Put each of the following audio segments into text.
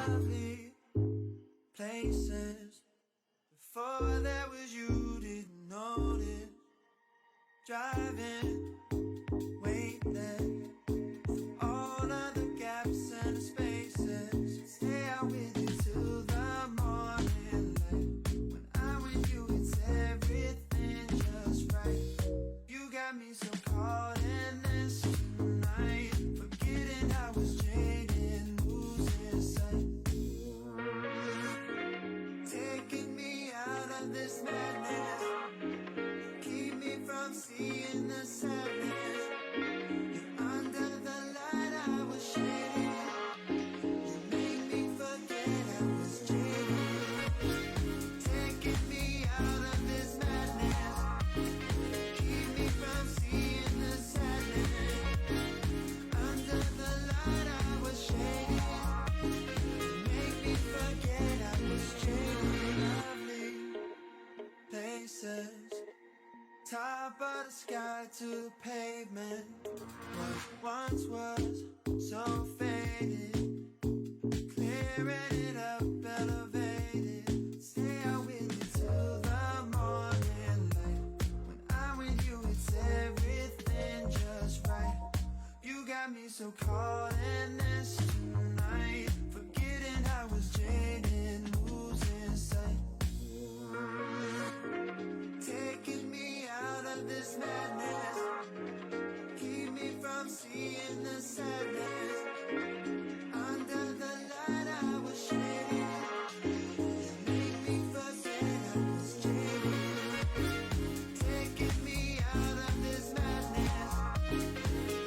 lovely places. Before there was you, didn't notice. Driving, waiting through all of the gaps and the spaces. Stay out with you till the morning light. When I'm with you, it's everything just right. You got me so caught in this tonight, forgetting I was jaded, losing sight. Taking me out of this madness, keep me from seeing the sadness. You're under the light, I was shaded. You made me forget I was jaded. Taking me out of this madness, keep me from seeing the sadness. Under the light, I was shaded. You made me forget I was jaded. Lovely places, top of the sky to the pavement. What once was so faded, clearing it up, elevated. Stay out with you till the morning light. When I'm with you, it's everything just right. You got me so caught in this tonight, forgetting I was jaded, losing sight. Taking me out of this madness, keep me from seeing the sadness. Under the light, I was shaded. You made me forget I was jaded. Taking me out of this madness,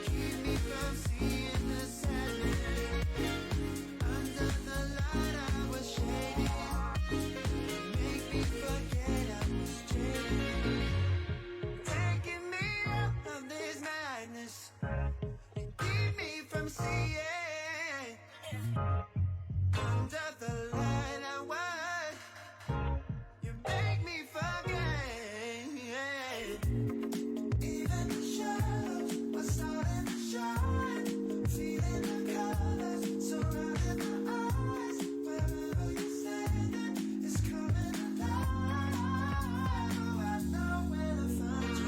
keep me from seeing the sadness. Under the light, I was shaded. You made me forget I was jaded. Taking me out of this madness, you keep me from seeing. Under the light, I was. You make me forget. Even the shadows are starting to shine. Feeling the colors surrounding my eyes. Wherever you're standing, it's coming alive. Oh, I know where to find you.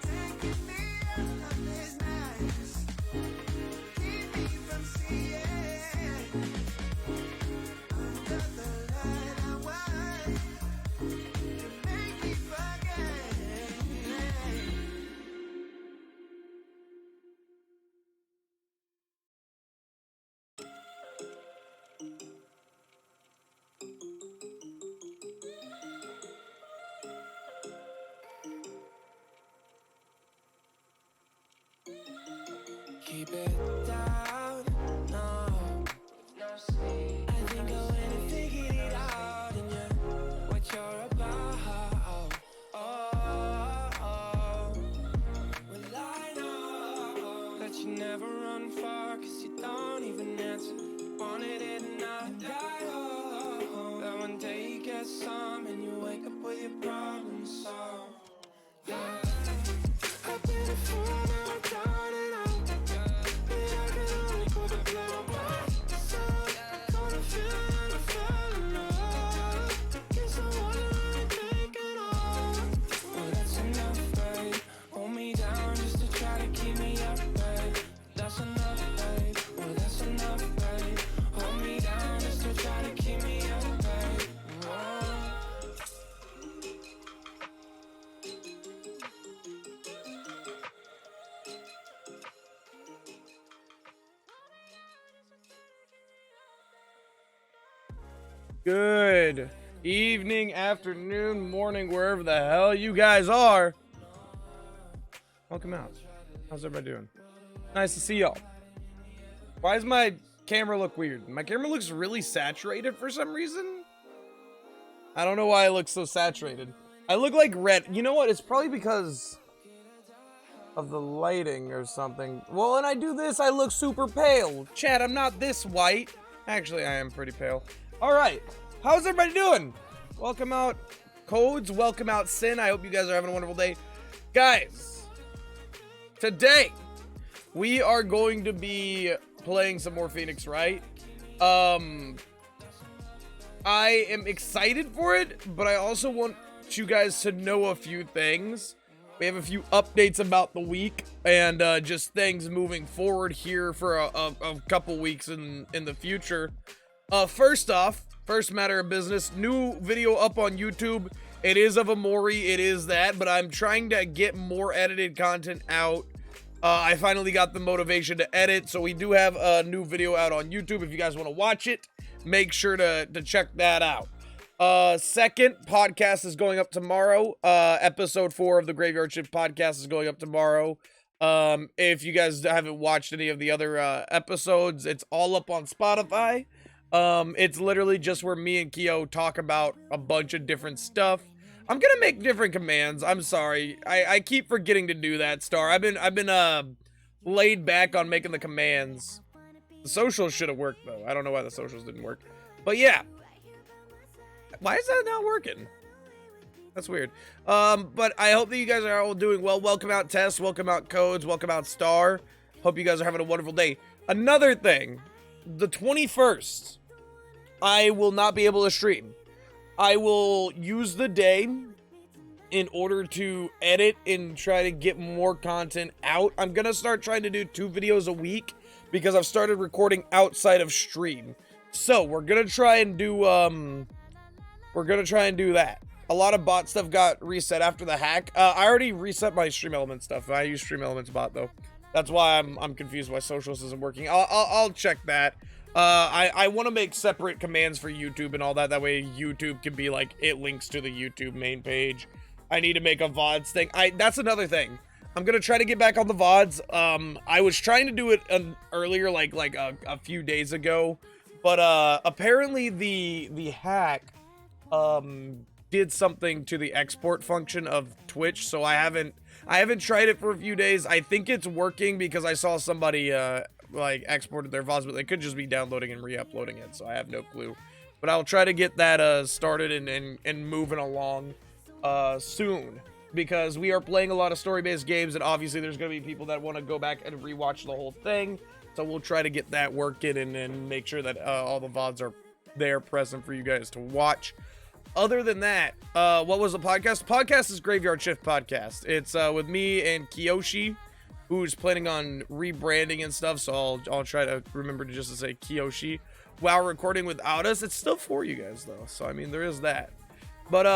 Taking me out of this madness, keep me from seeing. Under the light, I was. You make me forget. Keep it down, no. I think I went and figured it out, and you're what you're about. Well, I know that you never run far, cause you don't even answer. Wanted it and I got home. That one day you get some and you wake up with your problems solved. Yeah. I've been a fool, now I'm down and out. But I can only go to blow my soul. Gonna feel and I fell in love. Guess I wanna really take it all. Well, that's enough, babe. Hold me down just to try to keep me up, babe. That's enough, babe. Well, that's enough, babe. Hold me down just to try to keep me up, babe. Whoa. Good evening, afternoon, morning, wherever the hell you guys are. Welcome out. How's everybody doing? Nice to see y'all. Why does my camera look weird? My camera looks really saturated for some reason. I don't know why it looks so saturated. I look like red. You know what? It's probably because of the lighting or something. Well, when I do this, I look super pale. Chat, I'm not this white. Actually, I am pretty pale. All right. How's everybody doing? Welcome out, Codes. Welcome out, Sin. I hope you guys are having a wonderful day. Guys, today, we are going to be playing some more Phoneix, right? I am excited for it, but I also want you guys to know a few things. We have a few updates about the week and just things moving forward here for a couple weeks in the future. First off, first matter of business, new video up on YouTube. It is of Amori, it is that, but I'm trying to get more edited content out. I finally got the motivation to edit, so we do have a new video out on YouTube. If you guys want to watch it, make sure to check that out. Second, podcast is going up tomorrow. Episode 4 of the Graveyard Shift podcast is going up tomorrow. If you guys haven't watched any of the other episodes, it's all up on Spotify. It's literally just where me and Keo talk about a bunch of different stuff. I'm gonna make different commands. I'm sorry. I keep forgetting to do that, Star. I've been laid back on making the commands. The socials should have worked though. I don't know why the socials didn't work. But yeah. Why is that not working? That's weird. But I hope that you guys are all doing well. Welcome out, Tess. Welcome out, Codes. Welcome out, Star. Hope you guys are having a wonderful day. Another thing, the 21st, I will not be able to stream. I will use the day in order to edit and try to get more content out. I'm going to start trying to do 2 videos a week because I've started recording outside of stream. So, we're going to try and do that. A lot of bot stuff got reset after the hack. I already reset my Stream Element stuff. I use Stream Elements bot though. That's why I'm confused why socials isn't working. I'll check that. I want to make separate commands for YouTube and all that. That way YouTube can be like, it links to the YouTube main page. I need to make a VODs thing. That's another thing. I'm going to try to get back on the VODs. I was trying to do it earlier, like a few days ago. But apparently the hack did something to the export function of Twitch, so I haven't tried it for a few days. I think it's working because I saw somebody like exported their VODs, but they could just be downloading and re-uploading it, so I have no clue. But I'll try to get that started and moving along soon, because we are playing a lot of story-based games, and obviously there's going to be people that want to go back and rewatch the whole thing, so we'll try to get that working and make sure that all the VODs are there present for you guys to watch. Other than that, what was the podcast? The podcast is Graveyard Shift Podcast. It's with me and Kiyoshi, who's planning on rebranding and stuff, so I'll try to remember to just say Kiyoshi while recording without us. It's still for you guys though, so I mean there is that. But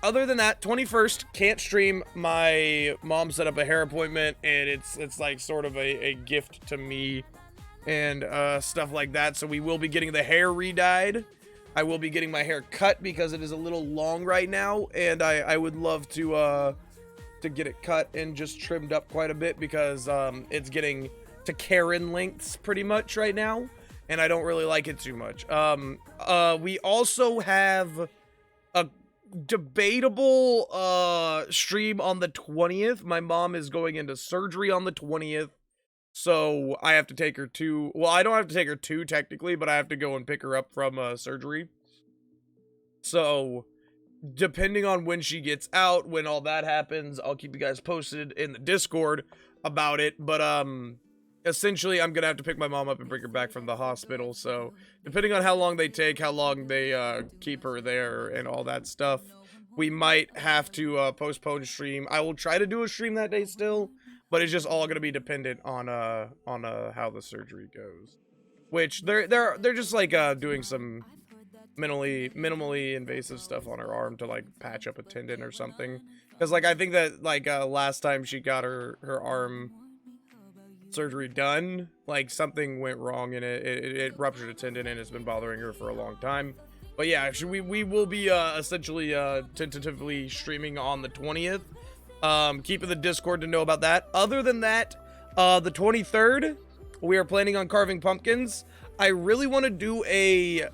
other than that, 21st, can't stream. My mom set up a hair appointment, and it's like sort of a gift to me and stuff like that. So we will be getting the hair re-dyed. I will be getting my hair cut because it is a little long right now, and I would love to get it cut and just trimmed up quite a bit because it's getting to Karen lengths pretty much right now, and I don't really like it too much. We also have a debatable stream on the 20th. My mom is going into surgery on the 20th. So I have to take her to, well, I don't have to take her to technically, but I have to go and pick her up from surgery. So depending on when she gets out, when all that happens, I'll keep you guys posted in the Discord about it. But essentially I'm gonna have to pick my mom up and bring her back from the hospital. So depending on how long they take, how long they keep her there and all that stuff, we might have to postpone stream. I will try to do a stream that day still, but it's just all gonna be dependent on how the surgery goes. Which they're just like doing some minimally invasive stuff on her arm to like patch up a tendon or something. Because like I think that like last time she got her arm surgery done, like something went wrong and it ruptured a tendon and it's been bothering her for a long time. But yeah, actually we will be essentially tentatively streaming on the 20th. Keeping the Discord to know about that. Other than that, the 23rd, we are planning on carving pumpkins. I really want to do a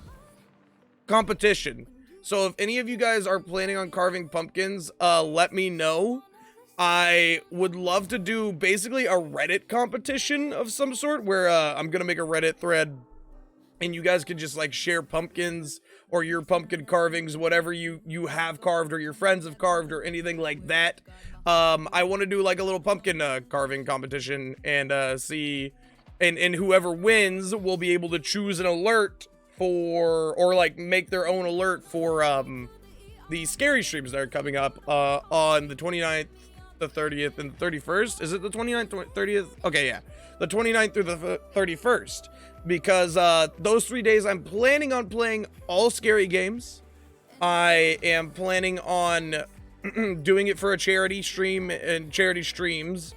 competition. So if any of you guys are planning on carving pumpkins, let me know. I would love to do basically a Reddit competition of some sort where I'm gonna make a Reddit thread and you guys can just like share pumpkins or your pumpkin carvings, whatever you have carved or your friends have carved or anything like that. I want to do like a little pumpkin carving competition and see, and whoever wins will be able to choose an alert for, or like make their own alert for the scary streams that are coming up on the 29th, the 30th, and the 31st. Is it the 29th, 30th? Okay, yeah. The 29th through the 31st. Because those 3 days I'm planning on playing all scary games. I am planning on doing it for a charity stream and charity streams.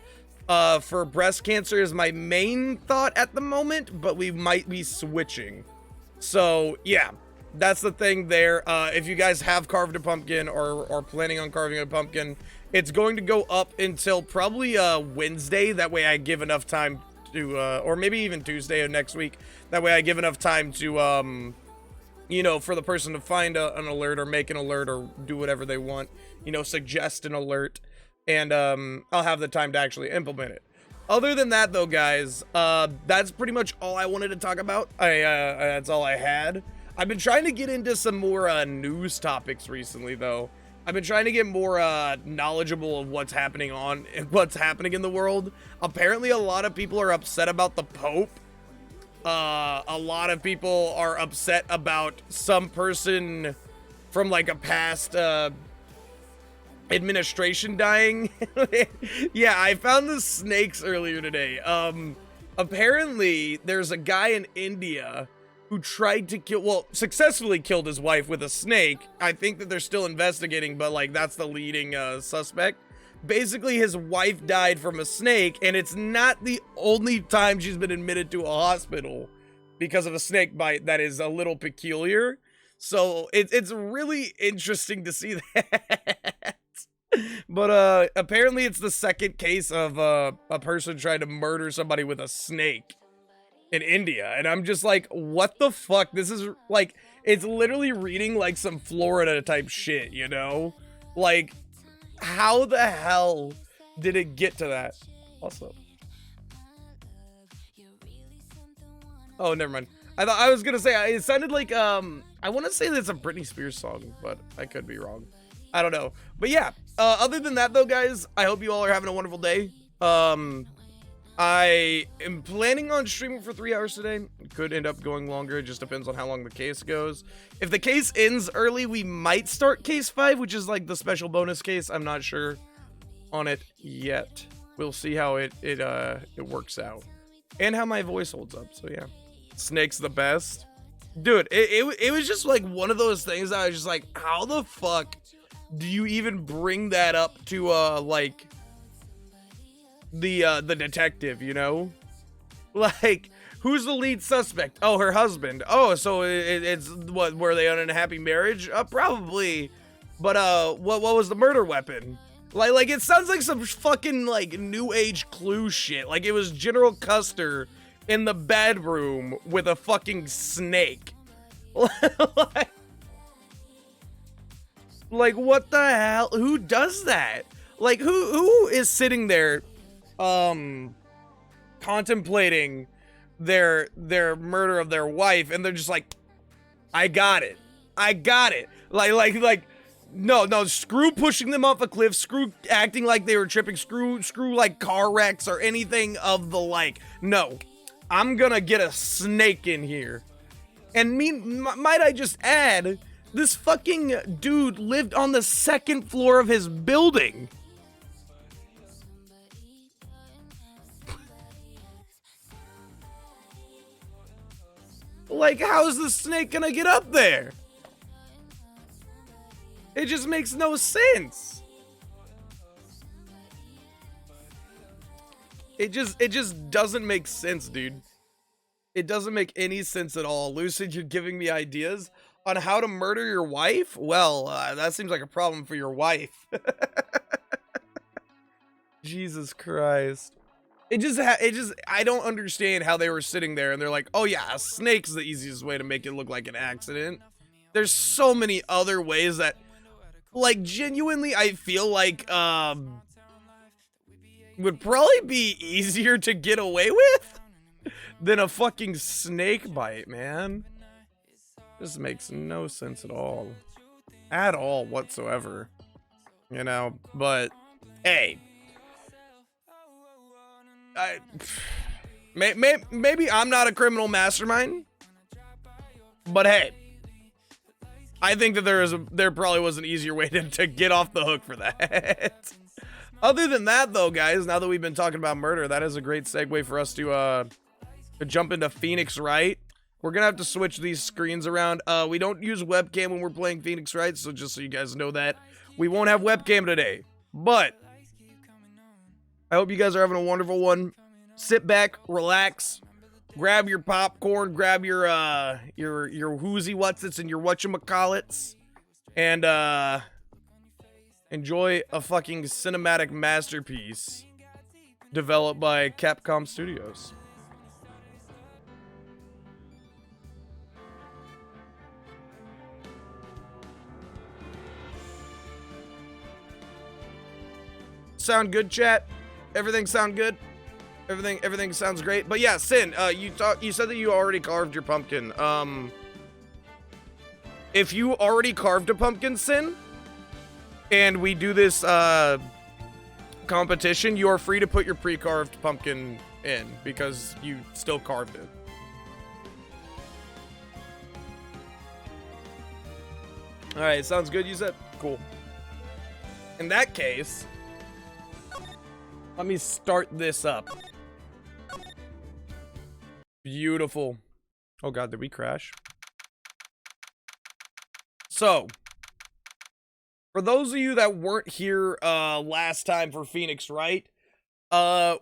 For breast cancer is my main thought at the moment, but we might be switching. So, yeah. That's the thing there. If you guys have carved a pumpkin or planning on carving a pumpkin, it's going to go up until probably Wednesday. That way I give enough time to, or maybe even Tuesday of next week. That way I give enough time to, you know, for the person to find an alert or make an alert or do whatever they want. You know, suggest an alert. And I'll have the time to actually implement it. Other than that, though, guys, that's pretty much all I wanted to talk about. That's all I had. I've been trying to get into some more news topics recently, though. I've been trying to get more knowledgeable of what's happening in the world. Apparently, a lot of people are upset about the Pope. A lot of people are upset about some person from like a past administration dying. Yeah, I found the snakes earlier today. Apparently, there's a guy in India who tried to kill, well, successfully killed his wife with a snake. I think that they're still investigating, but like that's the leading suspect. Basically, his wife died from a snake, and it's not the only time she's been admitted to a hospital because of a snake bite. That is a little peculiar. So it's really interesting to see that. But apparently it's the second case of a person trying to murder somebody with a snake in India, and I'm just like, what the fuck? This is like, it's literally reading like some Florida type shit, you know? Like, how the hell did it get to that? Also, oh, never mind. I was gonna say, it sounded like I want to say that's a Britney Spears song, but I could be wrong. I don't know. But yeah, other than that though, guys, I hope you all are having a wonderful day. I am planning on streaming for 3 hours today. It could end up going longer. It just depends on how long the case goes. If the case ends early, we might start case 5, which is like the special bonus case. I'm not sure on it yet. We'll see how it works out and how my voice holds up. So yeah, Snake's the best. Dude, it was just like one of those things that I was just like, how the fuck do you even bring that up to like the detective, you know? Like, who's the lead suspect? Oh, her husband. Oh, so it's what, were they on an unhappy marriage? Probably. But what was the murder weapon? Like it sounds like some fucking like new age Clue shit. Like it was General Custer in the bedroom with a fucking snake. Like what the hell? Who does that? Like who is sitting there contemplating their murder of their wife, and they're just like, I got it. Like no, screw pushing them off a cliff, screw acting like they were tripping, screw like car wrecks or anything of the like. No, I'm gonna get a snake in here. And might I just add, this fucking dude lived on the 2nd floor of his building. Like, how is the snake gonna get up there? It just makes no sense. It just doesn't make sense, dude. It doesn't make any sense at all. Lucid, you're giving me ideas on how to murder your wife? Well, that seems like a problem for your wife. Jesus Christ. I don't understand how they were sitting there and they're like, oh yeah, a snake's the easiest way to make it look like an accident. There's so many other ways that, like, genuinely, I feel like, would probably be easier to get away with than a fucking snake bite, man. This makes no sense at all. At all whatsoever. You know, but, hey. Maybe I'm not a criminal mastermind, but hey, I think that there probably was an easier way to get off the hook for that. Other than that, though, guys, now that we've been talking about murder, that is a great segue for us to jump into Phoneix Wright. We're gonna have to switch these screens around. We don't use webcam when we're playing Phoneix Wright, so just so you guys know that, we won't have webcam today. But I hope you guys are having a wonderful one. Sit back, relax, grab your popcorn, grab your whoozy whatsits and your whatchamacallits, and enjoy a fucking cinematic masterpiece developed by Capcom Studios. Sound good, chat? Everything sound good? Everything sounds great. But yeah, Sin, you said that you already carved your pumpkin. If you already carved a pumpkin, Sin, and we do this competition, you are free to put your pre-carved pumpkin in because you still carved it. All right, sounds good, you said? Cool. In that case, let me start this up. Beautiful. Oh god, did we crash? So, for those of you that weren't here last time for Phoneix Wright,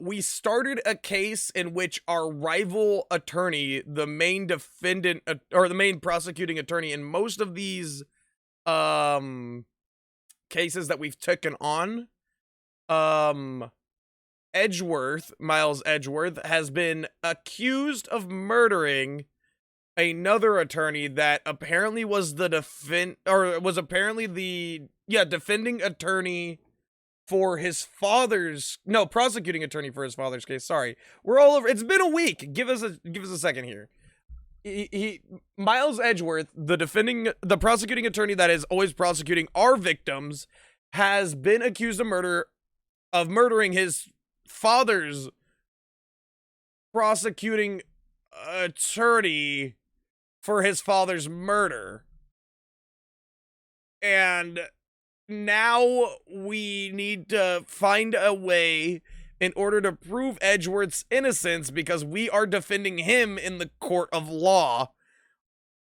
we started a case in which our rival attorney, the main defendant, or the main prosecuting attorney in most of these cases that we've taken on, Miles Edgeworth, has been accused of murdering another attorney that apparently was the defending attorney for his father's, prosecuting attorney for his father's case. Sorry. We're all over. It's been a week. Give us a second here. Miles Edgeworth, the prosecuting attorney that is always prosecuting our victims, has been accused of murdering his father's prosecuting attorney for his father's murder. And now we need to find a way in order to prove Edgeworth's innocence because we are defending him in the court of law.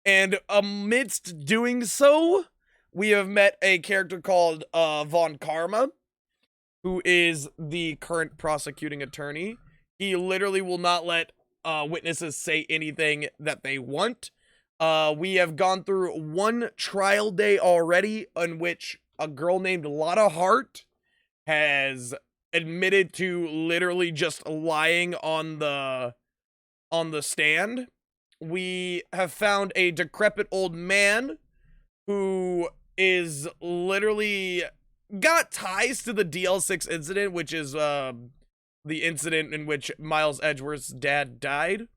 And amidst doing so, we have met a character called Von Karma, who is the current prosecuting attorney. He literally will not let witnesses say anything that they want. We have gone through one trial day already in which a girl named Lotta Hart has admitted to literally just lying on the stand. We have found a decrepit old man who is literally got ties to the DL6 incident, which is the incident in which Miles Edgeworth's dad died.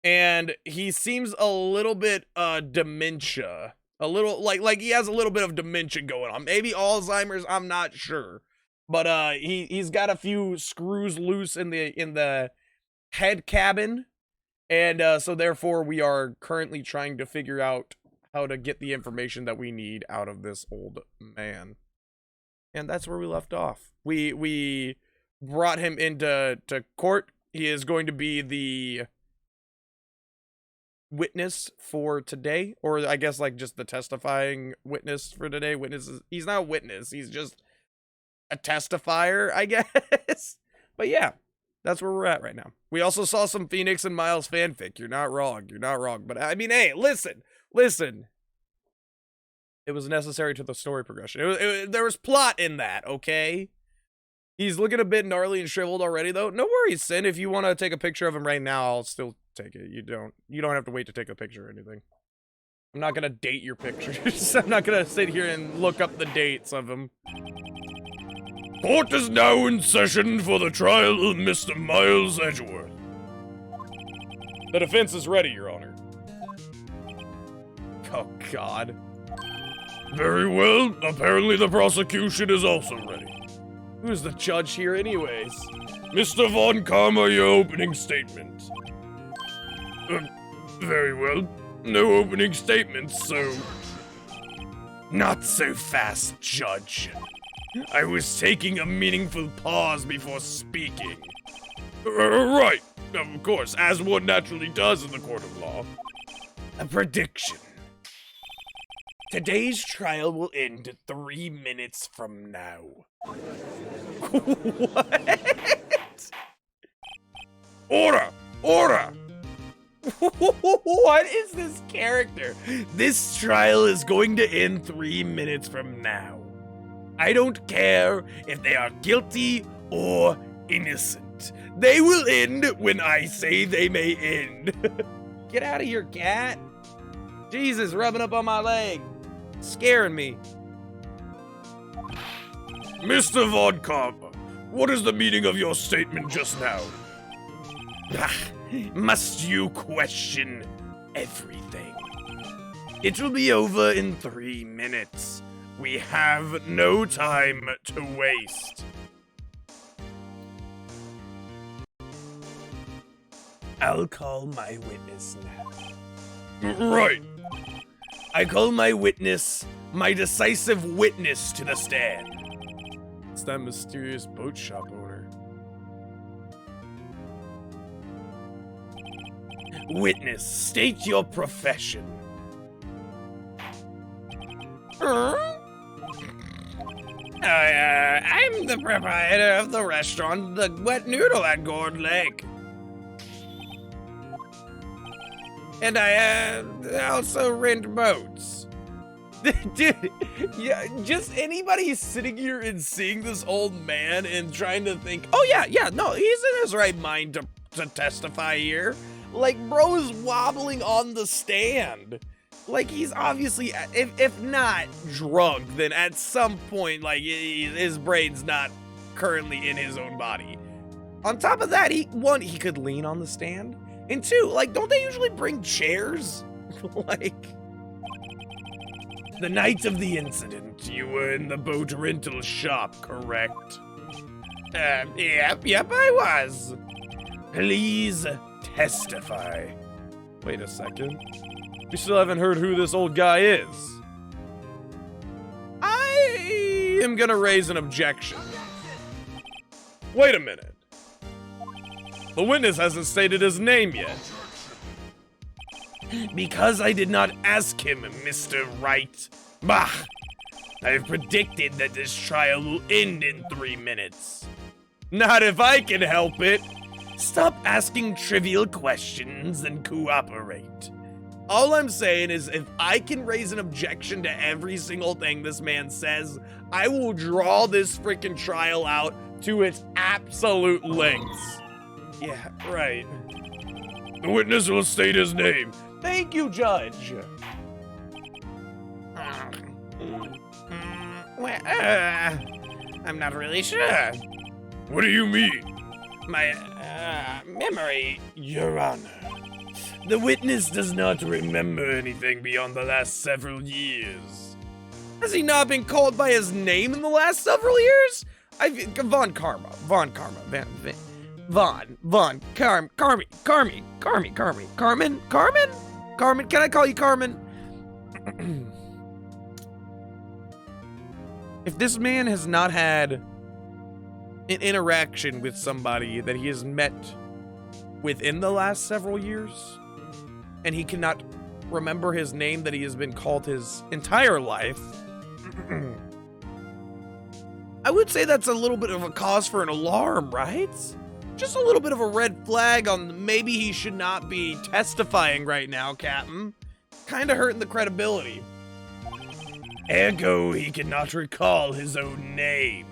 And he seems a little bit dementia. A little like he has a little bit of dementia going on. Maybe Alzheimer's, I'm not sure. But he's got a few screws loose in the head cabin. And so therefore we are currently trying to figure out how to get the information that we need out of this old man. And that's where we left off. We brought him into court. He is going to be the witness for today, or I guess like just the testifying witness for today. He's not a witness, he's just a testifier, I guess. But yeah, that's where we're at right now. We also saw some Phoneix and Miles fanfic. You're not wrong. But I mean, hey, listen. It was necessary to the story progression. There was plot in that, okay? He's looking a bit gnarly and shriveled already, though. No worries, Sin. If you want to take a picture of him right now, I'll still take it. You don't have to wait to take a picture or anything. I'm not gonna date your pictures. I'm not gonna sit here and look up the dates of him. Court is now in session for the trial of Mr. Miles Edgeworth. The defense is ready, Your Honor. Oh, God. Very well. Apparently the prosecution is also ready. Who's the judge here anyways? Mr. Von Karma, your opening statement. Very well. No opening statements, so... Not so fast, Judge. I was taking a meaningful pause before speaking. Right. Of course, as one naturally does in the court of law. A prediction. Today's trial will end 3 minutes from now. What? Order! Order! What is this character? This trial is going to end 3 minutes from now. I don't care if they are guilty or innocent. They will end when I say they may end. Get out of here, cat. Jesus, rubbing up on my leg. Scaring me. Mr. Von Karma, what is the meaning of your statement just now? Must you question everything? It will be over in 3 minutes. We have no time to waste. I'll call my witness now. Right. I call my witness, my decisive witness to the stand. It's that mysterious boat shop owner. Witness, state your profession. I'm the proprietor of the restaurant, The Wet Noodle at Gourd Lake. And I also rent boats. Dude, yeah, just anybody sitting here and seeing this old man and trying to think, oh yeah, no, he's in his right mind to testify here. Like, bro is wobbling on the stand. Like, he's obviously, if not drunk, then at some point, like, his brain's not currently in his own body. On top of that, he could lean on the stand. And two, like, don't they usually bring chairs? Like, the night of the incident, you were in the boat rental shop, correct? Yep, I was. Please testify. Wait a second. We still haven't heard who this old guy is. I am gonna raise an objection. Wait a minute. The witness hasn't stated his name yet. Because I did not ask him, Mr. Wright. Bah! I have predicted that this trial will end in 3 minutes. Not if I can help it. Stop asking trivial questions and cooperate. All I'm saying is if I can raise an objection to every single thing this man says, I will draw this freaking trial out to its absolute lengths. Yeah, right. The witness will state his name. Thank you, Judge. I'm not really sure. What do you mean? My memory, Your Honor. The witness does not remember anything beyond the last several years. Has he not been called by his name in the last several years? Von Karma, Carmen, can I call you Carmen? If this man has not had an interaction with somebody that he has met within the last several years, and he cannot remember his name that he has been called his entire life, I would say that's a little bit of a cause for an alarm, right? Just a little bit of a red flag on maybe he should not be testifying right now, Captain. Kinda hurting the credibility. Ergo, he cannot recall his own name.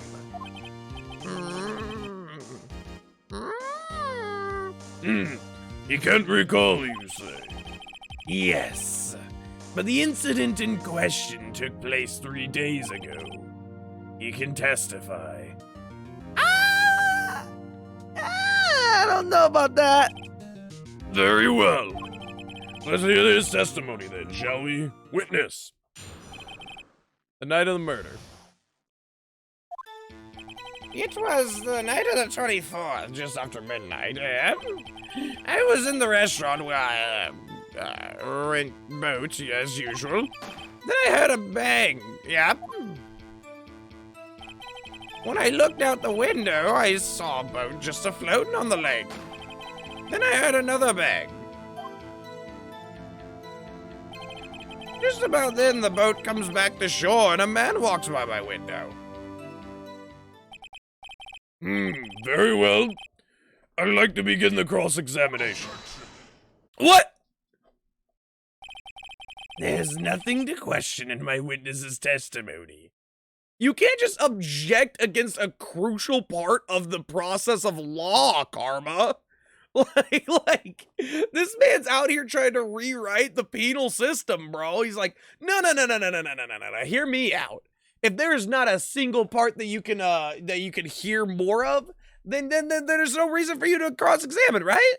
He can't recall, you say? Yes, but the incident in question took place 3 days ago. He can testify. I don't know about that. Very well. Let's hear his testimony then, shall we? Witness. The night of the murder. It was the night of the 24th, just after midnight. I was in the restaurant where I rent boats, as usual. Then I heard a bang. Yep. When I looked out the window, I saw a boat just a-floating on the lake. Then I heard another bang. Just about then, the boat comes back to shore and a man walks by my window. Very well. I'd like to begin the cross-examination. What? There's nothing to question in my witness's testimony. You can't just object against a crucial part of the process of law, Karma. Like, this man's out here trying to rewrite the penal system, bro. He's like, no. Hear me out. If there is not a single part that you can hear more of, then there's no reason for you to cross-examine, right?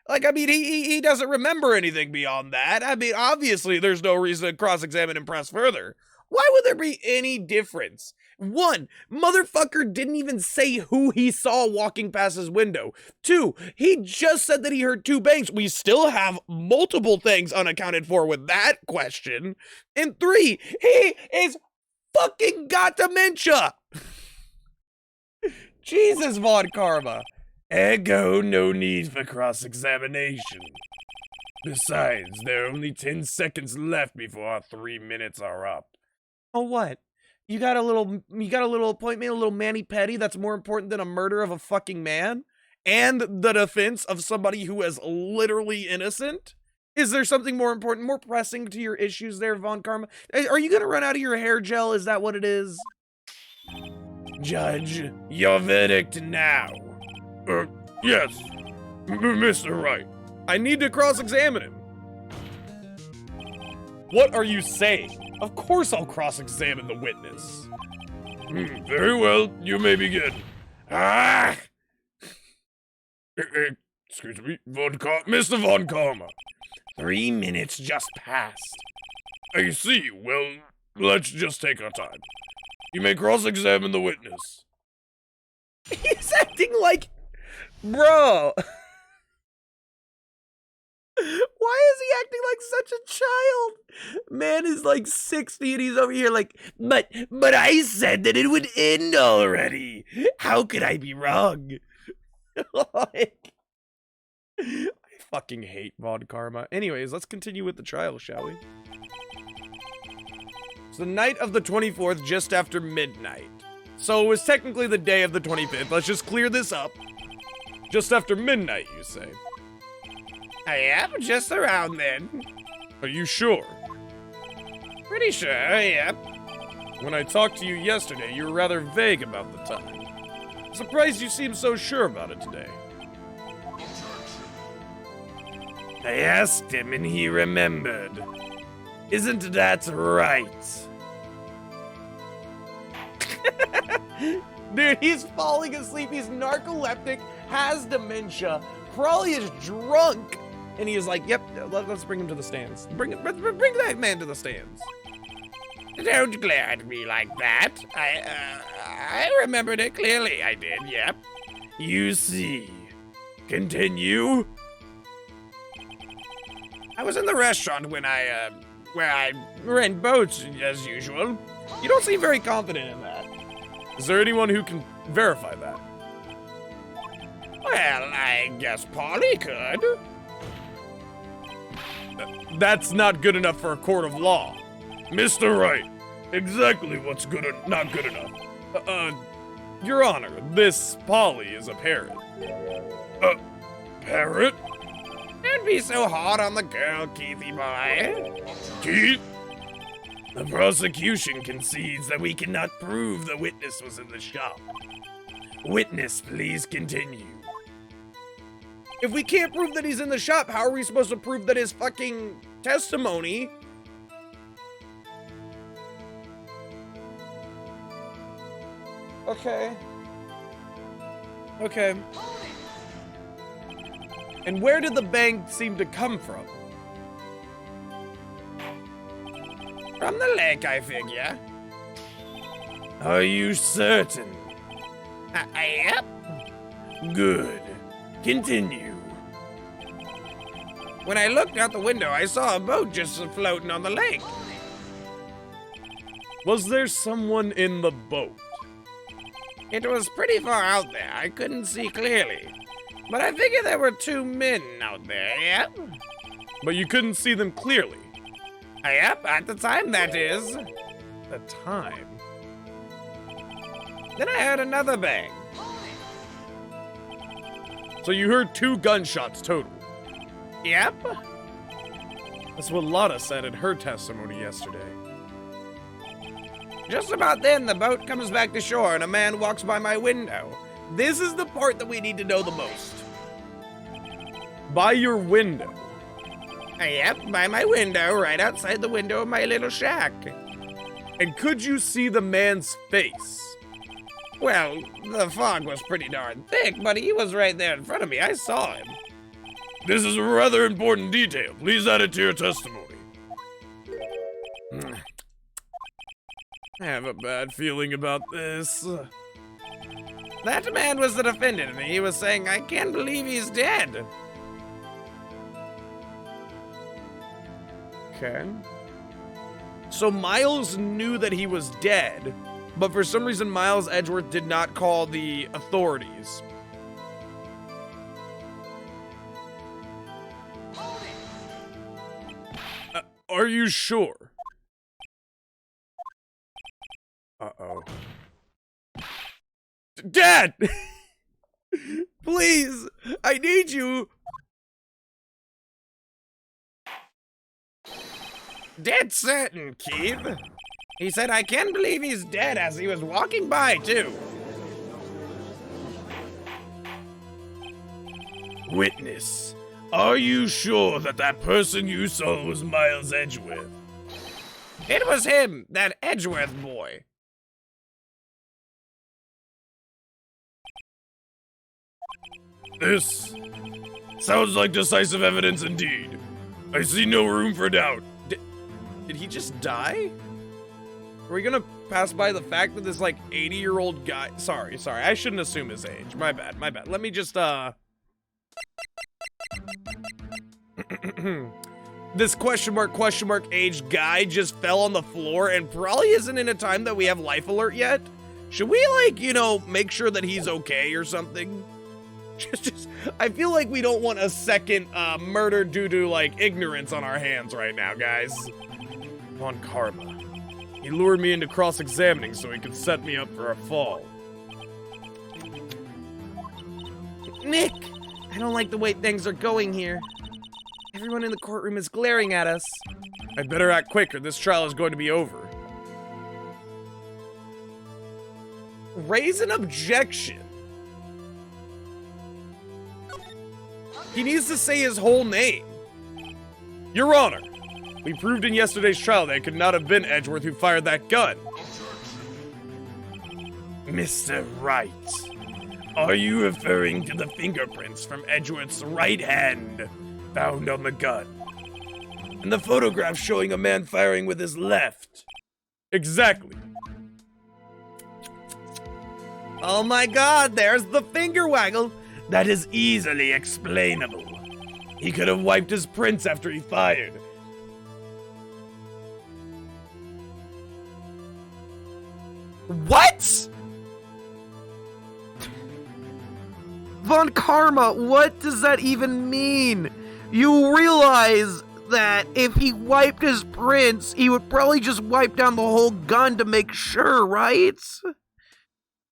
Like, I mean, he doesn't remember anything beyond that. I mean, obviously, there's no reason to cross-examine and press further. Why would there be any difference? One, motherfucker didn't even say who he saw walking past his window. Two, he just said that he heard 2 bangs. We still have multiple things unaccounted for with that question. And 3, he is fucking got dementia. Jesus, Von Karma. Ergo, no need for cross-examination. Besides, there are only 10 seconds left before our 3 minutes are up. Oh, what? You got a little appointment, a little mani-pedi that's more important than a murder of a fucking man? And the defense of somebody who is literally innocent? Is there something more important, more pressing to your issues there, Von Karma? Are you gonna run out of your hair gel? Is that what it is? Judge, your verdict now. Yes, Mr. Wright. I need to cross-examine him. What are you saying? Of course I'll cross-examine the witness. Very well, you may begin. Excuse me, Mr. Von Karma. 3 minutes just passed. I see. Well, let's just take our time. You may cross-examine the witness. He's acting like... Bro... Why is he acting like such a child? Man is like 60 and he's over here like, but I said that it would end already. How could I be wrong? Like, I fucking hate Von Karma. Anyways, let's continue with the trial, shall we? It's the night of the 24th, just after midnight. So it was technically the day of the 25th. Let's just clear this up. Just after midnight, you say? I am just around then. Are you sure? Pretty sure, yep. When I talked to you yesterday, you were rather vague about the time. Surprised you seem so sure about it today. I asked him and he remembered. Isn't that right? Dude, he's falling asleep. He's narcoleptic, has dementia, probably is drunk. And he is like, yep, let's bring him to the stands. Bring that man to the stands. Don't glare at me like that. I remembered it clearly. I did, yep. You see. Continue. I was in the restaurant when where I rent boats, as usual. You don't seem very confident in that. Is there anyone who can verify that? Well, I guess Polly could. That's not good enough for a court of law. Mr. Wright, exactly what's not good enough? Your Honor, this Polly is a parrot. Parrot? Don't be so hard on the girl, Keithy boy. Keith? The prosecution concedes that we cannot prove the witness was in the shop. Witness, please continue. If we can't prove that he's in the shop, how are we supposed to prove that his fucking testimony? Okay. Okay. And where did the bang seem to come from? From the lake, I figure. Are you certain? Yep. Good. Continue. When I looked out the window, I saw a boat just floating on the lake. Was there someone in the boat? It was pretty far out there. I couldn't see clearly. But I figure there were 2 men out there, yep. But you couldn't see them clearly. Yep, at the time, that is. The time? Then I heard another bang. So you heard 2 gunshots total. Yep. That's what Lotta said in her testimony yesterday. Just about then, the boat comes back to shore and a man walks by my window. This is the part that we need to know the most. By your window. Yep, by my window, right outside the window of my little shack. And could you see the man's face? Well, the fog was pretty darn thick, but he was right there in front of me. I saw him. This is a rather important detail. Please add it to your testimony. I have a bad feeling about this. That man was the defendant, and he was saying, I can't believe he's dead. Okay. So Miles knew that he was dead, but for some reason Miles Edgeworth did not call the authorities. Are you sure? Uh-oh. Dad! Please! I need you! Dead certain, Keith. He said, I can't believe he's dead as he was walking by, too. Witness, are you sure that that person you saw was Miles Edgeworth? It was him, that Edgeworth boy. This sounds like decisive evidence indeed. I see no room for doubt. Did he just die? Are we gonna pass by the fact that this, like, 80-year-old guy... Sorry, I shouldn't assume his age. My bad. Let me just, This question mark age guy just fell on the floor and probably isn't in a time that we have life alert yet. Should we, like, you know, make sure that he's okay or something? I feel like we don't want a second, murder due to, like, ignorance on our hands right now, guys. Von Karma. He lured me into cross-examining so he could set me up for a fall. Nick, I don't like the way things are going here. Everyone in the courtroom is glaring at us. I'd better act quick or this trial is going to be over. Raise an objection. He needs to say his whole name. Your Honor, we proved in yesterday's trial that it could not have been Edgeworth who fired that gun. Mr. Wright, are you referring to the fingerprints from Edgeworth's right hand found on the gun? And the photograph showing a man firing with his left? Exactly. Oh my god, there's the finger waggle. That is easily explainable. He could have wiped his prints after he fired. What? Von Karma, what does that even mean? You realize that if he wiped his prints, he would probably just wipe down the whole gun to make sure, right?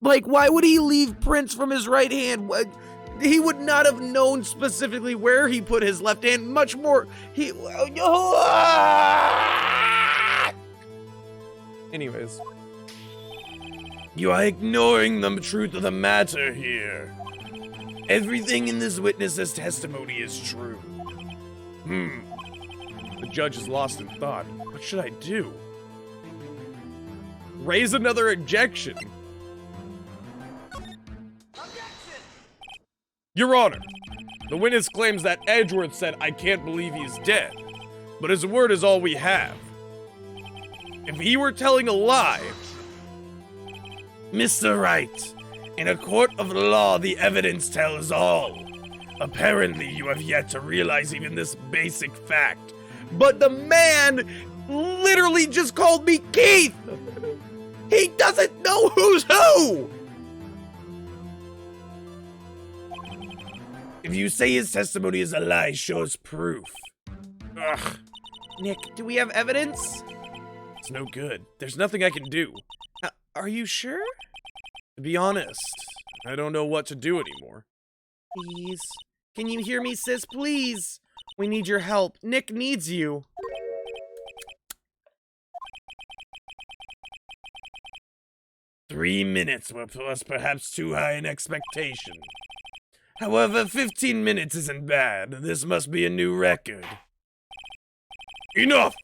Like, why would he leave prints from his right hand? He would not have known specifically where he put his left hand, much more, Anyways. You are ignoring the truth of the matter here. Everything in this witness's testimony is true. The judge is lost in thought. What should I do? Raise another objection. Your Honor, the witness claims that Edgeworth said, "I can't believe he's dead," but his word is all we have. If he were telling a lie... Mr. Wright, in a court of law, the evidence tells all. Apparently, you have yet to realize even this basic fact. But the man literally just called me Keith! He doesn't know who's who! If you say his testimony is a lie, show us proof. Ugh. Nick, do we have evidence? It's no good. There's nothing I can do. Are you sure? To be honest, I don't know what to do anymore. Please. Can you hear me, sis? Please. We need your help. Nick needs you. "3 minutes was perhaps too high an expectation. However, 15 minutes isn't bad. This must be a new record." Enough!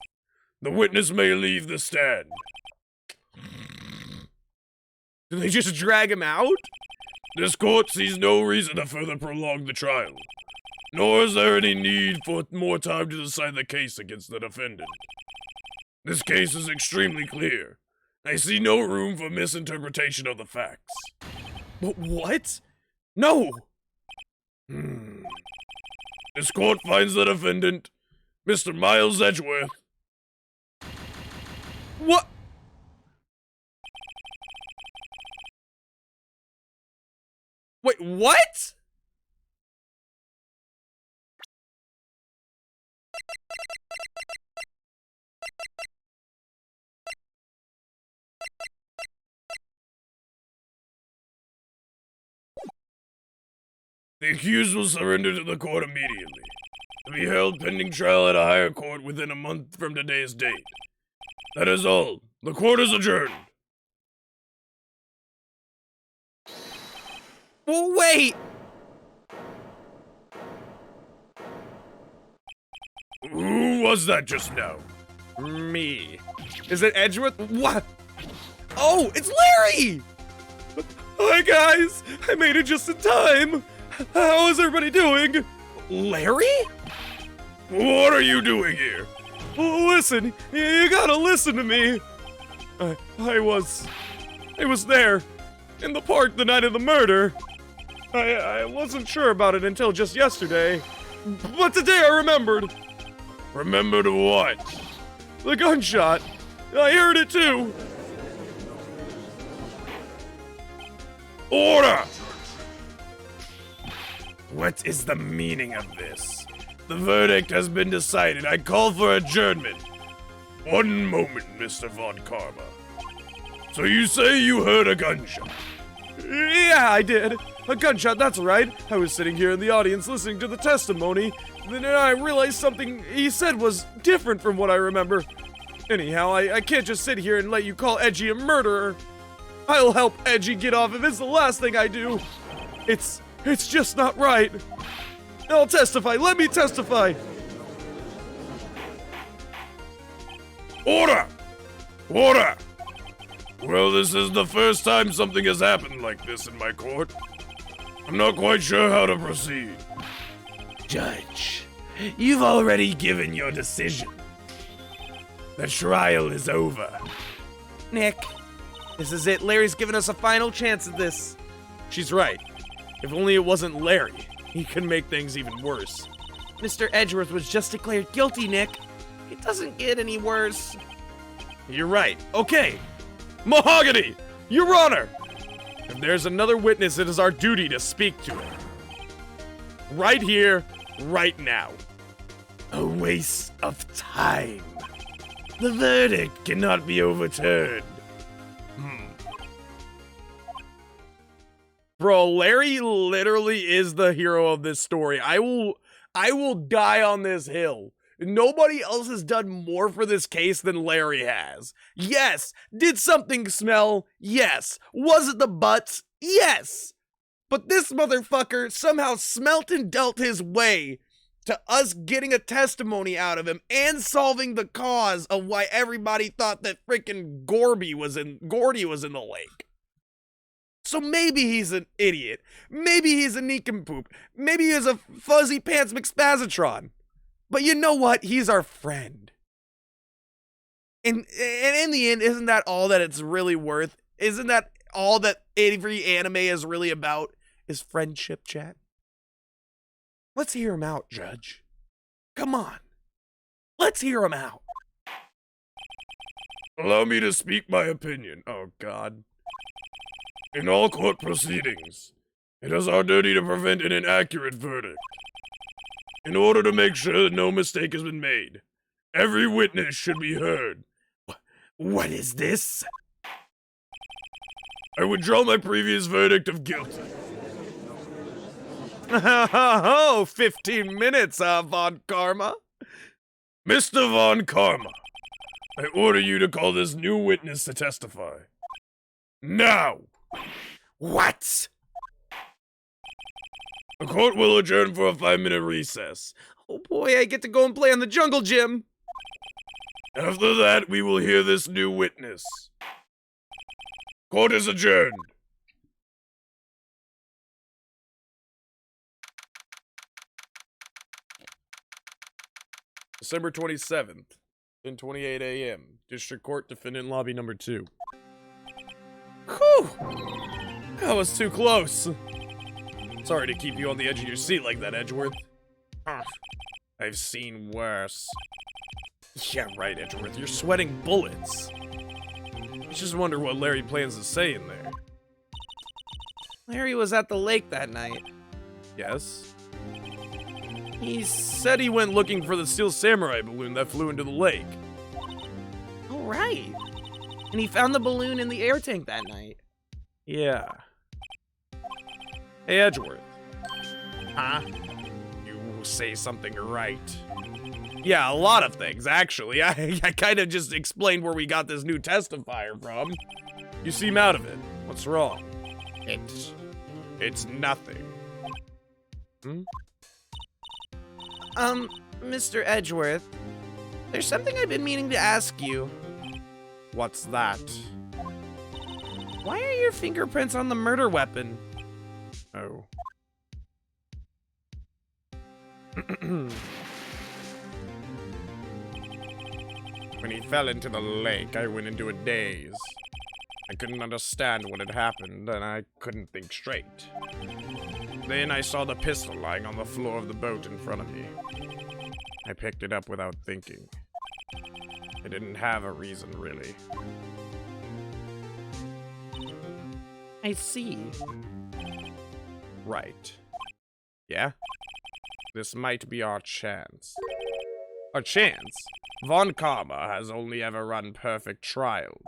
The witness may leave the stand. Did they just drag him out? This court sees no reason to further prolong the trial, nor is there any need for more time to decide the case against the defendant. This case is extremely clear. I see no room for misinterpretation of the facts. What? No! This court finds the defendant, Mr. Miles Edgeworth. What? Wait, what? The accused will surrender to the court immediately, to be held pending trial at a higher court within a month from today's date. That is all. The court is adjourned. Well, wait! Who was that just now? Me. Is it Edgeworth? What? Oh, it's Larry! Hi, guys! I made it just in time! How is everybody doing? Larry? What are you doing here? Listen, you gotta listen to me. I was there, in the park the night of the murder. I wasn't sure about it until just yesterday, but today I remembered. Remembered what? The gunshot. I heard it too. Order! What is the meaning of this? The verdict has been decided. I call for adjournment. One moment, Mr. Von Karma. So you say you heard a gunshot? Yeah, I did. A gunshot, that's right. I was sitting here in the audience listening to the testimony. Then I realized something he said was different from what I remember. Anyhow, I can't just sit here and let you call Edgy a murderer. I'll help Edgy get off if it's the last thing I do. It's just not right. I'll testify. Let me testify. Order! Order! Well, this is the first time something has happened like this in my court. I'm not quite sure how to proceed. Judge, you've already given your decision. The trial is over. Nick, this is it. Larry's given us a final chance at this. She's right. If only it wasn't Larry, he could make things even worse. Mr. Edgeworth was just declared guilty, Nick. It doesn't get any worse. You're right. Okay. Mahogany! Your Honor! If there's another witness, it is our duty to speak to him. Right here, right now. A waste of time. The verdict cannot be overturned. Bro, Larry literally is the hero of this story. I will die on this hill. Nobody else has done more for this case than Larry has. Yes. Did something smell? Yes. Was it the butts? Yes. But this motherfucker somehow smelt and dealt his way to us getting a testimony out of him and solving the cause of why everybody thought that freaking Gordy was in the lake. So maybe he's an idiot. Maybe he's a nincompoop. Maybe he's a fuzzy pants McSpazatron. But you know what? He's our friend. And in the end, isn't that all that it's really worth? Isn't that all that every anime is really about? Is friendship, chat? Let's hear him out, Judge. Come on. Let's hear him out. Allow me to speak my opinion. Oh, God. In all court proceedings, it is our duty to prevent an inaccurate verdict. In order to make sure that no mistake has been made, every witness should be heard. What is this? I withdraw my previous verdict of guilty. Oh, 15 minutes, Von Karma. Mr. Von Karma, I order you to call this new witness to testify. Now! What? The court will adjourn for a 5-minute recess. Oh boy, I get to go and play on the jungle gym. After that, we will hear this new witness. Court is adjourned. December 27th, 10:28 a.m. District Court, Defendant Lobby Number 2. Whew! That was too close. Sorry to keep you on the edge of your seat like that, Edgeworth. I've seen worse. Yeah, right, Edgeworth. You're sweating bullets. I just wonder what Larry plans to say in there. Larry was at the lake that night. Yes. He said he went looking for the Steel Samurai balloon that flew into the lake. Oh, right. And he found the balloon in the air tank that night. Yeah. Hey, Edgeworth. Huh? You say something right. Yeah, a lot of things, actually. I kind of just explained where we got this new testifier from. You seem out of it. What's wrong? It's nothing. Mr. Edgeworth, there's something I've been meaning to ask you. What's that? Why are your fingerprints on the murder weapon? Oh. When he fell into the lake, I went into a daze. I couldn't understand what had happened, and I couldn't think straight. Then I saw the pistol lying on the floor of the boat in front of me. I picked it up without thinking. I didn't have a reason, really. I see. Right. Yeah? This might be our chance. Our chance? Von Karma has only ever run perfect trials.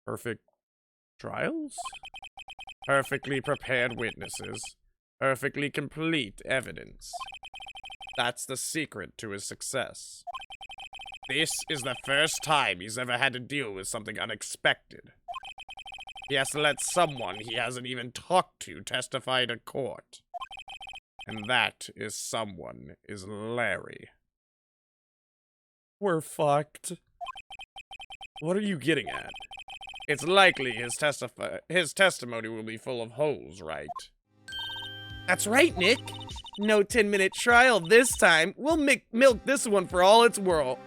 Perfect trials? Perfectly prepared witnesses. Perfectly complete evidence. That's the secret to his success. This is the first time he's ever had to deal with something unexpected. He has to let someone he hasn't even talked to testify to court. And that is someone is Larry. We're fucked. What are you getting at? It's likely his testimony will be full of holes, right? That's right, Nick. No 10-minute trial this time. We'll milk this one for all it's worth.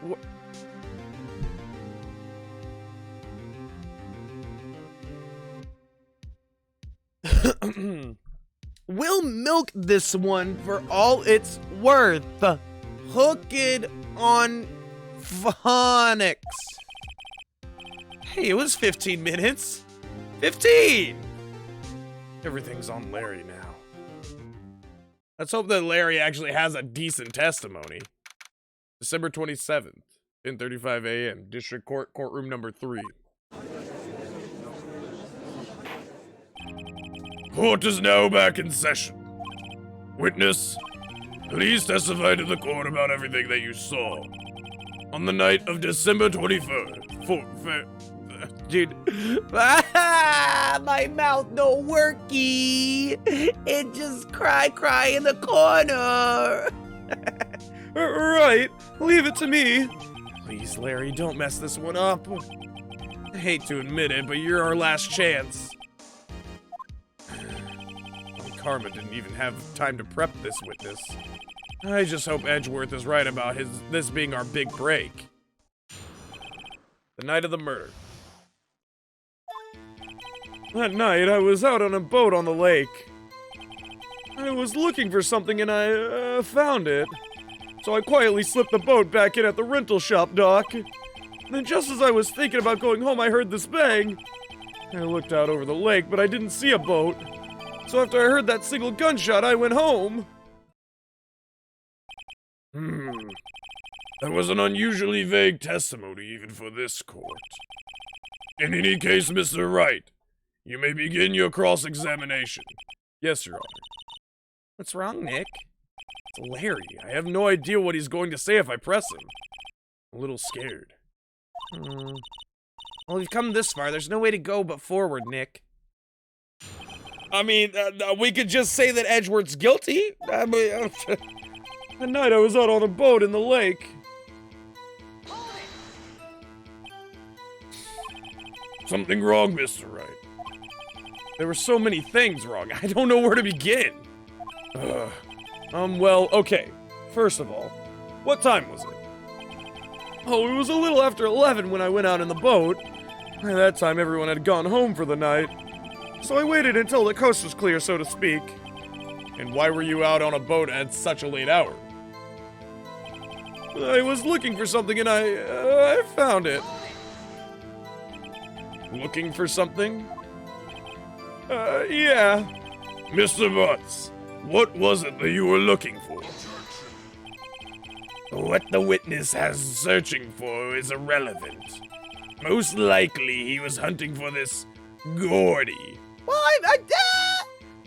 We'll milk this one for all it's worth. Hook it on Phoneix. Hey, it was 15 minutes. 15! Everything's on Larry now. Let's hope that Larry actually has a decent testimony. December 27th, 10:35 a.m. District Court, courtroom number 3. Court is now back in session. Witness, please testify to the court about everything that you saw on the night of December 21st, Dude. Ah, my mouth no worky. It just cry in the corner. Right, leave it to me. Please, Larry, don't mess this one up. I hate to admit it, but you're our last chance. Karma didn't even have time to prep this witness. I just hope Edgeworth is right about this being our big break. The night of the murder. That night, I was out on a boat on the lake. I was looking for something and I found it. So I quietly slipped the boat back in at the rental shop dock. Then just as I was thinking about going home, I heard this bang. I looked out over the lake, but I didn't see a boat. So after I heard that single gunshot, I went home. That was an unusually vague testimony even for this court. In any case, Mr. Wright, you may begin your cross-examination. Yes, Your Honor. What's wrong, Nick? It's Larry. I have no idea what he's going to say if I press him. I'm a little scared. Well, we've come this far. There's no way to go but forward, Nick. I mean, we could just say that Edgeworth's guilty. I mean, At night I was out on a boat in the lake. Something wrong, Mr. Wright. There were so many things wrong. I don't know where to begin. Well, okay. First of all, what time was it? Oh, it was a little after 11 when I went out in the boat. By that time, everyone had gone home for the night. So I waited until the coast was clear, so to speak. And why were you out on a boat at such a late hour? I was looking for something and I found it. Looking for something? Yeah. Mr. Butts, what was it that you were looking for? What the witness has searching for is irrelevant. Most likely he was hunting for this Gordy. Well,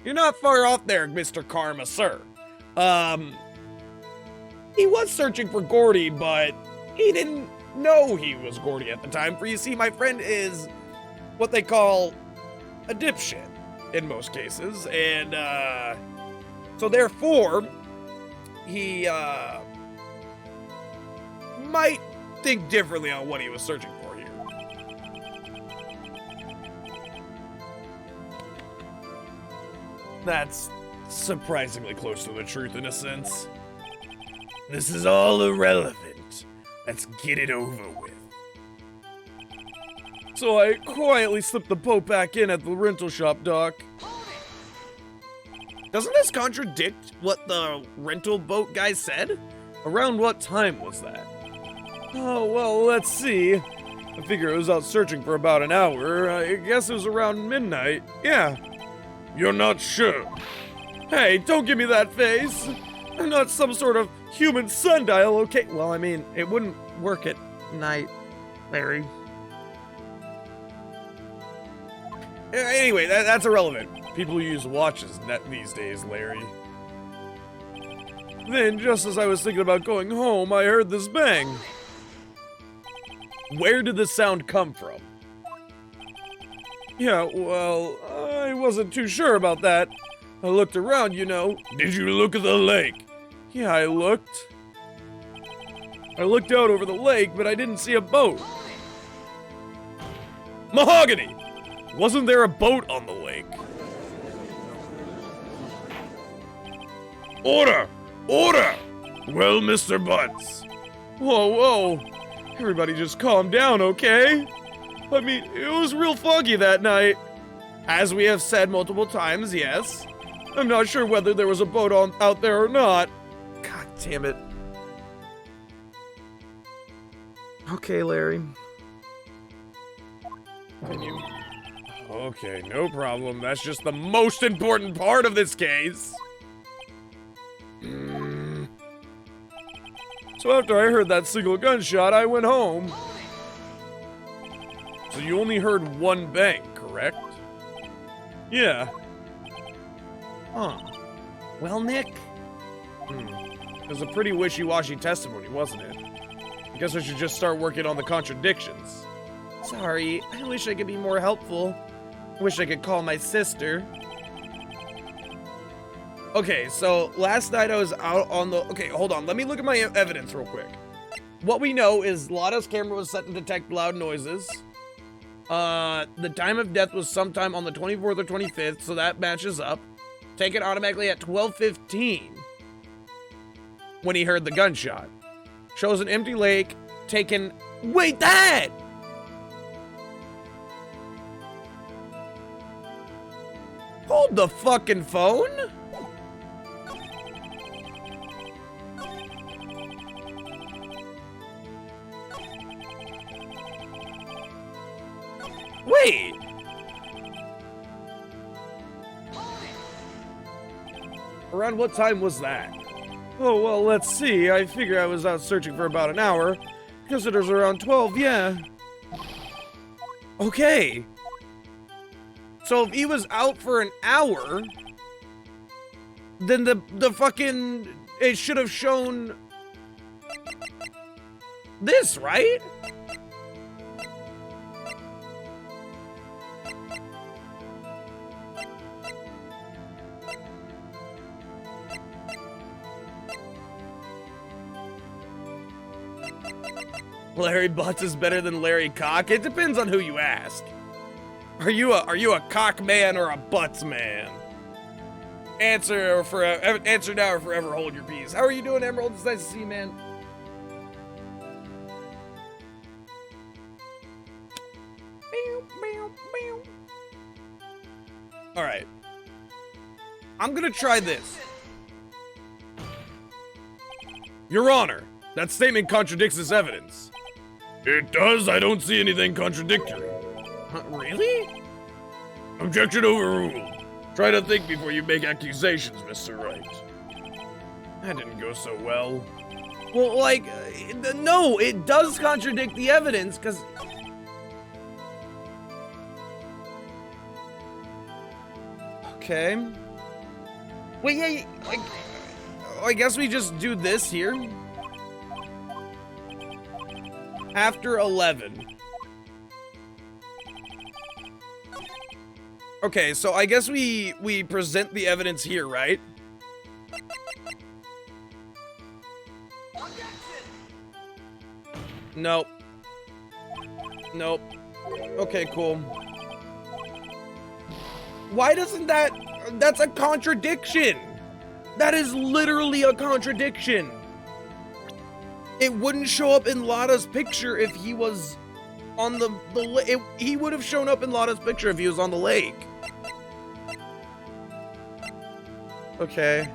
you're not far off there, Mr. Karma, sir. He was searching for Gordy, but he didn't know he was Gordy at the time. For you see, my friend is what they call a dipshit in most cases, and so therefore he might think differently on what he was searching for here. That's surprisingly close to the truth in a sense. This is all irrelevant. Let's get it over with. So I quietly slipped the boat back in at the rental shop dock. Doesn't this contradict what the rental boat guy said? Around what time was that? Oh, well, let's see. I figure I was out searching for about an hour. I guess it was around midnight. Yeah. You're not sure? Hey, don't give me that face. I'm not some sort of human sundial, okay? Well, I mean, it wouldn't work at night, Larry. Anyway, that's irrelevant. People use watches these days, Larry. Then, just as I was thinking about going home, I heard this bang. Where did the sound come from? Yeah, well, I wasn't too sure about that. I looked around, you know. Did you look at the lake? Yeah, I looked. I looked out over the lake, but I didn't see a boat. Mahogany! Wasn't there a boat on the lake? Order! Order! Well, Mr. Butts. Whoa, whoa. Everybody just calm down, okay? I mean, it was real foggy that night. As we have said multiple times, yes. I'm not sure whether there was a boat out there or not. God damn it. Okay, Larry. Continue. Okay, no problem. That's just the most important part of this case. So after I heard that single gunshot, I went home. So you only heard one bang, correct? Yeah. Huh. Well, Nick? It was a pretty wishy-washy testimony, wasn't it? I guess I should just start working on the contradictions. Sorry, I wish I could be more helpful. Wish I could call my sister. Okay, so last night I was out on the... Okay, hold on. Let me look at my evidence real quick. What we know is Lada's camera was set to detect loud noises. The time of death was sometime on the 24th or 25th, so that matches up. Taken automatically at 12:15 when he heard the gunshot. Shows an empty lake. Taken... Wait, that! Hold the fucking phone? Wait! Around what time was that? Oh, well, let's see. I figure I was out searching for about an hour. Guess it was around 12, yeah. Okay. So if he was out for an hour, then the fucking... It should have shown... this, right? Larry Butts is better than Larry Cock? It depends on who you ask. Are you a cock man or a butts man? Answer now or forever hold your peace. How are you doing, Emerald? It's nice to see you, man. All right. I'm gonna try this. Your Honor, that statement contradicts this evidence. It does? I don't see anything contradictory. Really? Objection overruled. Try to think before you make accusations, Mr. Wright. That didn't go so well. Well, like, no, it does contradict the evidence, because... Okay. Wait, yeah, I guess we just do this here. After 11. Okay, so I guess we present the evidence here, right? Nope. Nope. Okay, cool. Why doesn't that... That's a contradiction! That is literally a contradiction! It wouldn't show up in Lada's picture if he was on he would have shown up in Lada's picture if he was on the lake. Okay.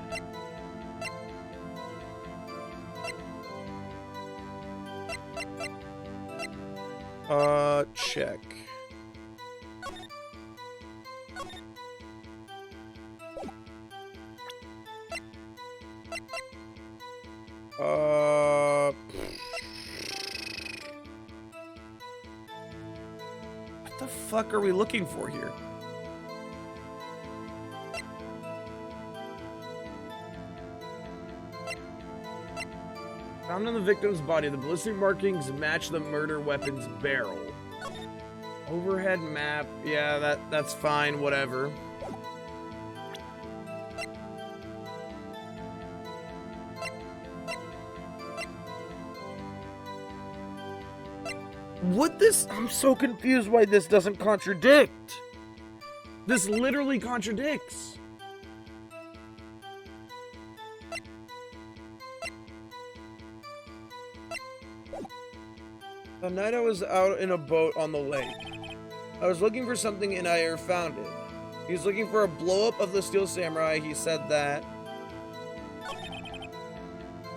Check. What the fuck are we looking for here? Found on the victim's body, the ballistic markings match the murder weapon's barrel. Overhead map, yeah, that's fine, whatever. I'm so confused why this doesn't contradict. This literally contradicts. The night I was out in a boat on the lake. I was looking for something and I found it. He was looking for a blow-up of the Steel Samurai. He said that.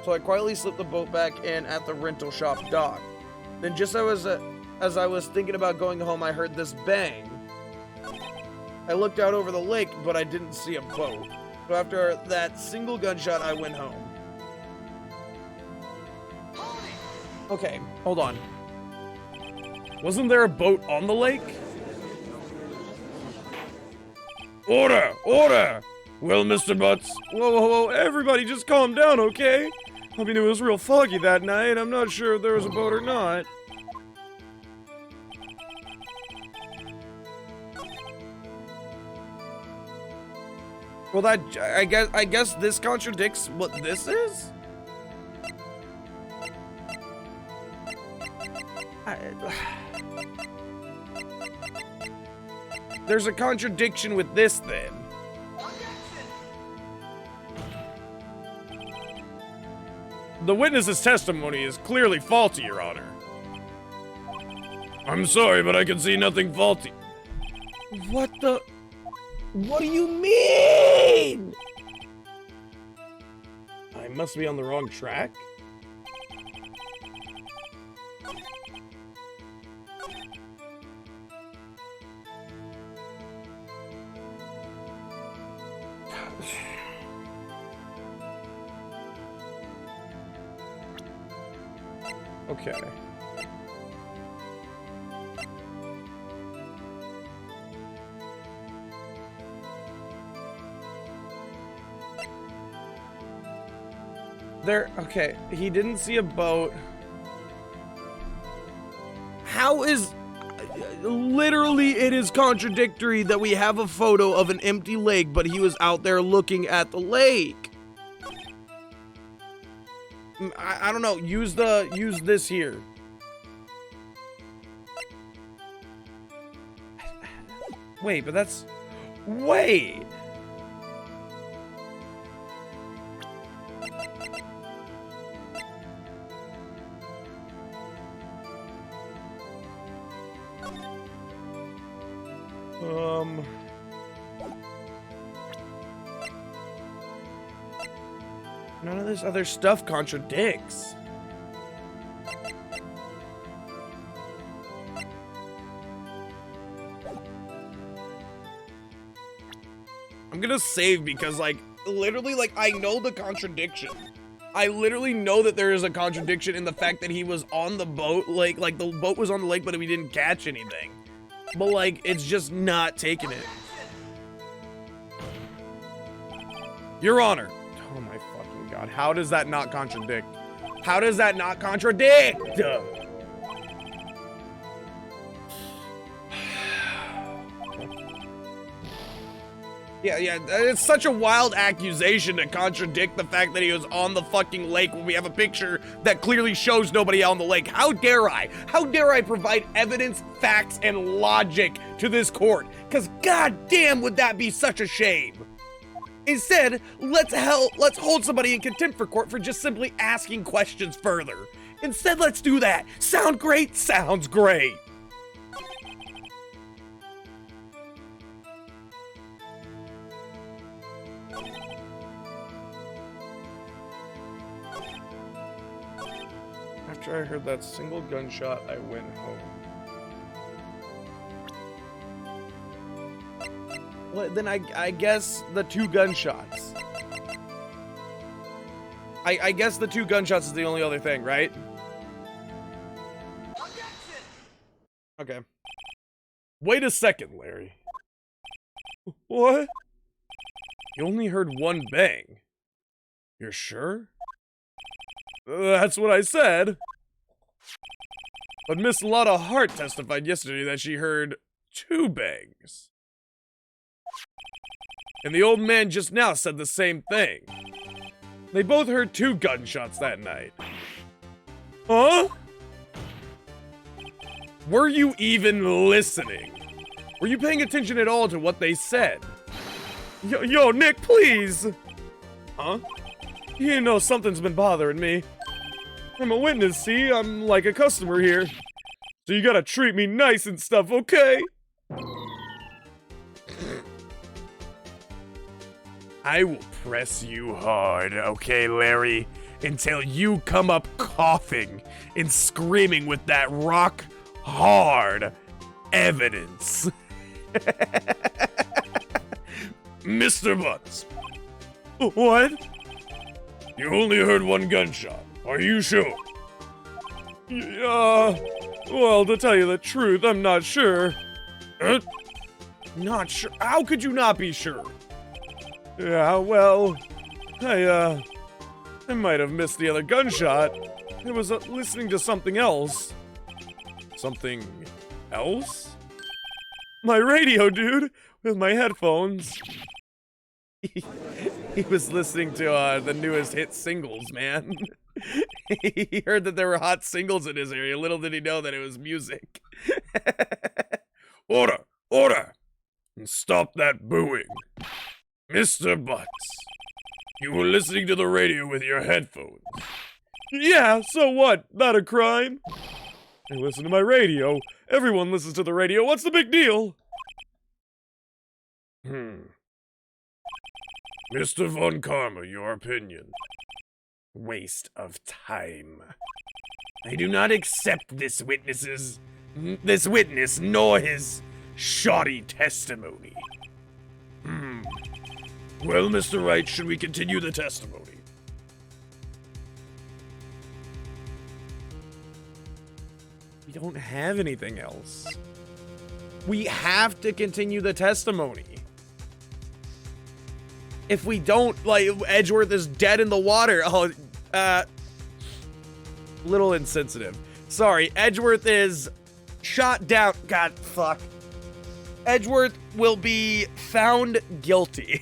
So I quietly slipped the boat back in at the rental shop dock. Then just as I was thinking about going home, I heard this bang. I looked out over the lake, but I didn't see a boat. So after that single gunshot, I went home. Okay, hold on. Wasn't there a boat on the lake? Order! Order! Well, Mr. Butts. Whoa, whoa, whoa, everybody just calm down, okay? I mean, it was real foggy that night. I'm not sure if there was a boat or not. Well, that I guess this contradicts what this is. There's a contradiction with this then. The witness's testimony is clearly faulty, Your Honor. I'm sorry, but I can see nothing faulty. What the? What do you mean? I must be on the wrong track. Okay. Okay, he didn't see a boat. How is... Literally, it is contradictory that we have a photo of an empty lake, but he was out there looking at the lake. I don't know, use this here. Wait, but that's... Wait! None of this other stuff contradicts. I'm gonna save because, like, literally, like, I know the contradiction. I literally know that there is a contradiction in the fact that he was on the boat, like the boat was on the lake, but we didn't catch anything. But, like, it's just not taking it. Your Honor. Oh my fucking God. How does that not contradict? How does that not contradict? Yeah, it's such a wild accusation to contradict the fact that he was on the fucking lake when we have a picture that clearly shows nobody on the lake. How dare I? How dare I provide evidence, facts, and logic to this court? Because goddamn would that be such a shame. Instead, let's hold somebody in contempt for court for just simply asking questions further. Instead, let's do that. Sound great? Sounds great. After I heard that single gunshot, I went home. Well, then I guess the two gunshots. I guess the two gunshots is the only other thing, right? Okay. Wait a second, Larry. What? You only heard one bang. You're sure? That's what I said. But Miss Lotta Hart testified yesterday that she heard two bangs. And the old man just now said the same thing. They both heard two gunshots that night. Huh? Were you even listening? Were you paying attention at all to what they said? Yo, Nick, please! Huh? You know something's been bothering me. I'm a witness, see? I'm like a customer here. So you gotta treat me nice and stuff, okay? I will press you hard, okay, Larry? Until you come up coughing and screaming with that rock hard evidence. Mr. Butts. What? You only heard one gunshot. Are you sure? Well, to tell you the truth, I'm not sure. Not sure? How could you not be sure? Yeah, well, I might have missed the other gunshot. I was listening to something else. Something else? My radio, dude, with my headphones. He was listening to the newest hit singles, man. He heard that there were hot singles in his area. Little did he know that it was music. Order! Order! And stop that booing. Mr. Butts, you were listening to the radio with your headphones. Yeah, so what? Not a crime? I listen to my radio. Everyone listens to the radio. What's the big deal? Mr. Von Karma, your opinion. Waste of time. I do not accept this witness nor his shoddy testimony. Well, Mr. Wright, should we continue the testimony? We don't have anything else. We have to continue the testimony. If we don't, like, Edgeworth is dead in the water. Oh, little insensitive. Sorry, Edgeworth is shot down. God, fuck. Edgeworth will be found guilty.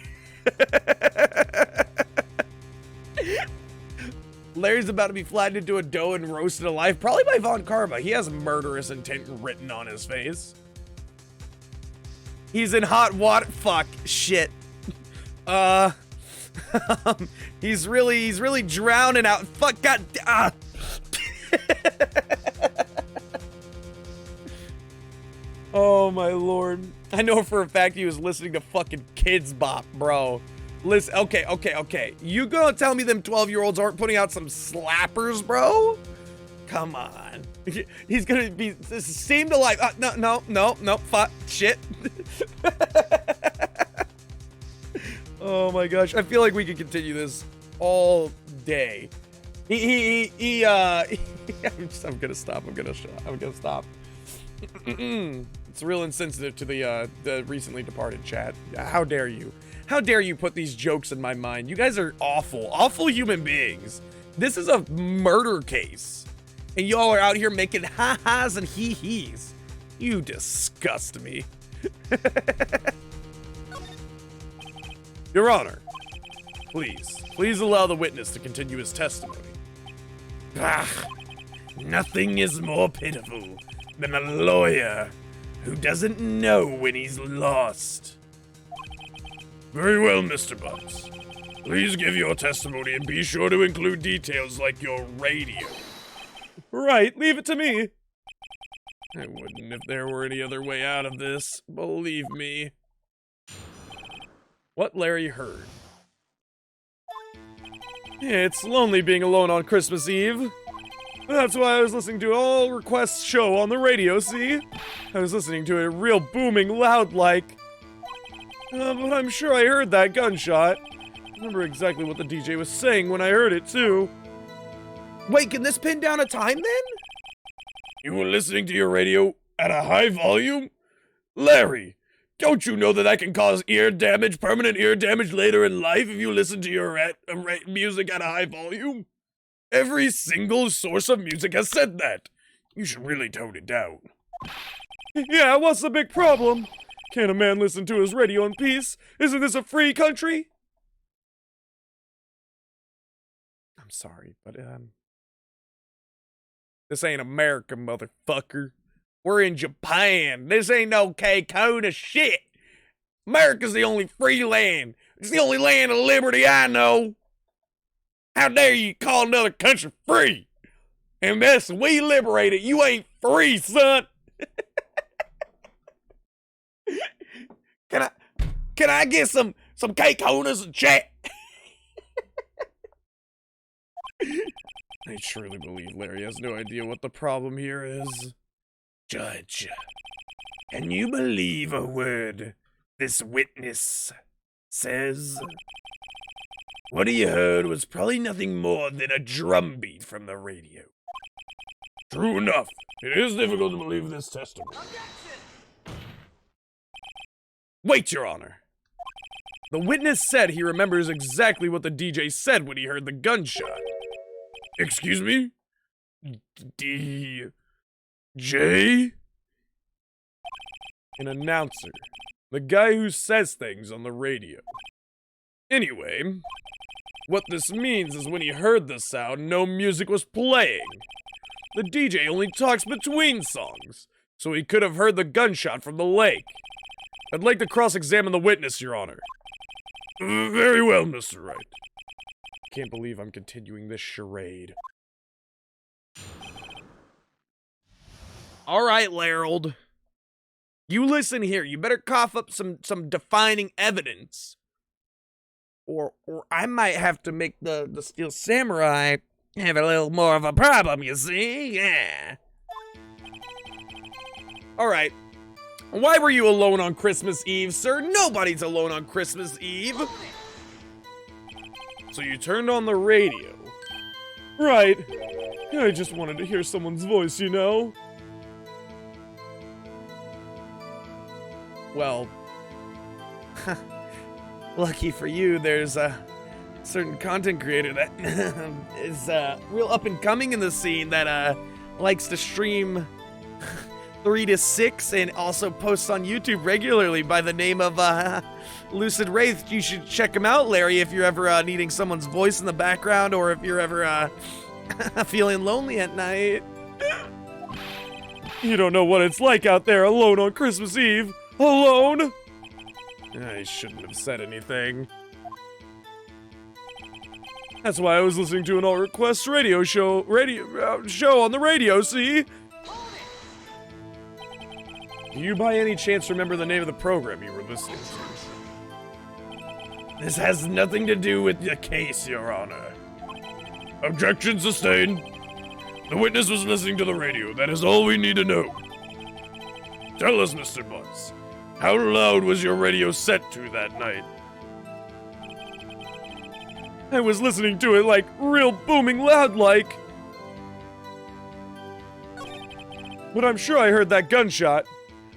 Larry's about to be flattened into a dough and roasted alive, probably by Von Karma. He has murderous intent written on his face. He's in hot water. Fuck. Shit. He's really drowning out. Fuck. God. Oh my lord. I know for a fact he was listening to fucking Kids Bop, bro. Listen, okay. You gonna tell me them 12-year-olds aren't putting out some slappers, bro? Come on. He's gonna be seemed alive. No, fuck, shit. Oh my gosh, I feel like we could continue this all day. I'm gonna stop. It's real insensitive to the recently departed chat. How dare you? How dare you put these jokes in my mind? You guys are awful human beings. This is a murder case. And y'all are out here making ha-has and hee-hees. You disgust me. Your Honor, please allow the witness to continue his testimony. Nothing is more pitiful than a lawyer who doesn't know when he's lost. Very well, Mr. Butts. Please give your testimony and be sure to include details like your radio. Right, leave it to me. I wouldn't if there were any other way out of this, believe me. What Larry heard. It's lonely being alone on Christmas Eve. That's why I was listening to All Requests show on the radio, see? I was listening to it real booming loud like. But I'm sure I heard that gunshot. I remember exactly what the DJ was saying when I heard it, too. Wait, can this pin down a time, then? You were listening to your radio at a high volume? Larry, don't you know that can cause ear damage, permanent ear damage later in life if you listen to your music at a high volume? Every single source of music has said that. You should really tone it down. Yeah, what's the big problem? Can't a man listen to his radio in peace? Isn't this a free country? I'm sorry, but, this ain't America, motherfucker. We're in Japan. This ain't no K-Kona shit. America's the only free land. It's the only land of liberty I know. How dare you call another country free? Unless we liberate it, you ain't free, son. Can I get some K-Konas in chat? I truly believe Larry has no idea what the problem here is. Judge, can you believe a word this witness says? What he heard was probably nothing more than a drumbeat from the radio. True enough, it is difficult to believe this testimony. Wait, Your Honor. The witness said he remembers exactly what the DJ said when he heard the gunshot. Excuse me? DJ? An announcer. The guy who says things on the radio. Anyway, what this means is when he heard the sound, no music was playing. The DJ only talks between songs, so he could have heard the gunshot from the lake. I'd like to cross-examine the witness, Your Honor. Very well, Mr. Wright. Can't believe I'm continuing this charade. All right, Larold. You listen here. You better cough up some defining evidence. Or I might have to make the Steel Samurai have a little more of a problem, you see? Yeah. All right. Why were you alone on Christmas Eve, sir? Nobody's alone on Christmas Eve. So you turned on the radio. Right. I just wanted to hear someone's voice, you know? Well, lucky for you, there's a certain content creator that is real up and coming in the scene that likes to stream 3 to 6 and also posts on YouTube regularly by the name of Lucid Wraith. You should check him out, Larry, if you're ever needing someone's voice in the background or if you're ever feeling lonely at night. You don't know what it's like out there alone on Christmas Eve. Alone? I shouldn't have said anything. That's why I was listening to an all requests radio show on the radio, see? Do you by any chance remember the name of the program you were listening to? This has nothing to do with the case, Your Honor. Objection sustained. The witness was listening to the radio. That is all we need to know. Tell us, Mr. Butts. How loud was your radio set to that night? I was listening to it like real booming loud like. But I'm sure I heard that gunshot.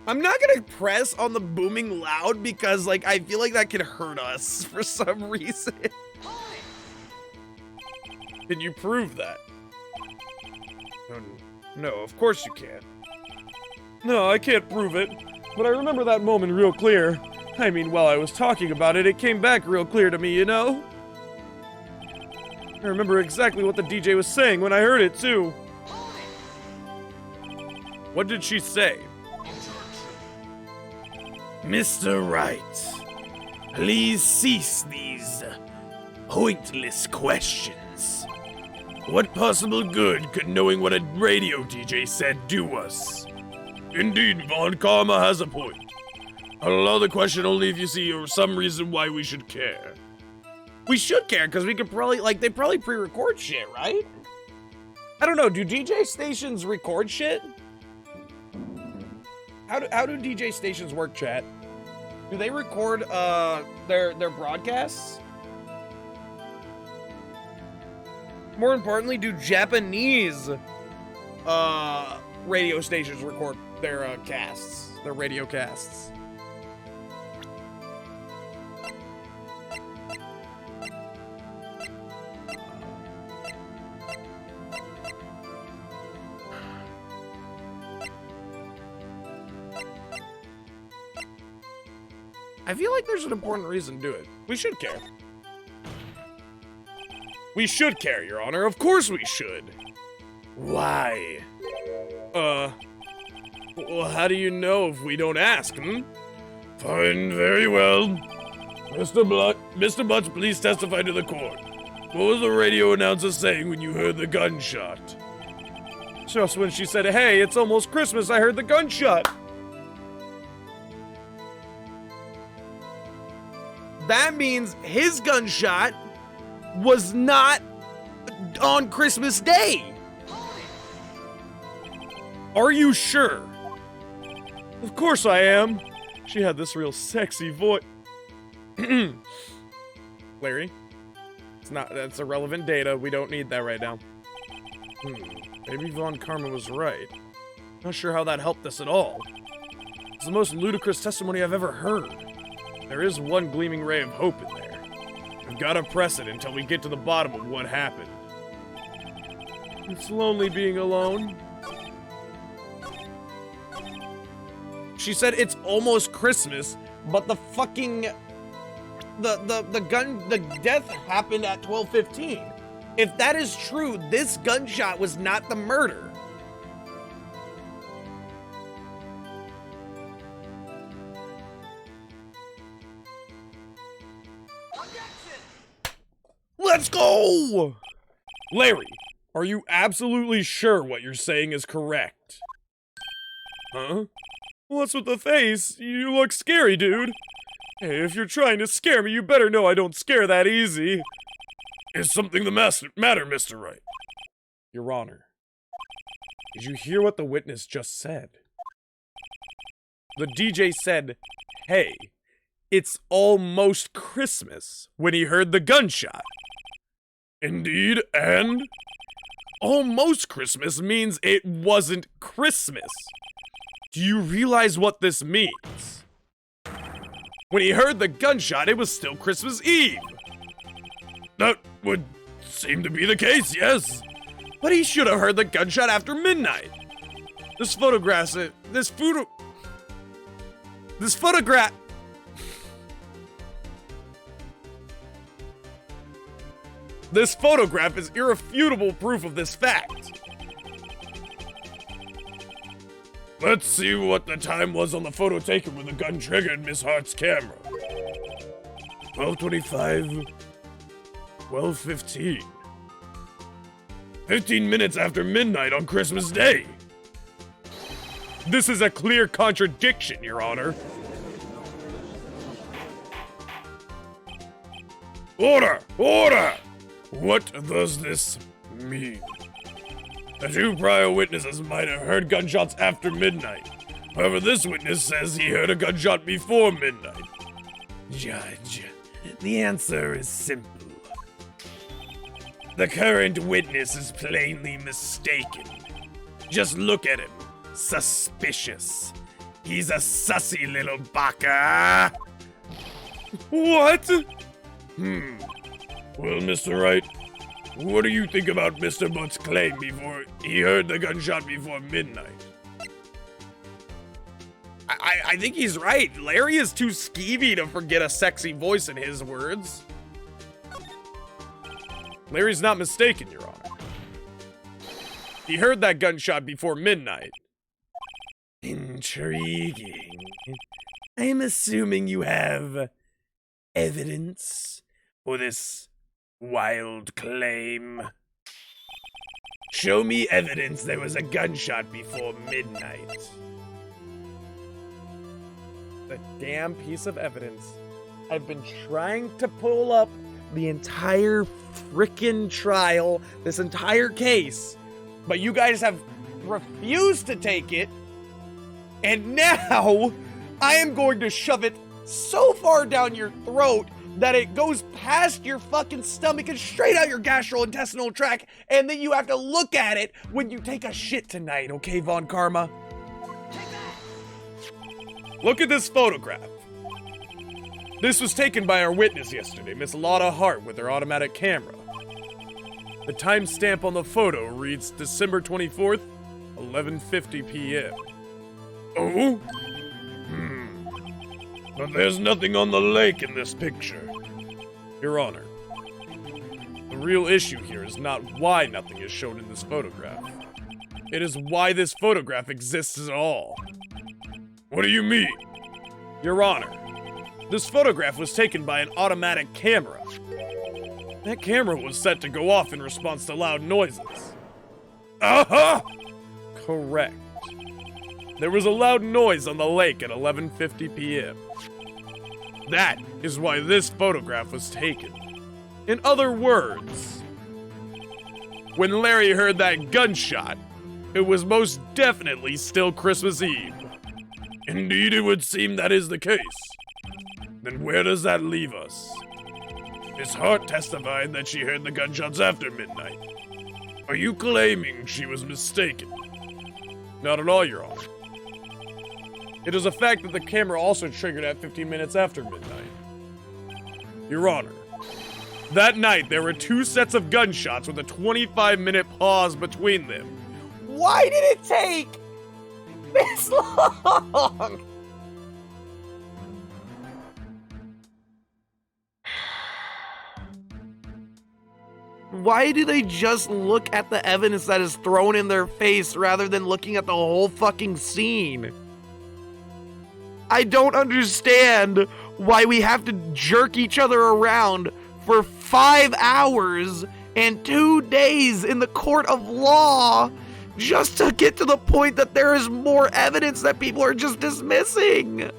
I'm not gonna press on the booming loud because, like, I feel like that could hurt us for some reason. Can you prove that? No, of course you can't. No, I can't prove it. But I remember that moment real clear. I mean, while I was talking about it, it came back real clear to me, you know? I remember exactly what the DJ was saying when I heard it, too. What did she say? Mr. Wright, please cease these pointless questions. What possible good could knowing what a radio DJ said do us? Indeed, Von Karma has a point. I'll allow the question only if you see some reason why we should care. We should care, because we could probably, like, they probably pre-record shit, right? I don't know, do DJ stations record shit? How do DJ stations work, chat? Do they record, their broadcasts? More importantly, do Japanese, radio stations record their, casts? Their radio casts? I feel like there's an important reason to do it. We should care. We should care, Your Honor. Of course we should. Why? Well, how do you know if we don't ask, Fine, very well. Mr. Butts, please testify to the court. What was the radio announcer saying when you heard the gunshot? Just when she said, "Hey, it's almost Christmas, I heard the gunshot." That means his gunshot was not on Christmas Day. Are you sure? Of course I am. She had this real sexy voice. Larry, that's irrelevant data. We don't need that right now. Maybe Von Karma was right. Not sure how that helped us at all. It's the most ludicrous testimony I've ever heard. There is one gleaming ray of hope in there. We've got to press it until we get to the bottom of what happened. It's lonely being alone. She said it's almost Christmas, but the fucking the death happened at 12:15. If that is true, this gunshot was not the murder. Let's go! Larry, are you absolutely sure what you're saying is correct? Huh? What's with the face? You look scary, dude. Hey, if you're trying to scare me, you better know I don't scare that easy. Is something the matter, Mr. Wright? Your Honor, did you hear what the witness just said? The DJ said, hey, it's almost Christmas, when he heard the gunshot. Indeed, and? Almost Christmas means it wasn't Christmas. Do you realize what this means? When he heard the gunshot, it was still Christmas Eve. That would seem to be the case, yes. But he should have heard the gunshot after midnight. This photograph is irrefutable proof of this fact. Let's see what the time was on the photo taken when the gun triggered Miss Hart's camera. 12:25, 12:15. 15 minutes after midnight on Christmas Day. This is a clear contradiction, Your Honor. Order! Order! What does this mean? The two prior witnesses might have heard gunshots after midnight. However, this witness says he heard a gunshot before midnight. Judge, the answer is simple. The current witness is plainly mistaken. Just look at him. Suspicious. He's a sussy little baka. What? Well, Mr. Wright, what do you think about Mr. Butt's claim before he heard the gunshot before midnight? I think he's right. Larry is too skeevy to forget a sexy voice in his words. Larry's not mistaken, Your Honor. He heard that gunshot before midnight. Intriguing. I'm assuming you have evidence for this wild claim. Show me evidence there was a gunshot before midnight. The damn piece of evidence I've been trying to pull up the entire frickin' trial, this entire case, but you guys have refused to take it, and now I am going to shove it so far down your throat that it goes past your fucking stomach and straight out your gastrointestinal tract, and then you have to look at it when you take a shit tonight, okay, Von Karma? Look at this photograph. This was taken by our witness yesterday, Miss Lotta Hart, with her automatic camera. The timestamp on the photo reads December 24th, 11:50 p.m. Oh? But there's nothing on the lake in this picture. Your Honor, the real issue here is not why nothing is shown in this photograph. It is why this photograph exists at all. What do you mean? Your Honor, this photograph was taken by an automatic camera. That camera was set to go off in response to loud noises. Uh-huh! Correct. There was a loud noise on the lake at 11:50 p.m. That is why this photograph was taken. In other words, when Larry heard that gunshot, it was most definitely still Christmas Eve. Indeed, it would seem that is the case. Then where does that leave us? Miss Hart testified that she heard the gunshots after midnight. Are you claiming she was mistaken? Not at all, Your Honor. It is a fact that the camera also triggered at 15 minutes after midnight. Your Honor, that night there were two sets of gunshots with a 25-minute pause between them. Why did it take this long? Why do they just look at the evidence that is thrown in their face rather than looking at the whole fucking scene? I don't understand why we have to jerk each other around for 5 hours and 2 days in the court of law just to get to the point that there is more evidence that people are just dismissing.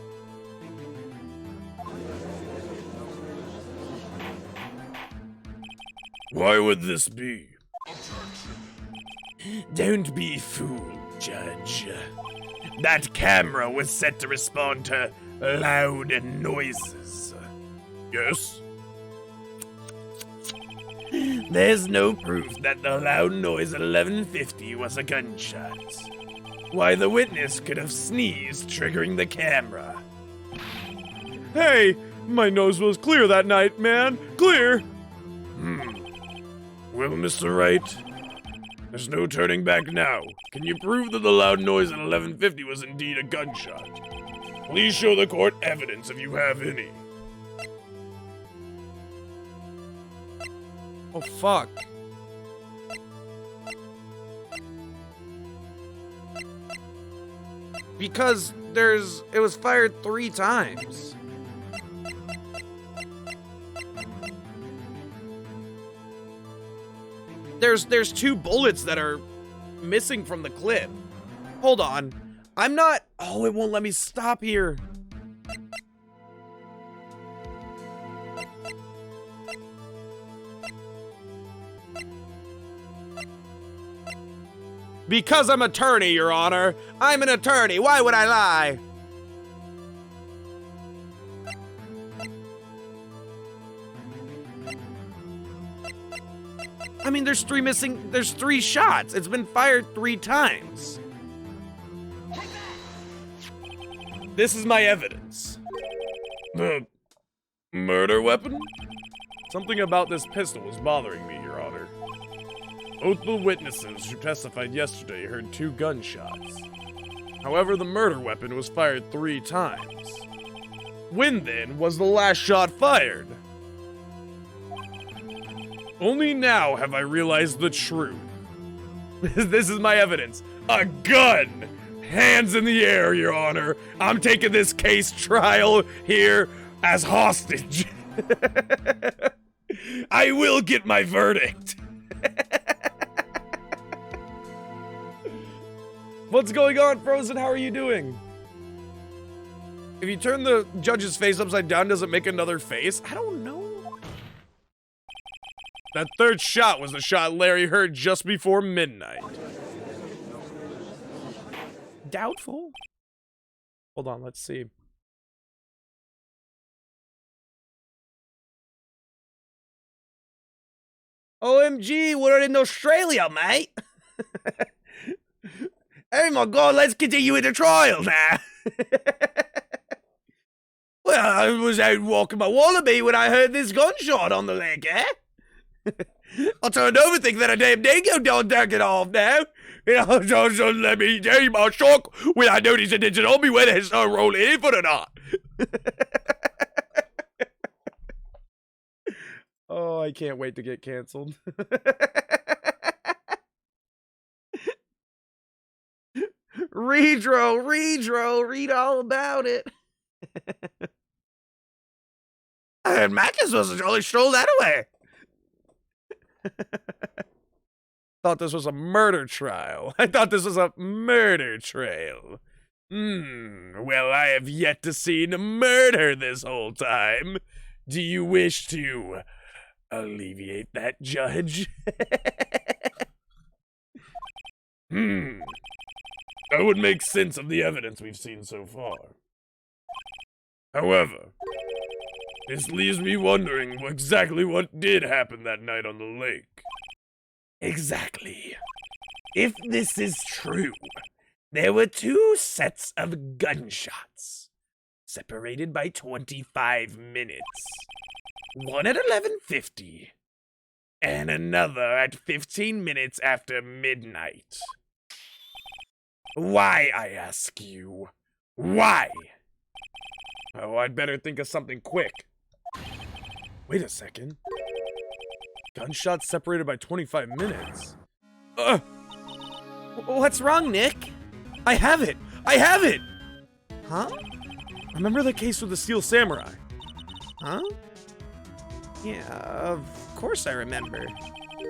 Why would this be? Don't be fooled, Judge. That camera was set to respond to loud noises. Yes? There's no proof that the loud noise at 11:50 was a gunshot. Why, the witness could have sneezed, triggering the camera. Hey, my nose was clear that night, man. Clear. Well, Mr. Wright, there's no turning back now. Can you prove that the loud noise at 11:50 was indeed a gunshot? Please show the court evidence if you have any. Oh, fuck. Because it was fired 3 times. There's 2 bullets that are missing from the clip. Hold on. I'm not... Oh, it won't let me stop here. Because I'm attorney, Your Honor. I'm an attorney. Why would I lie? I mean, there's 3 shots. It's been fired 3 times. This is my evidence. The murder weapon? Something about this pistol was bothering me, Your Honor. Both the witnesses who testified yesterday heard 2 gunshots. However, the murder weapon was fired 3 times. When, then, was the last shot fired? Only now have I realized the truth. This is my evidence. A gun! Hands in the air, Your Honor. I'm taking this case trial here as hostage. I will get my verdict. What's going on, Frozen? How are you doing? If you turn the judge's face upside down, does it make another face? I don't know. That 3rd shot was the shot Larry heard just before midnight. Doubtful. Hold on, let's see. OMG, we're in Australia, mate. Oh my god, let's continue with the trial now. Well, I was out walking my wallaby when I heard this gunshot on the leg, eh? I turned over thinking that a damn dingo dog took it off now. You know, just let me tell you my shock when I noticed it didn't on me whether it's not rolling in for or not. Oh, I can't wait to get canceled. Redro, read all about it. I heard Macus was a jolly stroll that away. Thought this was a murder trial. I thought this was a murder trail. Well, I have yet to see murder this whole time. Do you wish to alleviate that, Judge? That would make sense of the evidence we've seen so far. However, this leaves me wondering exactly what did happen that night on the lake. Exactly. If this is true, there were 2 sets of gunshots, separated by 25 minutes. One at 11:50, and another at 15 minutes after midnight. Why, I ask you? Why? Oh, I'd better think of something quick. Wait a second. Gunshots separated by 25 minutes. What's wrong, Nick? I have it! I have it! Huh? Remember the case with the Steel Samurai? Huh? Yeah, of course I remember.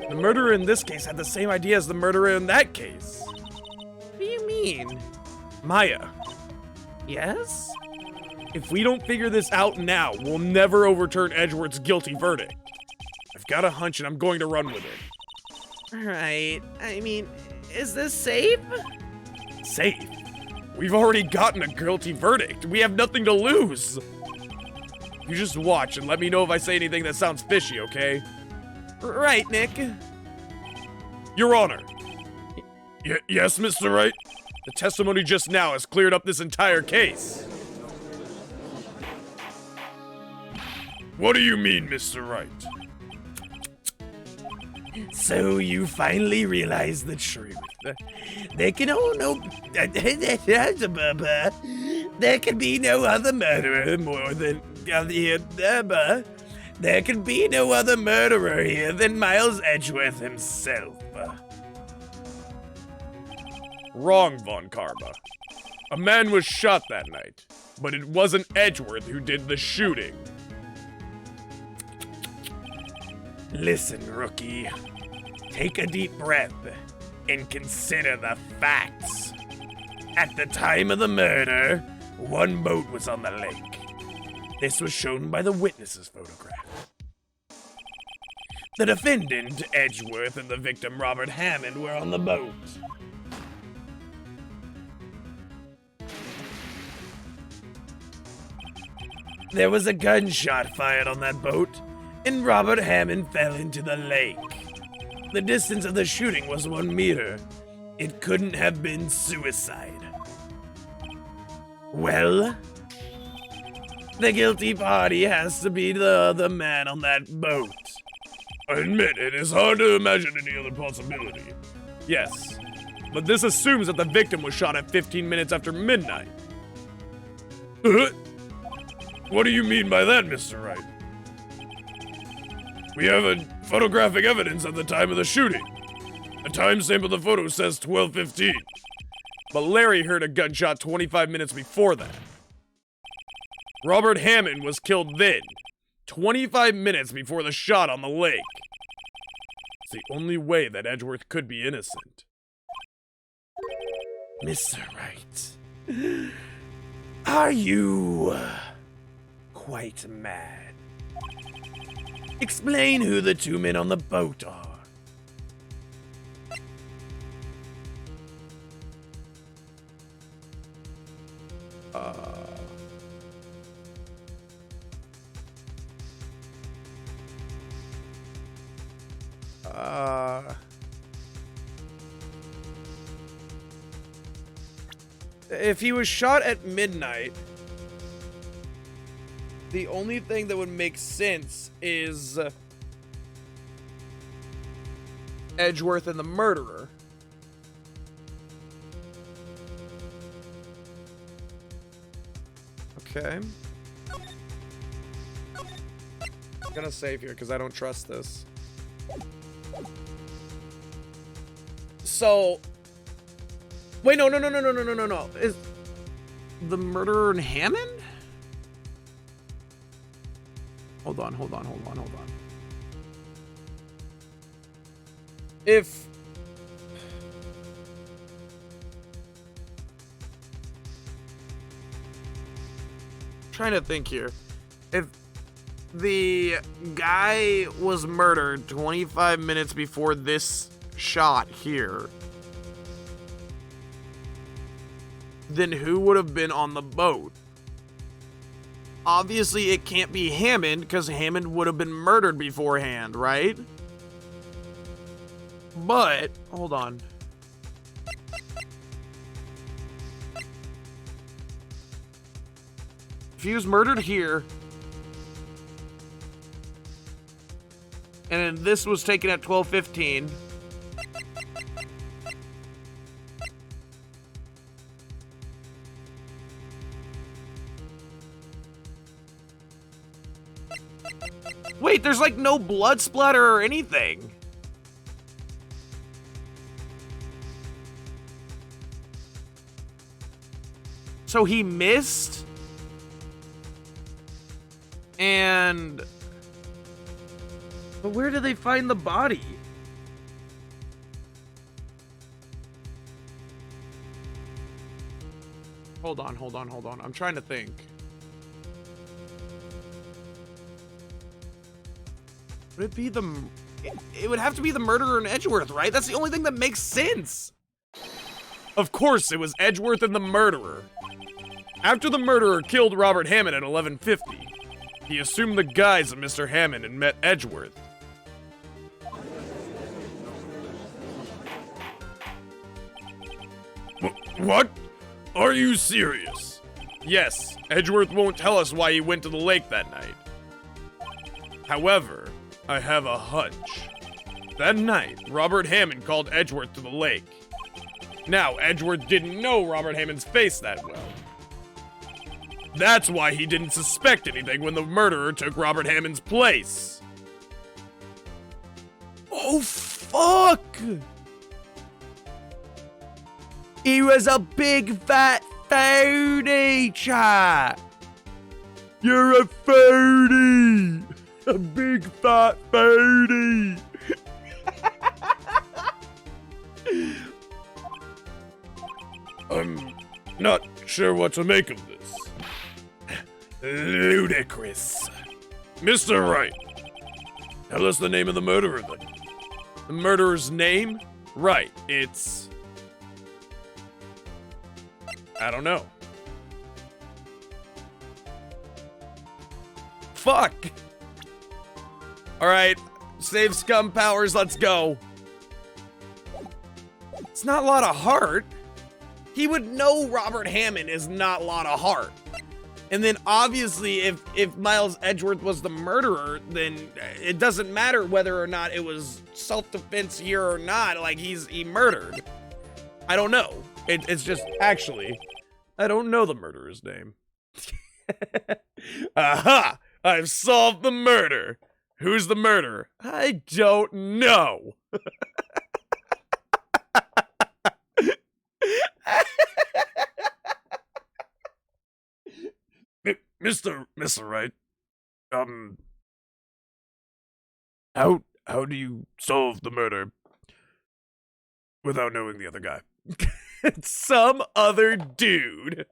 The murderer in this case had the same idea as the murderer in that case. What do you mean? Maya, Yes? if we don't figure this out now, we'll never overturn Edgeworth's guilty verdict. I've got a hunch and I'm going to run with it. Right. I mean, is this safe? Safe? We've already gotten a guilty verdict. We have nothing to lose. You just watch and let me know if I say anything that sounds fishy, okay? Right, Nick. Your Honor. Yes, Mr. Wright? The testimony just now has cleared up this entire case. What do you mean, Mr. Wright? So you finally realize the truth. There can there can be no other murderer more than there can be no other murderer here than Miles Edgeworth himself. Wrong, Von Karma. A man was shot that night, but it wasn't Edgeworth who did the shooting. Listen, rookie. Take a deep breath and consider the facts. At the time of the murder, one boat was on the lake. This was shown by the witness's photograph. The defendant, Edgeworth, and the victim, Robert Hammond, were on the boat. There was a gunshot fired on that boat, and Robert Hammond fell into the lake. The distance of the shooting was 1 meter. It couldn't have been suicide. Well, the guilty party has to be the other man on that boat. I admit, it is hard to imagine any other possibility. Yes, but this assumes that the victim was shot at 15 minutes after midnight. What do you mean by that, Mr. Wright? We have a photographic evidence at the time of the shooting. The timestamp of the photo says 12:15. But Larry heard a gunshot 25 minutes before that. Robert Hammond was killed then, 25 minutes before the shot on the lake. It's the only way that Edgeworth could be innocent. Mr. Wright, are you quite mad? Explain who the two men on the boat are. If he was shot at midnight, the only thing that would make sense is Edgeworth and the murderer. Okay. I'm gonna save here because I don't trust this. So, wait, no. Is the murderer in Hammond? Hold on. If trying to think here. If the guy was murdered 25 minutes before this shot here, then who would have been on the boat? Obviously, it can't be Hammond, because Hammond would have been murdered beforehand, right? But, hold on. If he was murdered here, and then this was taken at 12:15, Wait, there's like no blood splatter or anything. So he missed? And... But where did they find the body? Hold on. I'm trying to think. Would it be the... It would have to be the murderer in Edgeworth, right? That's the only thing that makes sense. Of course, it was Edgeworth and the murderer. After the murderer killed Robert Hammond at 11:50, he assumed the guise of Mr. Hammond and met Edgeworth. What? Are you serious? Yes, Edgeworth won't tell us why he went to the lake that night. However, I have a hunch. That night, Robert Hammond called Edgeworth to the lake. Now, Edgeworth didn't know Robert Hammond's face that well. That's why he didn't suspect anything when the murderer took Robert Hammond's place. Oh, fuck! He was a big fat phony, chat! You're a phony! A big fat phony! I'm not sure what to make of this. Ludicrous. Mr. Wright, tell us the name of the murderer then. The murderer's name? Right, it's... I don't know. Fuck! Alright, save scum powers, let's go. It's not a lot of heart. He would know Robert Hammond is not a lot of heart. And then obviously if Miles Edgeworth was the murderer, then it doesn't matter whether or not it was self-defense here or not. Like, he murdered. I don't know. It's just, actually, I don't know the murderer's name. Aha! I've solved the murder. Who's the murderer? I don't know. Mr. Wright, how do you solve the murder without knowing the other guy? Some other dude.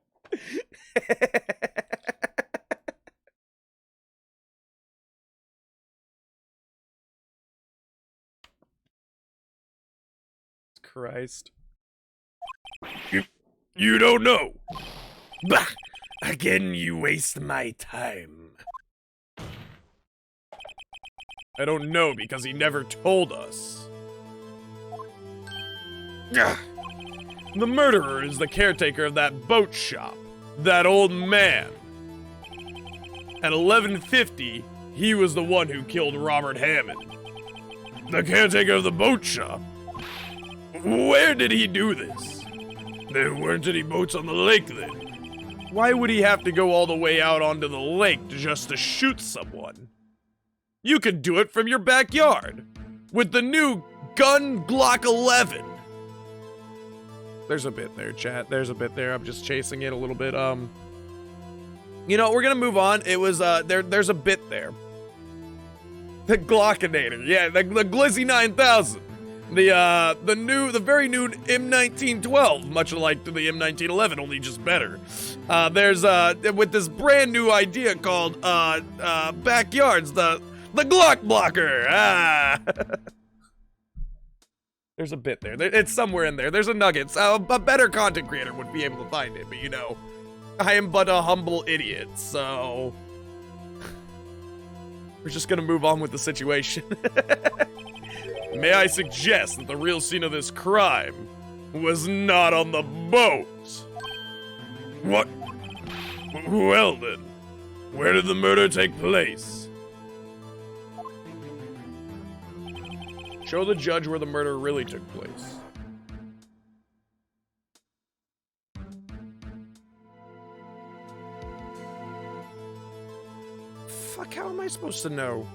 Christ. You don't know. Bah! Again, you waste my time. I don't know because he never told us. Ugh. The murderer is the caretaker of that boat shop. That old man. At 11:50, he was the one who killed Robert Hammond. The caretaker of the boat shop? Where did he do this? There weren't any boats on the lake then. Why would he have to go all the way out onto the lake just to shoot someone? You could do it from your backyard with the new gun Glock 11. There's a bit there, chat. There's a bit there. I'm just chasing it a little bit. You know, we're gonna move on. It was there's a bit there. The Glockinator, yeah, the Glizzy 9000. The very new M1912, much like the M1911, only just better. There's with this brand new idea called Backyards, the Glock Blocker. Ah. There's a bit there. It's somewhere in there. There's a nugget. A better content creator would be able to find it, but you know, I am but a humble idiot, so we're just gonna move on with the situation. May I suggest that the real scene of this crime was not on the boat? What? Well then, where did the murder take place? Show the judge where the murder really took place. fuck? How am I supposed to know?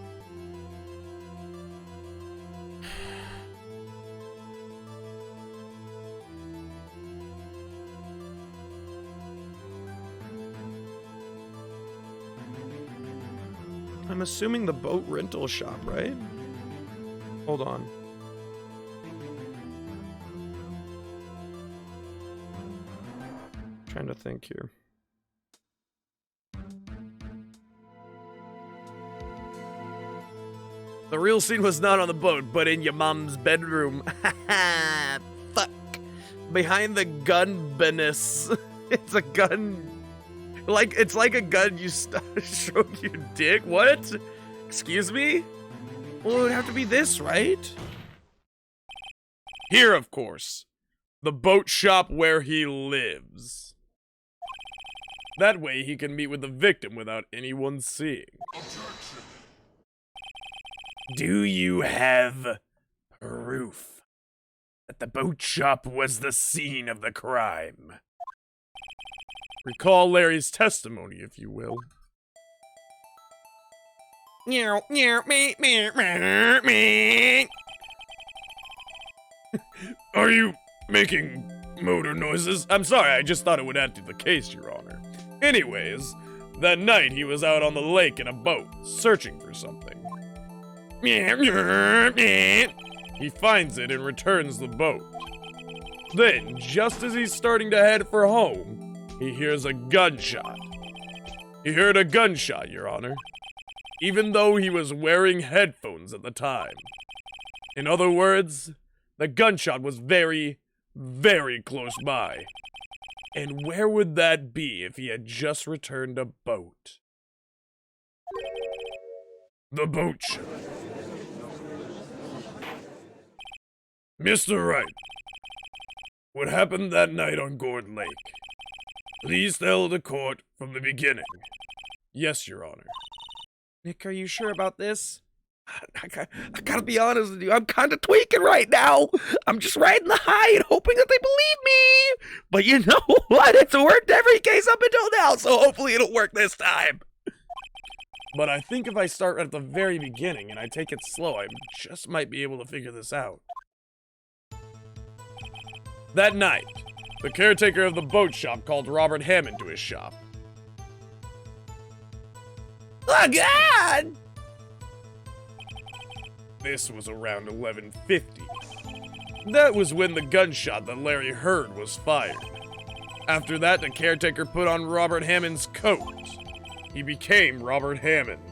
I'm assuming the boat rental shop, right? Hold on. Trying to think here. The real scene was not on the boat, but in your mom's bedroom. Fuck. Behind the gun business. It's a gun. It's like a gun you stroke your dick. What? Excuse me? Well, it would have to be this, right? Here, of course. The boat shop where he lives. That way he can meet with the victim without anyone seeing. Do you have proof that the boat shop was the scene of the crime? Recall Larry's testimony, if you will. Are you making motor noises? I'm sorry, I just thought it would add to the case, Your Honor. Anyways, that night he was out on the lake in a boat, searching for something. He finds it and returns the boat. Then, just as he's starting to head for home, he hears a gunshot. He heard a gunshot, Your Honor, even though he was wearing headphones at the time. In other words, the gunshot was very, very close by. And where would that be if he had just returned a boat? The boat shop. Mr. Wright, what happened that night on Gourd Lake? Please tell the court from the beginning. Yes, Your Honor. Nick, are you sure about this? I gotta be honest with you, I'm kind of tweaking right now. I'm just riding the high and hoping that they believe me. But you know what? It's worked every case up until now, so hopefully it'll work this time. But I think if I start at the very beginning and I take it slow, I just might be able to figure this out. That night, the caretaker of the boat shop called Robert Hammond to his shop. Oh, God! This was around 11:50. That was when the gunshot that Larry heard was fired. After that, the caretaker put on Robert Hammond's coat. He became Robert Hammond.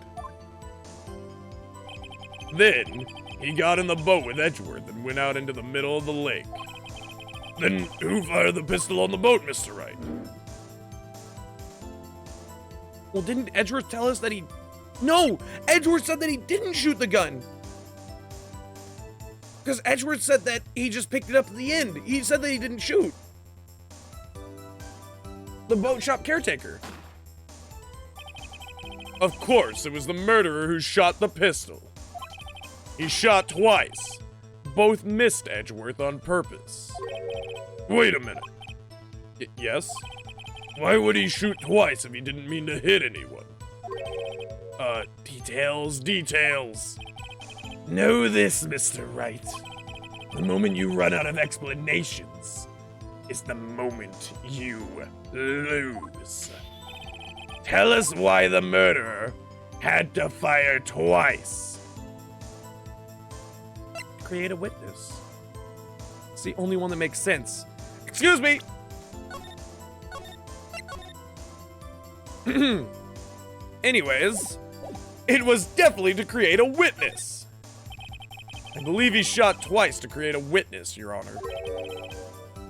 Then, he got in the boat with Edgeworth and went out into the middle of the lake. Then who fired the pistol on the boat, Mr. Wright? Well, didn't Edgeworth tell us that he... No! Edgeworth said that he didn't shoot the gun! Because Edgeworth said that he just picked it up at the end. He said that he didn't shoot. The boat shop caretaker. Of course, it was the murderer who shot the pistol. He shot twice. Both missed Edgeworth on purpose. Wait a minute. Yes? Why would he shoot twice if he didn't mean to hit anyone? Details. Know this, Mr. Wright. The moment you run out of explanations is the moment you lose. Tell us why the murderer had to fire twice. Create a witness. It's the only one that makes sense. Excuse me! Anyways, it was definitely to create a witness. I believe he shot twice to create a witness, Your Honor.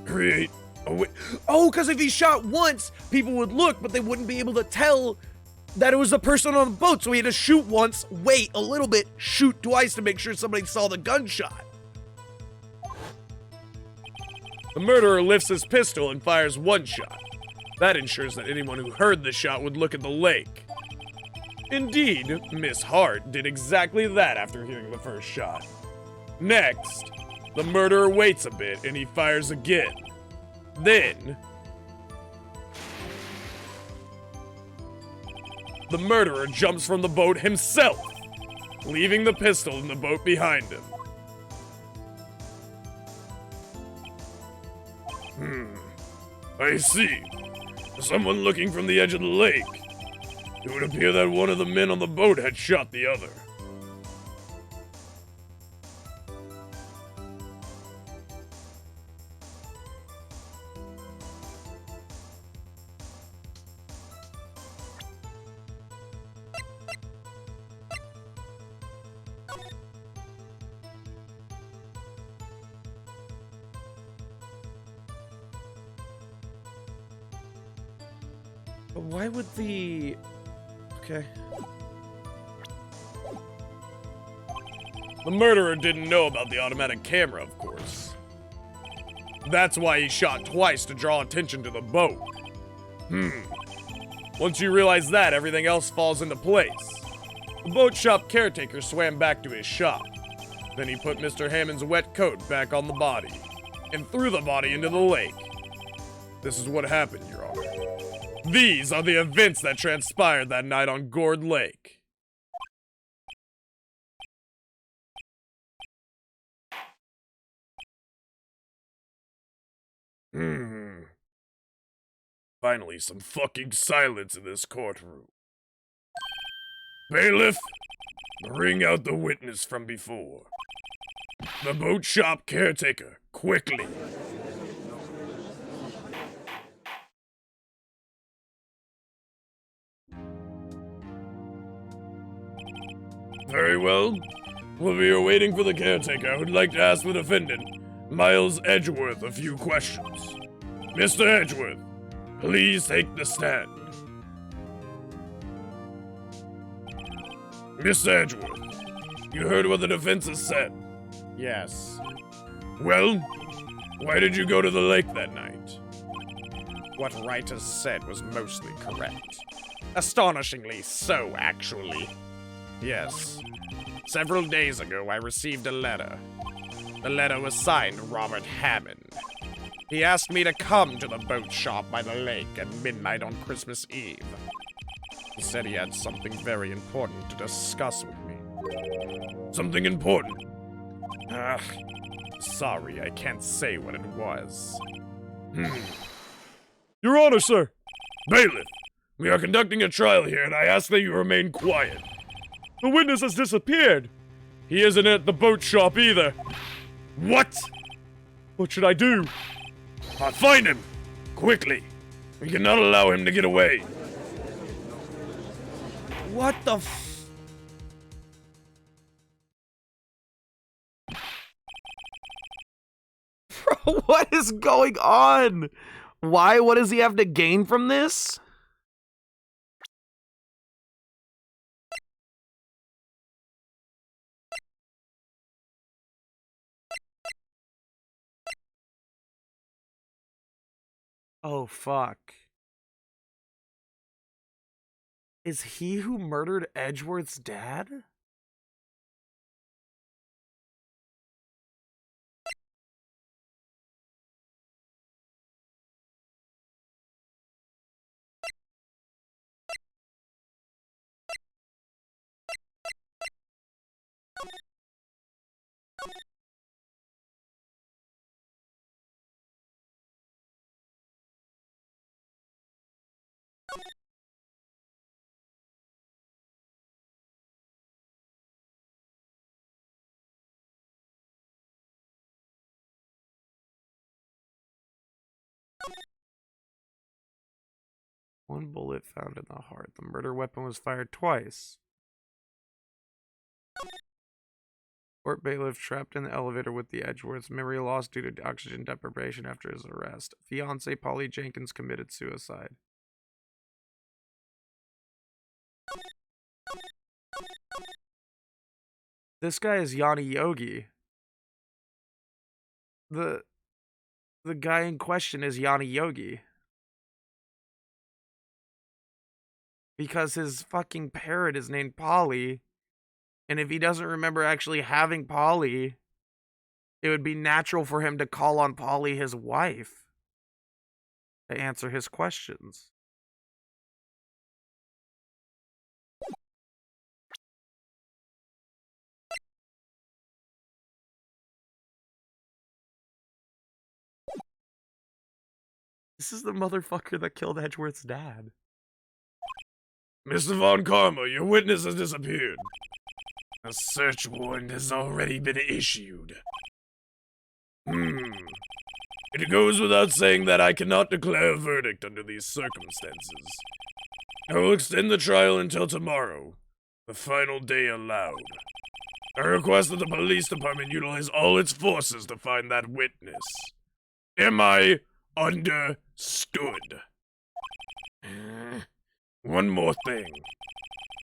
Create a Oh, because if he shot once, people would look, but they wouldn't be able to tell that it was the person on the boat. So he had to shoot once, wait a little bit, shoot twice to make sure somebody saw the gunshot. The murderer lifts his pistol and fires one shot. That ensures that anyone who heard the shot would look at the lake. Indeed, Miss Hart did exactly that after hearing the first shot. Next, the murderer waits a bit and he fires again. Then... the murderer jumps from the boat himself, leaving the pistol in the boat behind him. I see. Someone looking from the edge of the lake. It would appear that one of the men on the boat had shot the other. But why would the... Okay. The murderer didn't know about the automatic camera, of course. That's why he shot twice to draw attention to the boat. Once you realize that, everything else falls into place. The boat shop caretaker swam back to his shop. Then he put Mr. Hammond's wet coat back on the body and threw the body into the lake. This is what happened, Your Honor. These are the events that transpired that night on Gourd Lake. Finally, some fucking silence in this courtroom. Bailiff, bring out the witness from before. The boat shop caretaker, quickly. Very well. While we are waiting for the caretaker, I would like to ask the defendant, Miles Edgeworth, a few questions. Mr. Edgeworth, please take the stand. Mr. Edgeworth, you heard what the defense has said. Yes. Well, why did you go to the lake that night? What Wright has said was mostly correct. Astonishingly so, actually. Yes. Several days ago, I received a letter. The letter was signed Robert Hammond. He asked me to come to the boat shop by the lake at midnight on Christmas Eve. He said he had something very important to discuss with me. Something important? Sorry, I can't say what it was. Your Honor, sir. Bailiff, we are conducting a trial here, and I ask that you remain quiet. The witness has disappeared. He isn't at the boat shop either. What? What should I do? Find him! Quickly! We cannot allow him to get away. What the f... Bro, what is going on? Why? What does he have to gain from this? Oh, fuck. Is he who murdered Edgeworth's dad? One bullet found in the heart. The murder weapon was fired twice. Court bailiff trapped in the elevator with the Edgeworths. Memory loss due to oxygen deprivation after his arrest. Fiancée Polly Jenkins committed suicide. This guy is Yanni Yogi. The guy in question is Yanni Yogi. Because his fucking parrot is named Polly. And if he doesn't remember actually having Polly, it would be natural for him to call on Polly, his wife, to answer his questions. This is the motherfucker that killed Edgeworth's dad. Mr. Von Karma, your witness has disappeared. A search warrant has already been issued. It goes without saying that I cannot declare a verdict under these circumstances. I will extend the trial until tomorrow, the final day allowed. I request that the police department utilize all its forces to find that witness. Am I understood? One more thing.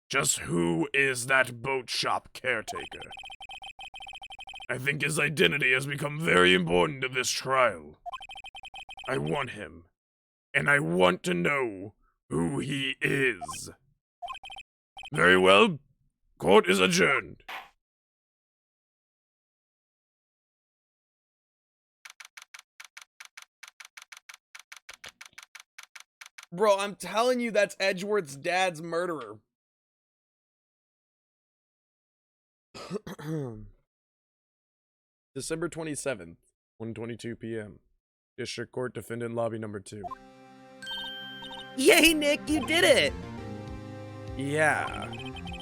Just who is that boat shop caretaker? I think his identity has become very important to this trial. I want him, and I want to know who he is. Very well. Court is adjourned. Bro, I'm telling you that's Edgeworth's dad's murderer. December 27th, 1:22 p.m. District Court, Defendant Lobby number 2. Yay, Nick, you did it! Yeah.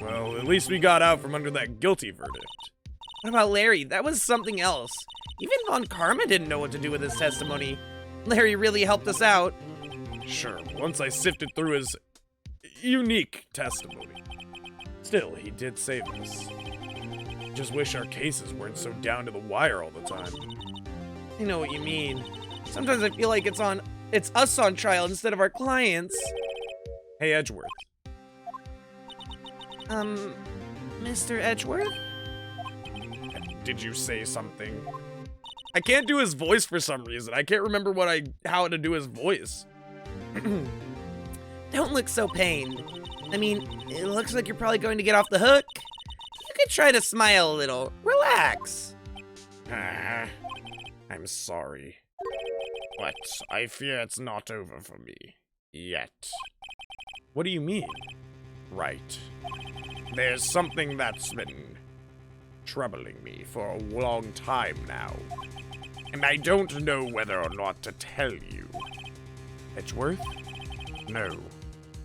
Well, at least we got out from under that guilty verdict. What about Larry? That was something else. Even Von Karma didn't know what to do with his testimony. Larry really helped us out. Sure, once I sifted through his unique testimony. Still, he did save us. Just wish our cases weren't so down to the wire all the time. I know what you mean. Sometimes I feel like it's us on trial instead of our clients. Hey, Edgeworth. Mr. Edgeworth? Did you say something? I can't do his voice for some reason. I can't remember how to do his voice. Don't look so pained. I mean, it looks like you're probably going to get off the hook. You could try to smile a little. Relax. I'm sorry. But I fear it's not over for me. Yet. What do you mean? Right. There's something that's been troubling me for a long time now. And I don't know whether or not to tell you. Edgeworth? No.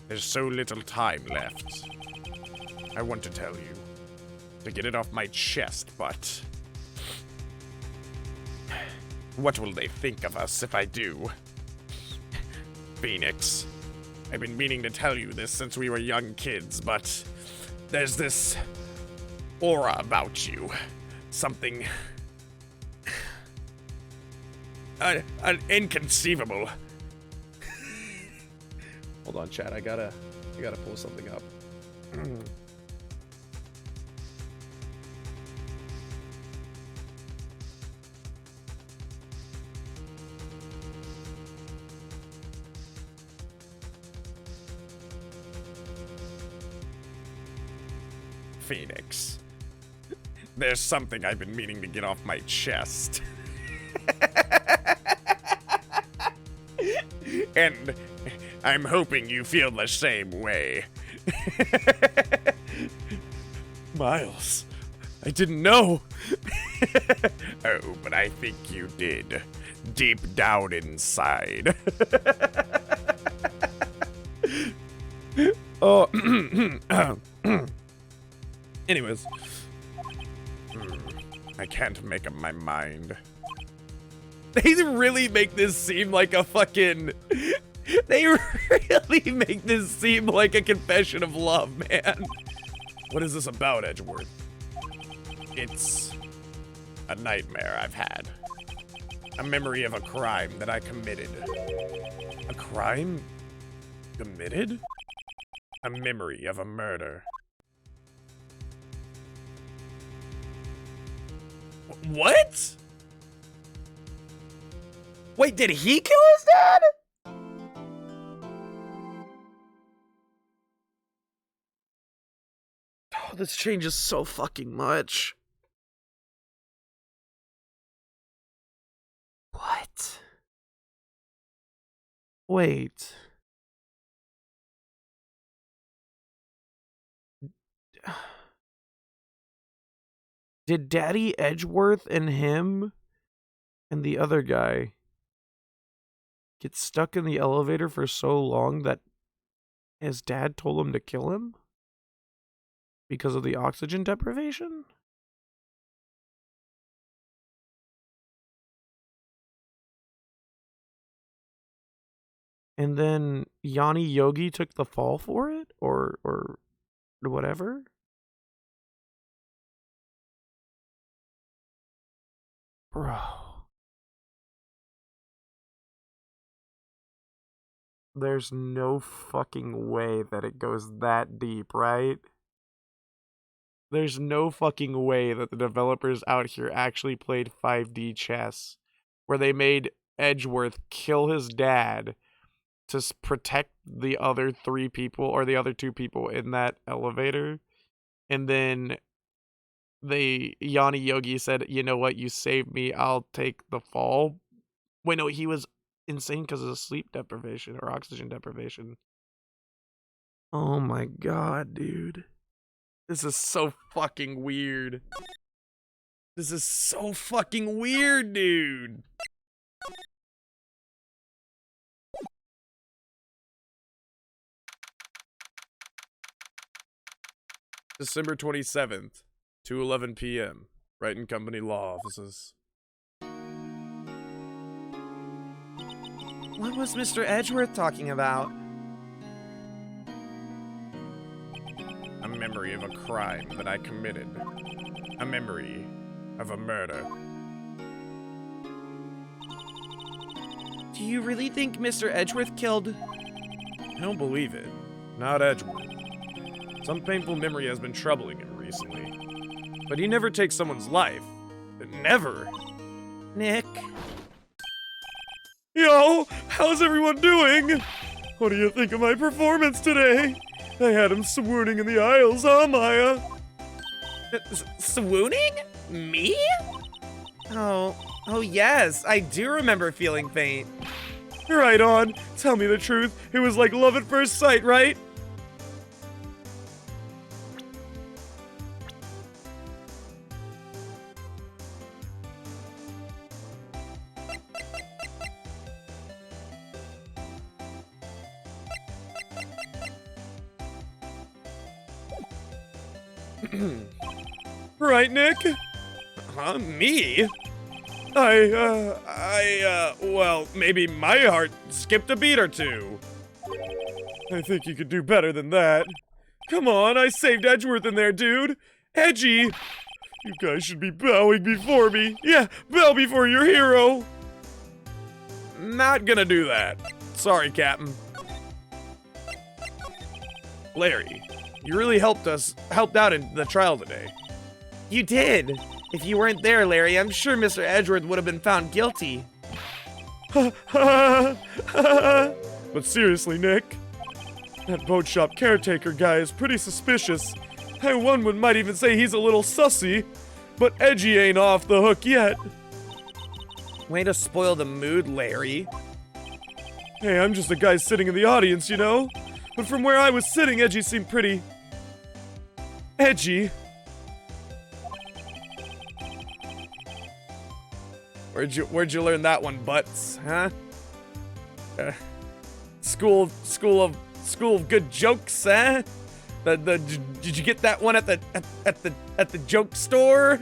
There's so little time left. I want to tell you. To get it off my chest, but... what will they think of us if I do? Phoneix. I've been meaning to tell you this since we were young kids, but... there's this... aura about you. Something... inconceivable. Hold on, chat. I gotta pull something up. Phoneix. There's something I've been meaning to get off my chest. And I'm hoping you feel the same way. Miles, I didn't know. Oh, but I think you did. Deep down inside. Oh, anyways. I can't make up my mind. They really make this seem like a fucking... they really make this seem like a confession of love, man. What is this about, Edgeworth? It's a nightmare I've had. A memory of a crime that I committed. A crime? Committed? A memory of a murder. What? Wait, did he kill his dad? Oh, this changes so fucking much. What? Wait. Did Daddy Edgeworth and him and the other guy get stuck in the elevator for so long that his dad told him to kill him because of the oxygen deprivation? And then Yanni Yogi took the fall for it? Or whatever? Bro. There's no fucking way that it goes that deep, right? There's no fucking way that the developers out here actually played 5D chess, where they made Edgeworth kill his dad to protect the other 3 people, or the other 2 people in that elevator. And then Yanni Yogi said, you know what, you saved me, I'll take the fall. Wait, no, he was insane because of sleep deprivation or oxygen deprivation. Oh my god, dude. This is so fucking weird. This is so fucking weird, dude. December 27th, 2:11 p.m. Wright and Company Law Offices. What was Mr. Edgeworth talking about? A memory of a crime that I committed. A memory of a murder. Do you really think Mr. Edgeworth killed... I don't believe it. Not Edgeworth. Some painful memory has been troubling him recently. But he never takes someone's life. Never. Nick? Yo, how's everyone doing? What do you think of my performance today? I had him swooning in the aisles, huh, Maya? Swooning? Me? Oh yes, I do remember feeling faint. Right on. Tell me the truth. It was like love at first sight, right? Right, Nick? Huh? Me? Well, maybe my heart skipped a beat or two. I think you could do better than that. Come on, I saved Edgeworth in there, dude. Edgy! You guys should be bowing before me. Yeah, bow before your hero. Not gonna do that. Sorry, Captain. Larry, you really helped out in the trial today. You did. If you weren't there, Larry, I'm sure Mr. Edgeworth would have been found guilty. But seriously, Nick, that boat shop caretaker guy is pretty suspicious. One might even say he's a little sussy, but Edgy ain't off the hook yet. Way to spoil the mood, Larry. Hey, I'm just a guy sitting in the audience, you know? But from where I was sitting, Edgy seemed pretty... edgy. Where'd you learn that one, Butts? Huh? School of good jokes, huh? Did you get that one at the joke store?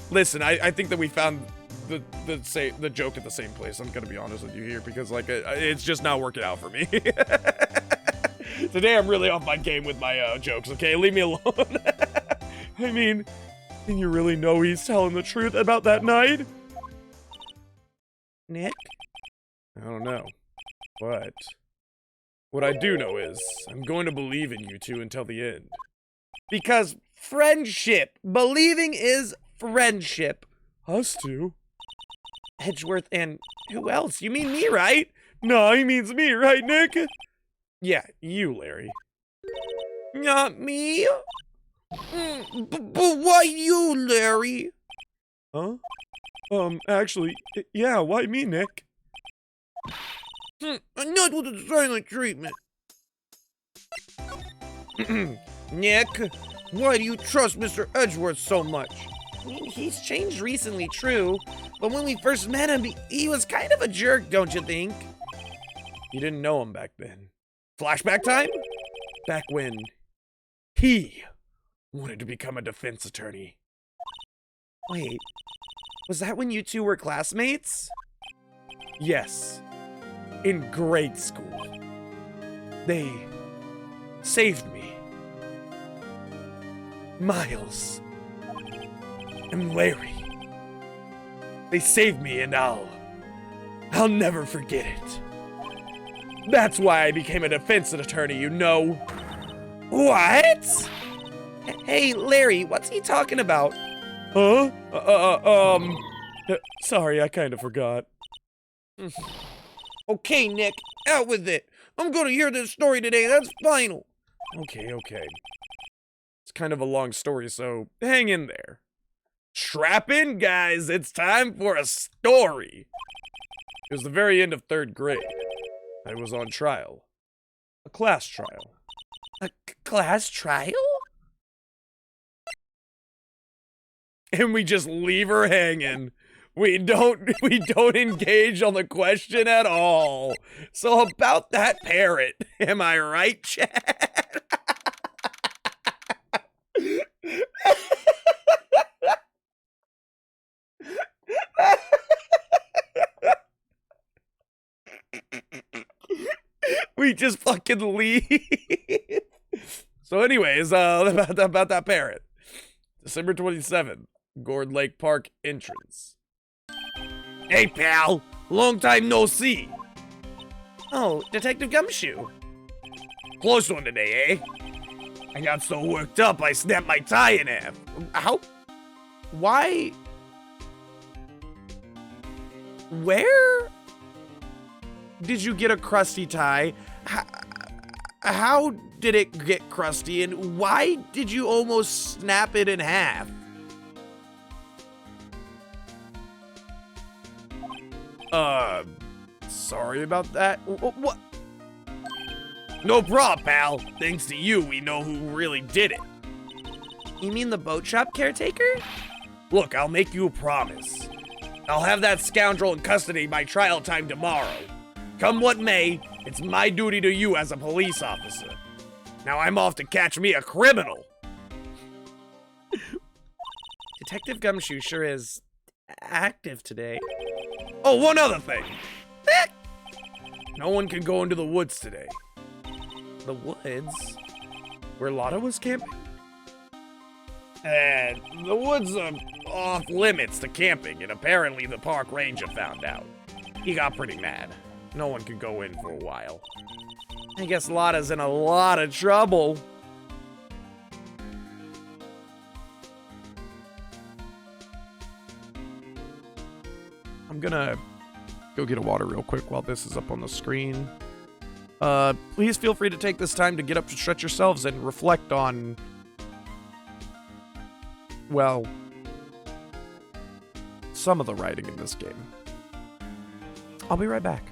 Listen, I think that we found the joke at the same place. I'm gonna be honest with you here because like it's just not working out for me. Today I'm really off my game with my jokes. Okay, leave me alone. I mean, you really know he's telling the truth about that night? Nick? I don't know, but what I do know is I'm going to believe in you two until the end. Because friendship. Believing is friendship. Us two? Edgeworth and who else? You mean me, right? No, he means me, right, Nick? Yeah, you, Larry. Not me? But why you, Larry? Huh? Actually, yeah, why me, Nick? Not with the silent treatment. Nick, why do you trust Mr. Edgeworth so much? I mean, he's changed recently, true, but when we first met him, he was kind of a jerk, don't you think? You didn't know him back then. Flashback time? Back when he wanted to become a defense attorney. Wait, was that when you two were classmates? Yes, in grade school. They saved me. Miles and Larry. They saved me, and I'll never forget it. That's why I became a defense attorney, you know. What? Hey, Larry, what's he talking about? Huh? Sorry, I kind of forgot. Okay, Nick, out with it. I'm gonna hear this story today, that's final. Okay. It's kind of a long story, so hang in there. Strap in, guys. It's time for a story. It was the very end of 3rd grade. I was on trial. A class trial. A class trial? And we just leave her hanging. We don't engage on the question at all. So about that parrot, am I right, Chad? We just fucking leave. So anyways, about that parrot. December 27th, Gourd Lake Park entrance. Hey, pal. Long time no see. Oh, Detective Gumshoe. Close one today, eh? I got so worked up, I snapped my tie in half. How? Why? Where did you get a crusty tie? How did it get crusty, and why did you almost snap it in half? Sorry about that. What? No problem, pal. Thanks to you, we know who really did it. You mean the boat shop caretaker? Look, I'll make you a promise. I'll have that scoundrel in custody by trial time tomorrow. Come what may, it's my duty to you as a police officer. Now I'm off to catch me a criminal. Detective Gumshoe sure is active today. Oh, one other thing. No one can go into the woods today. The woods? Where Lotta was camping? And the woods are off limits to camping, and apparently the park ranger found out. He got pretty mad. No one could go in for a while. I guess Lotta's in a lot of trouble. I'm gonna go get a water real quick while this is up on the screen. Please feel free to take this time to get up to stretch yourselves and reflect on, well, some of the writing in this game. I'll be right back.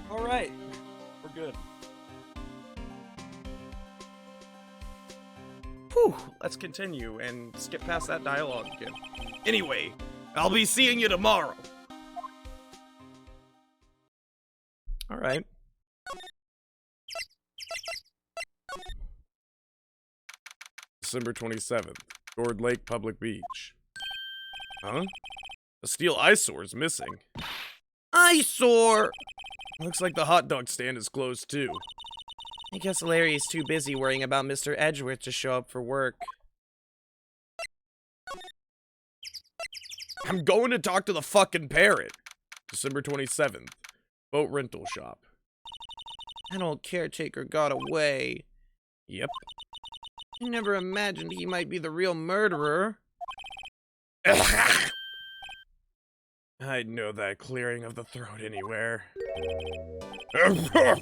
All right, we're good. Whew, let's continue and skip past that dialogue again. Anyway, I'll be seeing you tomorrow. All right. December 27th, Gourd Lake Public Beach. Huh? A steel eyesore is missing. Eyesore! Looks like the hot dog stand is closed too. I guess Larry's too busy worrying about Mr. Edgeworth to show up for work. I'm going to talk to the fucking parrot. December 27th. Boat rental shop. That old caretaker got away. Yep. I never imagined he might be the real murderer. I'd know that clearing of the throat anywhere. Hello.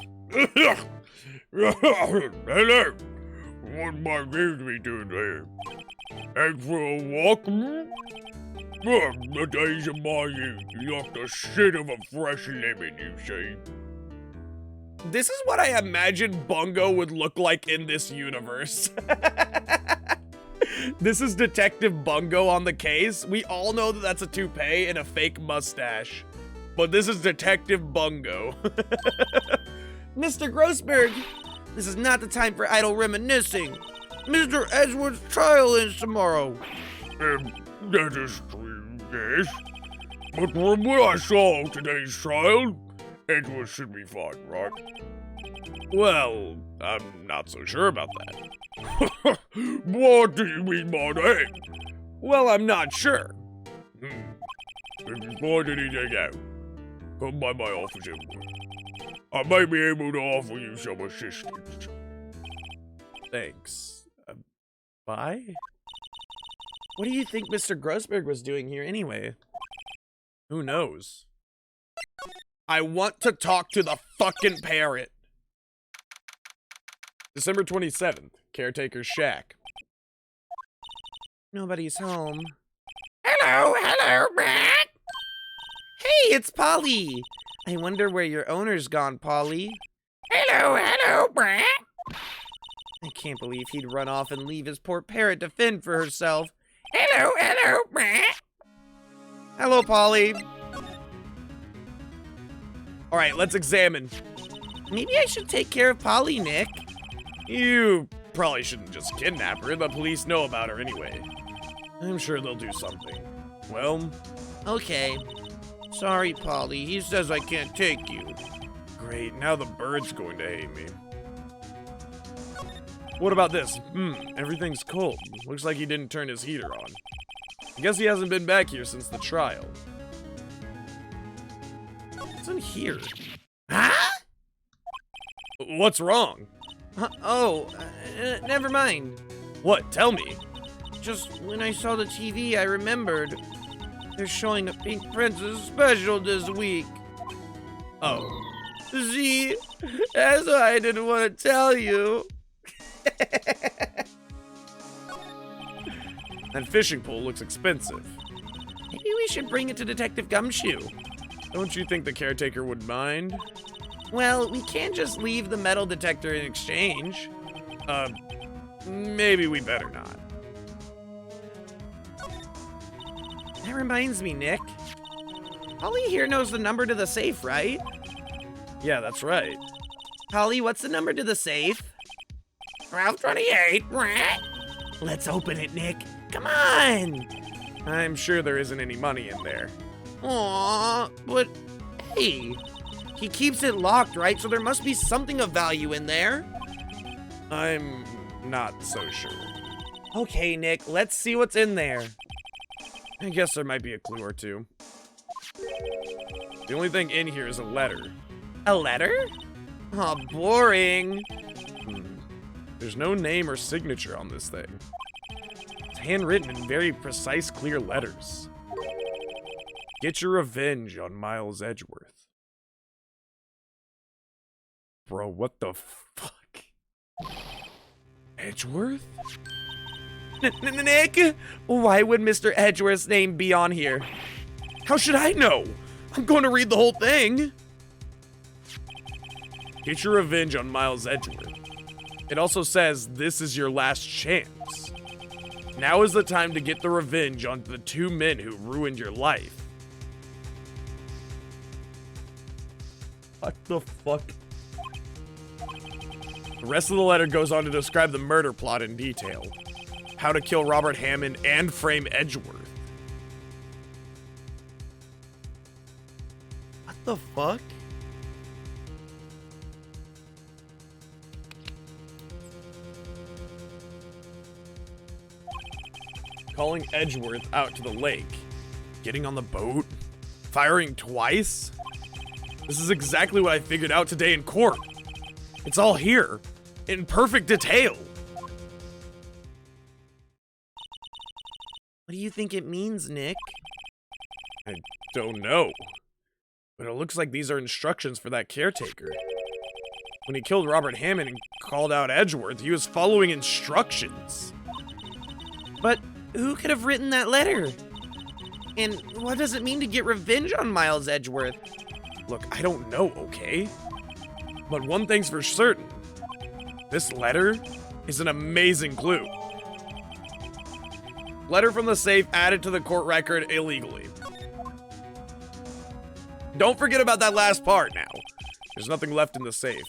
What might we do there? Head for a walk? The days of my youth, you off the shit of a fresh lemon, you see. This is what I imagine Bungo would look like in this universe. This is Detective Bungo on the case. We all know that that's a toupee and a fake mustache. But this is Detective Bungo. Mr. Grossberg, this is not the time for idle reminiscing. Mr. Edgeworth's trial is tomorrow. That is true, yes. But from what I saw of today's trial, Edward should be fine, right? Well, I'm not so sure about that. What do you mean by that? Well, I'm not sure. If you find anything out, come by my office anyway. I may be able to offer you some assistance. Thanks. Bye? What do you think Mr. Grossberg was doing here anyway? Who knows? I want to talk to the fucking parrot. December 27th, caretaker's shack. Nobody's home. Hello, Matt. Hey, it's Polly. I wonder where your owner's gone, Polly. Hello, Matt. I can't believe he'd run off and leave his poor parrot to fend for herself. Hello, Matt. Hello, Polly. All right, let's examine. Maybe I should take care of Polly, Nick. You probably shouldn't just kidnap her. The police know about her anyway. I'm sure they'll do something. Well, Okay. Sorry, Polly. He says I can't take you. great. Now the bird's going to hate me. What about this? Everything's cold. Looks like he didn't turn his heater on. I guess he hasn't been back here since the trial. What's in here? Huh? What's wrong? Never mind. What? Tell me. Just when I saw the TV, I remembered. They're showing a Pink Princess special this week. Oh. See? That's why I didn't want to tell you. That fishing pole looks expensive. Maybe we should bring it to Detective Gumshoe. Don't you think the caretaker would mind? Well, we can't just leave the metal detector in exchange. Maybe we better not. That reminds me, Nick. Polly here knows the number to the safe, right? Yeah, that's right. Polly, what's the number to the safe? 1228, Matt. Let's open it, Nick. Come on! I'm sure there isn't any money in there. Aww, but hey, he keeps it locked, right? So there must be something of value in there. I'm not so sure. Okay, Nick, let's see what's in there. I guess there might be a clue or two. The only thing in here is a letter. A letter? Aw, boring. There's no name or signature on this thing. It's handwritten in very precise, clear letters. Get your revenge on Miles Edgeworth. Bro, what the fuck? Edgeworth? Nick, why would Mr. Edgeworth's name be on here? How should I know? I'm going to read the whole thing. Get your revenge on Miles Edgeworth. It also says this is your last chance. Now is the time to get the revenge on the two men who ruined your life. What the fuck? The rest of the letter goes on to describe the murder plot in detail. How to kill Robert Hammond and frame Edgeworth. What the fuck? calling Edgeworth out to the lake, getting on the boat, firing twice. This is exactly what I figured out today in court. It's all here, in perfect detail. What do you think it means, Nick? I don't know, but it looks like these are instructions for that caretaker. When he killed Robert Hammond and called out Edgeworth, he was following instructions. But who could have written that letter? And what does it mean to get revenge on Miles Edgeworth? Look, I don't know, okay? But one thing's for certain. This letter is an amazing clue. Letter from the safe added to the court record illegally. Don't forget about that last part now. There's nothing left in the safe.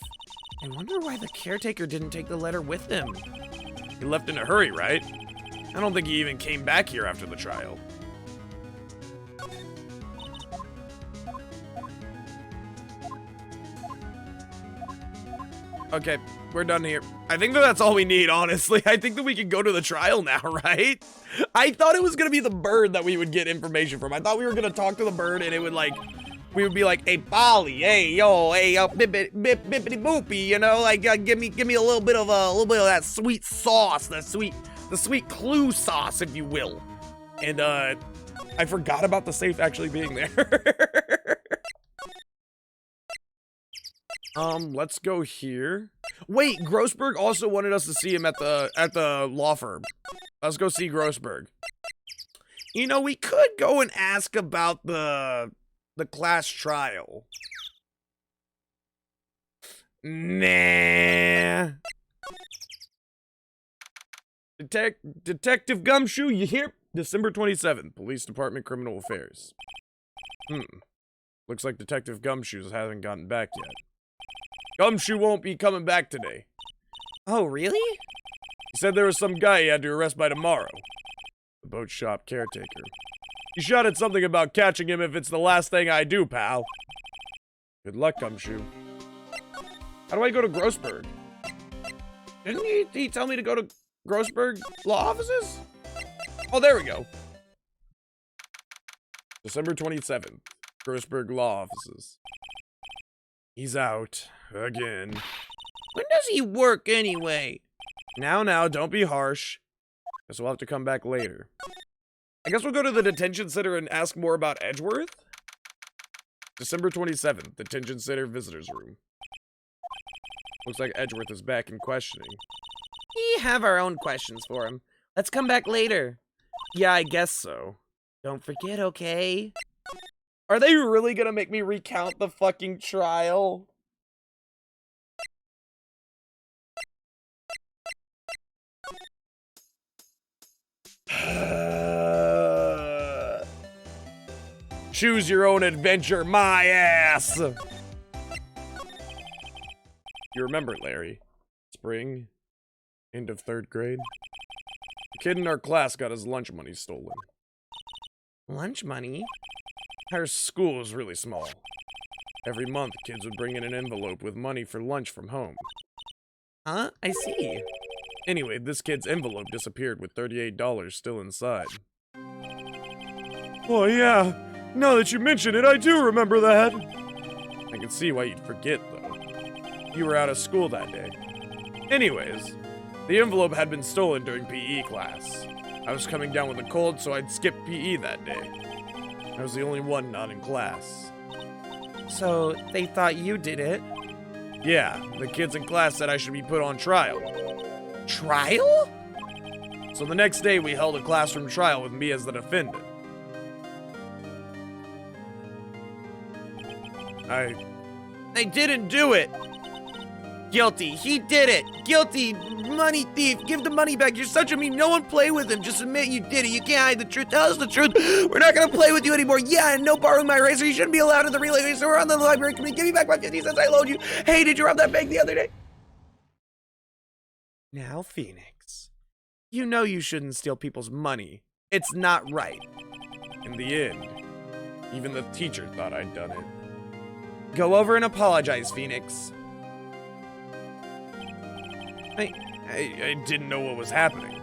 I wonder why the caretaker didn't take the letter with him. He left in a hurry, right? I don't think he even came back here after the trial. Okay, we're done here. I think that's all we need, honestly. I think that we can go to the trial now, right? I thought it was gonna be the bird that we would get information from. I thought we were gonna talk to the bird and it would like, we would be like, hey, Polly, hey, yo, hey, bippity boopy, you know, like, give me a little bit of that sweet sauce, the sweet clue sauce, if you will. And I forgot about the safe actually being there. Let's go here. Wait, Grossberg also wanted us to see him at the law firm. Let's go see Grossberg. You know, we could go and ask about the class trial. Nah. Detective Gumshoe, you here? December 27th, Police Department Criminal Affairs. Looks like Detective Gumshoe hasn't gotten back yet. Gumshoe won't be coming back today. Oh, really? He said there was some guy he had to arrest by tomorrow. The boat shop caretaker. He shouted something about catching him if it's the last thing I do, pal. Good luck, Gumshoe. How do I go to Grossberg? Didn't he tell me to go to Grossberg Law Offices? Oh, there we go. December 27th, Grossberg Law Offices. He's out. Again. When does he work anyway? Now, don't be harsh. Guess we'll have to come back later. I guess we'll go to the detention center and ask more about Edgeworth? December 27th, detention center visitors room. Looks like Edgeworth is back in questioning. We have our own questions for him. Let's come back later. Yeah, I guess so. Don't forget, okay? Are they really gonna make me recount the fucking trial? Choose your own adventure, my ass! You remember, Larry? Spring, end of 3rd grade? The kid in our class got his lunch money stolen. Lunch money? Our school was really small. Every month, kids would bring in an envelope with money for lunch from home. Huh? I see. Anyway, this kid's envelope disappeared with $38 still inside. Oh yeah, now that you mention it, I do remember that. I can see why you'd forget, though. You were out of school that day. Anyways, the envelope had been stolen during PE class. I was coming down with a cold, so I'd skip PE that day. I was the only one not in class. So, they thought you did it? Yeah, the kids in class said I should be put on trial. Trial? So the next day, we held a classroom trial with me as the defendant. I didn't do it! Guilty. He did it! Guilty! Money thief! Give the money back! You're such a mean... No one play with him! Just admit you did it! You can't hide the truth! Tell us the truth! We're not gonna play with you anymore! Yeah, and no borrowing my razor! You shouldn't be allowed in the relay racer! We're on the library committee! Give me back my 50 cents I loaned you! Hey, did you rob that bank the other day? Now, Phoenix, you know you shouldn't steal people's money. It's not right. In the end, even the teacher thought I'd done it. Go over and apologize, Phoenix. I didn't know what was happening.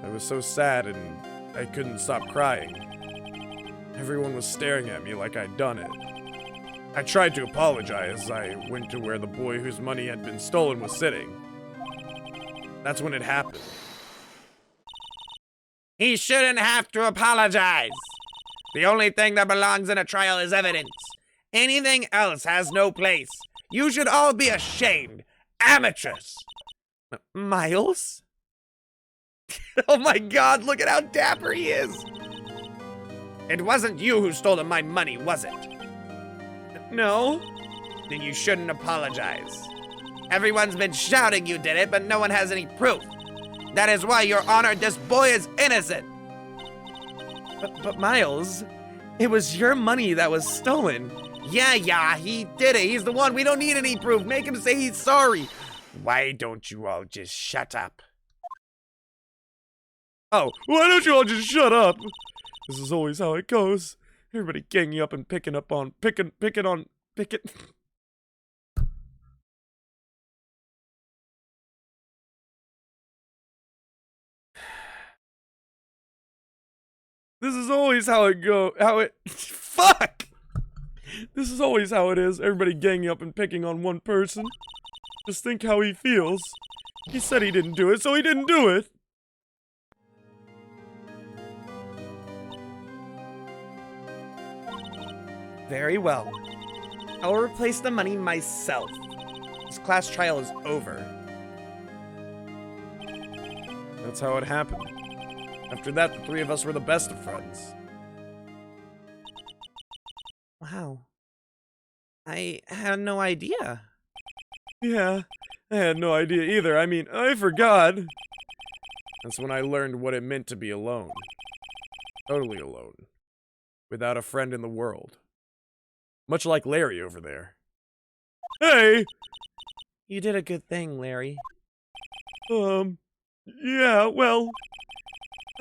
I was so sad and I couldn't stop crying. Everyone was staring at me like I'd done it. I tried to apologize. I went to where the boy whose money had been stolen was sitting. That's when it happened. He shouldn't have to apologize. The only thing that belongs in a trial is evidence. Anything else has no place. You should all be ashamed. Amateurs. Miles? Oh my god, look at how dapper he is! It wasn't you who stole my money, was it? No. Then you shouldn't apologize. Everyone's been shouting you did it, but no one has any proof. That is why, Your Honor, this boy is innocent. But Miles, it was your money that was stolen. Yeah, he did it. He's the one. We don't need any proof. Make him say he's sorry. Why don't you all just shut up? Oh, why don't you all just shut up? This is always how it goes. Everybody ganging up and picking on. This is always how it fuck! This is always how it is. Everybody ganging up and picking on one person. Just think how he feels. He said he didn't do it, so he didn't do it. Very well. I'll replace the money myself. This class trial is over. That's how it happened. After that, the three of us were the best of friends. Wow. I had no idea. Yeah, I had no idea either. I mean, I forgot. That's when I learned what it meant to be alone. Totally alone. Without a friend in the world. Much like Larry over there. Hey! You did a good thing, Larry. Yeah, well,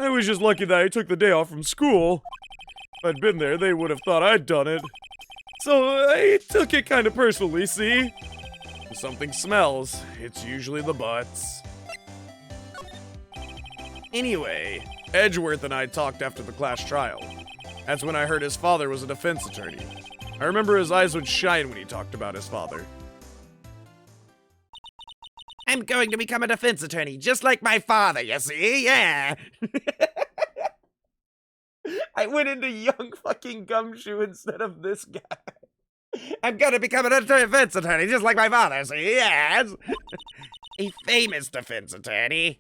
I was just lucky that I took the day off from school. If I'd been there, they would have thought I'd done it. So I took it kind of personally, see? If something smells, it's usually the butts. Anyway, Edgeworth and I talked after the class trial. That's when I heard his father was a defense attorney. I remember his eyes would shine when he talked about his father. I'm going to become a defense attorney, just like my father, you see? Yeah. I went into young fucking Gumshoe instead of this guy. I'm gonna become a defense attorney, just like my father, see? Yes. A famous defense attorney.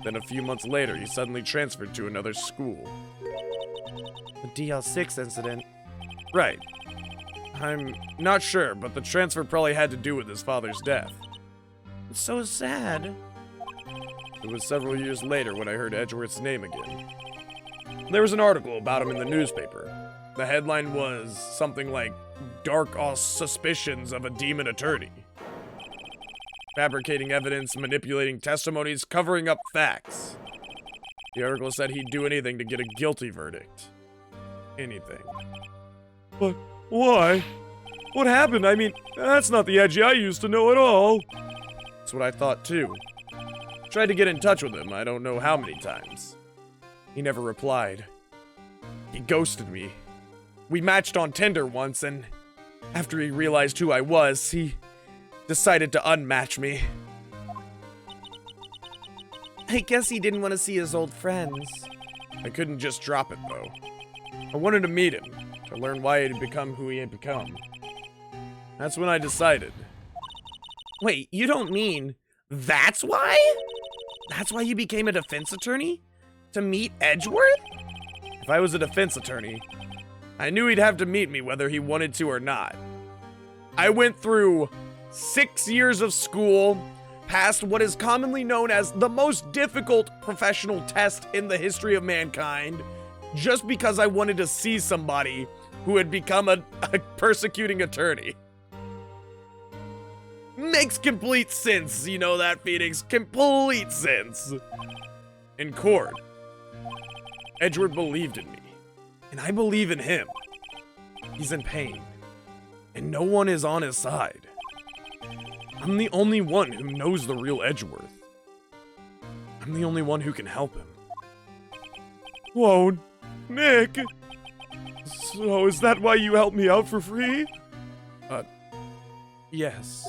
Then a few months later, he suddenly transferred to another school. The DL6 incident. Right. I'm not sure, but the transfer probably had to do with his father's death. It's so sad. It was several years later when I heard Edgeworth's name again. There was an article about him in the newspaper. The headline was something like, "Dark Suspicions of a Demon Attorney." Fabricating evidence, manipulating testimonies, covering up facts. The article said he'd do anything to get a guilty verdict. Anything. But why? What happened? I mean, that's not the Edgy I used to know at all. That's what I thought too. Tried to get in touch with him, I don't know how many times. He never replied. He ghosted me. We matched on Tinder once, and after he realized who I was, he decided to unmatch me. I guess he didn't want to see his old friends. I couldn't just drop it, though. I wanted to meet him, to learn why he had become who he had become. That's when I decided. Wait, you don't mean that's why? That's why you became a defense attorney? To meet Edgeworth? If I was a defense attorney, I knew he'd have to meet me whether he wanted to or not. I went through 6 years of school, passed what is commonly known as the most difficult professional test in the history of mankind, just because I wanted to see somebody who had become a persecuting attorney. Makes complete sense, you know that, Phoneix? Complete sense. In court, Edgeworth believed in me, and I believe in him. He's in pain, and no one is on his side. I'm the only one who knows the real Edgeworth. I'm the only one who can help him. Whoa, Nick! So is that why you helped me out for free? Yes.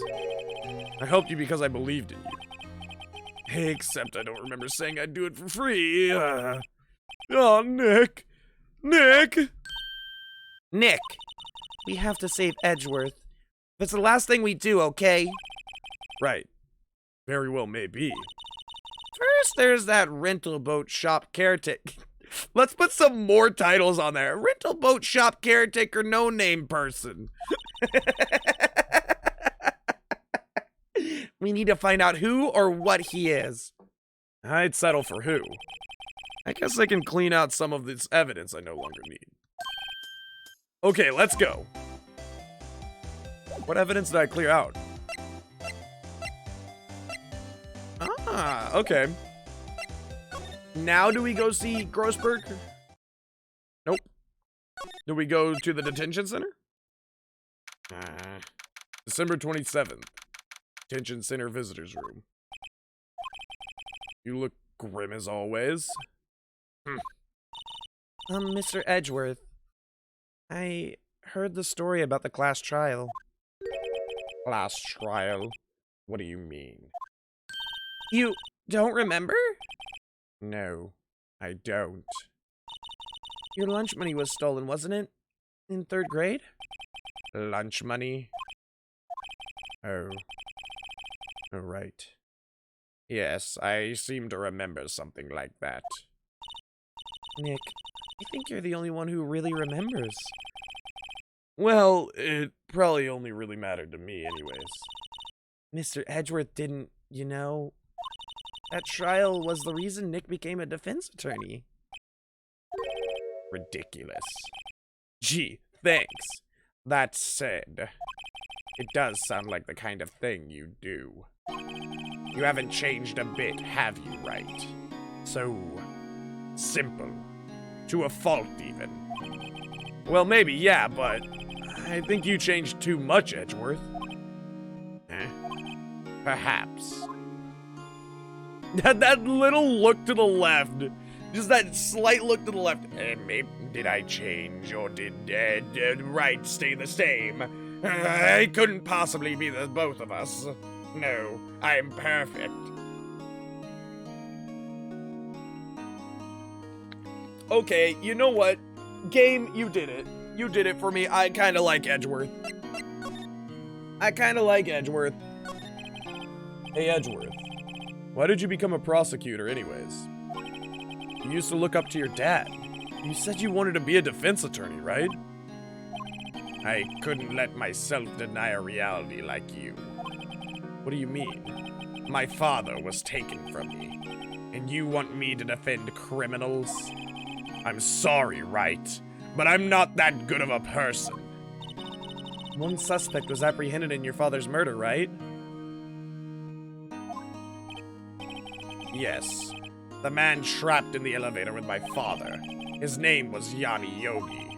I helped you because I believed in you. Except I don't remember saying I'd do it for free. Oh, Nick! Nick! Nick, we have to save Edgeworth. That's the last thing we do, okay? Right. Very well may be. First, there's that rental boat shop caretaker. Let's put some more titles on there. Rental boat shop caretaker, no name person. We need to find out who or what he is. I'd settle for who. I guess I can clean out some of this evidence I no longer need. Okay, let's go. What evidence did I clear out? Ah, okay. Now do we go see Grossberg? Nope. Do we go to the detention center? December 27th. Detention center visitors room. You look grim as always. Mr. Edgeworth, I heard the story about the class trial. Class trial? What do you mean? You don't remember? No, I don't. Your lunch money was stolen, wasn't it? In 3rd grade? Lunch money? Oh. Oh, right. Yes, I seem to remember something like that. Nick, I think you're the only one who really remembers. Well, it probably only really mattered to me anyways. Mr. Edgeworth didn't, you know... That trial was the reason Nick became a defense attorney. Ridiculous. Gee, thanks. That said, it does sound like the kind of thing you do. You haven't changed a bit, have you, Wright? So simple. To a fault, even. Well, maybe, yeah, but I think you changed too much, Edgeworth. Perhaps. That little look to the left. Just that slight look to the left. Maybe, did I change, or did Wright stay the same? I couldn't possibly be the both of us. No, I'm perfect. Okay, you know what? Game, you did it. You did it for me. I kind of like Edgeworth. Hey, Edgeworth. Why did you become a prosecutor anyways? You used to look up to your dad. You said you wanted to be a defense attorney, right? I couldn't let myself deny a reality like you. What do you mean? My father was taken from me, and you want me to defend criminals? I'm sorry, Wright, but I'm not that good of a person. One suspect was apprehended in your father's murder, right? Yes. The man trapped in the elevator with my father. His name was Yanni Yogi.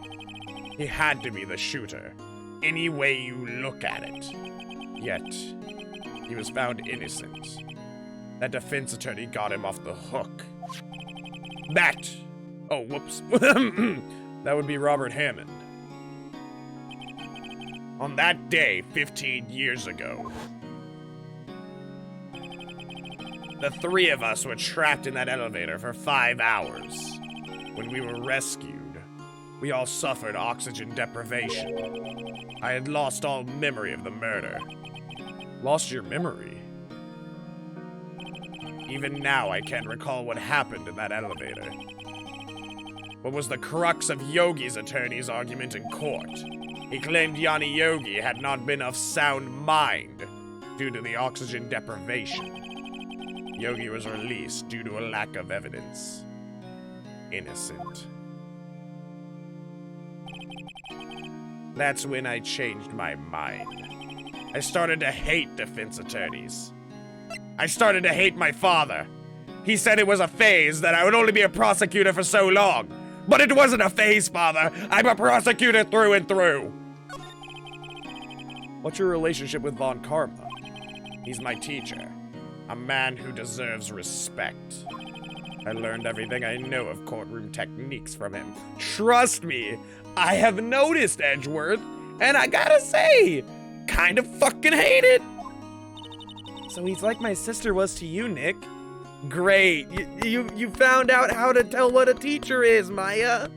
He had to be the shooter, any way you look at it. Yet, he was found innocent. That defense attorney got him off the hook. Oh, whoops. That would be Robert Hammond. On that day, 15 years ago, the 3 of us were trapped in that elevator for 5 hours. When we were rescued, we all suffered oxygen deprivation. I had lost all memory of the murder. Lost your memory? Even now, I can't recall what happened in that elevator. What was the crux of Yogi's attorney's argument in court? He claimed Yanni Yogi had not been of sound mind due to the oxygen deprivation. Yogi was released due to a lack of evidence. Innocent. That's when I changed my mind. I started to hate defense attorneys. I started to hate my father. He said it was a phase, that I would only be a prosecutor for so long. But it wasn't a phase, Father. I'm a prosecutor through and through. What's your relationship with Von Karma? He's my teacher. A man who deserves respect. I learned everything I know of courtroom techniques from him. Trust me, I have noticed, Edgeworth, and I gotta say, kind of fucking hate it. So he's like my sister was to you, Nick. Great, you found out how to tell what a teacher is, Maya.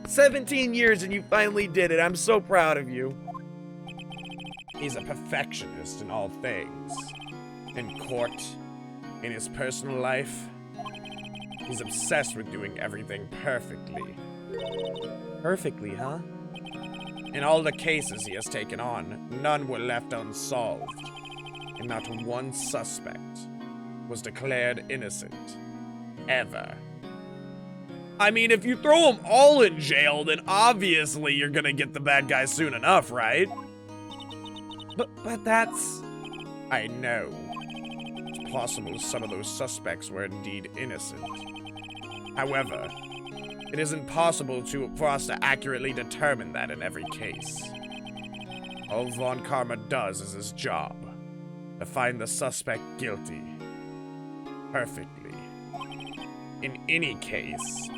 17 years and you finally did it. I'm so proud of you. He's a perfectionist in all things. In court, in his personal life, he's obsessed with doing everything perfectly. Perfectly, huh? In all the cases he has taken on, none were left unsolved, and not one suspect was declared innocent. Ever. I mean, if you throw them all in jail, then obviously you're gonna get the bad guy soon enough, right? But that's... I know. It's possible some of those suspects were indeed innocent. However, it isn't possible for us to accurately determine that in every case. All Von Karma does is his job, to find the suspect guilty. Perfectly. In any case,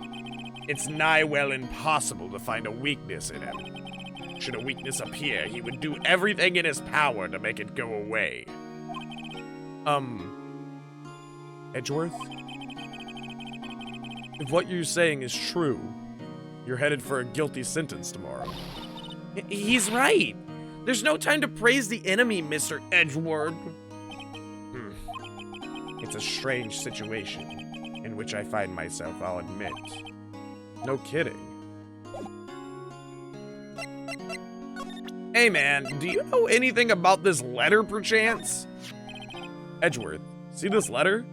it's nigh well impossible to find a weakness in him. Should a weakness appear, he would do everything in his power to make it go away. Edgeworth? If what you're saying is true, you're headed for a guilty sentence tomorrow. He's right. There's no time to praise the enemy, Mr. Edgeworth. It's a strange situation in which I find myself, I'll admit. No kidding. Hey man, do you know anything about this letter, perchance? Edgeworth, see this letter?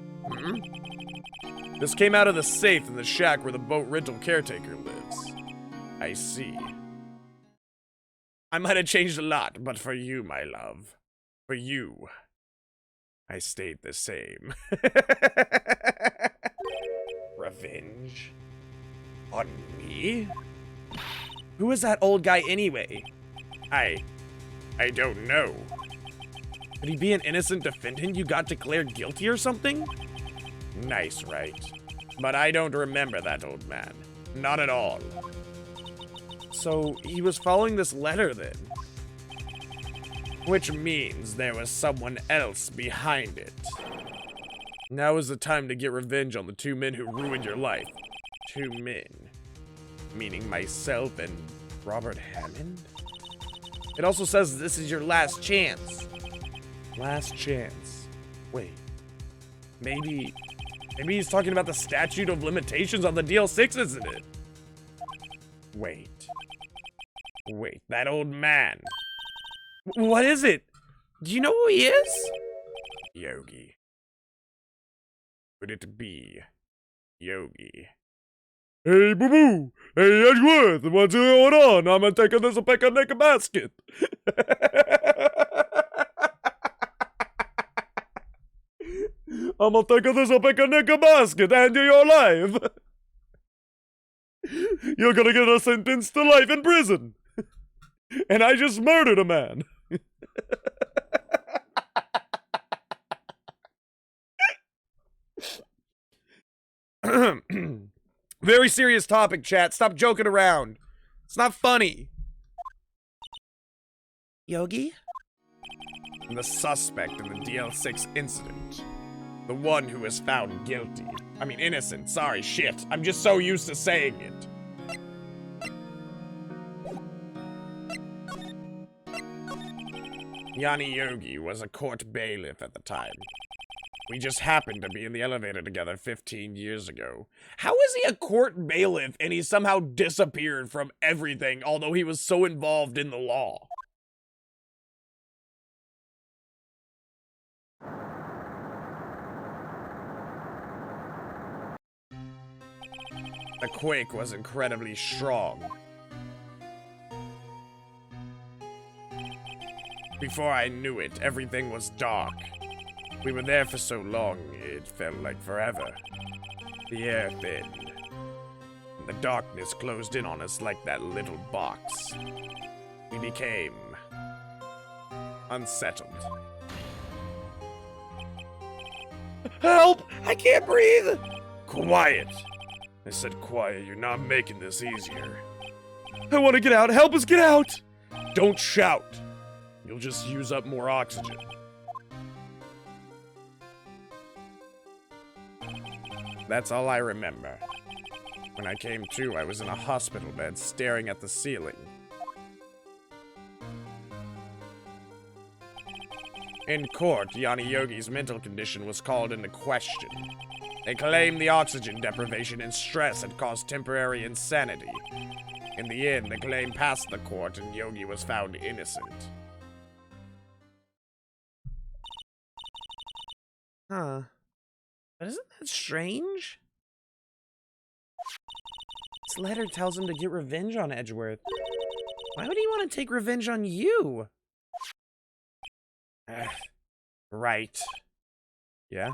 This came out of the safe in the shack where the boat rental caretaker lives. I see. I might have changed a lot, but for you, my love, for you, I stayed the same. Revenge? On me? Who is that old guy anyway? I don't know. Could he be an innocent defendant you got declared guilty or something? Nice, Wright. But I don't remember that old man. Not at all. So he was following this letter then? Which means there was someone else behind it. Now is the time to get revenge on the two men who ruined your life. Two men? Meaning myself and Robert Hammond? It also says this is your last chance. Last chance. Wait. Maybe he's talking about the statute of limitations on the DL6, isn't it? Wait, that old man. What is it? Do you know who he is? Yogi. Could it be Yogi? Hey, boo-boo! Hey, Edgeworth! What's going on? I'm taking this a picnic basket. I'm taking this a picnic basket and you're alive. You're gonna get a sentence to life in prison. And I just murdered a man. Very serious topic, chat. Stop joking around. It's not funny. Yogi? The suspect in the DL6 incident. The one who was found guilty. I mean, innocent. Sorry, shit. I'm just so used to saying it. Yanni Yogi was a court bailiff at the time. We just happened to be in the elevator together 15 years ago. How is he a court bailiff and he somehow disappeared from everything, although he was so involved in the law? The quake was incredibly strong. Before I knew it, everything was dark. We were there for so long, it felt like forever. The air thinned. And the darkness closed in on us like that little box. We became unsettled. Help! I can't breathe! Quiet. I said quiet, you're not making this easier. I want to get out. Help us get out! Don't shout. You'll just use up more oxygen. That's all I remember. When I came to, I was in a hospital bed staring at the ceiling. In court, Yanni Yogi's mental condition was called into question. They claimed the oxygen deprivation and stress had caused temporary insanity. In the end, the claim passed the court and Yogi was found innocent. Huh. But isn't that strange? This letter tells him to get revenge on Edgeworth. Why would he want to take revenge on you? Right. Yeah?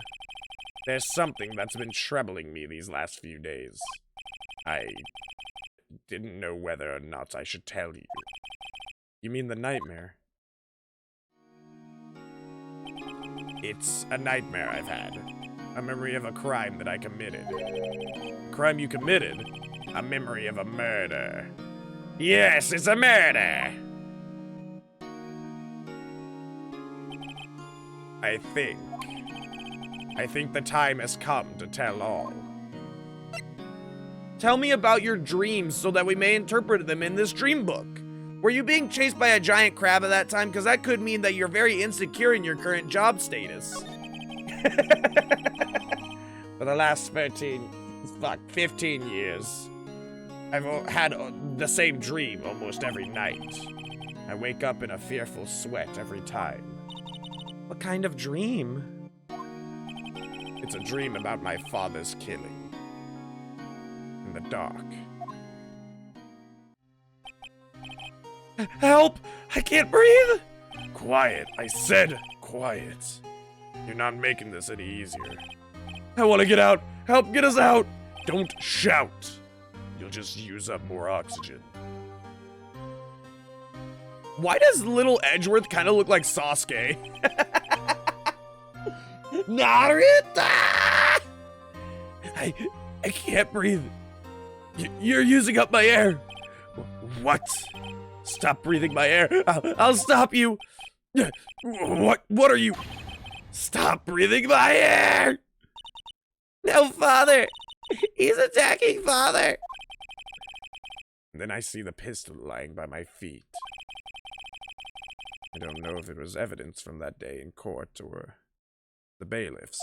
There's something that's been troubling me these last few days. I didn't know whether or not I should tell you. You mean the nightmare? It's a nightmare I've had. A memory of a crime that I committed. A crime you committed? A memory of a murder. Yes, it's a murder! I think the time has come to tell all. Tell me about your dreams so that we may interpret them in this dream book. Were you being chased by a giant crab at that time? Because that could mean that you're very insecure in your current job status. For the last 15 years, I've had the same dream almost every night. I wake up in a fearful sweat every time. What kind of dream? It's a dream about my father's killing. In the dark. Help! I can't breathe! Quiet. I said quiet. You're not making this any easier. I want to get out! Help, get us out! Don't shout. You'll just use up more oxygen. Why does little Edgeworth kind of look like Sasuke? Naruto! I can't breathe. You're using up my air. What? Stop breathing my air. I'll stop you. What are you? Stop breathing my air. No, Father. He's attacking Father. And then I see the pistol lying by my feet. I don't know if it was evidence from that day in court or the bailiffs.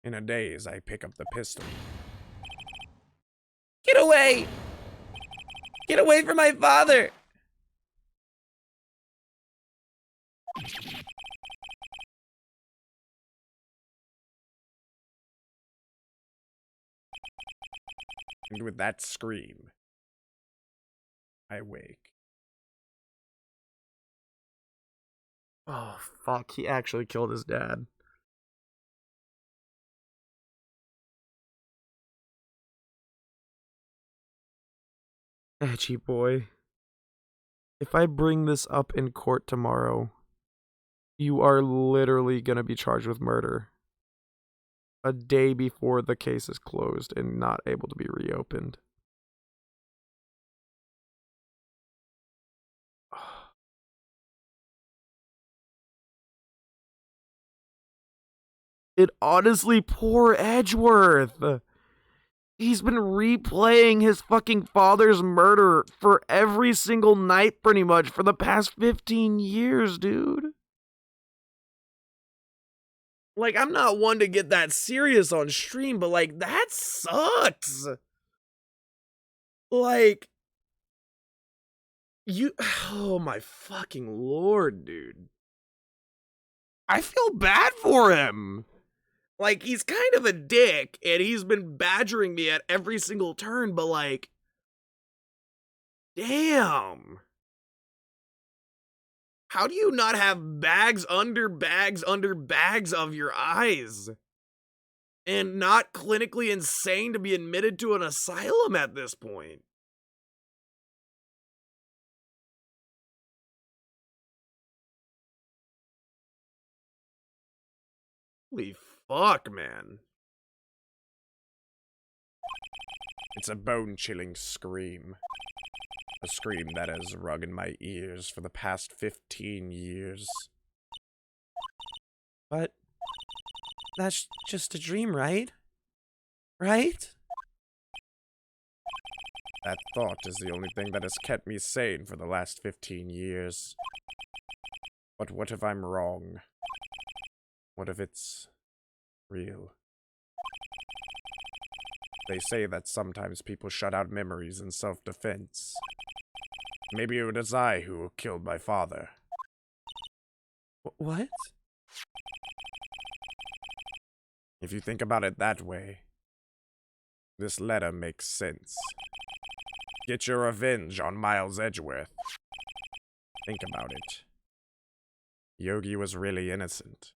In a daze, I pick up the pistol. Get away! Get away from my father! And with that scream, I wake. Oh, fuck. He actually killed his dad. Edgy boy. If I bring this up in court tomorrow, you are literally gonna be charged with murder. A day before the case is closed and not able to be reopened. It honestly, poor Edgeworth. He's been replaying his fucking father's murder for every single night pretty much for the past 15 years, dude. Like, I'm not one to get that serious on stream, but like, that sucks. Like, oh my fucking lord, dude. I feel bad for him. Like, he's kind of a dick, and he's been badgering me at every single turn, but like, damn. How do you not have bags under bags under bags of your eyes? And not clinically insane to be admitted to an asylum at this point? Holy fuck, man. It's a bone-chilling scream. A scream that has rung in my ears for the past 15 years. But that's just a dream, right? Right? That thought is the only thing that has kept me sane for the last 15 years. But what if I'm wrong? What if it's real? They say that sometimes people shut out memories in self-defense. Maybe it was I who killed my father. What? If you think about it that way, this letter makes sense. Get your revenge on Miles Edgeworth. Think about it. Yogi was really innocent.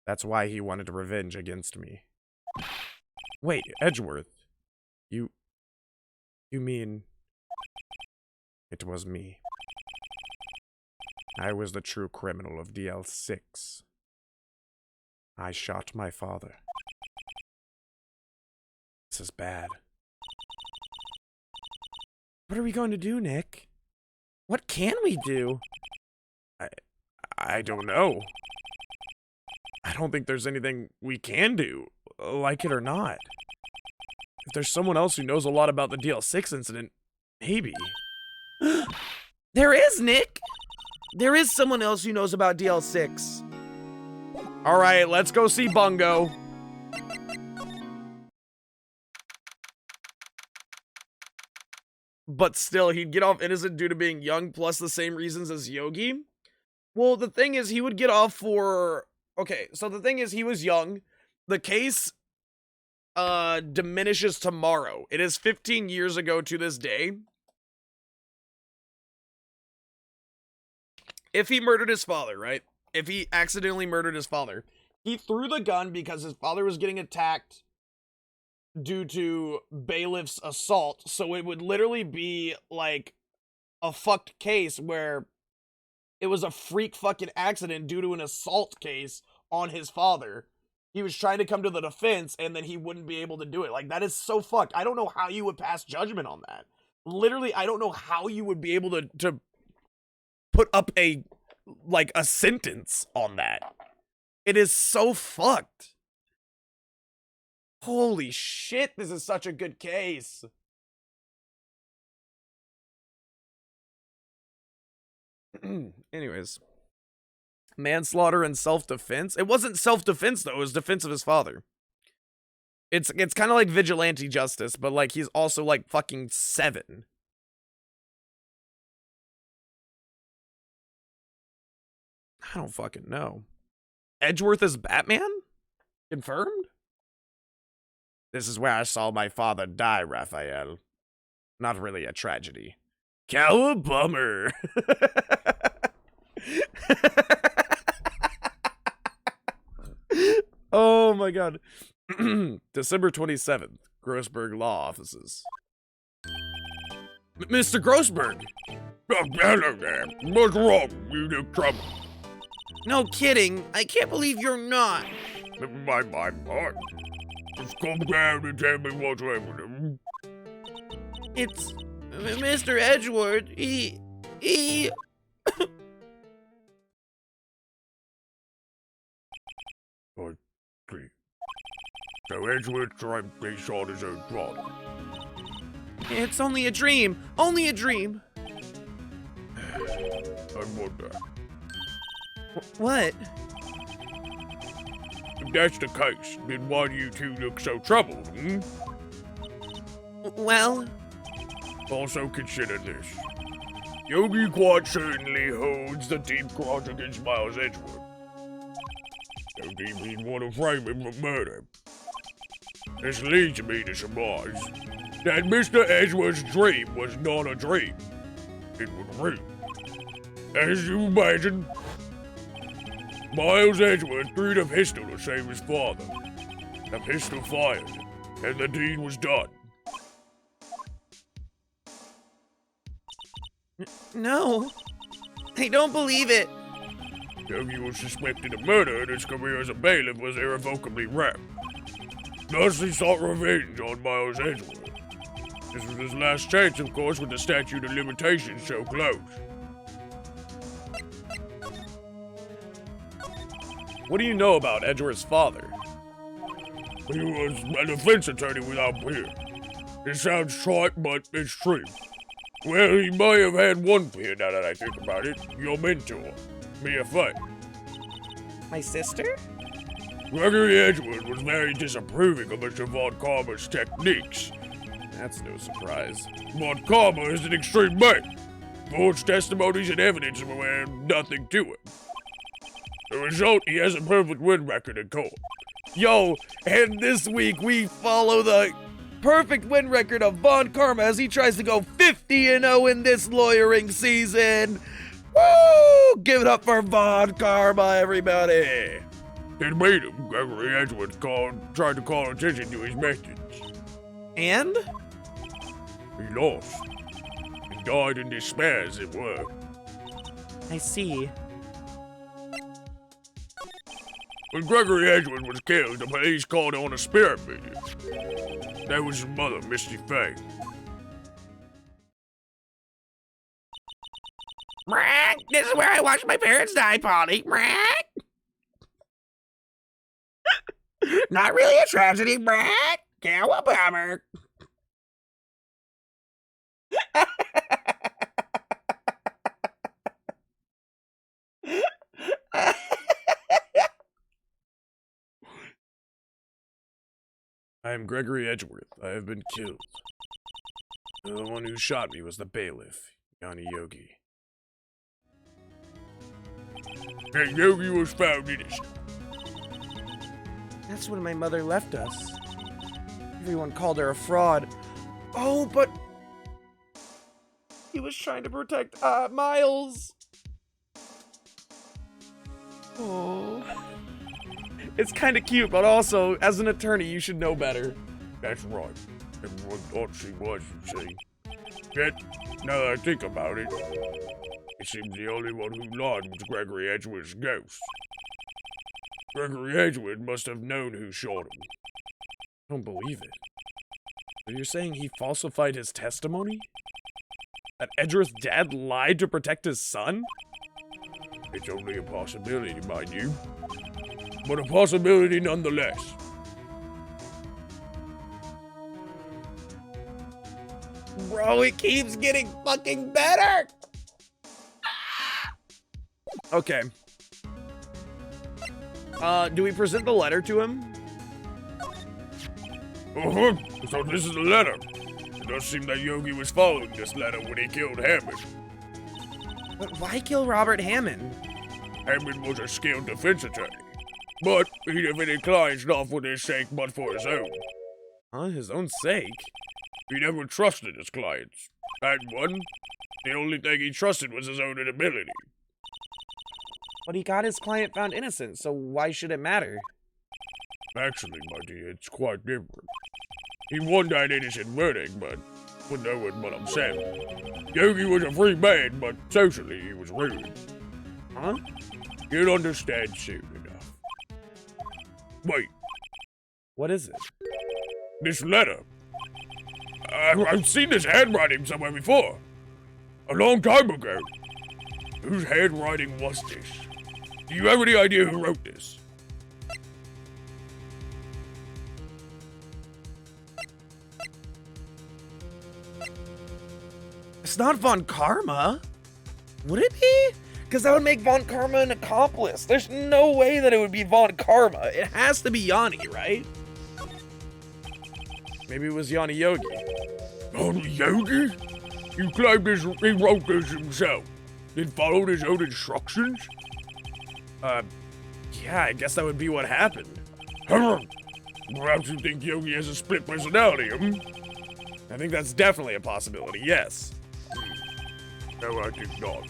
That's why he wanted revenge against me. Wait, Edgeworth? You mean... It was me. I was the true criminal of DL6. I shot my father. This is bad. What are we going to do, Nick? What can we do? I don't know. I don't think there's anything we can do, like it or not. If there's someone else who knows a lot about the DL6 incident, maybe. There is, Nick! There is someone else who knows about DL6. Alright, let's go see Bungo. But still, he'd get off innocent due to being young, plus the same reasons as Yogi? Well, the thing is, he would get off for... Okay, so the thing is, he was young. The case diminishes tomorrow. It is 15 years ago to this day. If he murdered his father, right? If he accidentally murdered his father, he threw the gun because his father was getting attacked due to bailiff's assault. So it would literally be like a fucked case where it was a freak fucking accident due to an assault case on his father. He was trying to come to the defense and then he wouldn't be able to do it. Like, that is so fucked. I don't know how you would pass judgment on that. Literally, I don't know how you would be able to put up a sentence on that. It is so fucked. Holy shit, this is such a good case. Anyways. Manslaughter and self-defense. It wasn't self-defense, though. It was defense of his father. It's kind of like vigilante justice, but, like, he's also, like, fucking 7. I don't fucking know. Edgeworth is Batman? Confirmed? This is where I saw my father die, Raphael. Not really a tragedy. Cowabummer. Oh my god. December 27th, Grossberg Law Offices. Mr. Grossberg! Oh, hello there. What's wrong? You in trouble? No kidding. I can't believe you're not. My part. Just come down and tell me what's happening. It's Mr. Edgeworth. He... Oh, please. So Edgeworth tried to shot his own brother. It's only a dream. Only a dream. I wonder. What? If that's the case, then why do you two look so troubled, hmm? Well... Also consider this. Yogi quite certainly holds the deep grudge against Miles Edgeworth. Don't even want to frame him for murder. This leads me to surmise that Mr. Edgeworth's dream was not a dream. It was real. As you imagine, Miles Edgeworth threw the pistol to save his father. The pistol fired, and the deed was done. No. I don't believe it. Yogi was suspected of murder and his career as a bailiff was irrevocably wrapped. Thus, he sought revenge on Miles Edgeworth. This was his last chance, of course, with the statute of limitations so close. What do you know about Edgeworth's father? He was a defense attorney without peer. It sounds trite, but it's true. Well, he may have had one peer now that I think about it. Your mentor, Mia Fay. My sister? Gregory Edgeworth was very disapproving of Mr. Von Karma's techniques. That's no surprise. Von Karma is an extreme man. Forged testimonies and evidence were nothing to him. The result, he has a perfect win record in court. Yo, and this week we follow the perfect win record of Von Karma as he tries to go 50-0 in this lawyering season. Woo! Give it up for Von Karma, everybody. It made him. Gregory Edgeworth tried to call attention to his methods. And? He lost. He died in despair, as it were. I see. When Gregory Edgeworth was killed, the police called on a spirit medium. That was his mother, Misty Fay. This is where I watched my parents die, Polly. Not really a tragedy, Cow a bummer. I am Gregory Edgeworth. I have been killed. The one who shot me was the bailiff, Yanni Yogi. And Yogi was found innocent. That's when my mother left us. Everyone called her a fraud. Oh, but he was trying to protect Miles. Oh. It's kind of cute, but also, as an attorney, you should know better. That's right. Everyone thought she was, you see. Yet, now that I think about it, it seems the only one who lied was Gregory Edgeworth's ghost. Gregory Edgeworth must have known who shot him. I don't believe it. So you're saying he falsified his testimony? That Edgeworth's dad lied to protect his son? It's only a possibility, mind you. But a possibility nonetheless. Bro, it keeps getting fucking better! Okay. Do we present the letter to him? Uh-huh. So this is the letter. It does seem that Yogi was following this letter when he killed Hammond. But why kill Robert Hammond? Hammond was a skilled defense attorney. But he defended clients not for their sake, but for his own. Huh? His own sake? He never trusted his clients. And one, the only thing he trusted was his own inability. But he got his client found innocent, so why should it matter? Actually, my dear, it's quite different. He won that innocent verdict, but with no one but himself. Yogi was a free man, but socially he was rude. Huh? You'll understand soon enough. Wait, What is it? this letter. I've seen this handwriting somewhere before. A long time ago. Whose handwriting was this? Do you have any idea who wrote this? It's not Von Karma. Would it be? Because that would make Von Karma an accomplice. There's no way that it would be Von Karma. It has to be Yanni, right? Maybe it was Yanni Yogi. Yanni Yogi? You claim he wrote this himself, then followed his own instructions? Yeah, I guess that would be what happened. Perhaps you think Yogi has a split personality, I think that's definitely a possibility, yes. No, I think not.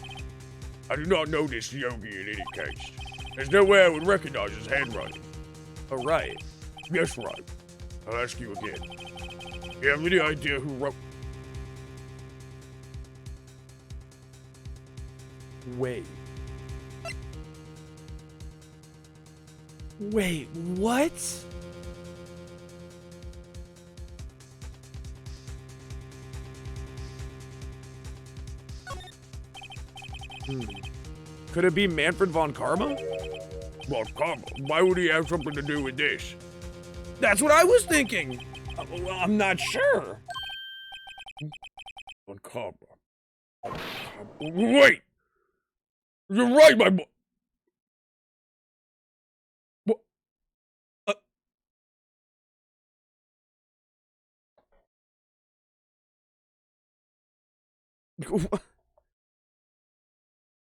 I do not know this Yogi in any case. There's no way I would recognize his handwriting. Oh, right. Yes, right. I'll ask you again. You have any idea who wrote... Wait. Wait, what? Could it be Manfred von Karma? Von Karma? Why would he have something to do with this? That's what I was thinking. Well, I'm not sure. Von Karma. Wait! You're right, my boy!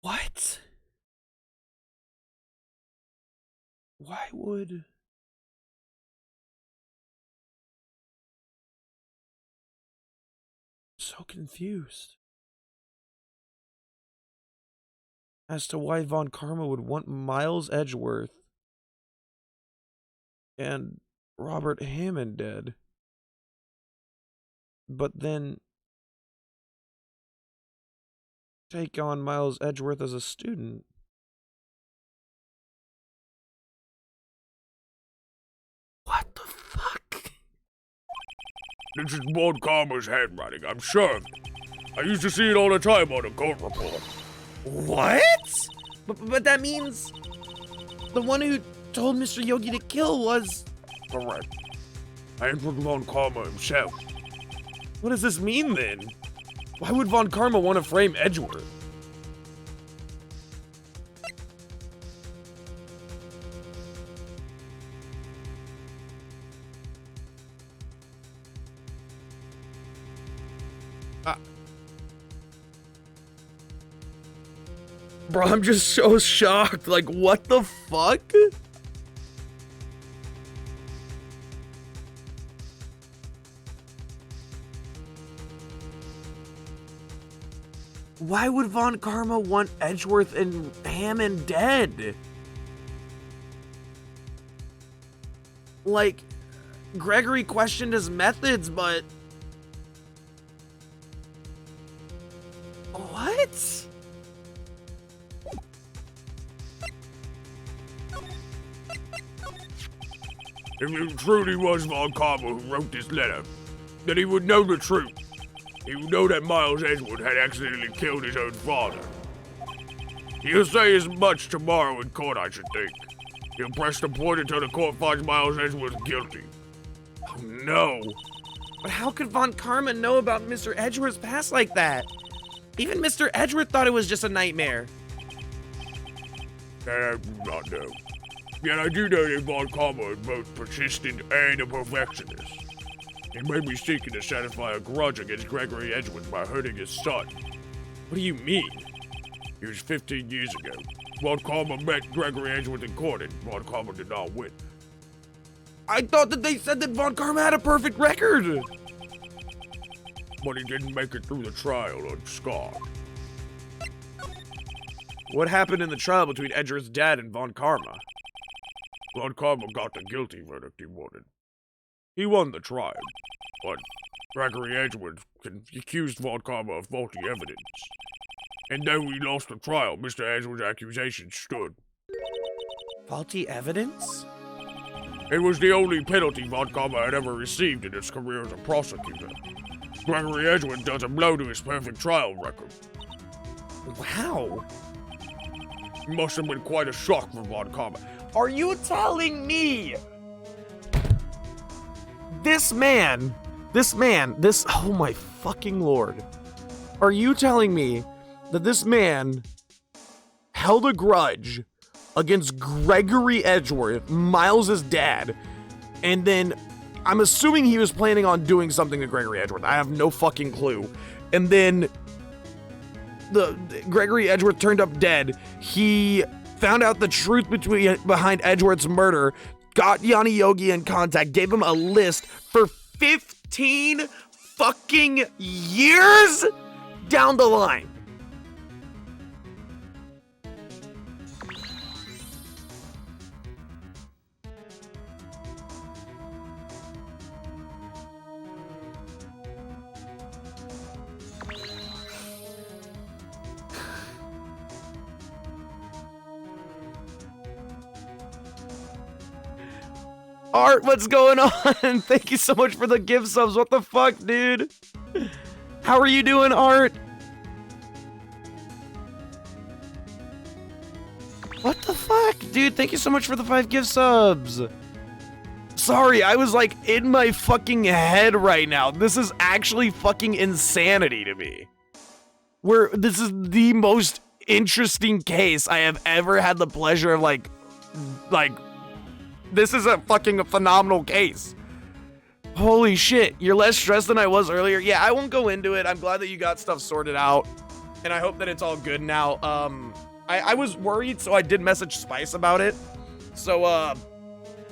What? Why would... So confused as to why Von Karma would want Miles Edgeworth and Robert Hammond dead, but then take on Miles Edgeworth as a student. What the fuck? This is Von Karma's handwriting, I'm sure of it. I used to see it all the time on a court report. What? But that means the one who told Mr. Yogi to kill was... Correct. Manfred Von Karma himself. What does this mean then? Why would Von Karma want to frame Edgeworth? Bro, I'm just so shocked. Like, what the fuck? Why would Von Karma want Edgeworth and Hammond dead? Like, Gregory questioned his methods, but... What? If it truly was Von Karma who wrote this letter, then he would know the truth. He would know that Miles Edgeworth had accidentally killed his own father. He'll say as much tomorrow in court, I should think. He'll press the point until the court finds Miles Edgeworth guilty. Oh no. But how could Von Karma know about Mr. Edgeworth's past like that? Even Mr. Edgeworth thought it was just a nightmare. That I do not know. Yet I do know that Von Karma is both persistent and a perfectionist. He may be seeking to satisfy a grudge against Gregory Edgeworth by hurting his son. What do you mean? It was 15 years ago. Von Karma met Gregory Edgeworth in court and Von Karma did not win. I thought that they said that Von Karma had a perfect record. But he didn't make it through the trial unscarred. What happened in the trial between Edgeworth's dad and Von Karma? Von Karma got the guilty verdict he wanted. He won the trial, but Gregory Edgeworth accused Von Karma of faulty evidence. And though he lost the trial, Mr. Edgeworth's accusation stood. Faulty evidence? It was the only penalty Von Karma had ever received in his career as a prosecutor. Gregory Edgeworth does a blow to his perfect trial record. Wow. It must have been quite a shock for Von Karma. Are you telling me this man, oh my fucking lord. Are you telling me that this man held a grudge against Gregory Edgeworth, Miles's dad, and then I'm assuming he was planning on doing something to Gregory Edgeworth. I have no fucking clue. And then Gregory Edgeworth turned up dead. He found out the truth behind Edgeworth's murder, got Yanni Yogi in contact, gave him a list for 15 fucking years down the line. Art, what's going on? Thank you so much for the gift subs. What the fuck, dude? How are you doing, Art? What the fuck? Dude, thank you so much for the 5 gift subs. Sorry, I was like in my fucking head right now. This is actually fucking insanity to me. This is the most interesting case I have ever had the pleasure of like, this is a fucking phenomenal case. Holy shit, you're less stressed than I was earlier. Yeah, I won't go into it. I'm glad that you got stuff sorted out, and I hope that it's all good now. I was worried, so I did message Spice about it. So,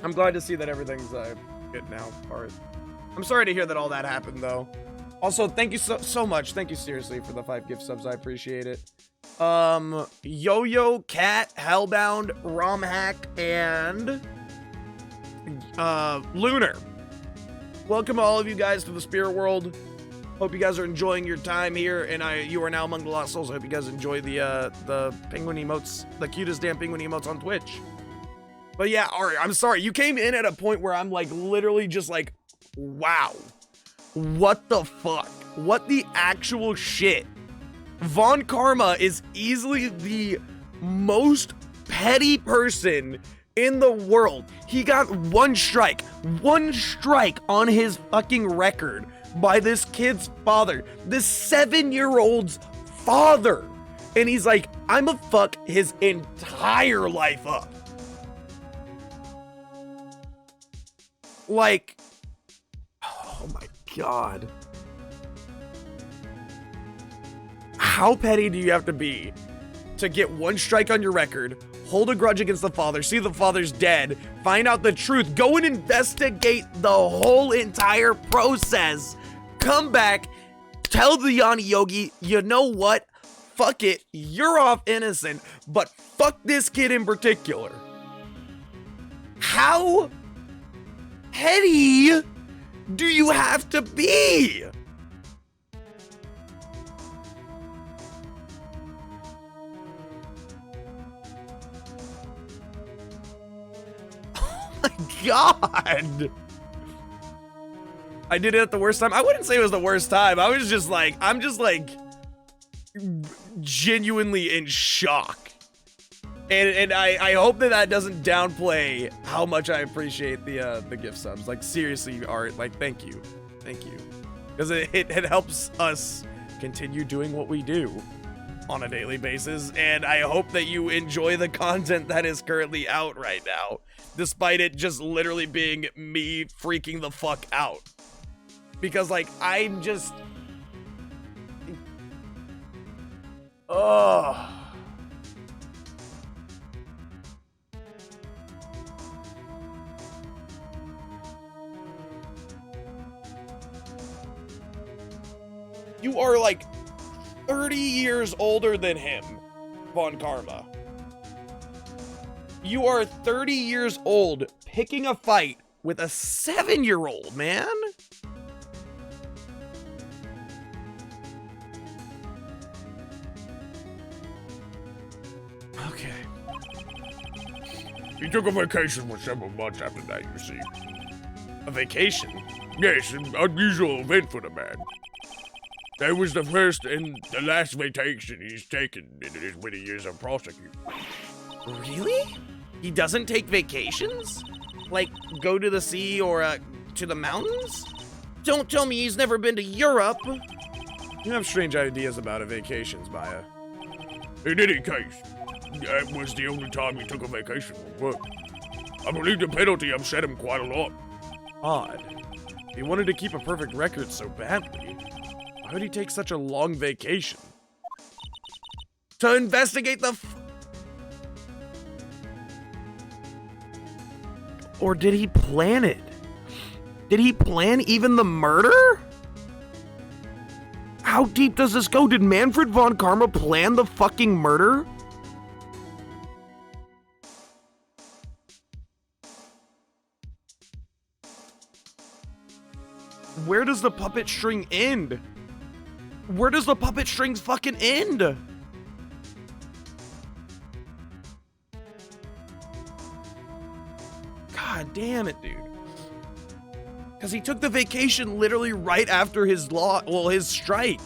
I'm glad to see that everything's good now, Art. I'm sorry to hear that all that happened, though. Also, thank you so much. Thank you seriously for the 5 gift subs. I appreciate it. Yo-Yo, Cat, Hellbound, Romhack, and Lunar. Welcome all of you guys to the spirit world. Hope you guys are enjoying your time here, and you are now among the lost souls. I hope you guys enjoy the penguin emotes, the cutest damn penguin emotes on Twitch. But yeah, Ari, I'm sorry. You came in at a point where I'm like literally just like, wow. What the fuck? What the actual shit? Von Karma is easily the most petty person in the world. He got one strike on his fucking record by this kid's father, this 7-year-old's father. And he's like, I'ma fuck his entire life up. Like, oh my God. How petty do you have to be to get one strike on your record, hold a grudge against the father, see the father's dead, find out the truth, go and investigate the whole entire process, come back, tell the Yanni Yogi, you know what? Fuck it, you're off innocent, but fuck this kid in particular. How petty do you have to be? Oh my God. I did it at the worst time. I wouldn't say it was the worst time. I was just like, I'm just like genuinely in shock. And I hope that doesn't downplay how much I appreciate the gift subs. Like seriously, Art, like thank you. Because it helps us continue doing what we do on a daily basis. And I hope that you enjoy the content that is currently out right now, despite it just literally being me freaking the fuck out. Because like, I'm just, oh. You are like 30 years older than him, Von Karma. You are 30 years old picking a fight with a 7-year-old, man. Okay. He took a vacation for several months after that, you see. A vacation? Yes, an unusual event for the man. That was the first and the last vacation he's taken in his many years of prosecuting. Really? He doesn't take vacations? Like, go to the sea or to the mountains? Don't tell me he's never been to Europe. You have strange ideas about vacations, Maya. In any case, that was the only time he took a vacation from work. I believe the penalty upset him quite a lot. Odd. He wanted to keep a perfect record so badly. Why would he take such a long vacation? To investigate the or did he plan it? Did he plan even the murder? How deep does this go? Did Manfred von Karma plan the fucking murder? Where does the puppet string end? Where does the puppet strings fucking end? God damn it, dude. Because he took the vacation literally right after his his strike.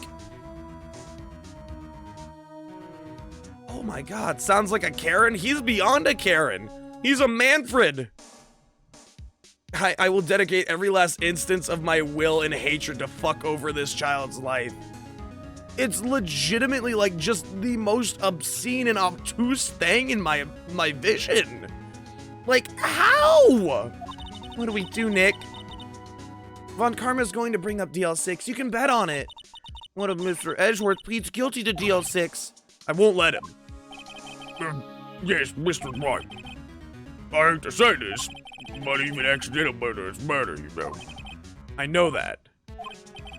Oh my God, sounds like a Karen. He's beyond a Karen. He's a Manfred. I will dedicate every last instance of my will and hatred to fuck over this child's life. It's legitimately like just the most obscene and obtuse thing in my vision. Like, how? What do we do, Nick? Von Karma's going to bring up DL6. You can bet on it. What if Mr. Edgeworth pleads guilty to DL6? I won't let him. Yes, Mr. Wright. I hate to say this, but even accidental murder is murder, you know. I know that.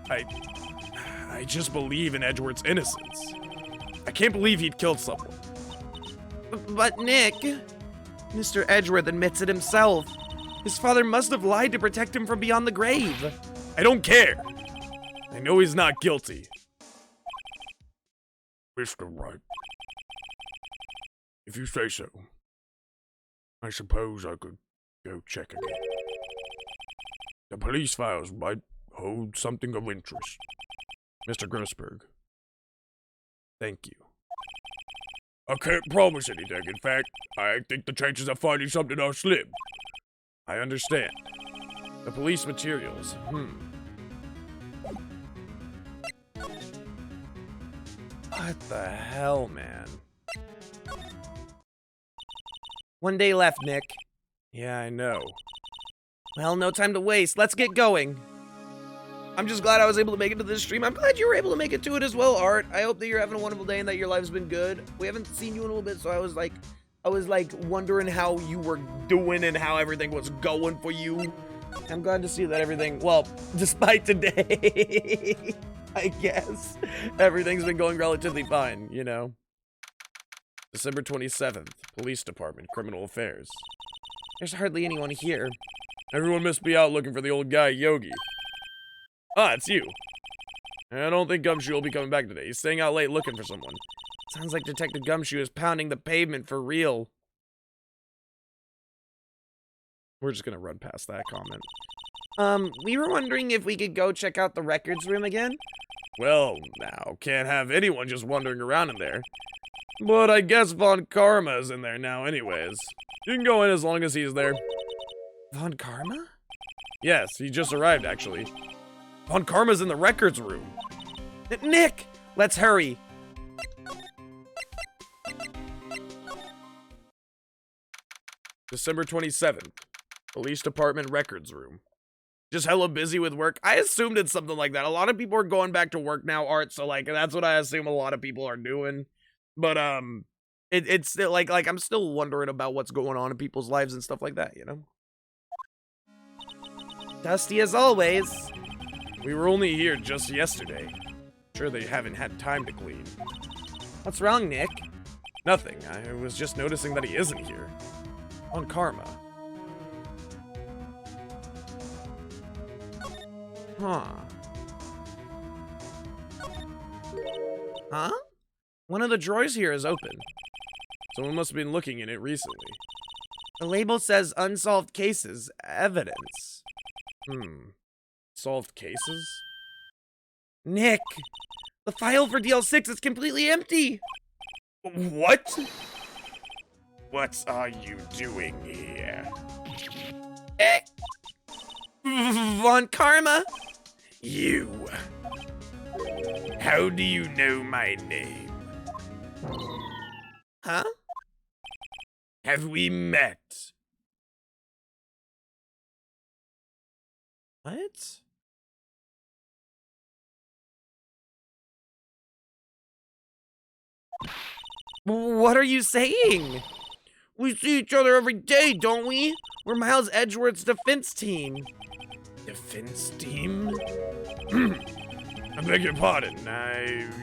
I just believe in Edgeworth's innocence. I can't believe he'd killed someone. But Nick, Mr. Edgeworth admits it himself. His father must have lied to protect him from beyond the grave. I don't care. I know he's not guilty. Mr. Wright, if you say so, I suppose I could go check again. The police files might hold something of interest. Mr. Grossberg, thank you. I can't promise anything. In fact, I think the chances of finding something are slim. I understand. The police materials, What the hell, man? One day left, Nick. Yeah, I know. Well, no time to waste. Let's get going. I'm just glad I was able to make it to this stream. I'm glad you were able to make it to it as well, Art. I hope that you're having a wonderful day and that your life's been good. We haven't seen you in a little bit, so I was like wondering how you were doing and how everything was going for you. I'm glad to see that everything, well, despite today, I guess, everything's been going relatively fine, you know. December 27th, Police Department, Criminal Affairs. There's hardly anyone here. Everyone must be out looking for the old guy, Yogi. Ah, it's you. I don't think Gumshoe will be coming back today. He's staying out late looking for someone. Sounds like Detective Gumshoe is pounding the pavement for real. We're just gonna run past that comment. We were wondering if we could go check out the records room again? Well, now, can't have anyone just wandering around in there. But I guess Von Karma's in there now anyways. You can go in as long as he's there. Von Karma? Yes, he just arrived, actually. Von Karma's in the records room. Nick! Let's hurry. December 27th, Police Department records room. Just hella busy with work. I assumed it's something like that. A lot of people are going back to work now, Art, so like that's what I assume a lot of people are doing. But it's still like I'm still wondering about what's going on in people's lives and stuff like that, you know? Dusty as always. We were only here just yesterday. Sure they haven't had time to clean. What's wrong, Nick? Nothing. I was just noticing that he isn't here. On Karma. Huh? One of the drawers here is open. Someone must have been looking in it recently. The label says unsolved cases, evidence. Solved cases? Nick, the file for DL6 is completely empty. What? What are you doing here? Von Karma? You. How do you know my name? Huh? Have we met? What? What are you saying? We see each other every day, don't we? We're Miles Edgeworth's defense team. Defense team? I beg your pardon.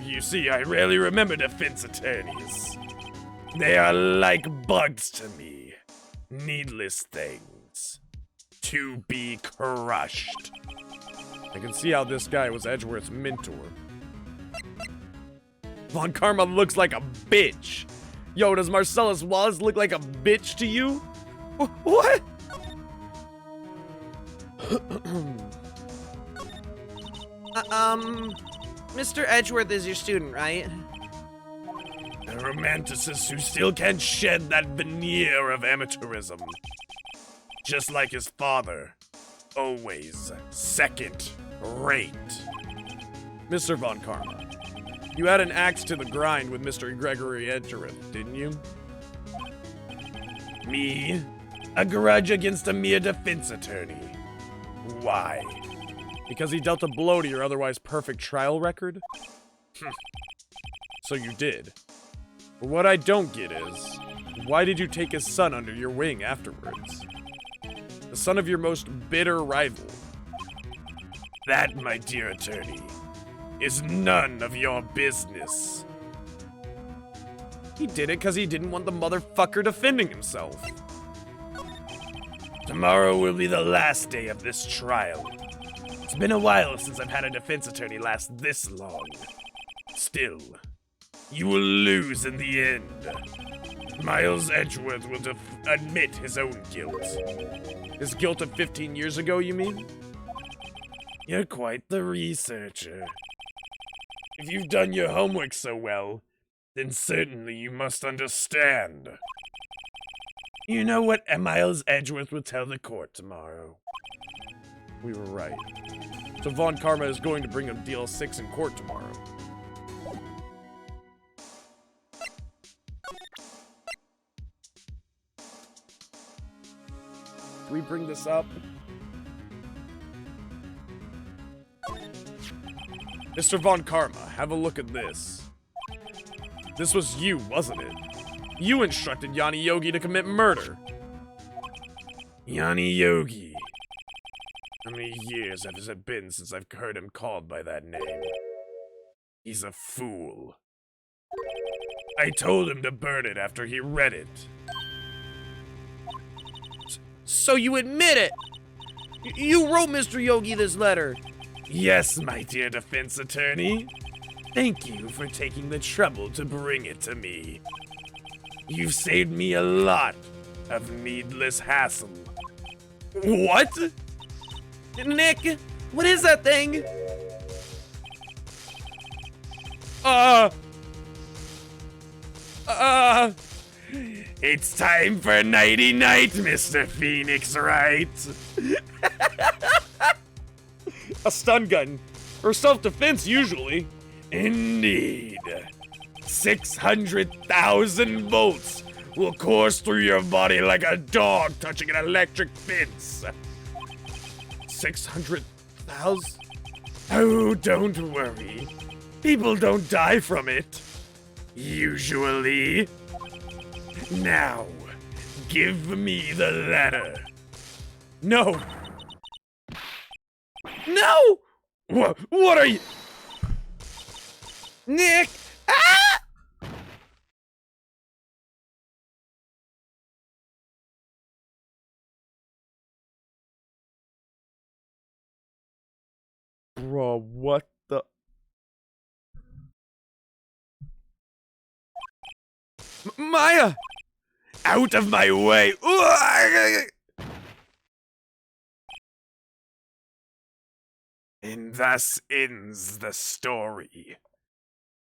You see, I rarely remember defense attorneys. They are like bugs to me. Needless things. To be crushed. I can see how this guy was Edgeworth's mentor. Von Karma looks like a bitch. Yo, does Marcellus Wallace look like a bitch to you? What? Mr. Edgeworth is your student, right? A romanticist who still can't shed that veneer of amateurism. Just like his father. Always second rate. Mr. Von Karma, you had an axe to the grind with Mr. Gregory Edgeworth, didn't you? Me? A grudge against a mere defense attorney. Why? Because he dealt a blow to your otherwise perfect trial record? So you did. But what I don't get is, why did you take his son under your wing afterwards? The son of your most bitter rival. That, my dear attorney, is none of your business. He did it because he didn't want the motherfucker defending himself. Tomorrow will be the last day of this trial. It's been a while since I've had a defense attorney last this long. Still, you will lose in the end. Miles Edgeworth will admit his own guilt. His guilt of 15 years ago, you mean? You're quite the researcher. If you've done your homework so well, then certainly you must understand. You know what Miles Edgeworth will tell the court tomorrow. We were right. So Von Karma is going to bring him DL6 in court tomorrow. Do we bring this up? Mr. Von Karma, have a look at this. This was you, wasn't it? You instructed Yanni Yogi to commit murder. Yanni Yogi. How many years has it been since I've heard him called by that name? He's a fool. I told him to burn it after he read it. So you admit it? You wrote Mr. Yogi this letter. Yes, my dear defense attorney. Thank you for taking the trouble to bring it to me. You've saved me a lot of needless hassle. What? Nick, what is that thing? It's time for nighty-night, Mr. Phoneix, Wright. A stun gun. Or self-defense, usually. Indeed. 600,000 volts will course through your body like a dog touching an electric fence. 600,000? Oh, don't worry. People don't die from it. Usually. Now, give me the letter. No. No! What are you? Nick! Ah! Bro, what the? Maya! Out of my way! And thus ends the story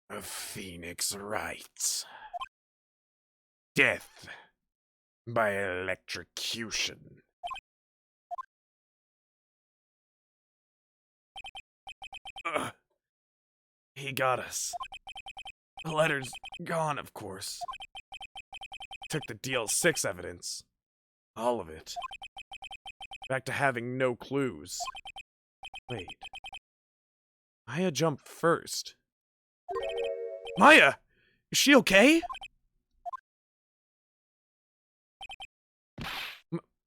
of Phoneix Wright. Death by electrocution. He got us. The letter's gone, of course. Took the DL6 evidence. All of it. Back to having no clues. Wait. Maya jumped first. Maya! Is she okay?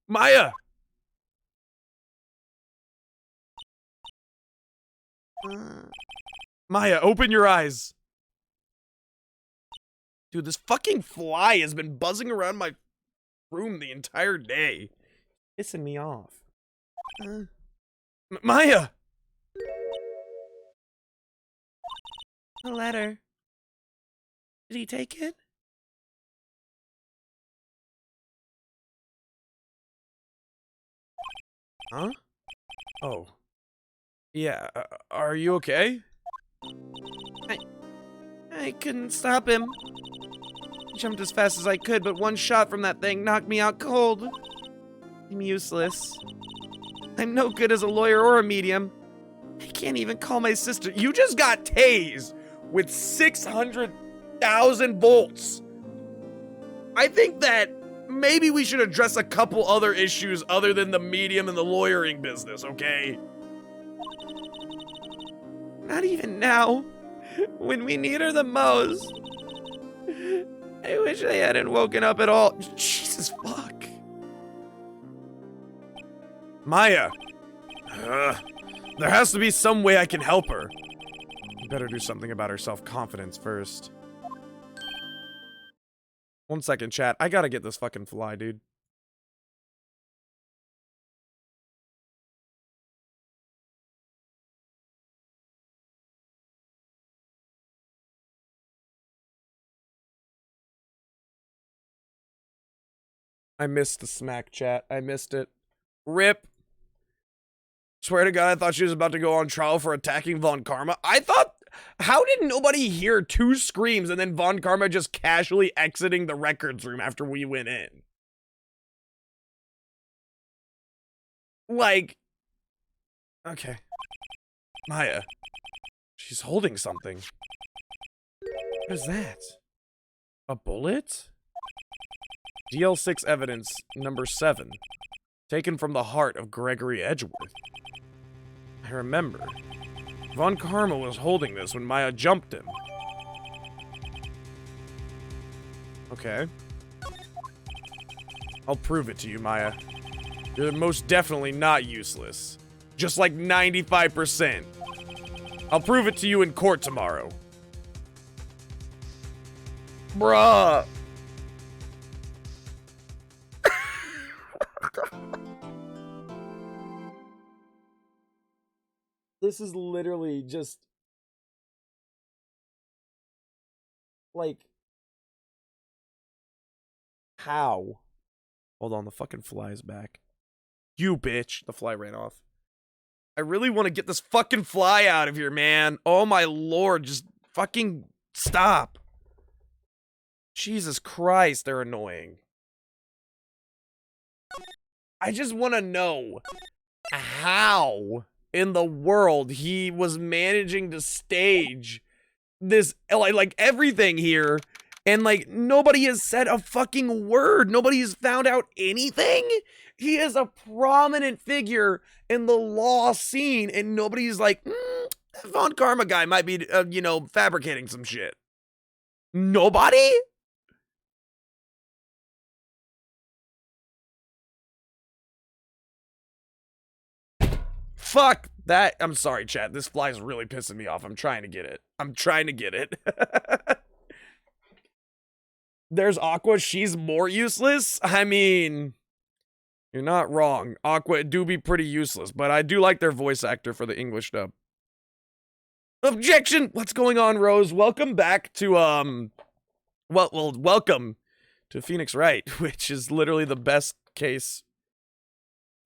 Maya! Maya, open your eyes. Dude, this fucking fly has been buzzing around my room the entire day. Pissing me off. Maya! A letter. Did he take it? Huh? Oh. Yeah, are you okay? I couldn't stop him. Jumped as fast as I could, but one shot from that thing knocked me out cold. I'm useless. I'm no good as a lawyer or a medium. I can't even call my sister. You just got tased with 600,000 volts. I think that maybe we should address a couple other issues other than the medium and the lawyering business, okay? Not even now, when we need her the most. I wish I hadn't woken up at all. Jesus fuck. Maya. There has to be some way I can help her. You better do something about her self-confidence first. 1 second, chat. I gotta get this fucking fly, dude. I missed the smack, chat. I missed it. RIP. Swear to God, I thought she was about to go on trial for attacking Von Karma. I thought... How did nobody hear 2 screams and then Von Karma just casually exiting the records room after we went in? Like... Okay. Maya. She's holding something. What is that? A bullet? DL6 evidence number 7. Taken from the heart of Gregory Edgeworth. I remember. Von Karma was holding this when Maya jumped him. Okay. I'll prove it to you, Maya. You're most definitely not useless. Just like 95%. I'll prove it to you in court tomorrow. Bruh. This is literally just... like... how? Hold on, the fucking fly is back. You bitch. The fly ran off. I really want to get this fucking fly out of here, man. Oh my lord, just fucking stop. Jesus Christ, they're annoying. I just want to know how in the world he was managing to stage this, like everything here, and like nobody has said a fucking word. Nobody's found out anything. He is a prominent figure in the law scene, and nobody's like, that Von Karma guy might be, you know, fabricating some shit. Nobody? Fuck that. I'm sorry, chat. This fly is really pissing me off. I'm trying to get it. I'm trying to get it. There's Aqua. She's more useless. I mean... You're not wrong. Aqua do be pretty useless, but I do like their voice actor for the English dub. Objection! What's going on, Rose? Welcome back to, welcome to Phoneix Wright, which is literally the best case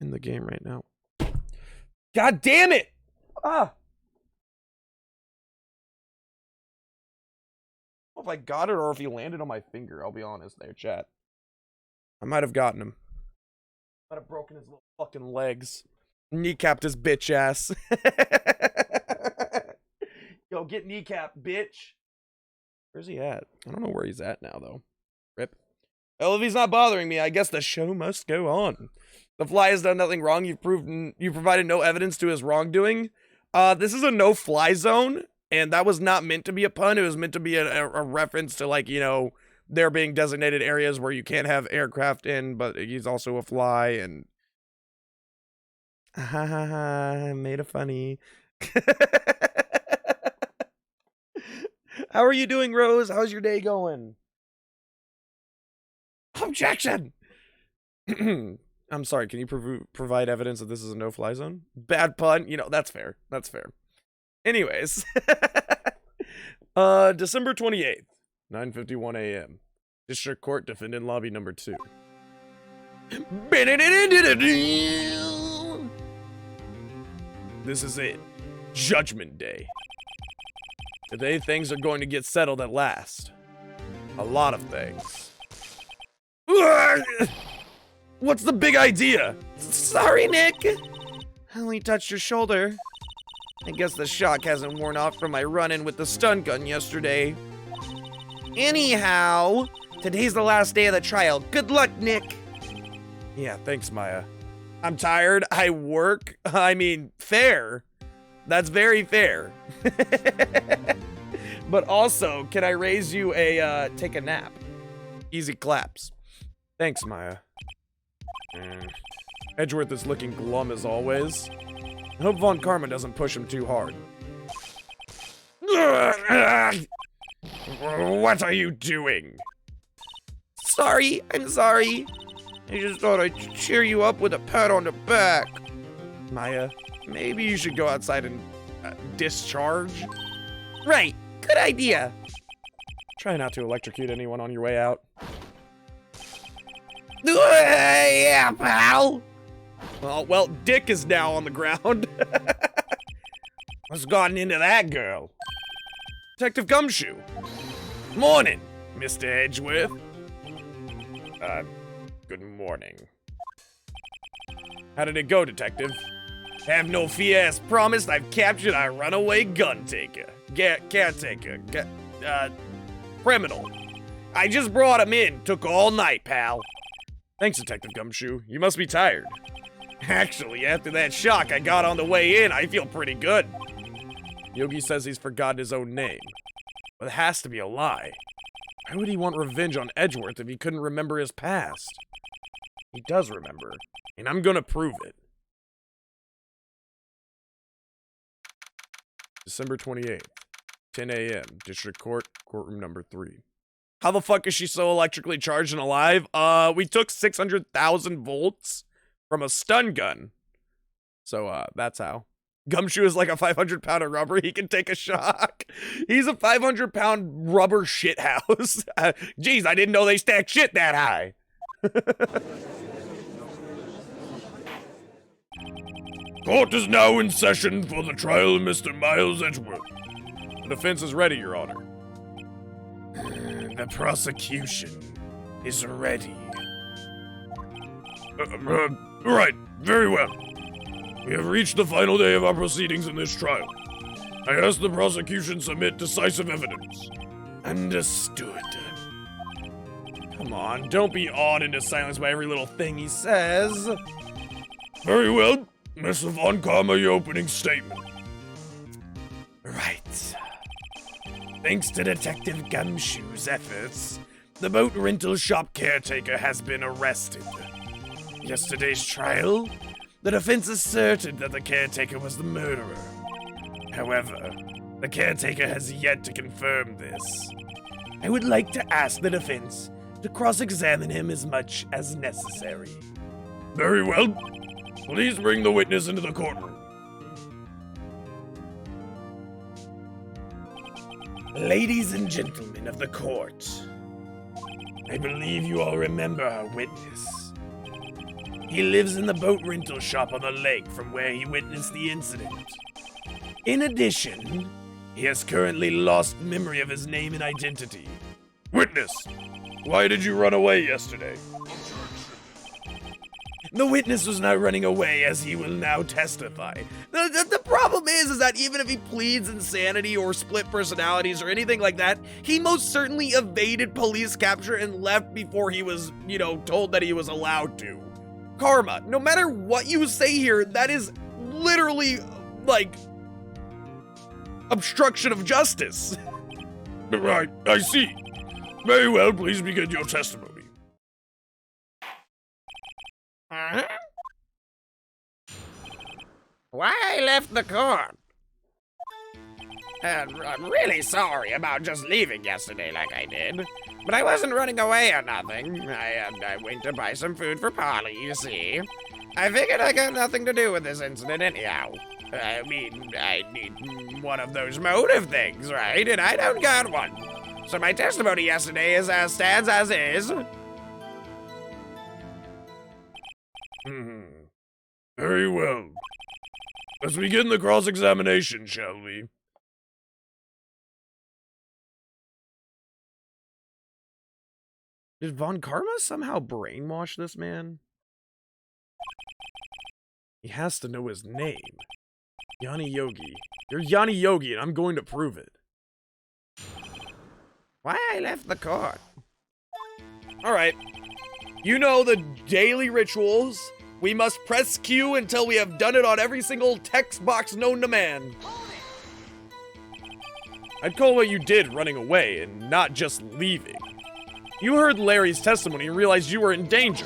in the game right now. God damn it! Ah! I don't know if I got it or if he landed on my finger, I'll be honest there, chat. I might have gotten him. Might have broken his little fucking legs. Kneecapped his bitch ass. Yo, get kneecapped, bitch. Where's he at? I don't know where he's at now, though. Rip. Well, if he's not bothering me, I guess the show must go on. The fly has done nothing wrong. You provided no evidence to his wrongdoing. This is a no-fly zone, and that was not meant to be a pun. It was meant to be a reference to, like, you know, there being designated areas where you can't have aircraft in, but he's also a fly, and... Ha ha ha, made a funny. How are you doing, Rose? How's your day going? Objection! I'm sorry, can you provide evidence that this is a no-fly zone? Bad pun? You know, that's fair. That's fair. Anyways. December 28th. 9:51 a.m. District Court, Defendant Lobby number 2. This is it. Judgment Day. Today things are going to get settled at last. A lot of things. What's the big idea? Sorry, Nick. I only touched your shoulder. I guess the shock hasn't worn off from my run-in with the stun gun yesterday. Anyhow, today's the last day of the trial. Good luck, Nick. Yeah, thanks, Maya. I'm tired. I work. I mean, fair. That's very fair. But also, can I raise you a, take a nap? Easy claps. Thanks, Maya. Edgeworth is looking glum as always. I hope Von Karma doesn't push him too hard. What are you doing? Sorry, I'm sorry. I just thought I'd cheer you up with a pat on the back. Maya, maybe you should go outside and discharge? Right, good idea. Try not to electrocute anyone on your way out. Yeah, pal. Oh, well, Dick is now on the ground. What's gotten into that girl? Detective Gumshoe. Morning, Mr. Edgeworth. Good morning. How did it go, Detective? Have no fear, as promised, I've captured our runaway gun taker. Caretaker. Criminal. I just brought him in. Took all night, pal. Thanks, Detective Gumshoe. You must be tired. Actually, after that shock I got on the way in, I feel pretty good. Yogi says he's forgotten his own name. But it has to be a lie. Why would he want revenge on Edgeworth if he couldn't remember his past? He does remember, and I'm gonna prove it. December 28th, 10 a.m., District Court, courtroom number 3. How the fuck is she so electrically charged and alive? We took 600,000 volts from a stun gun. So, that's how. Gumshoe is like a 500-pound of rubber. He can take a shock. He's a 500-pound rubber shithouse. Geez, I didn't know they stacked shit that high. Court is now in session for the trial of Mr. Miles Edgeworth. The defense is ready, Your Honor. The prosecution is ready. Right, very well. We have reached the final day of our proceedings in this trial. I ask the prosecution submit decisive evidence. Understood. Come on, don't be awed into silence by every little thing he says. Very well. Mr. Von Karma, your opening statement. Right. Thanks to Detective Gumshoe's efforts, the boat rental shop caretaker has been arrested. Yesterday's trial, the defense asserted that the caretaker was the murderer. However, the caretaker has yet to confirm this. I would like to ask the defense to cross-examine him as much as necessary. Very well. Please bring the witness into the courtroom. Ladies and gentlemen of the court, I believe you all remember our witness. He lives in the boat rental shop on the lake from where he witnessed the incident. In addition, he has currently lost memory of his name and identity. Witness, why did you run away yesterday? The witness was not running away, as he will now testify. The problem is that even if he pleads insanity or split personalities or anything like that, he most certainly evaded police capture and left before he was, told that he was allowed to. Karma, no matter what you say here, that is literally, obstruction of justice. Right, I see. Very well, please begin your testimony. Why I left the court? I'm really sorry about just leaving yesterday like I did. But I wasn't running away or nothing. I went to buy some food for Polly, you see. I figured I got nothing to do with this incident anyhow. I mean, I need one of those motive things, right? And I don't got one. So my testimony yesterday stands as is. Very well. Let's begin the cross-examination, shall we? Did Von Karma somehow brainwash this man? He has to know his name. Yanni Yogi. You're Yanni Yogi, and I'm going to prove it. Why I left the court? Alright. You know the daily rituals. We must press Q until we have done it on every single text box known to man. I'd call what you did running away and not just leaving. You heard Larry's testimony and realized you were in danger.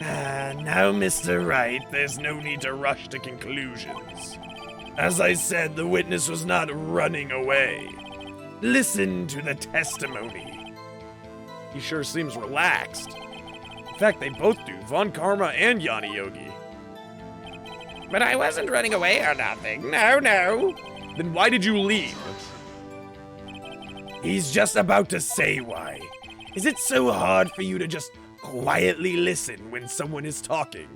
Now, Mr. Wright, there's no need to rush to conclusions. As I said, the witness was not running away. Listen to the testimony. He sure seems relaxed. In fact, they both do, Von Karma and Yanni Yogi. But I wasn't running away or nothing. No. Then why did you leave? He's just about to say why. Is it so hard for you to just quietly listen when someone is talking?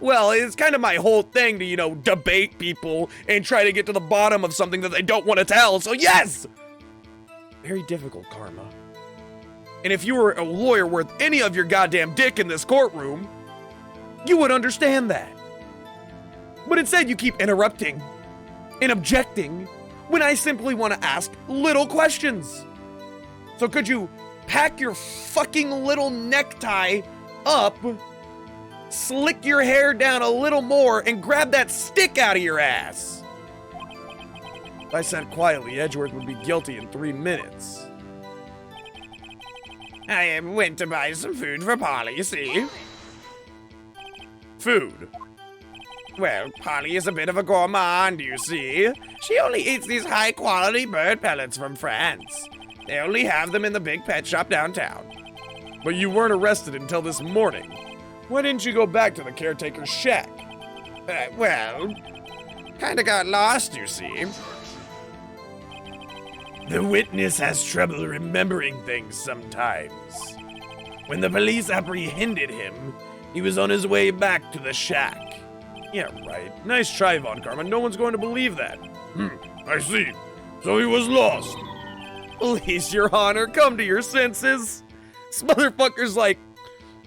Well, it's kind of my whole thing to, debate people and try to get to the bottom of something that they don't want to tell, so yes! Very difficult, Karma. And if you were a lawyer worth any of your goddamn dick in this courtroom, you would understand that. But instead, you keep interrupting and objecting when I simply want to ask little questions. So could you pack your fucking little necktie up, slick your hair down a little more, and grab that stick out of your ass? If I said quietly, Edgeworth would be guilty in 3 minutes. I went to buy some food for Polly, see? Food. Well, Polly is a bit of a gourmand, you see. She only eats these high-quality bird pellets from France. They only have them in the big pet shop downtown. But you weren't arrested until this morning. Why didn't you go back to the caretaker's shack? Well, kinda got lost, you see. The witness has trouble remembering things sometimes. When the police apprehended him, he was on his way back to the shack. Yeah, right. Nice try, Von Karma. No one's going to believe that. I see. So he was lost. Please, Your Honor, come to your senses. This motherfucker's like,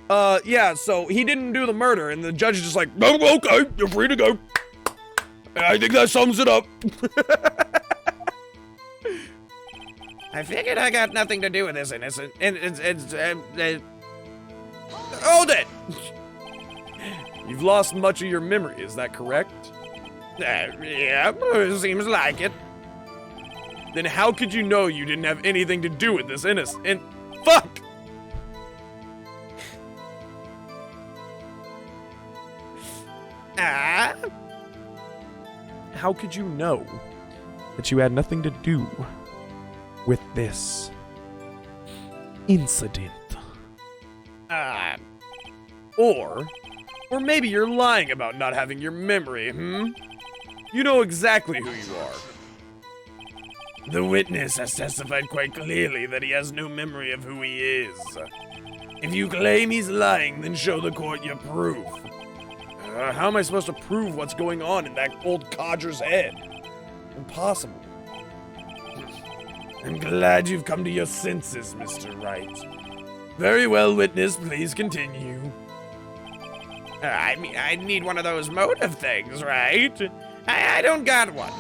yeah, so he didn't do the murder, and the judge is just like, No, okay, you're free to go. I think that sums it up. I figured I got nothing to do with this innocent. hold it! You've lost much of your memory, is that correct? Yeah, seems like it. Then how could you know you didn't have anything to do with this innocent? Fuck! How could you know that you had nothing to do with this incident? Or maybe you're lying about not having your memory, You know exactly who you are. The witness has testified quite clearly that he has no memory of who he is. If you claim he's lying, then show the court your proof. How am I supposed to prove what's going on in that old codger's head? Impossible. I'm glad you've come to your senses, Mr. Wright. Very well, witness, please continue. I need one of those motive things, right? I don't got one.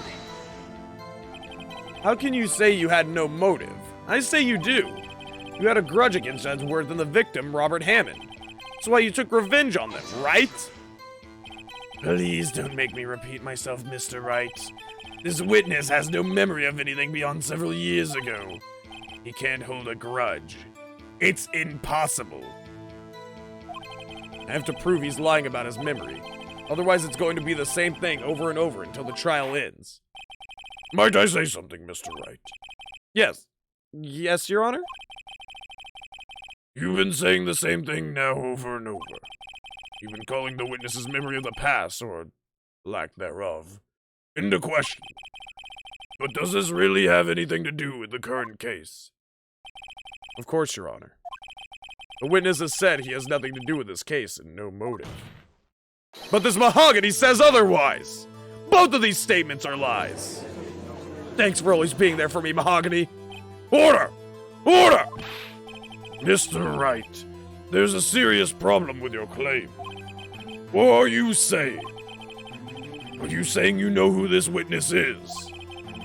How can you say you had no motive? I say you do. You had a grudge against Edgeworth and the victim, Robert Hammond. That's why you took revenge on them, right? Please don't make me repeat myself, Mr. Wright. This witness has no memory of anything beyond several years ago. He can't hold a grudge. It's impossible. I have to prove he's lying about his memory. Otherwise, it's going to be the same thing over and over until the trial ends. Might I say something, Mr. Wright? Yes. Yes, Your Honor? You've been saying the same thing now over and over. You've been calling the witness's memory of the past, or lack thereof, into question. But does this really have anything to do with the current case? Of course, Your Honor. The witness has said he has nothing to do with this case and no motive. But this mahogany says otherwise. Both of these statements are lies. Thanks for always being there for me, Mahogany. Order! Order! Mr. Wright, there's a serious problem with your claim. What are you saying? Are you saying you know who this witness is?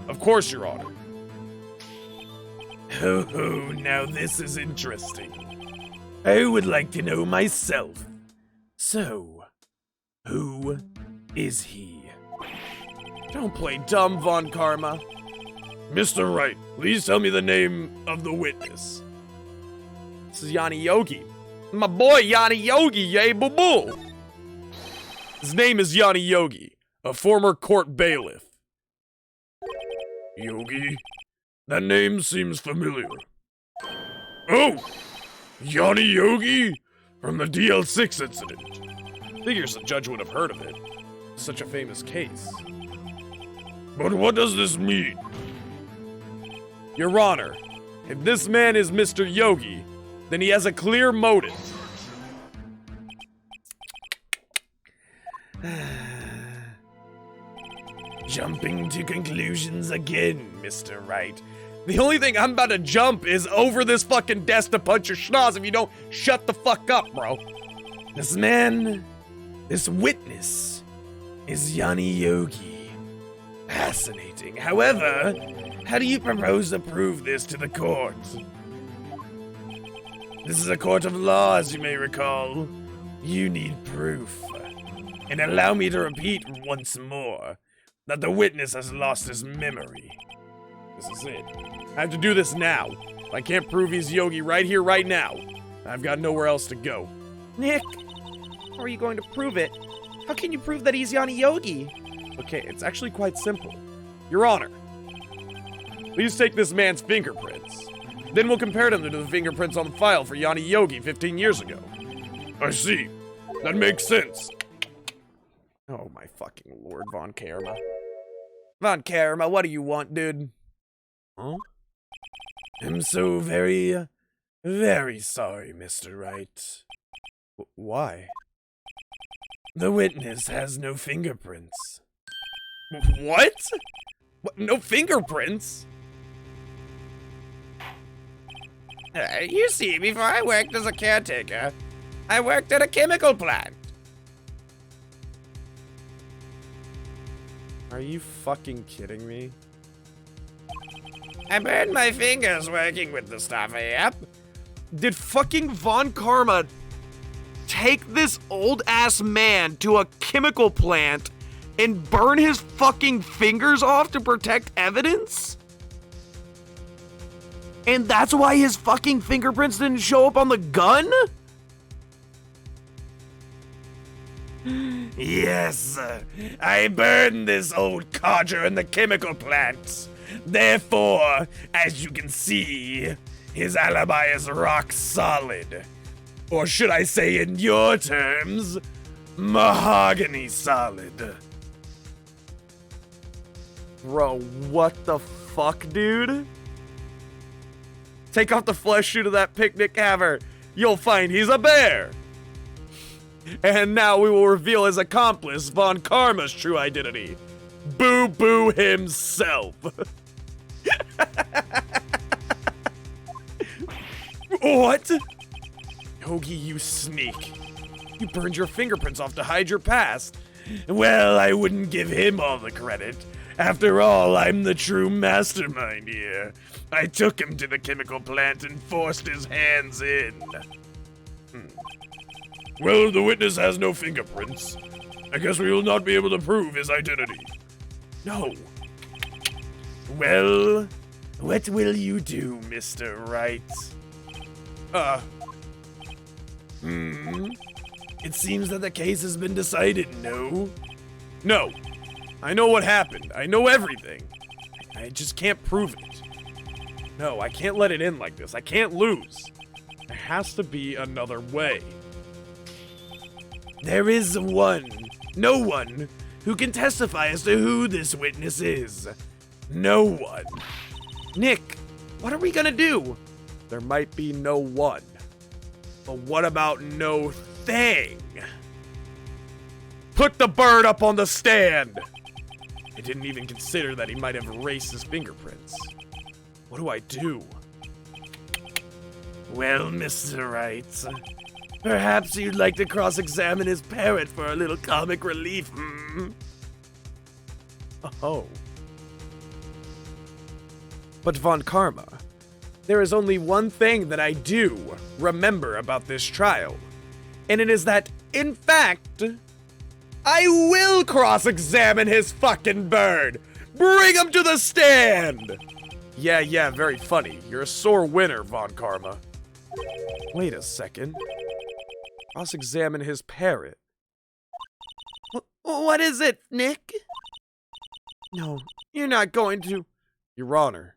Of course, Your Honor. Oh, now this is interesting. I would like to know myself. So, who is he? Don't play dumb, Von Karma. Mr. Wright, please tell me the name of the witness. This is Yanni Yogi. My boy, Yanni Yogi, yay boo boo. His name is Yanni Yogi, a former court bailiff. Yogi? That name seems familiar. Oh! Yanni Yogi? From the DL6 incident. Figures the judge would have heard of it. Such a famous case. But what does this mean? Your Honor, if this man is Mr. Yogi, then he has a clear motive. Jumping to conclusions again, Mr. Wright. The only thing I'm about to jump is over this fucking desk to punch your schnoz if you don't shut the fuck up, bro. This man, this witness, is Yanni Yogi. Fascinating. However, how do you propose to prove this to the court? This is a court of law, as you may recall. You need proof. And allow me to repeat once more that the witness has lost his memory. This is it. I have to do this now. If I can't prove he's Yogi right here, right now, I've got nowhere else to go. Nick, how are you going to prove it? How can you prove that he's Yanni Yogi? Okay, it's actually quite simple. Your Honor, please take this man's fingerprints. Then we'll compare them to the fingerprints on the file for Yanni Yogi 15 years ago. I see. That makes sense. Oh my fucking lord, Von Karma. Von Karma, what do you want, dude? Huh? I'm so very, very sorry, Mr. Wright. Why? The witness has no fingerprints. What? What? No fingerprints? You see, before I worked as a caretaker, I worked at a chemical plant. Are you fucking kidding me? I burned my fingers working with the stuff, yep. Did fucking Von Karma take this old-ass man to a chemical plant and burn his fucking fingers off to protect evidence? And that's why his fucking fingerprints didn't show up on the gun? Yes, I burned this old codger in the chemical plant. Therefore, as you can see, his alibi is rock solid. Or should I say in your terms, mahogany solid. Bro, what the fuck, dude? Take off the flesh suit of that picnic haver. You'll find he's a bear. And now we will reveal his accomplice, Von Karma's true identity. Boo Boo himself. What? Yogi, you sneak. You burned your fingerprints off to hide your past. Well, I wouldn't give him all the credit. After all, I'm the true mastermind here. I took him to the chemical plant and forced his hands in. Well, the witness has no fingerprints. I guess we will not be able to prove his identity. No. Well, what will you do, Mr. Wright? It seems that the case has been decided, no? No. I know what happened. I know everything. I just can't prove it. No, I can't let it end like this. I can't lose. There has to be another way. There is no one, who can testify as to who this witness is. No one. Nick, what are we gonna do? There might be no one. But what about no thing? put the bird up on the stand. I didn't even consider that he might have erased his fingerprints. What do I do? Well, Mr. Wright, perhaps you'd like to cross-examine his parrot for a little comic relief, hmm? Oh. But Von Karma, there is only one thing that I do remember about this trial, and it is that, in fact, I will cross-examine his fucking bird! Bring him to the stand! Yeah, very funny. You're a sore winner, Von Karma. Wait a second. Cross-examine his parrot. What is it, Nick? No, you're not going to... Your Honor.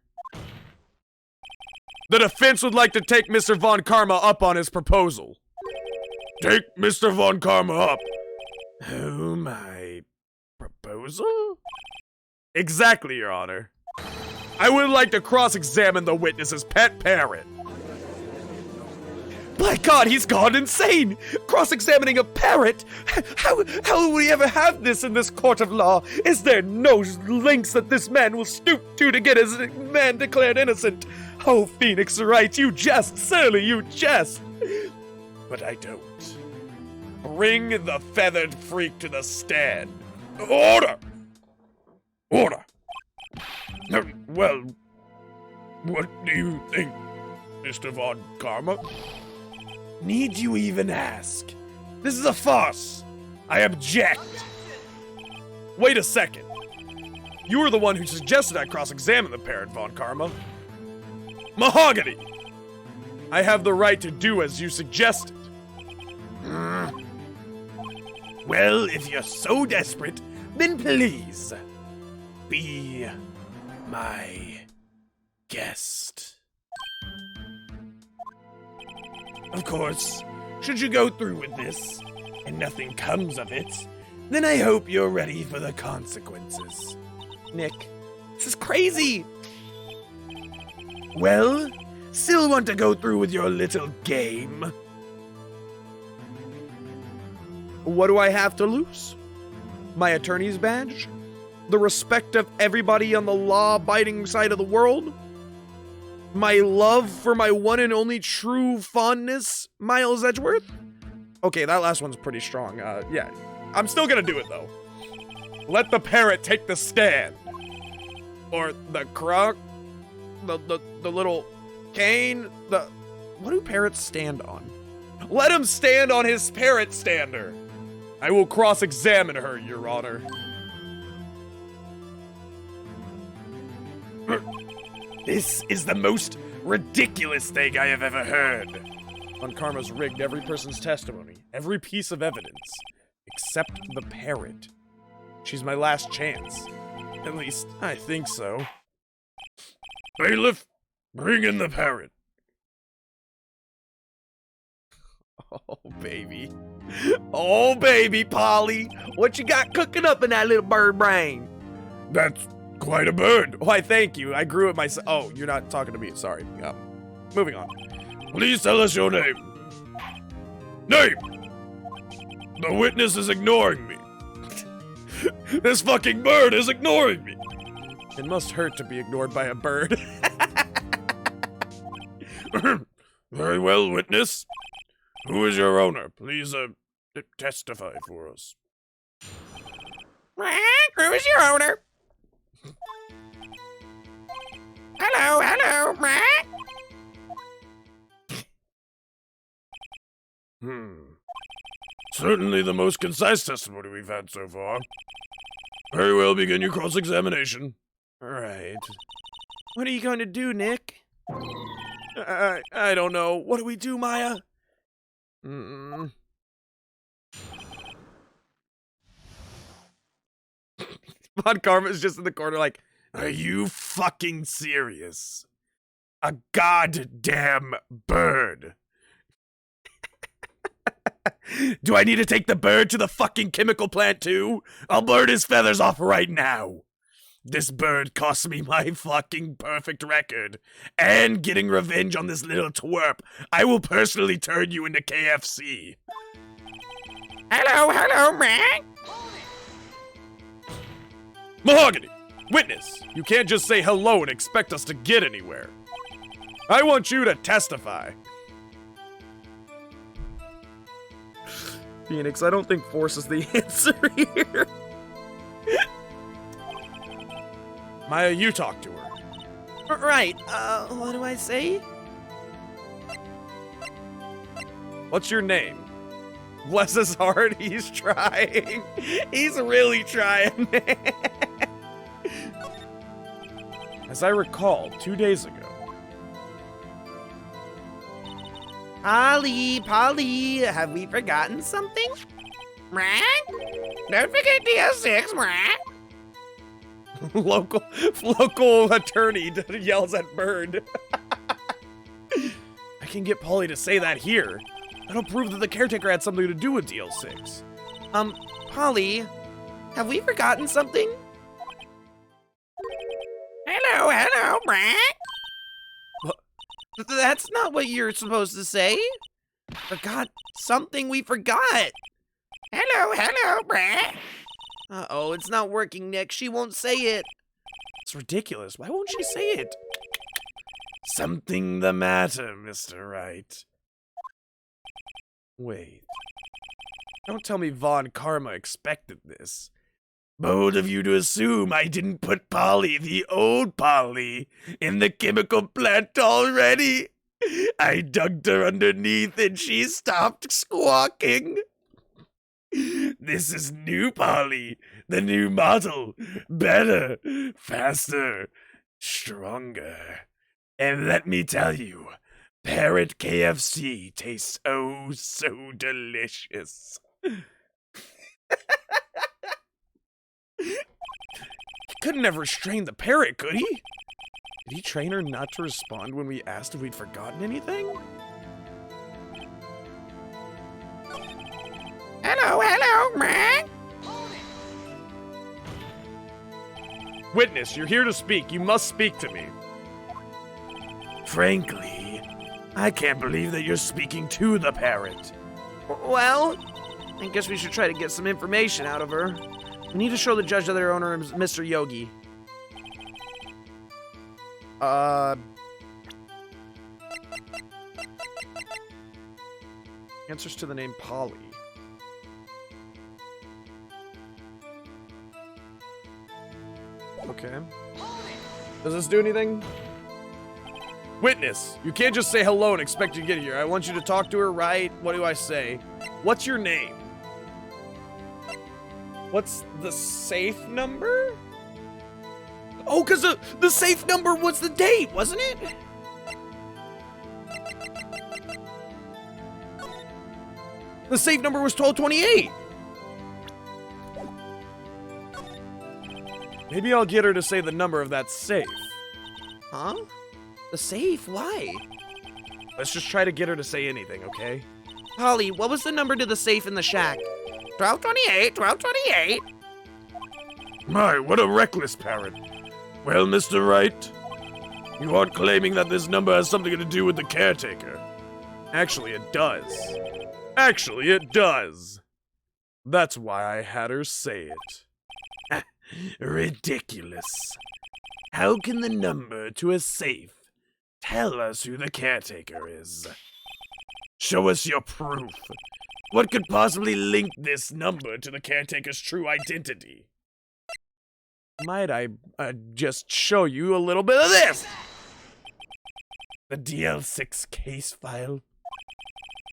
The defense would like to take Mr. Von Karma up on his proposal. Take Mr. Von Karma up. Oh, my proposal? Exactly, Your Honor. I would like to cross-examine the witness's pet parrot. My God, he's gone insane! Cross-examining a parrot? How will we ever have this in this court of law? Is there no lengths that this man will stoop to get his man declared innocent? Oh, Phoneix Wright, you jest, surly, you jest! But I don't. Bring the feathered freak to the stand. Order! Order! Well, what do you think, Mr. Von Karma? Need you even ask? This is a farce. I object. Wait a second. You were the one who suggested I cross-examine the parrot, Von Karma. Mahogany! I have the right to do as you suggested. Well, if you're so desperate, then please be my guest. Of course, should you go through with this, and nothing comes of it, then I hope you're ready for the consequences. Nick, this is crazy! Well, still want to go through with your little game? What do I have to lose? My attorney's badge? The respect of everybody on the law-abiding side of the world? My love for my one and only true fondness, Miles Edgeworth? Okay, that last one's pretty strong. Yeah. I'm still gonna do it, though. Let the parrot take the stand. Or the croc. The little cane. What do parrots stand on? Let him stand on his parrot stander. I will cross-examine her, Your Honor. This is the most ridiculous thing I have ever heard. Von Karma's rigged every person's testimony, every piece of evidence, except the parrot. She's my last chance. At least, I think so. Bailiff, bring in the parrot. Oh, baby. Oh, baby, Polly. What you got cooking up in that little bird brain? That's quite a bird. Why, thank you. I grew it myself. Oh, you're not talking to me. Sorry. Moving on. Please tell us your name. Name! The witness is ignoring me. This fucking bird is ignoring me. It must hurt to be ignored by a bird. Very well, witness. Who is your owner? Please, testify for us. Who is your owner? Hello. Certainly the most concise testimony we've had so far. Very well, begin your cross-examination. All right. What are you going to do, Nick? I don't know. What do we do, Maya? Von Karma's just in the corner like, are you fucking serious? A goddamn bird. Do I need to take the bird to the fucking chemical plant too? I'll burn his feathers off right now. This bird cost me my fucking perfect record. And getting revenge on this little twerp. I will personally turn you into KFC. Hello, Mahogany! Witness! You can't just say hello and expect us to get anywhere. I want you to testify. Phoenix, I don't think force is the answer here. Maya, you talk to her. Right, what do I say? What's your name? Bless his heart, he's trying. He's really trying. As I recall, 2 days ago. Polly, have we forgotten something? Don't forget DL6, Local attorney yells at Bird. I can get Polly to say that here. That'll prove that the caretaker had something to do with DL6. Polly, have we forgotten something? Hello, That's not what you're supposed to say. Forgot something we forgot. Hello, Uh-oh, it's not working, Nick. She won't say it. It's ridiculous. Why won't she say it? Something the matter, Mr. Wright. Wait. Don't tell me Von Karma expected this. Bold of you to assume I didn't put Polly, the old Polly, in the chemical plant already. I dug her underneath and she stopped squawking. This is new Polly, the new model. Better, faster, stronger. And let me tell you, Parrot KFC tastes oh so delicious. He couldn't have restrained the parrot, could he? Did he train her not to respond when we asked if we'd forgotten anything? Hello, Witness, you're here to speak. You must speak to me. Frankly, I can't believe that you're speaking to the parrot. Well, I guess we should try to get some information out of her. We need to show the judge that their owner is Mr. Yogi. Answers to the name Polly. Okay. Does this do anything? Witness, you can't just say hello and expect to get here. I want you to talk to her, right? What do I say? What's your name? What's the safe number? Oh, because the safe number was the date, wasn't it? The safe number was 1228. Maybe I'll get her to say the number of that safe. Huh? The safe? Why? Let's just try to get her to say anything, okay? Polly, what was the number to the safe in the shack? 1228. My, what a reckless parrot. Well, Mr. Wright, you aren't claiming that this number has something to do with the caretaker. Actually, it does. That's why I had her say it. Ridiculous. How can the number to a safe tell us who the caretaker is? Show us your proof. What could possibly link this number to the caretaker's true identity? Might I just show you a little bit of this? The DL6 case file.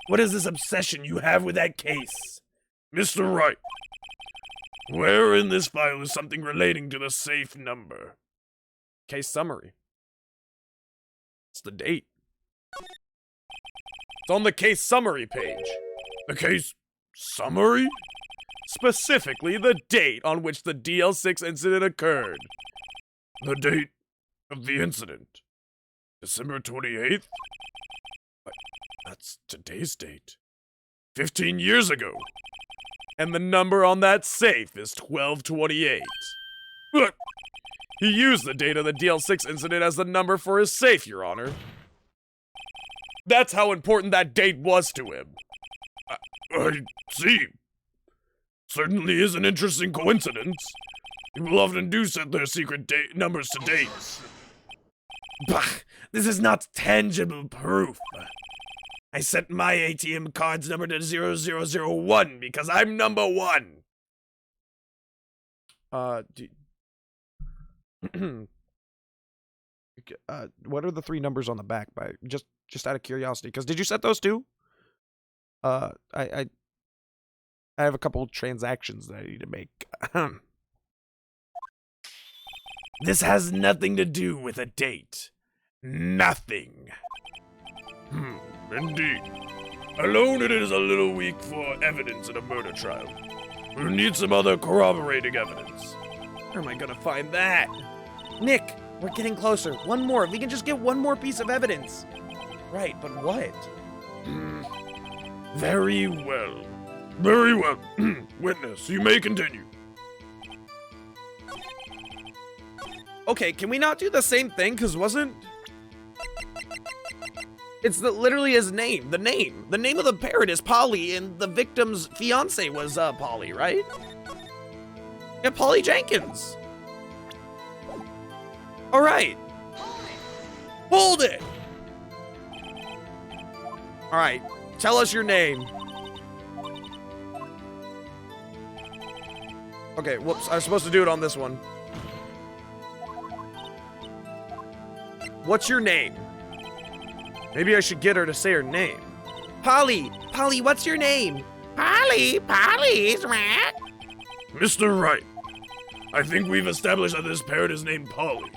What is this obsession you have with that case? Mr. Wright, where in this file is something relating to the safe number? Case summary. It's the date. It's on the case summary page. The case summary? Specifically, the date on which the DL6 incident occurred. The date of the incident. December 28th? That's today's date. 15 years ago. And the number on that safe is 1228. Look, he used the date of the DL6 incident as the number for his safe, Your Honor. That's how important that date was to him. I see. Certainly is an interesting coincidence. People often do set their secret numbers to dates. Bah, this is not tangible proof. I set my ATM card's number to 0001 because I'm number 1. What are the 3 numbers on the back? By just out of curiosity, because did you set those too? I have a couple transactions that I need to make. This has nothing to do with a date. Nothing. Indeed. Alone it is a little weak for evidence in a murder trial. We'll need some other corroborating evidence. Where am I gonna find that? Nick, we're getting closer. One more. If we can just get one more piece of evidence. Right, but what? Very well. Very well. Witness, you may continue. Okay, can we not do the same thing? Because wasn't... It's literally his name. The name of the parrot is Polly, and the victim's fiance was Polly, right? Yeah, Polly Jenkins. All right. Hold it. All right, tell us your name. Okay, whoops, I was supposed to do it on this one. What's your name? Maybe I should get her to say her name. Polly, what's your name? Polly's rat. Mr. Wright, I think we've established that this parrot is named Polly.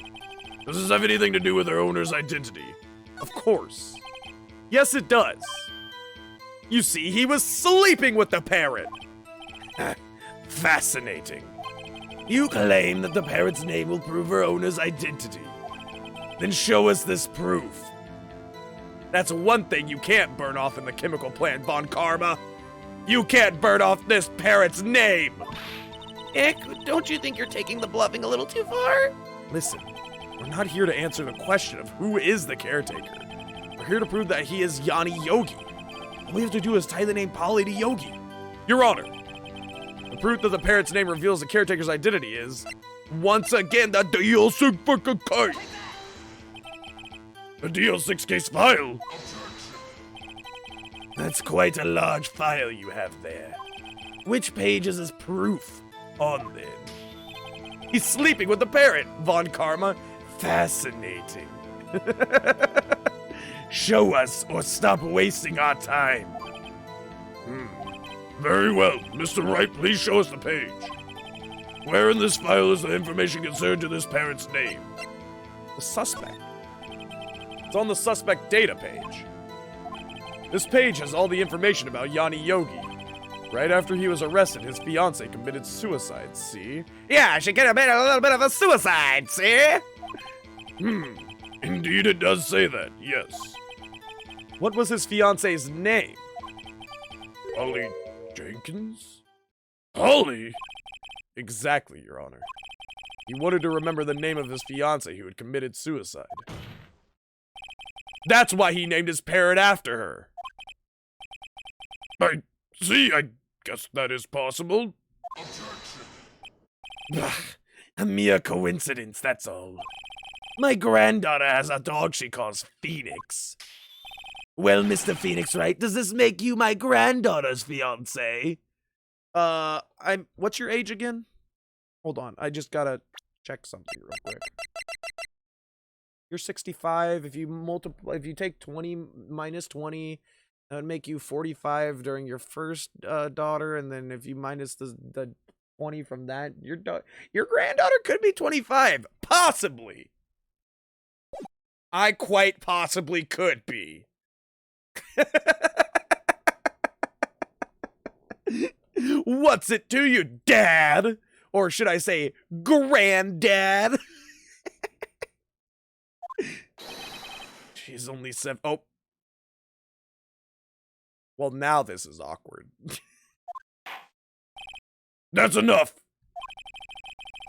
Does this have anything to do with her owner's identity? Of course. Yes, it does. You see, he was sleeping with the parrot. Fascinating. You claim that the parrot's name will prove her owner's identity. Then show us this proof. That's one thing you can't burn off in the chemical plant, Von Karma. You can't burn off this parrot's name. Ick, don't you think you're taking the bluffing a little too far? Listen, we're not here to answer the question of who is the caretaker. We're here to prove that he is Yanni Yogi. All we have to do is tie the name Polly to Yogi. Your Honor, the proof that the parrot's name reveals the caretaker's identity is, once again, the DLC fucking case. A DL6 case file? That's quite a large file you have there. Which page is this proof on then? He's sleeping with the parrot, Von Karma. Fascinating. Show us or stop wasting our time. Very well. Mr. Wright, please show us the page. Where in this file is the information concerned to this parrot's name? The suspect. It's on the suspect data page. This page has all the information about Yanni Yogi. Right after he was arrested, his fiancée committed suicide, see? Yeah, she could have been a little bit of a suicide, see? Indeed, it does say that, yes. What was his fiancée's name? Polly Jenkins? Polly? Exactly, Your Honor. He wanted to remember the name of his fiancée who had committed suicide. That's why he named his parrot after her. I see, I guess that is possible. A mere coincidence, that's all. My granddaughter has a dog she calls Phoneix. Well, Mr. Phoneix, Wright, does this make you my granddaughter's fiancé? What's your age again? Hold on, I just gotta check something real quick. You're 65. If you take 20 minus 20, that would make you 45 during your first daughter, and then if you minus the 20 from that, your granddaughter could be 25, possibly. I quite possibly could be. What's it to you, Dad? Or should I say, Granddad? She's only 7. Oh. Well, now this is awkward. That's enough.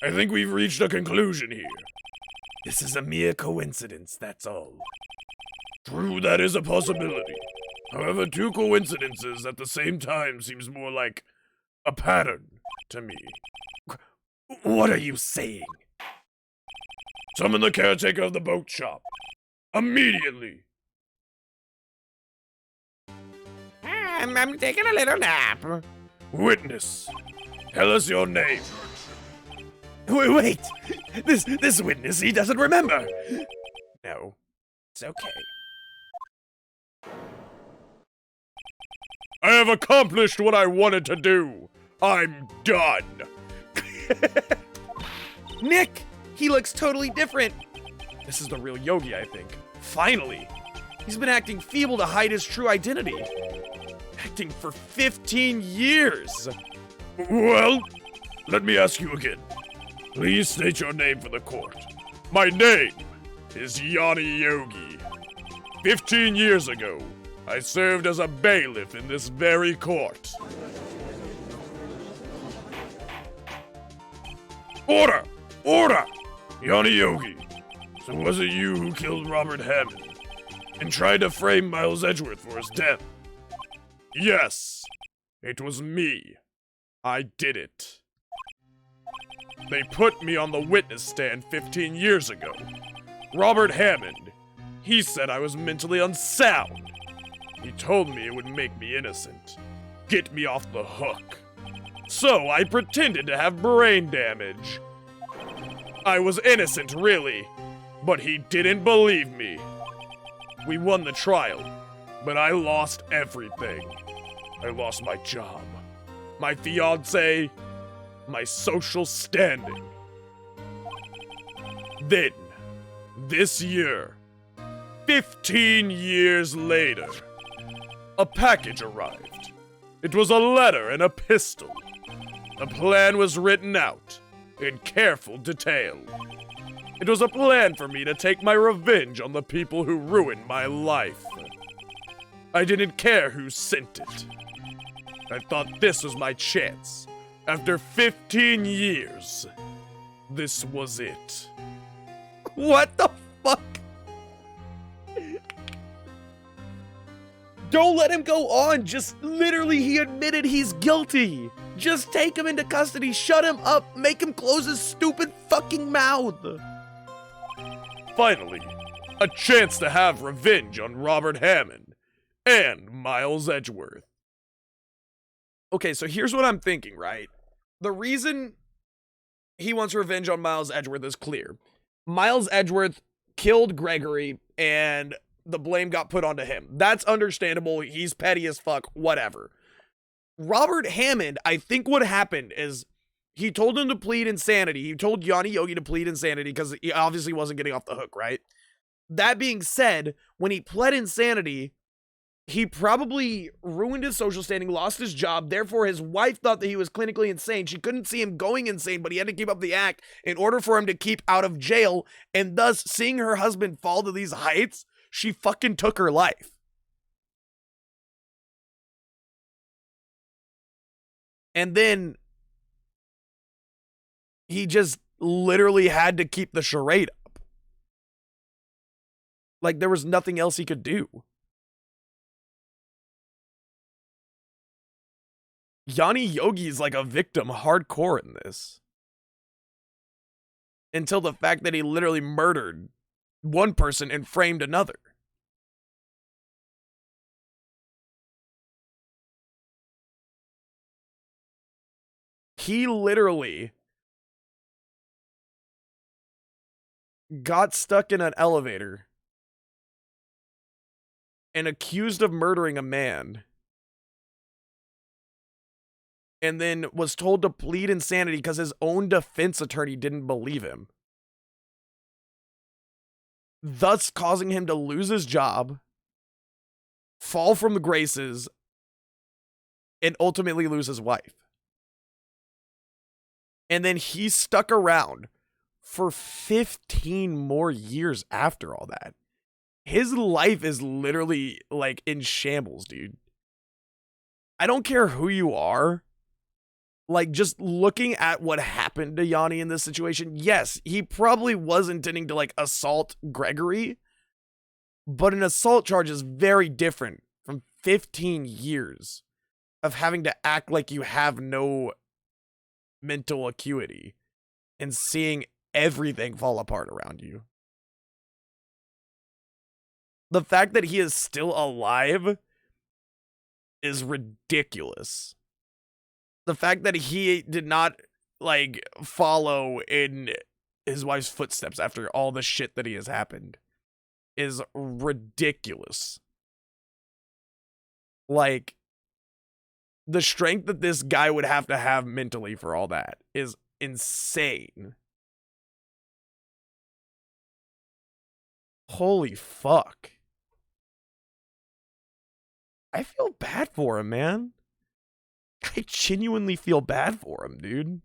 I think we've reached a conclusion here. This is a mere coincidence, that's all. True, that is a possibility. However, 2 coincidences at the same time seems more like a pattern to me. What are you saying? Summon the caretaker of the boat shop. Immediately. I'm taking a little nap. Witness, tell us your name. Wait! This witness, he doesn't remember! No, it's okay. I have accomplished what I wanted to do. I'm done. Nick! He looks totally different! This is the real Yogi, I think. Finally! He's been acting feeble to hide his true identity. Acting for 15 years! Well, let me ask you again. Please state your name for the court. My name is Yanni Yogi. 15 years ago, I served as a bailiff in this very court. Order! Order! Yanni Yogi, so was it you who killed Robert Hammond and tried to frame Miles Edgeworth for his death? Yes, it was me. I did it. They put me on the witness stand 15 years ago. Robert Hammond, he said I was mentally unsound. He told me it would make me innocent, get me off the hook. So I pretended to have brain damage. I was innocent, really, but he didn't believe me. We won the trial, but I lost everything. I lost my job, my fiancé, my social standing. Then, this year, 15 years later, a package arrived. It was a letter and a pistol. A plan was written out in careful detail. It was a plan for me to take my revenge on the people who ruined my life. I didn't care who sent it. I thought this was my chance. After 15 years, this was it. What the fuck? Don't let him go on. Just literally, he admitted he's guilty. Just take him into custody, shut him up, make him close his stupid fucking mouth. Finally, a chance to have revenge on Robert Hammond and Miles Edgeworth. Okay, so here's what I'm thinking, right? The reason he wants revenge on Miles Edgeworth is clear. Miles Edgeworth killed Gregory, and the blame got put onto him. That's understandable. He's petty as fuck, whatever. Robert Hammond, I think what happened is he told him to plead insanity. He told Yanni Yogi to plead insanity because he obviously wasn't getting off the hook, right? That being said, when he pled insanity, he probably ruined his social standing, lost his job. Therefore, his wife thought that he was clinically insane. She couldn't see him going insane, but he had to keep up the act in order for him to keep out of jail. And thus, seeing her husband fall to these heights, she fucking took her life. And then he just literally had to keep the charade up. Like there was nothing else he could do. Yanni Yogi is like a victim hardcore in this. Until the fact that he literally murdered one person and framed another. He literally got stuck in an elevator and accused of murdering a man, and then was told to plead insanity because his own defense attorney didn't believe him, thus causing him to lose his job, fall from the graces, and ultimately lose his wife. And then he stuck around for 15 more years after all that. His life is literally like in shambles, dude. I don't care who you are. Like, just looking at what happened to Yanni in this situation, yes, he probably was intending to, like, assault Gregory, but an assault charge is very different from 15 years of having to act like you have no mental acuity. and seeing everything fall apart around you. The fact that he is still alive is ridiculous. The fact that he did not, like, follow in his wife's footsteps after all the shit that he has happened is ridiculous. Like, the strength that this guy would have to have mentally for all that is insane. Holy fuck. I feel bad for him, man. I genuinely feel bad for him, dude.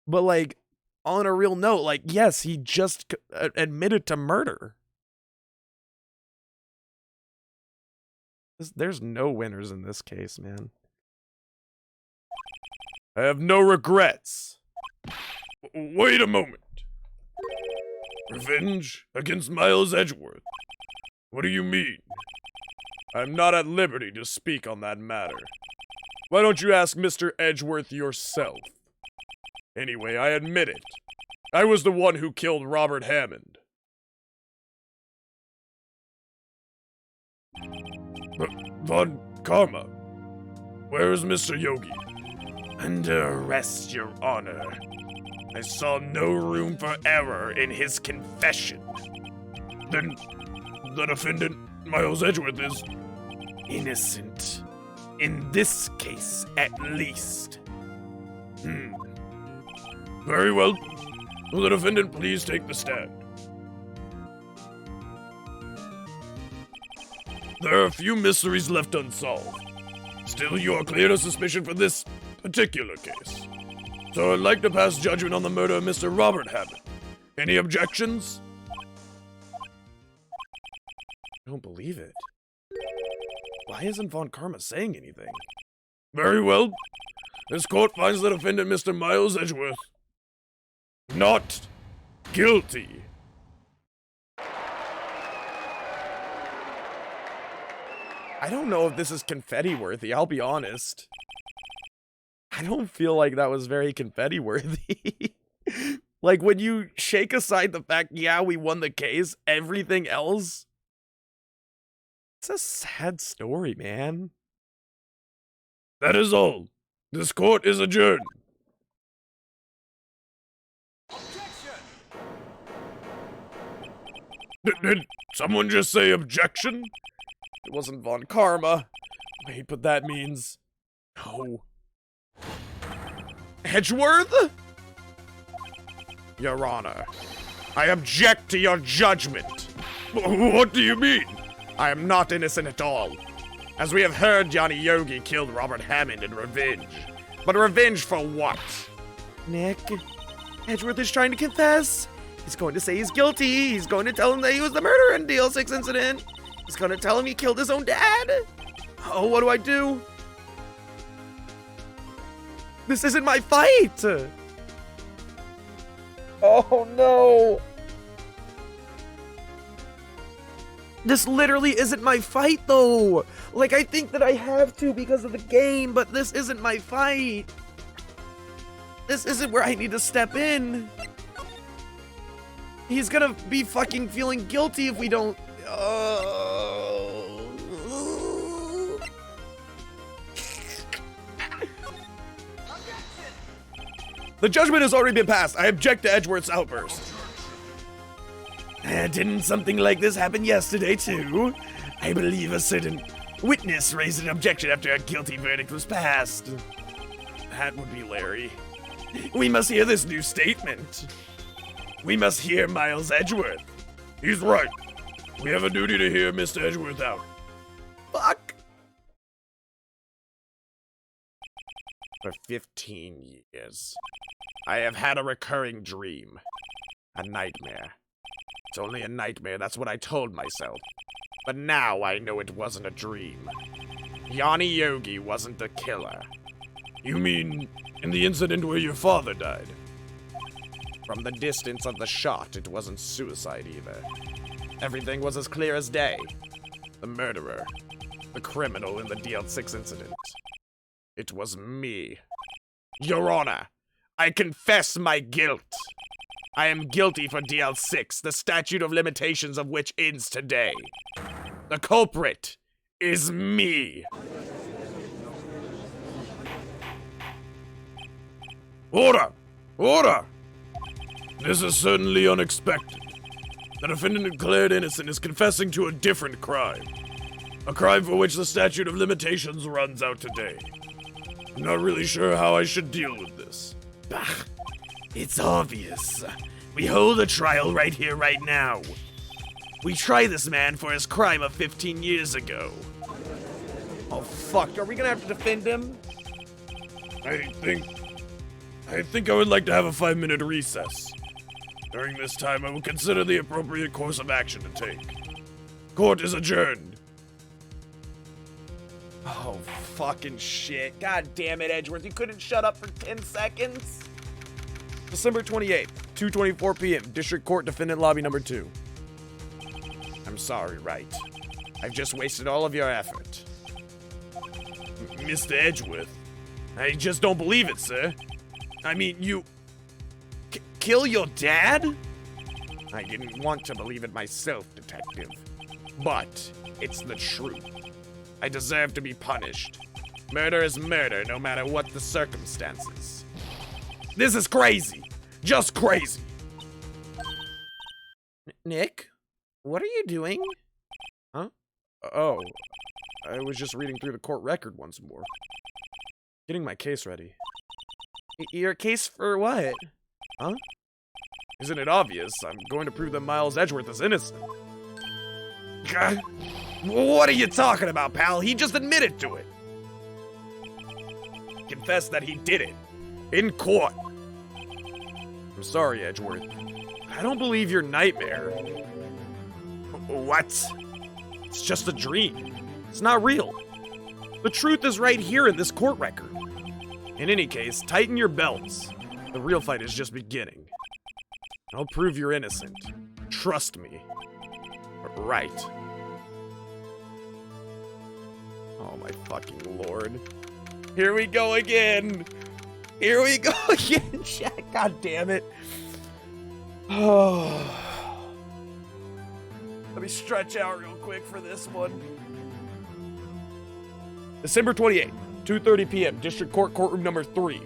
But, like, on a real note, like, yes, he just admitted to murder. There's no winners in this case, man. I have no regrets. Wait a moment. Revenge against Miles Edgeworth? What do you mean? I'm not at liberty to speak on that matter. Why don't you ask Mr. Edgeworth yourself? Anyway, I admit it. I was the one who killed Robert Hammond. Von Karma, where is Mr. Yogi? Under arrest, Your Honor. I saw no room for error in his confession. Then, the defendant, Miles Edgeworth, is innocent. In this case, at least. Very well. Will the defendant please take the stand? There are a few mysteries left unsolved. Still, you are clear of suspicion for this particular case. So I'd like to pass judgment on the murder of Mr. Robert Hammond. Any objections? I don't believe it. Why isn't Von Karma saying anything? Very well. This court finds the defendant, Mr. Miles Edgeworth, not guilty. I don't know if this is confetti worthy, I'll be honest. I don't feel like that was very confetti worthy. Like, when you shake aside the fact, yeah, we won the case, everything else, it's a sad story, man. That is all. This court is adjourned. Did someone just say objection? It wasn't Von Karma. Wait, but that means... No. Edgeworth? Your Honor, I object to your judgment. What do you mean? I am not innocent at all. As we have heard, Johnny Yogi killed Robert Hammond in revenge. But revenge for what? Nick, Edgeworth is trying to confess. He's going to say he's guilty. He's going to tell him that he was the murderer in DL6 incident. He's going to tell him he killed his own dad. Oh, what do I do? This isn't my fight. Oh, no. This literally isn't my fight, though. Like, I think that I have to because of the game, but this isn't my fight. This isn't where I need to step in. He's gonna be fucking feeling guilty if we don't... The judgment has already been passed. I object to Edgeworth's outburst. Didn't something like this happen yesterday, too? I believe a certain witness raised an objection after a guilty verdict was passed. That would be Larry. We must hear this new statement. We must hear Miles Edgeworth. He's right. We have a duty to hear Mr. Edgeworth out. Fuck. For 15 years, I have had a recurring dream. A nightmare. It's only a nightmare, that's what I told myself. But now I know it wasn't a dream. Johnny Yogi wasn't the killer. You mean in the incident where your father died? From the distance of the shot, it wasn't suicide either. Everything was as clear as day. The murderer. The criminal in the DL6 incident. It was me. Your Honor, I confess my guilt. I am guilty for DL6, the statute of limitations of which ends today. The culprit is me. Order! Order! This is certainly unexpected. The defendant declared innocent is confessing to a different crime. A crime for which the statute of limitations runs out today. I'm not really sure how I should deal with this. Bah, it's obvious. We hold a trial right here, right now. We try this man for his crime of 15 years ago. Oh, fuck. Are we gonna have to defend him? I think I would like to have a 5-minute recess. During this time, I will consider the appropriate course of action to take. Court is adjourned. Oh, fucking shit. God damn it, Edgeworth. You couldn't shut up for 10 seconds? December 28th, 2:24 p.m. District Court Defendant Lobby number 2. I'm sorry, Wright. I've just wasted all of your effort. Mr. Edgeworth, I just don't believe it, sir. I mean, you... kill your dad? I didn't want to believe it myself, Detective. But it's the truth. I deserve to be punished. Murder is murder, no matter what the circumstances. This is crazy. Just crazy. Nick? What are you doing? Huh? Oh. I was just reading through the court record once more. Getting my case ready. Your case for what? Huh? Isn't it obvious? I'm going to prove that Miles Edgeworth is innocent. God, what are you talking about, pal? He just admitted to it. Confessed that he did it. In court. I'm sorry, Edgeworth. I don't believe your nightmare. What? It's just a dream. It's not real. The truth is right here in this court record. In any case, tighten your belts. The real fight is just beginning. I'll prove you're innocent. Trust me. Right. Oh my fucking lord. Here we go again. Here we go again, Jack. God damn it. Oh. Let me stretch out real quick for this one. December 28th, 2:30 p.m. District Court Courtroom number 3.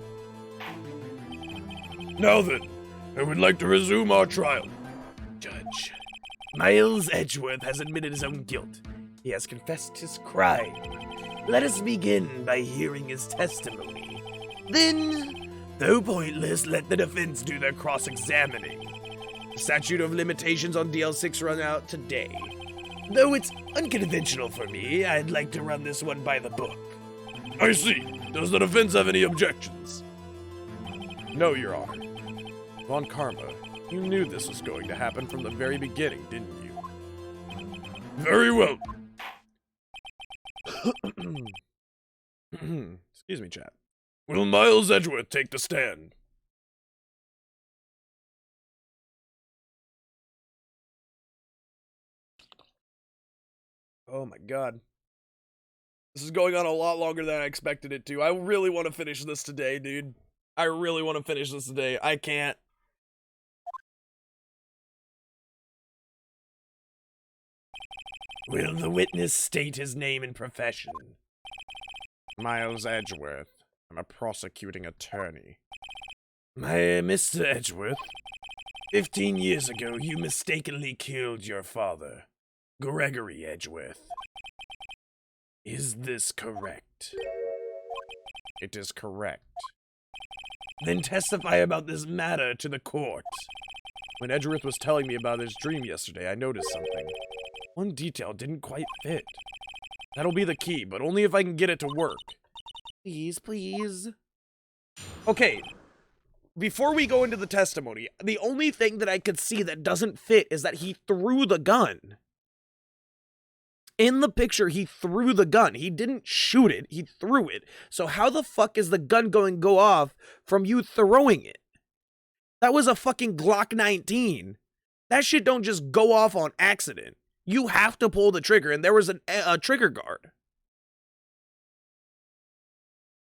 Now then, I would like to resume our trial. Judge, Miles Edgeworth has admitted his own guilt. He has confessed his crime. Let us begin by hearing his testimony. Then, though pointless, let the defense do their cross-examining. The statute of limitations on DL6 run out today. Though it's unconventional for me, I'd like to run this one by the book. I see. Does the defense have any objections? No, Your Honor. Von Karma, you knew this was going to happen from the very beginning, didn't you? Very well. Excuse me, chat. Will Miles Edgeworth take the stand? Oh my god. This is going on a lot longer than I expected it to. I really want to finish this today, dude. I really want to finish this today. I can't. Will the witness state his name and profession? Miles Edgeworth. I'm a prosecuting attorney. Mr. Edgeworth, 15 years ago you mistakenly killed your father, Gregory Edgeworth. Is this correct? It is correct. Then testify about this matter to the court. When Edgeworth was telling me about his dream yesterday, I noticed something. One detail didn't quite fit. That'll be the key, but only if I can get it to work. Please, please. Okay, before we go into the testimony, the only thing that I could see that doesn't fit is that he threw the gun. In the picture, he threw the gun. He didn't shoot it, he threw it. So how the fuck is the gun going to go off from you throwing it? That was a fucking Glock 19. That shit don't just go off on accident. You have to pull the trigger, and there was a trigger guard.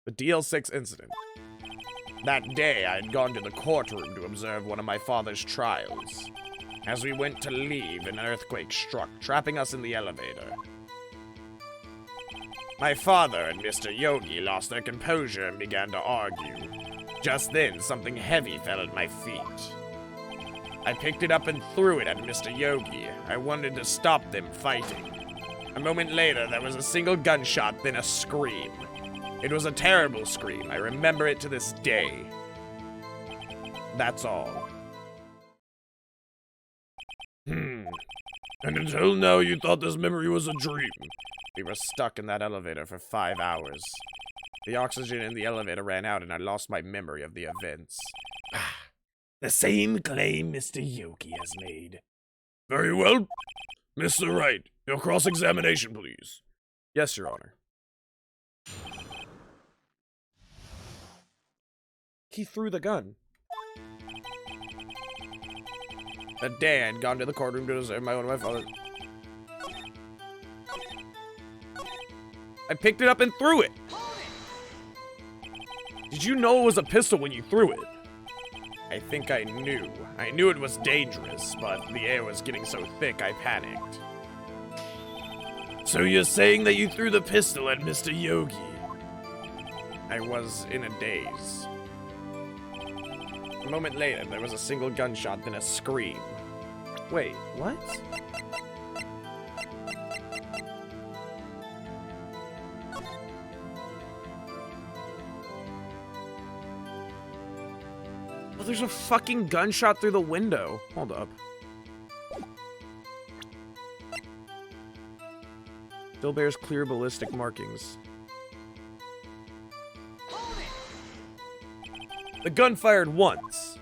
The DL6 incident. That day, I had gone to the courtroom to observe one of my father's trials. As we went to leave, an earthquake struck, trapping us in the elevator. My father and Mr. Yogi lost their composure and began to argue. Just then, something heavy fell at my feet. I picked it up and threw it at Mr. Yogi. I wanted to stop them fighting. A moment later, there was a single gunshot, then a scream. It was a terrible scream. I remember it to this day. That's all. And until now, you thought this memory was a dream. We were stuck in that elevator for 5 hours. The oxygen in the elevator ran out and I lost my memory of the events. The same claim Mr. Yogi has made. Very well. Mr. Wright, your cross-examination, please. Yes, Your Honor. He threw the gun. That day I had gone to the courtroom to observe one of my father. I picked it up and threw it. Did you know it was a pistol when you threw it? I think I knew. I knew it was dangerous, but the air was getting so thick I panicked. So you're saying that you threw the pistol at Mr. Yogi? I was in a daze. A moment later, there was a single gunshot, then a scream. Wait, what? Oh, there's a fucking gunshot through the window. Hold up. Still bears clear ballistic markings. The gun fired once.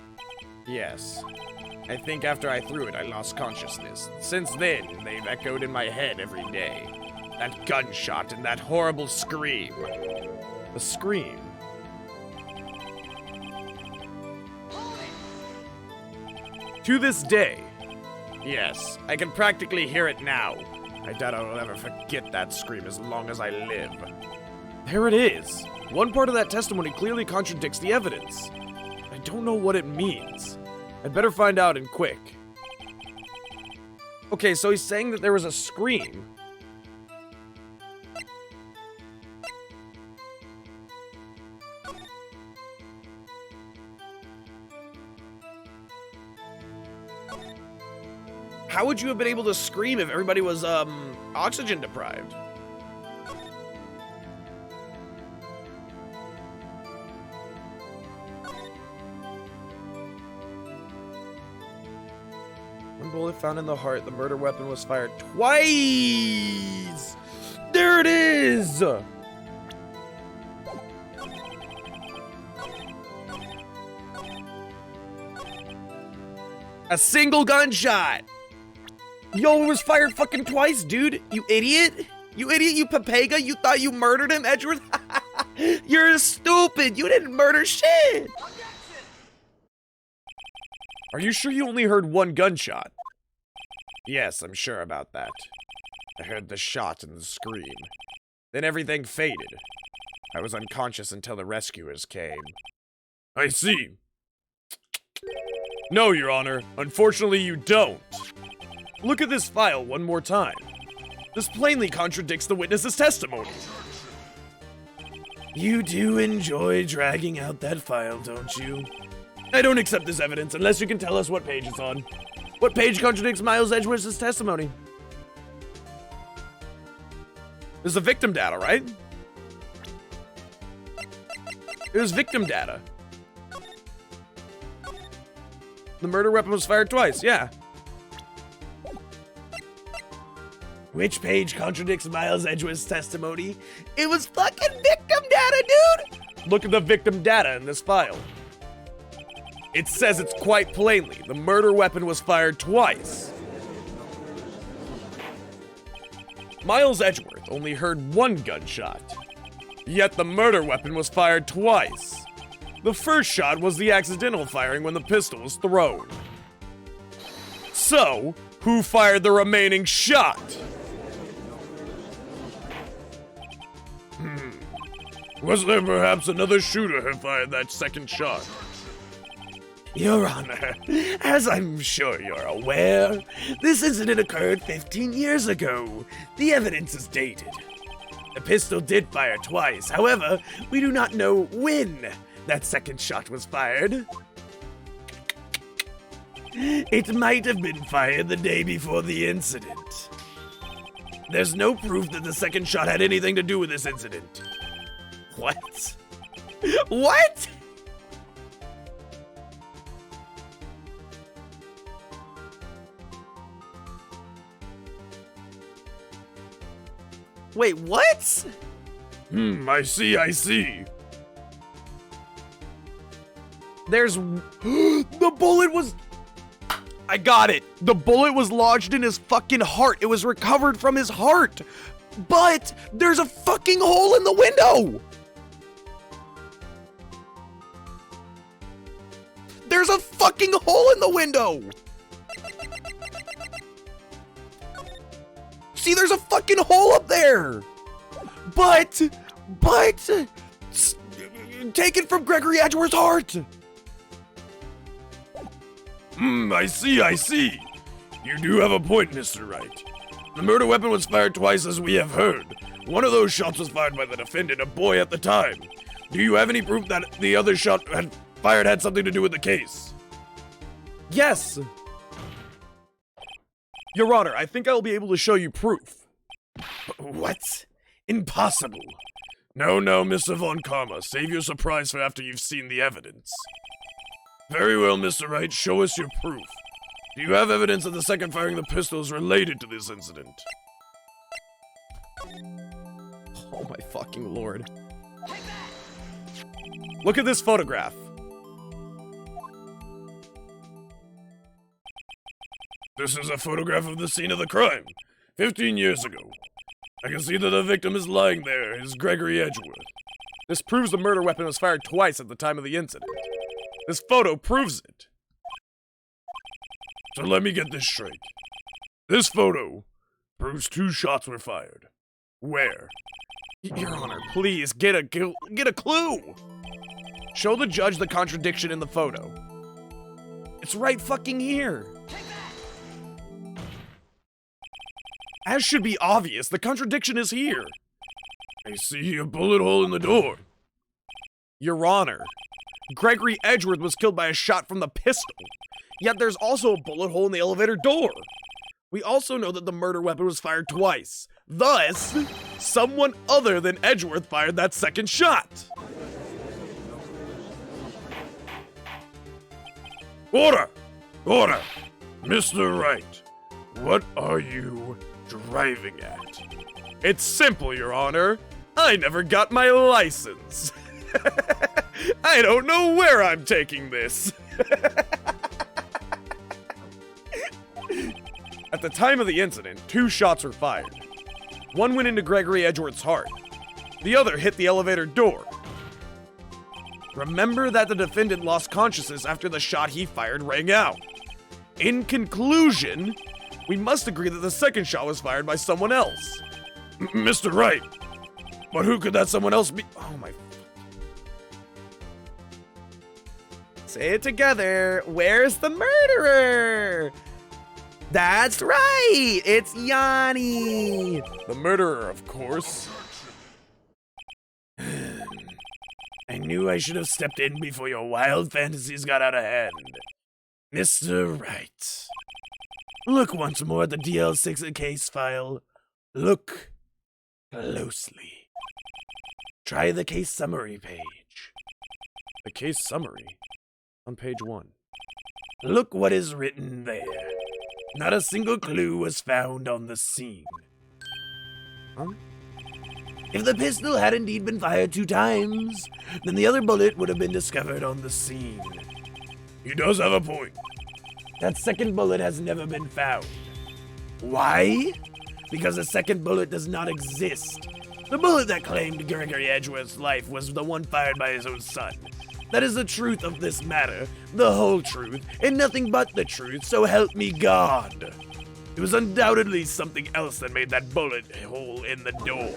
Yes. I think after I threw it, I lost consciousness. Since then, they've echoed in my head every day. That gunshot and that horrible scream. The scream. To this day. Yes, I can practically hear it now. I doubt I will ever forget that scream as long as I live. There it is. One part of that testimony clearly contradicts the evidence. I don't know what it means. I'd better find out and quick. Okay, so he's saying that there was a scream. How would you have been able to scream if everybody was, oxygen deprived? One bullet found in the heart. The murder weapon was fired twice! There it is! A single gunshot! Yo, it was fired fucking twice, dude. You idiot. You idiot, you papega. You thought you murdered him, Edgeworth? You're stupid. You didn't murder shit. Are you sure you only heard one gunshot? Yes, I'm sure about that. I heard the shot and the scream. Then everything faded. I was unconscious until the rescuers came. I see. No, Your Honor. Unfortunately, you don't. Look at this file one more time. This plainly contradicts the witness's testimony. You do enjoy dragging out that file, don't you? I don't accept this evidence unless you can tell us what page it's on. What page contradicts Miles Edgeworth's testimony? This is the victim data, right? It was victim data. The murder weapon was fired twice, yeah. Which page contradicts Miles Edgeworth's testimony? It was fucking victim data, dude! Look at the victim data in this file. It says it's quite plainly, the murder weapon was fired twice. Miles Edgeworth only heard one gunshot, yet the murder weapon was fired twice. The first shot was the accidental firing when the pistol was thrown. So, who fired the remaining shot? Was there perhaps another shooter who fired that second shot? Your Honor, as I'm sure you're aware, this incident occurred 15 years ago. The evidence is dated. The pistol did fire twice, however, we do not know when that second shot was fired. It might have been fired the day before the incident. There's no proof that the second shot had anything to do with this incident. What? What? Wait, what? I see. There's... The bullet was... I got it. The bullet was lodged in his fucking heart. It was recovered from his heart. But there's a fucking hole in the window. There's a fucking hole in the window. See, there's a fucking hole up there. But, taken from Gregory Edgeworth's heart. I see. You do have a point, Mr. Wright. The murder weapon was fired twice, as we have heard. One of those shots was fired by the defendant, a boy at the time. Do you have any proof that the other shot fired had something to do with the case? Yes. Your Honor, I think I'll be able to show you proof. What? Impossible. No, Mr. Von Karma. Save your surprise for after you've seen the evidence. Very well, Mr. Wright. Show us your proof. Do you have evidence that the second firing of the pistol is related to this incident? Oh my fucking lord. Look at this photograph. This is a photograph of the scene of the crime, 15 years ago. I can see that the victim is lying there, is Gregory Edgeworth. This proves the murder weapon was fired twice at the time of the incident. This photo proves it. So let me get this straight. This photo proves 2 shots were fired. Where? Your Honor, please, get a clue! Show the judge the contradiction in the photo. It's right fucking here. As should be obvious, the contradiction is here. I see a bullet hole in the door. Your Honor, Gregory Edgeworth was killed by a shot from the pistol. Yet there's also a bullet hole in the elevator door. We also know that the murder weapon was fired twice. Thus, someone other than Edgeworth fired that second shot. Order! Mr. Wright, what are you driving at? It's simple, Your Honor. I never got my license. I don't know where I'm taking this. At the time of the incident, 2 shots were fired. One went into Gregory Edgeworth's heart. The other hit the elevator door. Remember that the defendant lost consciousness after the shot he fired rang out. In conclusion, we must agree that the second shot was fired by someone else. Mr. Wright, but who could that someone else be? Oh my... Say it together. Where's the murderer? That's right. It's Yanni. The murderer, of course. I knew I should have stepped in before your wild fantasies got out of hand. Mr. Wright, look once more at the DL6 case file. Look closely. Try the case summary page. The case summary? On page 1. Look what is written there. Not a single clue was found on the scene. Huh? If the pistol had indeed been fired 2 times, then the other bullet would have been discovered on the scene. He does have a point. That second bullet has never been found. Why? Because the second bullet does not exist. The bullet that claimed Gregory Edgeworth's life was the one fired by his own son. That is the truth of this matter, the whole truth, and nothing but the truth, so help me God. It was undoubtedly something else that made that bullet hole in the door.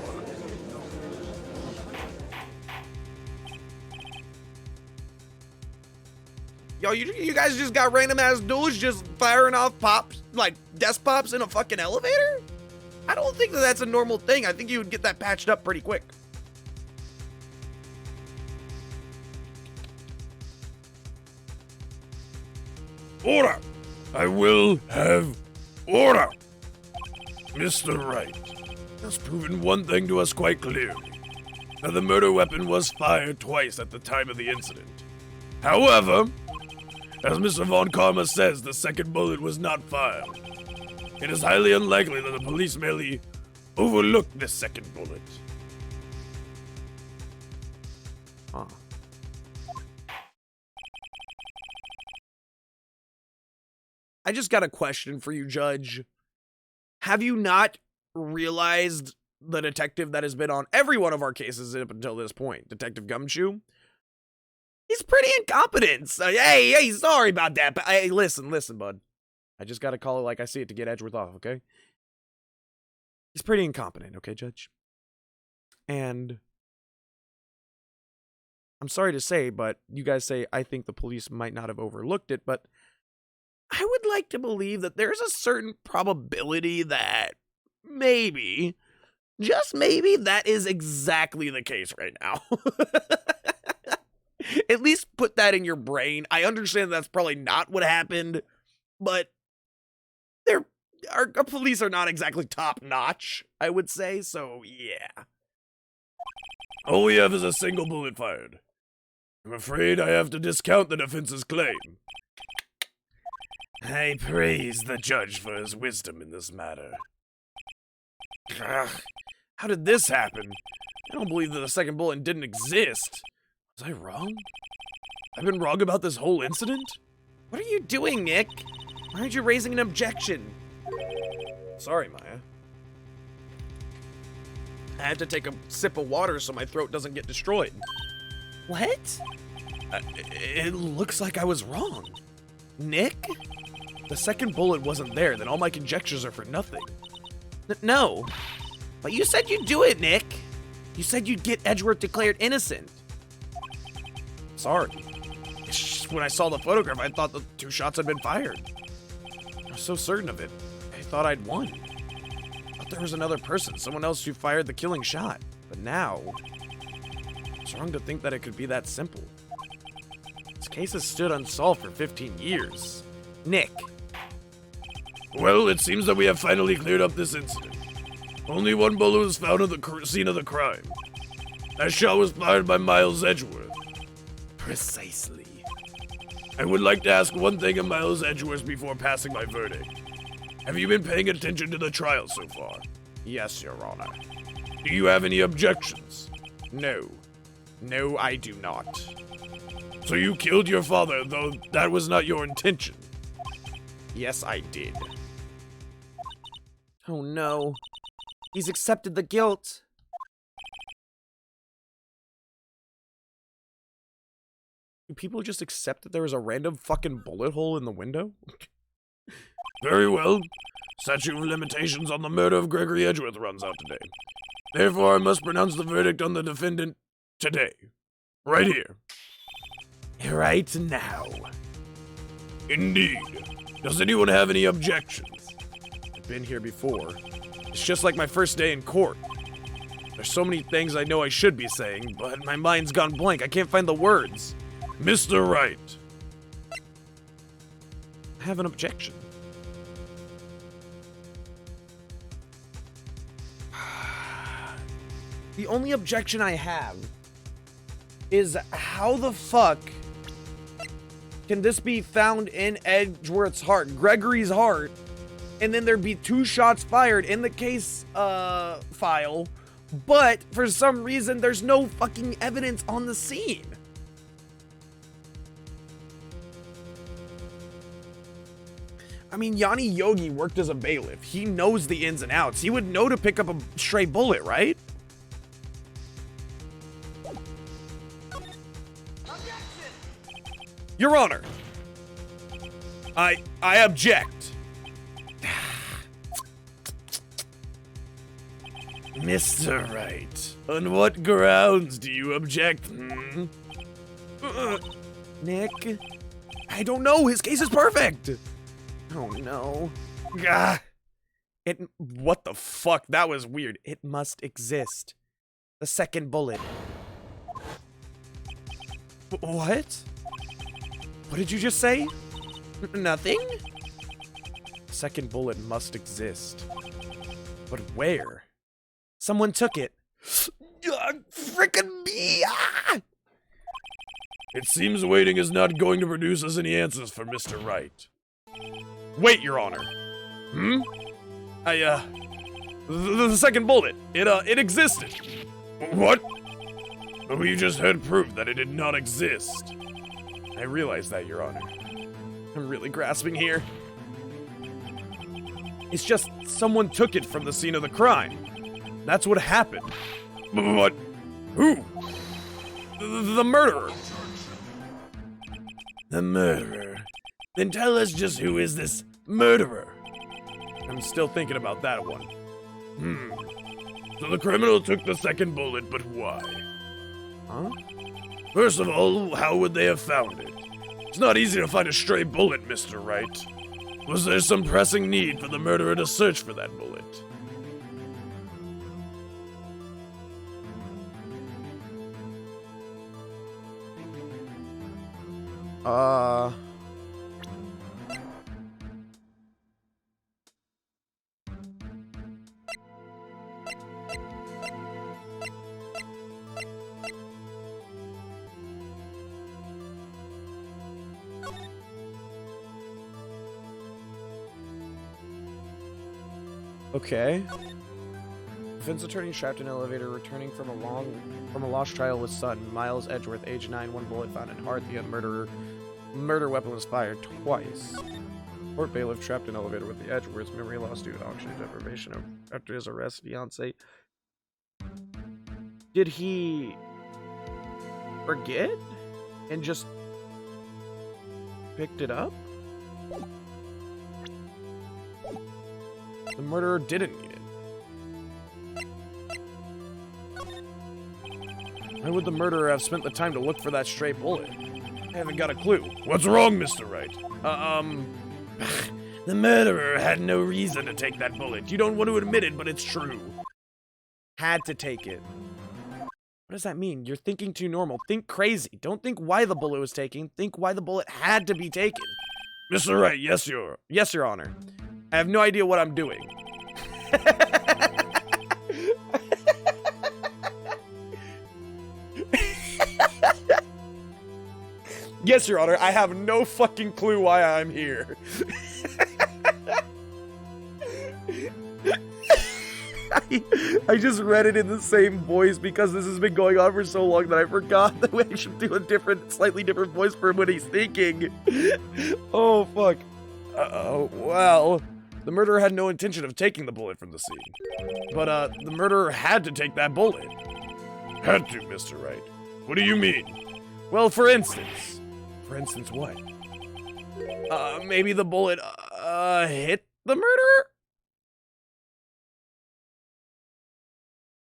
Yo, you guys just got random ass dudes just firing off pops, like desk pops in a fucking elevator? I don't think that that's a normal thing. I think you would get that patched up pretty quick. Order! I will have order! Mr. Wright has proven one thing to us quite clearly. That the murder weapon was fired twice at the time of the incident. However, as Mr. Von Karma says, the second bullet was not fired. It is highly unlikely that the police merely overlooked this second bullet. Huh. I just got a question for you, Judge. Have you not realized the detective that has been on every one of our cases up until this point, Detective Gumshoe? He's pretty incompetent. So, hey, sorry about that. But hey, listen, bud. I just got to call it like I see it to get Edgeworth off, okay? He's pretty incompetent, okay, Judge? And I'm sorry to say, but you guys say I think the police might not have overlooked it, but I would like to believe that there's a certain probability that maybe, just maybe, that is exactly the case right now. At least put that in your brain. I understand that's probably not what happened, but our police are not exactly top notch, I would say, so yeah. All we have is a single bullet fired. I'm afraid I have to discount the defense's claim. I praise the judge for his wisdom in this matter. Ugh, how did this happen? I don't believe that the second bullet didn't exist. Was I wrong? I've been wrong about this whole incident? What are you doing, Nick? Why aren't you raising an objection? Sorry, Maya. I had to take a sip of water so my throat doesn't get destroyed. What? It looks like I was wrong. Nick? The second bullet wasn't there, then all my conjectures are for nothing. No. But you said you'd do it, Nick. You said you'd get Edgeworth declared innocent. Sorry. It's just when I saw the photograph, I thought the 2 shots had been fired. I was so certain of it. I thought I'd won. I thought there was another person, someone else who fired the killing shot. But now, it's wrong to think that it could be that simple. This case has stood unsolved for 15 years. Nick. Well, it seems that we have finally cleared up this incident. Only one bullet was found at the scene of the crime. That shot was fired by Miles Edgeworth. Precisely. I would like to ask one thing of Miles Edgeworth before passing my verdict. Have you been paying attention to the trial so far? Yes, Your Honor. Do you have any objections? No. No, I do not. So you killed your father, though that was not your intention? Yes, I did. Oh no. He's accepted the guilt. Do people just accept that there was a random fucking bullet hole in the window? Very well. Statute of limitations on the murder of Gregory Edgeworth runs out today. Therefore, I must pronounce the verdict on the defendant today. Right here. Right now. Indeed. Does anyone have any objections? I've been here before. It's just like my first day in court. There's so many things I know I should be saying, but my mind's gone blank. I can't find the words. Mr. Wright. I have an objection. The only objection I have is how the fuck can this be found in Edgeworth's heart, Gregory's heart, and then there'd be 2 shots fired in the case file, but for some reason there's no fucking evidence on the scene? I mean, Yanni Yogi worked as a bailiff. He knows the ins and outs. He would know to pick up a stray bullet, right? Your Honor, I object. Mr. Wright, on what grounds do you object, Nick, I don't know. His case is perfect. Oh, no. Gah. What the fuck? That was weird. It must exist. The second bullet. What? What did you just say? Nothing? The second bullet must exist. But where? Someone took it. Frickin' me! Ah! It seems waiting is not going to produce us any answers for Mr. Wright. Wait, Your Honor. Hmm? The second bullet. It existed. What? But we just heard proof that it did not exist. I realize that, Your Honor. I'm really grasping here. It's just someone took it from the scene of the crime. That's what happened. What? Who? The murderer. The murderer? Then tell us just who is this murderer? I'm still thinking about that one. So the criminal took the second bullet, but why? Huh? First of all, how would they have found it? It's not easy to find a stray bullet, Mr. Wright. Was there some pressing need for the murderer to search for that bullet? Okay. Defense attorney trapped in an elevator, returning from a lost trial with son. Miles Edgeworth, age 9, one bullet found in heart. The murder weapon was fired twice. Court bailiff trapped in elevator with the Edgeworths. Memory loss due to oxygen deprivation after his arrest. Fiance. Did he forget and just picked it up? The murderer didn't need it. Why would the murderer have spent the time to look for that stray bullet? I haven't got a clue. What's wrong, Mr. Wright? The murderer had no reason to take that bullet. You don't want to admit it, but it's true. Had to take it. What does that mean? You're thinking too normal. Think crazy. Don't think why the bullet was taken. Think why the bullet had to be taken. Mr. Wright, yes, Your Honor. I have no idea what I'm doing. Yes, Your Honor, I have no fucking clue why I'm here. I just read it in the same voice because this has been going on for so long that I forgot that I should do a slightly different voice for him when he's thinking. Oh, fuck. Well, the murderer had no intention of taking the bullet from the scene. But, the murderer had to take that bullet. Had to, Mr. Wright. What do you mean? Well, for instance. For instance, what? Maybe the bullet, hit the murderer?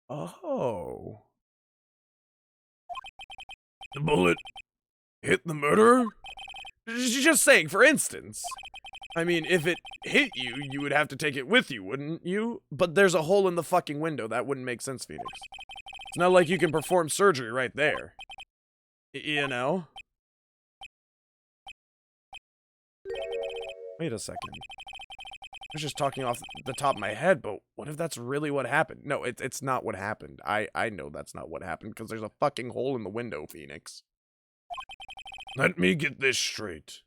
Oh. The bullet hit the murderer? Just saying, for instance. I mean, if it hit you, you would have to take it with you, wouldn't you? But there's a hole in the fucking window. That wouldn't make sense, Phoneix. It's not like you can perform surgery right there. You know? Wait a second. I was just talking off the top of my head, but what if that's really what happened? No, it's not what happened. I know that's not what happened, because there's a fucking hole in the window, Phoneix. Let me get this straight.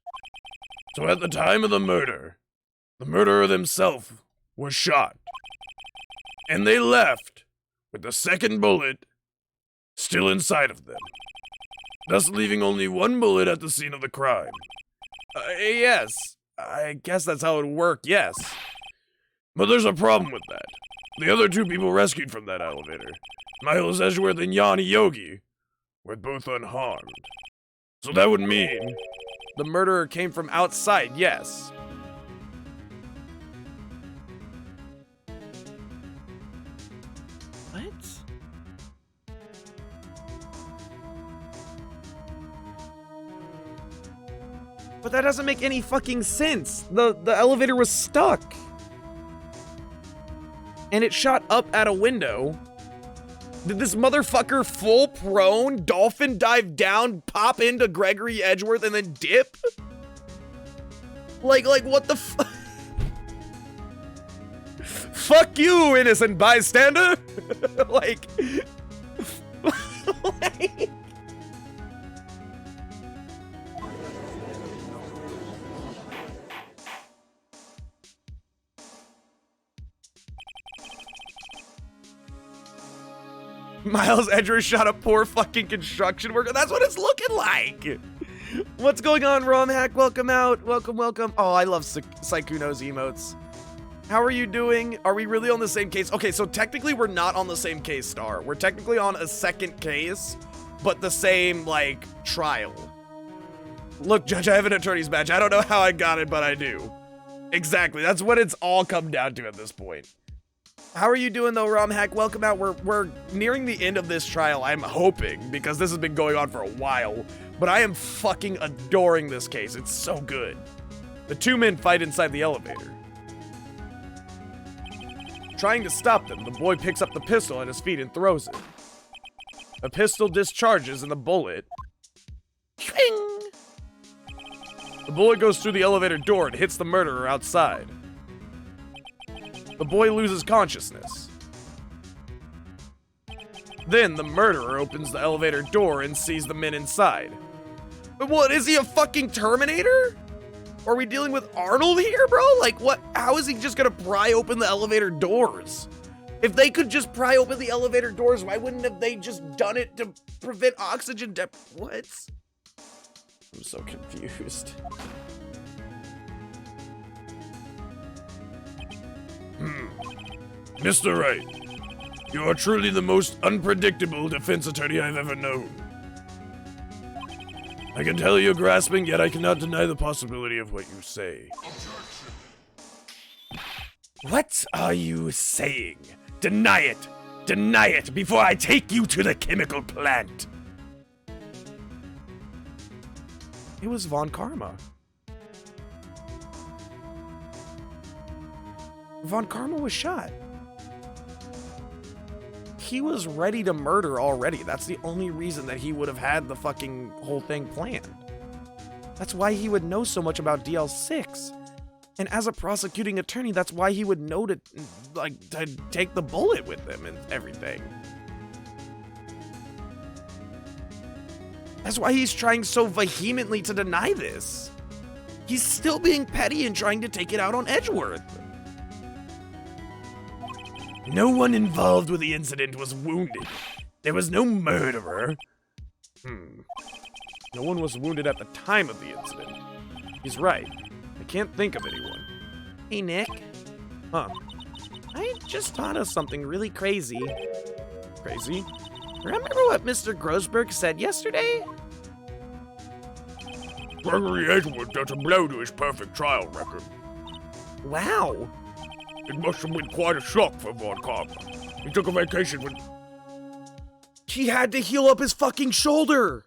So at the time of the murderer themselves was shot. And they left with the second bullet still inside of them. Thus leaving only one bullet at the scene of the crime. Yes. I guess that's how it would work, yes. But there's a problem with that. The other two people rescued from that elevator, Miles Edgeworth and Yanni Yogi, were both unharmed. So that would mean the murderer came from outside, yes. What? But that doesn't make any fucking sense. The elevator was stuck. And it shot up at a window. Did this motherfucker full prone dolphin dive down, pop into Gregory Edgeworth, and then dip? Like what the fuck you, innocent bystander? like Miles Edgeworth shot a poor fucking construction worker. That's what it's looking like. What's going on, ROM Hack? Welcome out. Welcome. Oh, I love Saikuno's emotes. How are you doing? Are we really on the same case? Okay, so technically we're not on the same case, Star. We're technically on a second case, but the same, like, trial. Look, Judge, I have an attorney's badge. I don't know how I got it, but I do. Exactly. That's what it's all come down to at this point. How are you doing, though, ROM Hack? Welcome out. We're nearing the end of this trial, I'm hoping, because this has been going on for a while. But I am fucking adoring this case. It's so good. The two men fight inside the elevator. Trying to stop them, the boy picks up the pistol at his feet and throws it. The pistol discharges and the bullet... Swing! The bullet goes through the elevator door and hits the murderer outside. The boy loses consciousness. Then the murderer opens the elevator door and sees the men inside. But what, is he a fucking Terminator? Are we dealing with Arnold here, bro? Like, what? How is he just gonna pry open the elevator doors? If they could just pry open the elevator doors, why wouldn't have they just done it to prevent oxygen what? I'm so confused. Mr. Wright, you are truly the most unpredictable defense attorney I've ever known. I can tell you're grasping, yet I cannot deny the possibility of what you say. What are you saying? Deny it! Deny it before I take you to the chemical plant! It was Von Karma. Von Karma was shot. He was ready to murder already. That's the only reason that he would have had the fucking whole thing planned. That's why he would know so much about DL6. And as a prosecuting attorney, that's why he would know to take the bullet with him and everything. That's why he's trying so vehemently to deny this. He's still being petty and trying to take it out on Edgeworth. No one involved with the incident was wounded. There was no murderer. No one was wounded at the time of the incident. He's right. I can't think of anyone. Hey, Nick. Huh. I just thought of something really crazy. Crazy? Remember what Mr. Grossberg said yesterday? Gregory Edgeworth dealt a blow to his perfect trial record. Wow. It must have been quite a shock for Von Karma. He took a vacation with... He had to heal up his fucking shoulder.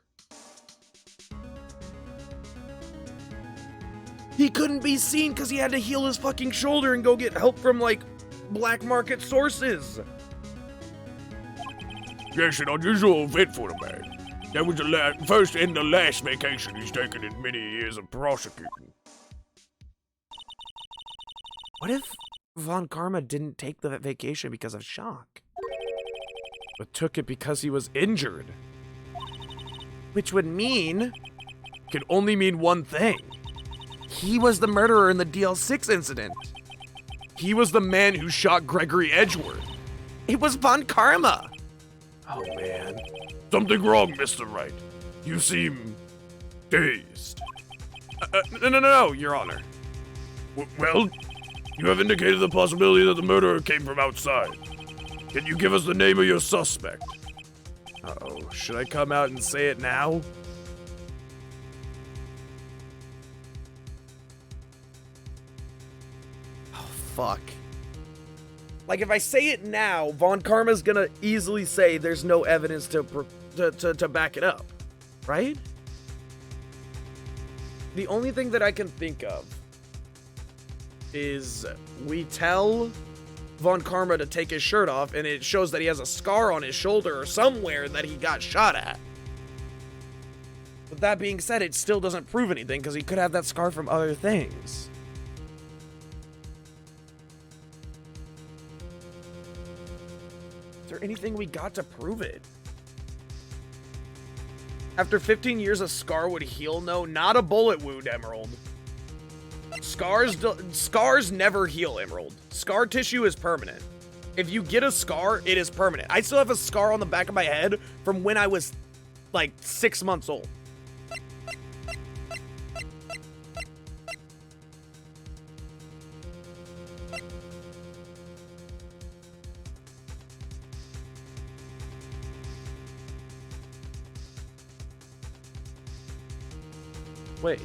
He couldn't be seen because he had to heal his fucking shoulder and go get help from, like, black market sources. Yes, an unusual event for the man. That was the first and the last vacation he's taken in many years of prosecuting. What if Von Karma didn't take the vacation because of shock, but took it because he was injured? Which would mean, could only mean one thing. He was the murderer in the DL6 incident. He was the man who shot Gregory Edgeworth. It was Von Karma. Oh, man. Something wrong, Mr. Wright. You seem... dazed. No, Your Honor. Well, you have indicated the possibility that the murderer came from outside. Can you give us the name of your suspect? Uh-oh, should I come out and say it now? Oh, fuck. Like, if I say it now, Von Karma's gonna easily say there's no evidence to back it up, right? The only thing that I can think of is we tell Von Karma to take his shirt off, and it shows that he has a scar on his shoulder or somewhere that he got shot at. But that being said, it still doesn't prove anything, because he could have that scar from other things. Is there anything we got to prove it? After 15 years, a scar would heal? No, not a bullet wound, Emerald. Scars never heal, Emerald. Scar tissue is permanent. If you get a scar, it is permanent. I still have a scar on the back of my head from when I was, like, 6 months old. Wait.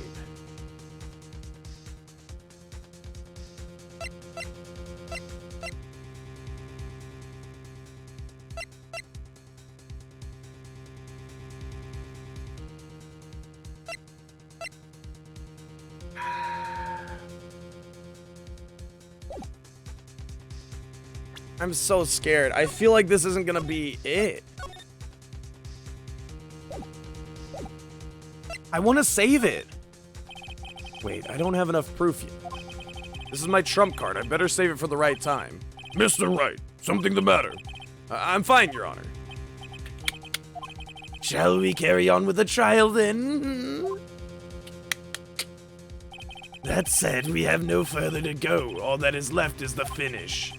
I'm so scared. I feel like this isn't gonna be it. I want to save it. Wait, I don't have enough proof yet. This is my trump card. I better save it for the right time. Mr. Wright, something the matter? I'm fine, Your Honor. Shall we carry on with the trial then? That said, we have no further to go. All that is left is the finish.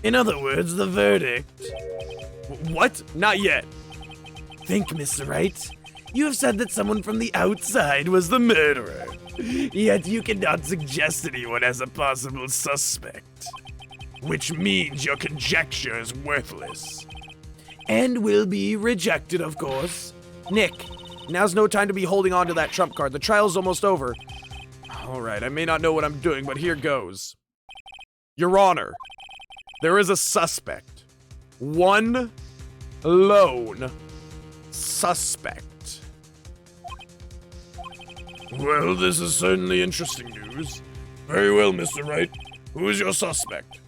In other words, the verdict. What? Not yet. Think, Mr. Wright. You have said that someone from the outside was the murderer. Yet you cannot suggest anyone as a possible suspect. Which means your conjecture is worthless. And will be rejected, of course. Nick, now's no time to be holding on to that trump card. The trial's almost over. Alright, I may not know what I'm doing, but here goes. Your Honor, there is a suspect. One lone suspect. Well, this is certainly interesting news. Very well, Mr. Wright. Who is your suspect?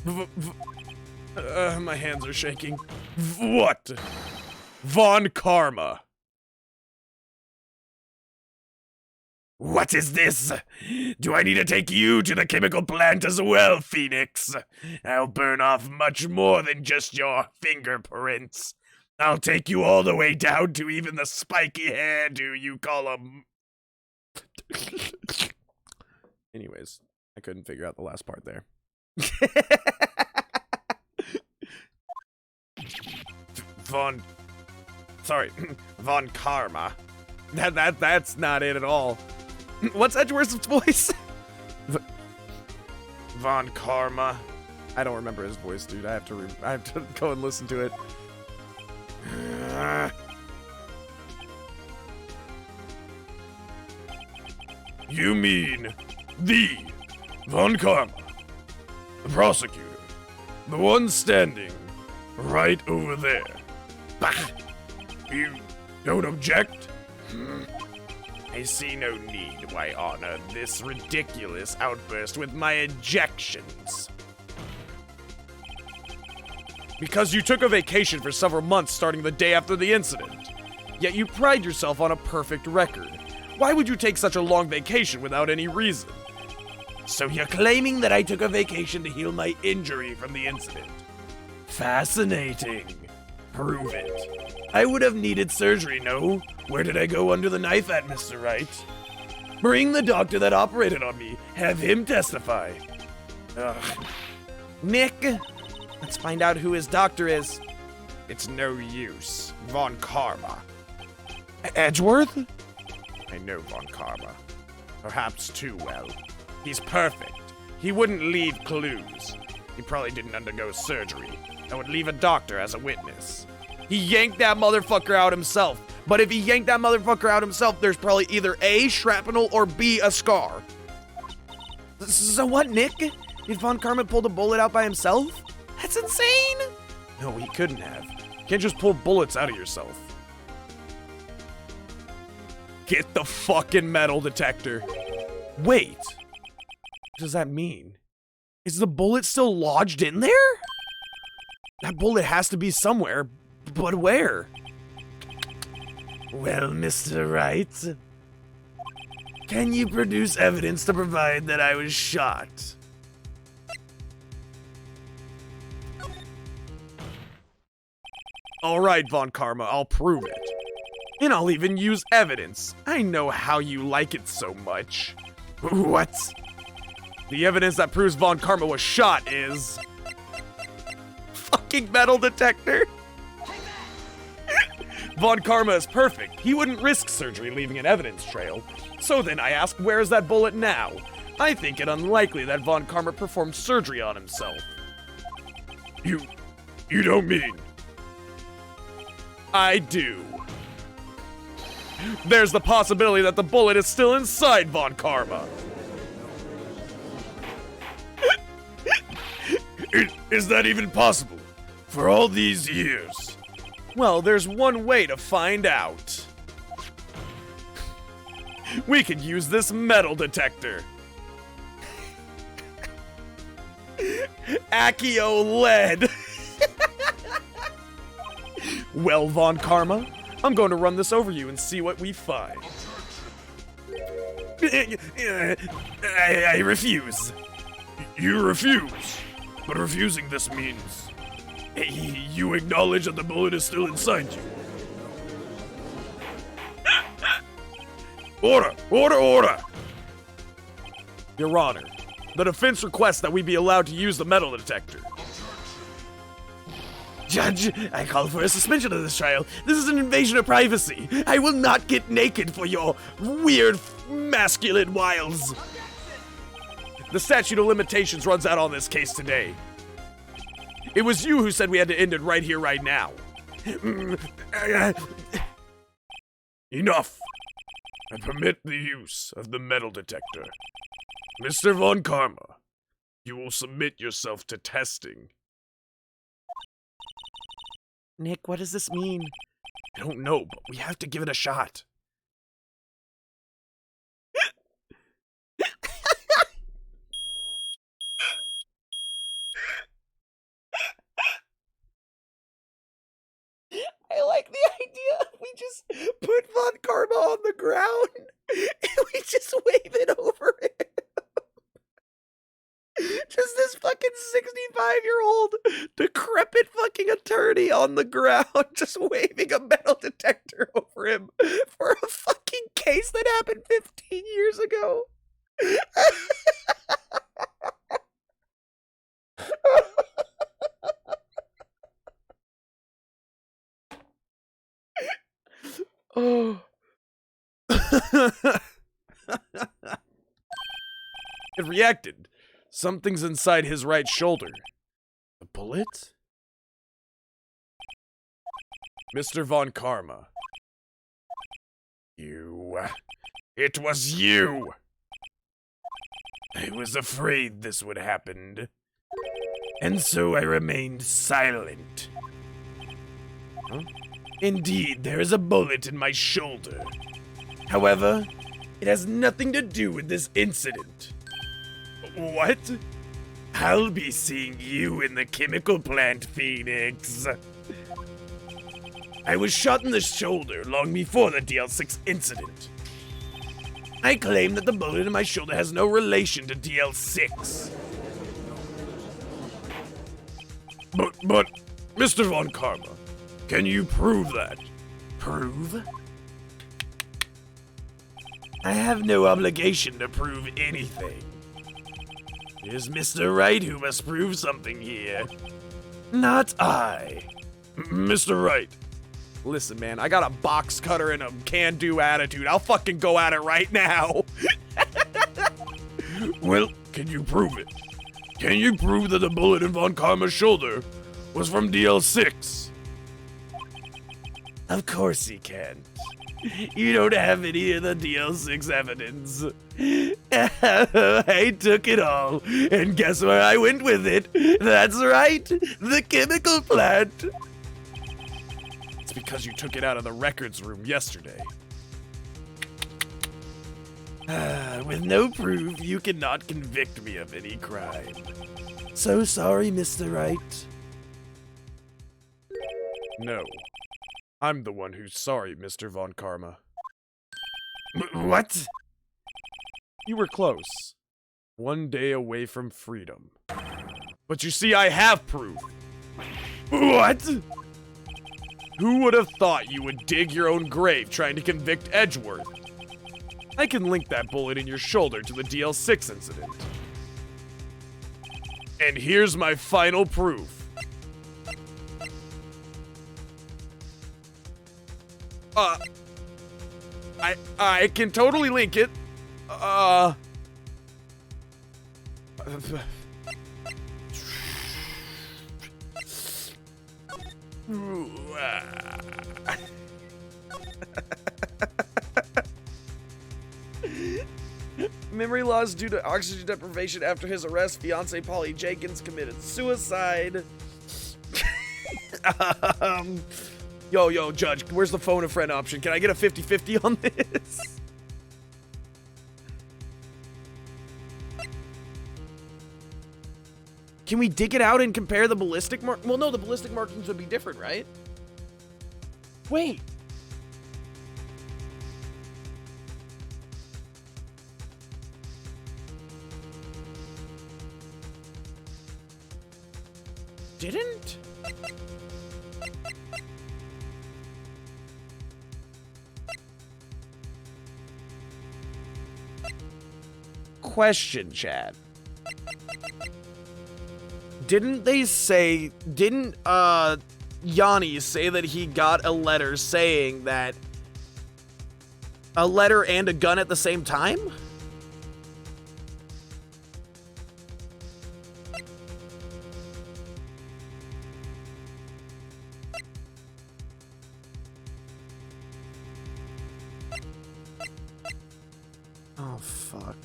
My hands are shaking. What? Von Karma. What is this? Do I need to take you to the chemical plant as well, Phoneix? I'll burn off much more than just your fingerprints. I'll take you all the way down to even the spiky hairdo you call a... Anyways, I couldn't figure out the last part there. Von Karma. That's not it at all. What's Edgeworth's voice? Von Karma. I don't remember his voice, dude. I have to go and listen to it. You mean the Von Karma, the prosecutor, the one standing right over there. Bah! You don't object? I see no need why honor this ridiculous outburst with my ejections. Because you took a vacation for several months starting the day after the incident. Yet you pride yourself on a perfect record. Why would you take such a long vacation without any reason? So you're claiming that I took a vacation to heal my injury from the incident? Fascinating. Prove it. I would have needed surgery, no? Where did I go under the knife at, Mr. Wright? Bring the doctor that operated on me. Have him testify. Ugh. Nick, let's find out who his doctor is. It's no use. Von Karma. Edgeworth? I know Von Karma. Perhaps too well. He's perfect. He wouldn't leave clues. He probably didn't undergo surgery. That would leave a doctor as a witness. He yanked that motherfucker out himself. But if he yanked that motherfucker out himself, there's probably either A, shrapnel, or B, a scar. So what, Nick? Did Von Karma pull the bullet out by himself? That's insane! No, he couldn't have. You can't just pull bullets out of yourself. Get the fucking metal detector. Wait. What does that mean? Is the bullet still lodged in there? That bullet has to be somewhere, but where? Well, Mr. Wright, can you produce evidence to provide that I was shot? All right, Von Karma, I'll prove it. And I'll even use evidence. I know how you like it so much. What? The evidence that proves Von Karma was shot is... fucking metal detector. Von Karma is perfect. He wouldn't risk surgery leaving an evidence trail. So then I ask, where is that bullet now? I think it unlikely that Von Karma performed surgery on himself. You don't mean... I do. There's the possibility that the bullet is still inside Von Karma. Is that even possible? For all these years? Well, there's one way to find out. We could use this metal detector. Accio lead. Well, Von Karma, I'm going to run this over you and see what we find. I refuse. You refuse? But refusing this means... you acknowledge that the bullet is still inside you. Order! Order! Order! Your Honor, the defense requests that we be allowed to use the metal detector. Judge, I call for a suspension of this trial. This is an invasion of privacy. I will not get naked for your weird masculine wiles. The statute of limitations runs out on this case today. It was you who said we had to end it right here, right now. Enough. I permit the use of the metal detector. Mr. Von Karma, you will submit yourself to testing. Nick, what does this mean? I don't know, but we have to give it a shot. I like the idea. We just put Von Karma on the ground and we just wave it over him. Just this fucking 65-year-old decrepit fucking attorney on the ground just waving a metal detector over him for a fucking case that happened 15 years ago. Oh. It reacted. Something's inside his right shoulder. A bullet? Mr. Von Karma. You. It was you! I was afraid this would happen. And so I remained silent. Huh? Indeed, there is a bullet in my shoulder. However, it has nothing to do with this incident. What? I'll be seeing you in the chemical plant, Phoneix. I was shot in the shoulder long before the DL6 incident. I claim that the bullet in my shoulder has no relation to DL6. But, Mr. Von Karma, can you prove that? Prove? I have no obligation to prove anything. It is Mr. Wright who must prove something here. Not I. Mr. Wright. Listen, man, I got a box cutter and a can-do attitude. I'll fucking go at it right now. Well, can you prove it? Can you prove that the bullet in Von Karma's shoulder was from DL6? Of course he can. You don't have any of the DL6 evidence. I took it all, and guess where I went with it? That's right, the chemical plant. It's because you took it out of the records room yesterday. With no proof, you cannot convict me of any crime. So sorry, Mr. Wright. No. I'm the one who's sorry, Mr. Von Karma. What? You were close. One day away from freedom. But you see, I have proof. What? Who would have thought you would dig your own grave trying to convict Edgeworth? I can link that bullet in your shoulder to the DL6 incident. And here's my final proof. I can totally link it. Memory loss due to oxygen deprivation after his arrest. Fiance Polly Jenkins committed suicide. Yo, Judge, where's the phone a friend option? Can I get a 50-50 on this? Can we dig it out and compare the ballistic mark? Well, no, the ballistic markings would be different, right? Wait. Didn't? Question, chat. Didn't they say, didn't Yanni say that he got a letter saying that a letter and a gun at the same time? Oh, fuck.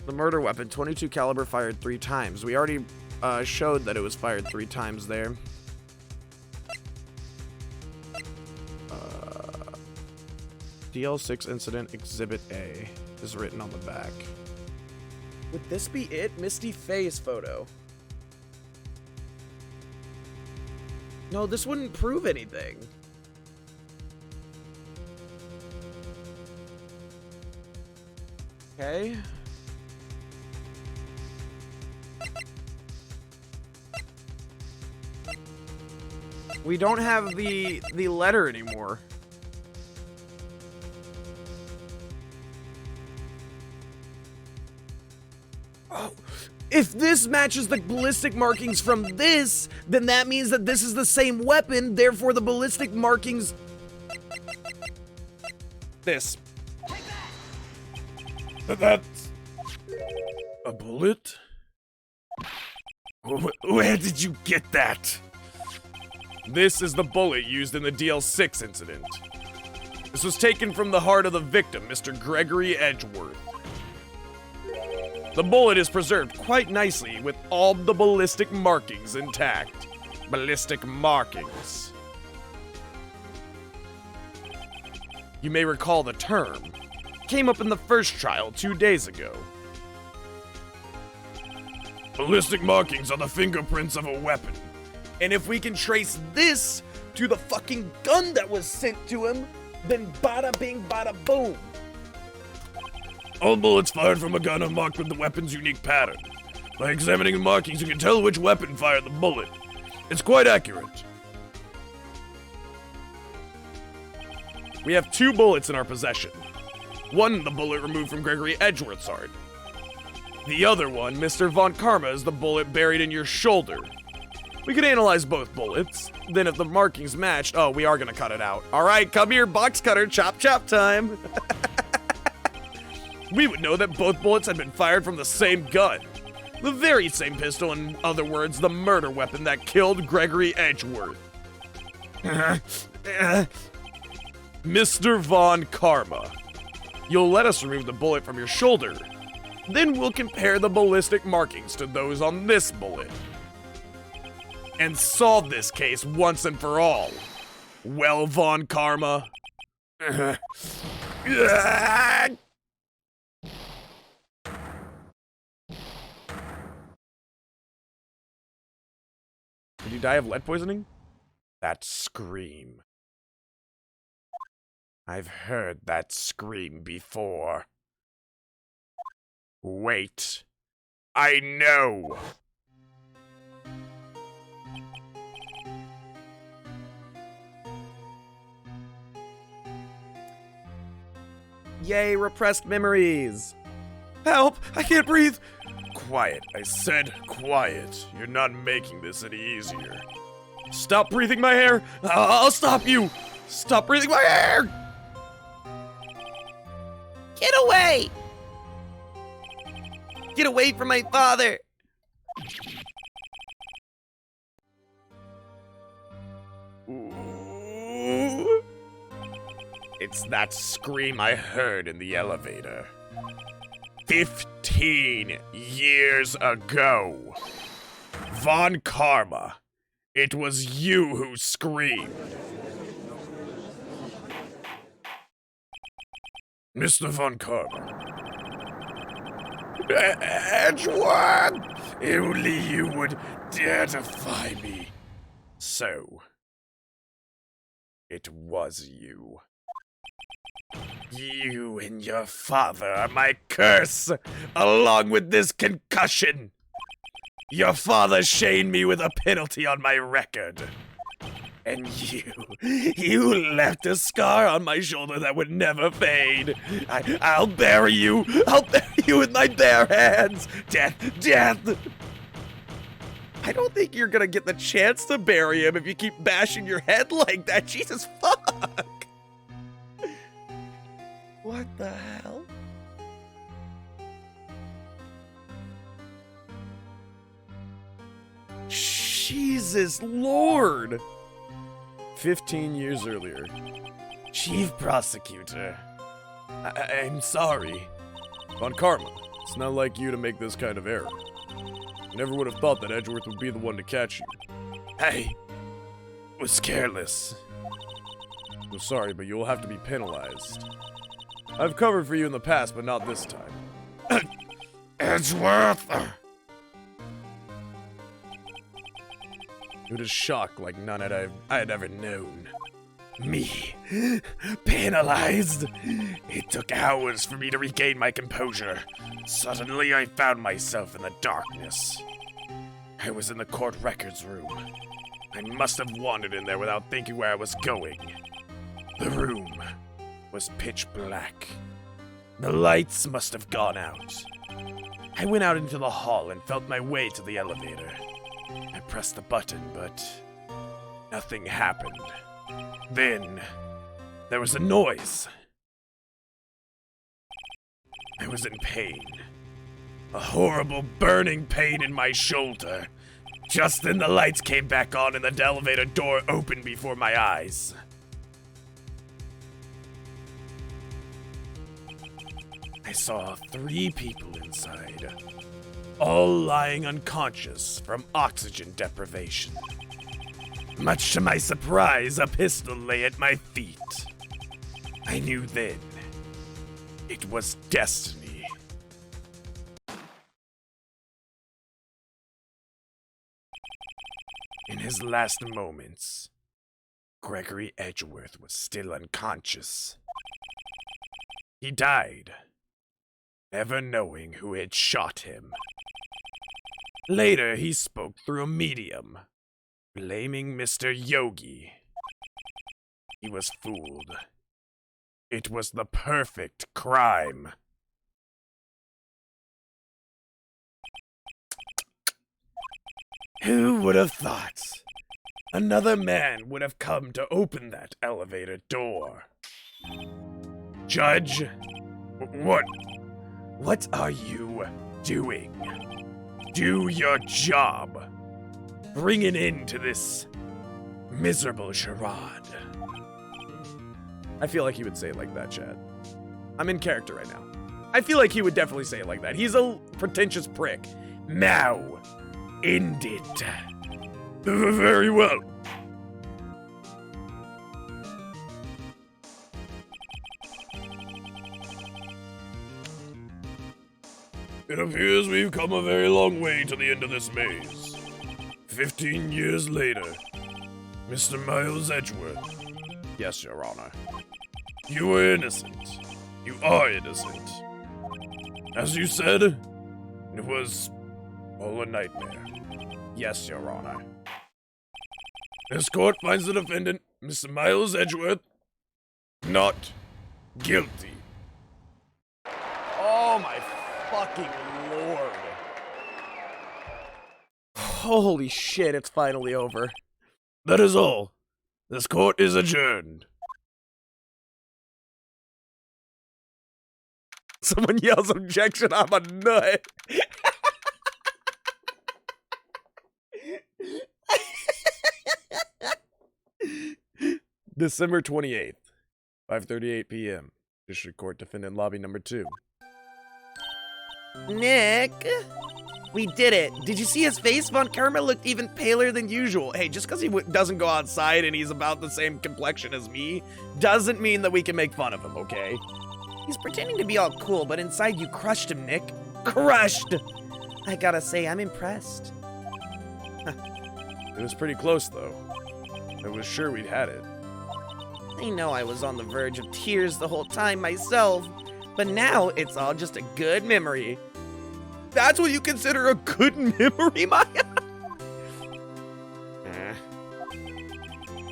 The murder weapon, 22 caliber, fired 3 times. We already showed that it was fired 3 times there. DL6 incident exhibit A is written on the back. Would this be it? Misty face photo. No, this wouldn't prove anything. Okay. We don't have the letter anymore. Oh, if this matches the ballistic markings from this, then that means that this is the same weapon, therefore the ballistic markings... This. That's a bullet? Where did you get that? This is the bullet used in the DL6 incident. This was taken from the heart of the victim, Mr. Gregory Edgeworth. The bullet is preserved quite nicely with all the ballistic markings intact. Ballistic markings. You may recall the term. Came up in the first trial 2 days ago. Ballistic markings are the fingerprints of a weapon. And if we can trace this to the fucking gun that was sent to him, then bada bing bada boom. All bullets fired from a gun are marked with the weapon's unique pattern. By examining the markings, you can tell which weapon fired the bullet. It's quite accurate. We have 2 bullets in our possession. One, the bullet removed from Gregory Edgeworth's heart. The other one, Mr. Von Karma, is the bullet buried in your shoulder. We could analyze both bullets. Then if the markings matched, oh, we are gonna cut it out. All right, come here, box cutter, chop chop time. We would know that both bullets had been fired from the same gun. The very same pistol, in other words, the murder weapon that killed Gregory Edgeworth. Mr. Von Karma, you'll let us remove the bullet from your shoulder. Then we'll compare the ballistic markings to those on this bullet. And solve this case once and for all. Well, Von Karma? Ah! Did you die of lead poisoning? That scream. I've heard that scream before. Wait. I know! Yay, repressed memories! Help! I can't breathe! Quiet. I said quiet. You're not making this any easier. Stop breathing my hair! I'll stop you! Stop breathing my hair! Get away! Get away from my father! Ooh. It's that scream I heard in the elevator. 15 years ago. Von Karma. It was you who screamed. Mr. Von Karma. Edgeworth! Only you would dare defy me. So, it was you. You and your father are my curse, along with this concussion. Your father shamed me with a penalty on my record. And you left a scar on my shoulder that would never fade. I'll bury you. I'll bury you with my bare hands. Death, death. I don't think you're gonna get the chance to bury him if you keep bashing your head like that. Jesus fuck. What the hell? Jesus Lord! 15 years earlier. Chief Prosecutor. I'm sorry. Von Karma, it's not like you to make this kind of error. I never would have thought that Edgeworth would be the one to catch you. I was careless. I'm sorry, but you'll have to be penalized. I've covered for you in the past, but not this time. Edgeworth! It was shock like none I had ever known. Me? Penalized? It took hours for me to regain my composure. Suddenly, I found myself in the darkness. I was in the court records room. I must have wandered in there without thinking where I was going. The room was pitch black. The lights must have gone out. I went out into the hall and felt my way to the elevator. I pressed the button, but nothing happened. Then, there was a noise. I was in pain. A horrible burning pain in my shoulder. Just then the lights came back on and the elevator door opened before my eyes. I saw 3 people inside, all lying unconscious from oxygen deprivation. Much to my surprise, a pistol lay at my feet. I knew then it was destiny. In his last moments, Gregory Edgeworth was still unconscious. He died, never knowing who had shot him. Later, he spoke through a medium, blaming Mr. Yogi. He was fooled. It was the perfect crime. Who would have thought another man would have come to open that elevator door? Judge, what are you doing? Do your job. Bring an end to this miserable charade. I feel like he would say it like that, Chad. I'm in character right now. I feel like he would definitely say it like that. He's a pretentious prick. Now, end it. Very well. It appears we've come a very long way to the end of this maze. 15 years later, Mr. Miles Edgeworth. Yes, Your Honor. You were innocent. You are innocent. As you said, it was all a nightmare. Yes, Your Honor. This court finds the defendant, Mr. Miles Edgeworth, not guilty. Oh my fucking lord. Holy shit, it's finally over. That is all. This court is adjourned. Someone yells objection, I'm a nut. December 28th, 5:38 p.m. District Court Defendant Lobby number 2. Nick, we did it. Did you see his face? Von Kermit looked even paler than usual. Hey, just because he doesn't go outside and he's about the same complexion as me, doesn't mean that we can make fun of him, okay? He's pretending to be all cool, but inside you crushed him, Nick. Crushed! I gotta say, I'm impressed. It was pretty close, though. I was sure we'd had it. I know I was on the verge of tears the whole time myself, but now it's all just a good memory. That's what you consider a good memory, Maya?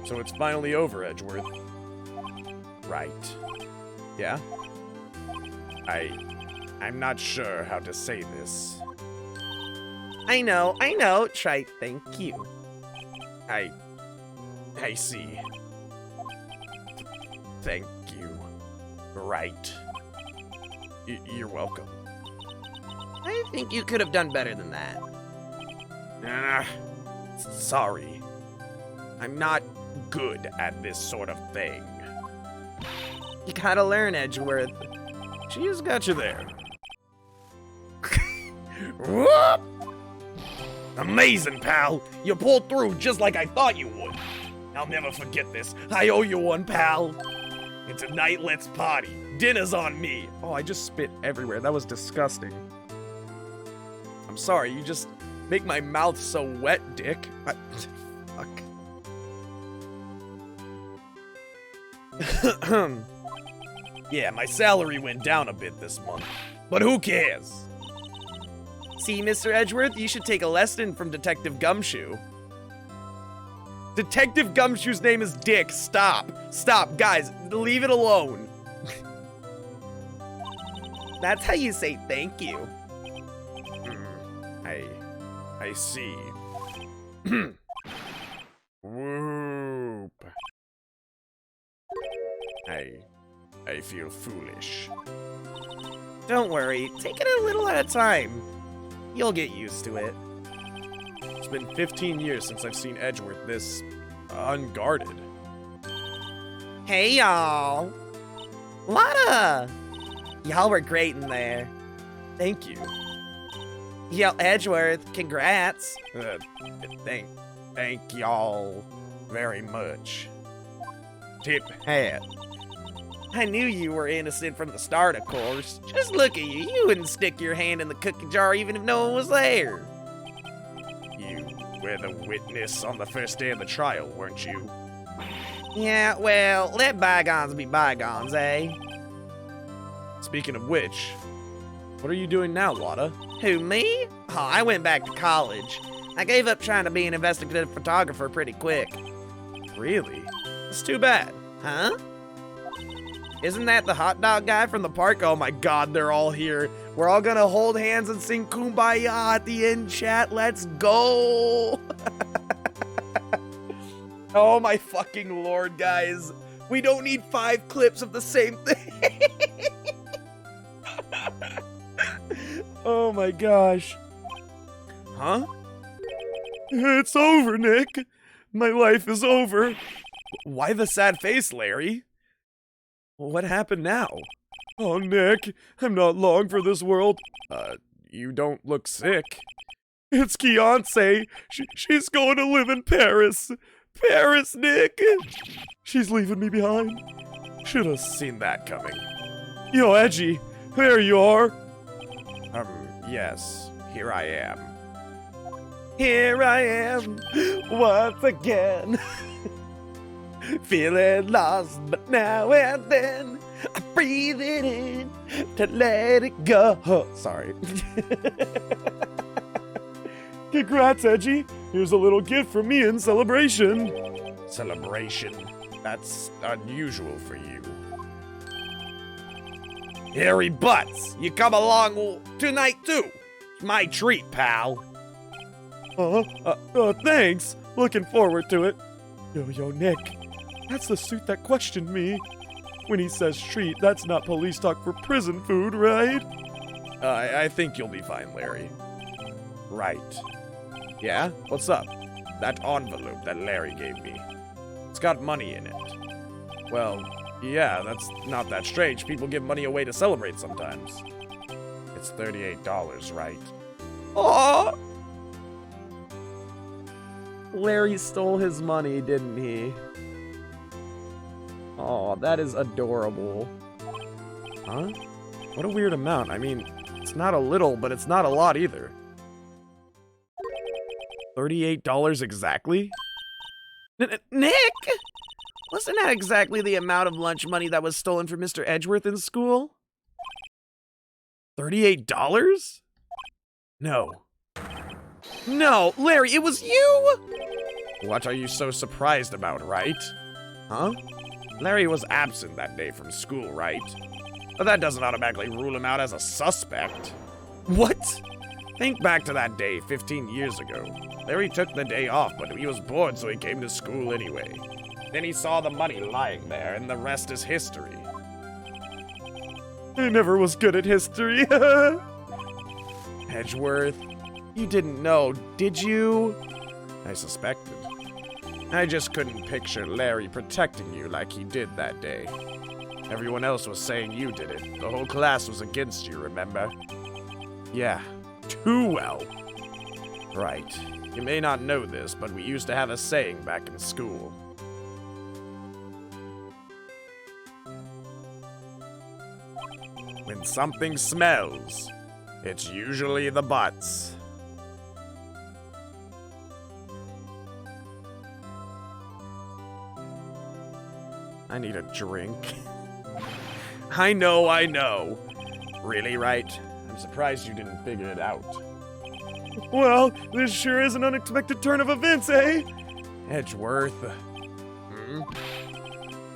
So it's finally over, Edgeworth. Right. Yeah? I'm not sure how to say this. I know. Try thank you. I see. Thank you. Right. You're welcome. I think you could have done better than that. Sorry. I'm not good at this sort of thing. You gotta learn, Edgeworth. She's got you there. Whoop! Amazing, pal. You pulled through just like I thought you would. I'll never forget this. I owe you one, pal. And tonight, let's party. Dinner's on me. Oh, I just spit everywhere. That was disgusting. I'm sorry, you just make my mouth so wet, Dick. Fuck. Yeah, my salary went down a bit this month. But who cares? See, Mr. Edgeworth, you should take a lesson from Detective Gumshoe. Detective Gumshoe's name is Dick. Stop. Stop. Guys, leave it alone. That's how you say thank you. I see. Whoop. I feel foolish. Don't worry. Take it a little at a time. You'll get used to it. It's been 15 years since I've seen Edgeworth this unguarded. Hey, y'all. Lotta! Y'all were great in there. Thank you. Yo, Edgeworth, congrats. Thank y'all very much. Tip hat. I knew you were innocent from the start, of course. Just look at you. You wouldn't stick your hand in the cookie jar even if no one was there. You were the witness on the first day of the trial, weren't you? Yeah, well, let bygones be bygones, eh? Speaking of which, what are you doing now, Lotta? Who, me? Oh, I went back to college. I gave up trying to be an investigative photographer pretty quick. Really? It's too bad. Huh? Isn't that the hot dog guy from the park? Oh my god, they're all here. We're all gonna hold hands and sing Kumbaya at the end, chat. Let's go! Oh my fucking lord, guys. We don't need 5 clips of the same thing. Oh my gosh. Huh? It's over, Nick. My life is over. Why the sad face, Larry? What happened now? Oh, Nick, I'm not long for this world. You don't look sick. It's Beyonce. She's going to live in Paris. Paris, Nick. She's leaving me behind. Should have seen that coming. Yo, Edgy, there you are. Yes, here I am. Here I am, once again. Feeling lost, but now and then I breathe it in to let it go. Sorry. Congrats, Edgy. Here's a little gift from me in celebration. Celebration? That's unusual for you. Hairy Butts, you come along tonight too. My treat, pal. Thanks. Looking forward to it. Yo, Nick. That's the suit that questioned me. When he says treat, that's not police talk for prison food, right? I think you'll be fine, Larry. Right. Yeah? What's up? That envelope that Larry gave me. It's got money in it. Well, yeah, that's not that strange. People give money away to celebrate sometimes. It's $38, right? Aww! Larry stole his money, didn't he? Oh, that is adorable. Huh? What a weird amount. I mean, it's not a little, but it's not a lot either. $38 exactly? Nick! Wasn't that exactly the amount of lunch money that was stolen from Mr. Edgeworth in school? $38? No. No, Larry, it was you! What are you so surprised about, Wright? Huh? Larry was absent that day from school, right? But that doesn't automatically rule him out as a suspect. What? Think back to that day 15 years ago. Larry took the day off, but he was bored, so he came to school anyway. Then he saw the money lying there, and the rest is history. I never was good at history. Edgeworth, you didn't know, did you? I suspected. I just couldn't picture Larry protecting you like he did that day. Everyone else was saying you did it. The whole class was against you, remember? Yeah, too well. Right. You may not know this, but we used to have a saying back in school. When something smells, it's usually the butts. I need a drink. I know. Really, Wright? I'm surprised you didn't figure it out. Well, this sure is an unexpected turn of events, eh? Edgeworth. You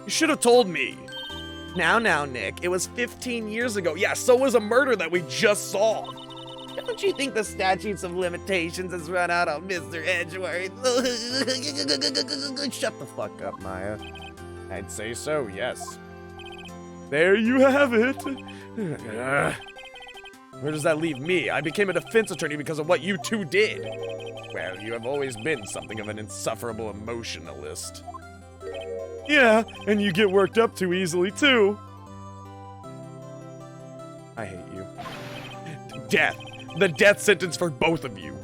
should have told me. Now, Nick, it was 15 years ago. Yeah, so was a murder that we just saw. Don't you think the statutes of limitations has run out on Mr. Edgeworth? Shut the fuck up, Maya. I'd say so, yes. There you have it. Where does that leave me? I became a defense attorney because of what you two did. Well, you have always been something of an insufferable emotionalist. Yeah, and you get worked up too easily, too. I hate you. Death. The death sentence for both of you.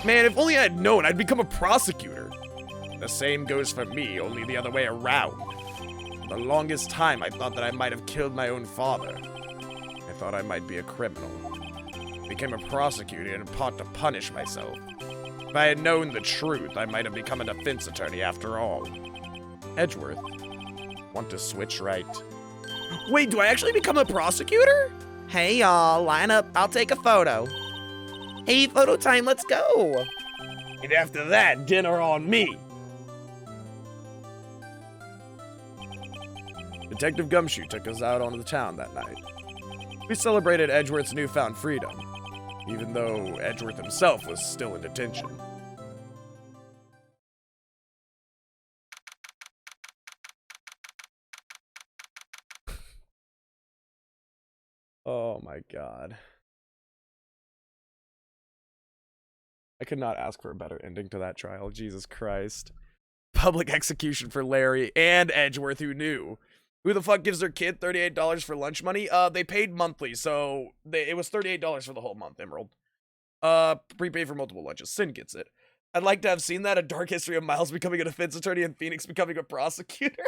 Man, if only I had known, I'd become a prosecutor. The same goes for me, only the other way around. For the longest time, I thought that I might have killed my own father. I thought I might be a criminal. I became a prosecutor and fought to punish myself. If I had known the truth, I might have become a defense attorney after all. Edgeworth, want to switch, right? Wait, do I actually become a prosecutor? Hey, y'all, line up. I'll take a photo. Hey, photo time, let's go. And after that, dinner on me. Detective Gumshoe took us out onto the town that night. We celebrated Edgeworth's newfound freedom, even though Edgeworth himself was still in detention. Oh my god. I could not ask for a better ending to that trial, Jesus Christ. Public execution for Larry and Edgeworth, who knew. Who the fuck gives their kid $38 for lunch money? They paid monthly, so it was $38 for the whole month, Emerald. Prepaid for multiple lunches. Sin gets it. I'd like to have seen that, a dark history of Miles becoming a defense attorney and Phoenix becoming a prosecutor.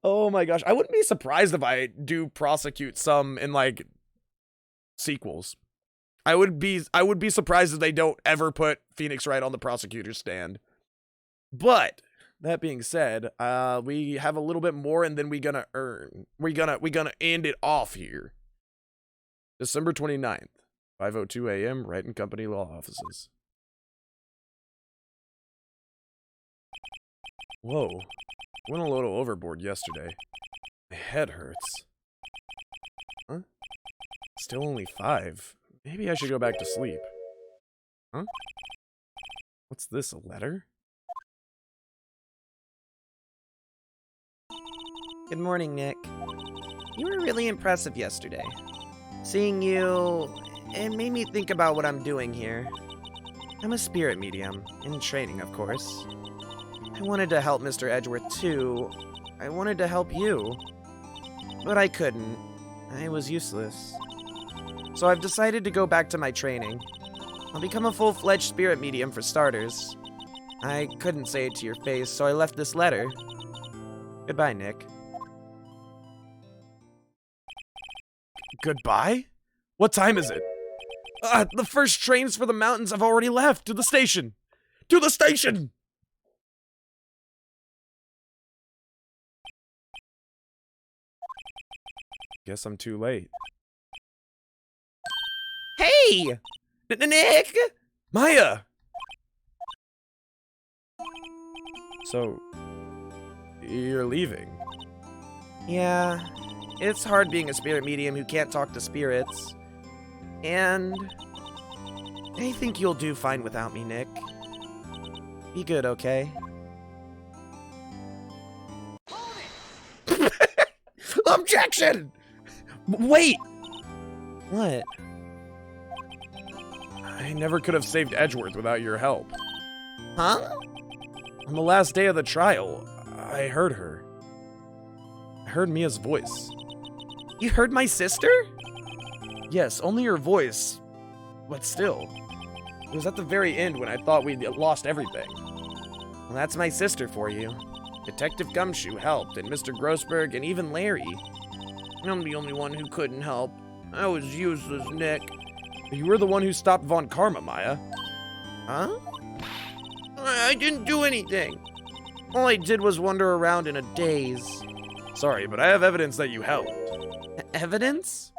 Oh my gosh. I wouldn't be surprised if I do prosecute some in, like, sequels. I would be surprised if they don't ever put Phoneix Wright on the prosecutor's stand. But that being said, we have a little bit more, and then we're gonna end it off here. December 29th, 5:02 a.m. Wright and Company Law Offices. Whoa, went a little overboard yesterday. My head hurts. Huh? Still only 5. Maybe I should go back to sleep. Huh? What's this, a letter? Good morning, Nick. You were really impressive yesterday. Seeing you, it made me think about what I'm doing here. I'm a spirit medium, in training, of course. I wanted to help Mr. Edgeworth, too. I wanted to help you. But I couldn't. I was useless. So I've decided to go back to my training. I'll become a full-fledged spirit medium for starters. I couldn't say it to your face, so I left this letter. Goodbye, Nick. Goodbye? What time is it? The first trains for the mountains have already left. To the station! To the station! Guess I'm too late. Hey! Nick! Maya! So, you're leaving? Yeah, it's hard being a spirit medium who can't talk to spirits. And I think you'll do fine without me, Nick. Be good, okay? Objection! Wait! What? I never could have saved Edgeworth without your help. Huh? On the last day of the trial, I heard her. I heard Mia's voice. You heard my sister? Yes, only her voice, but still. It was at the very end when I thought we'd lost everything. Well, that's my sister for you. Detective Gumshoe helped, and Mr. Grossberg, and even Larry. I'm the only one who couldn't help. I was useless, Nick. You were the one who stopped Von Karma, Maya. Huh? I didn't do anything. All I did was wander around in a daze. Sorry, but I have evidence that you helped. Evidence?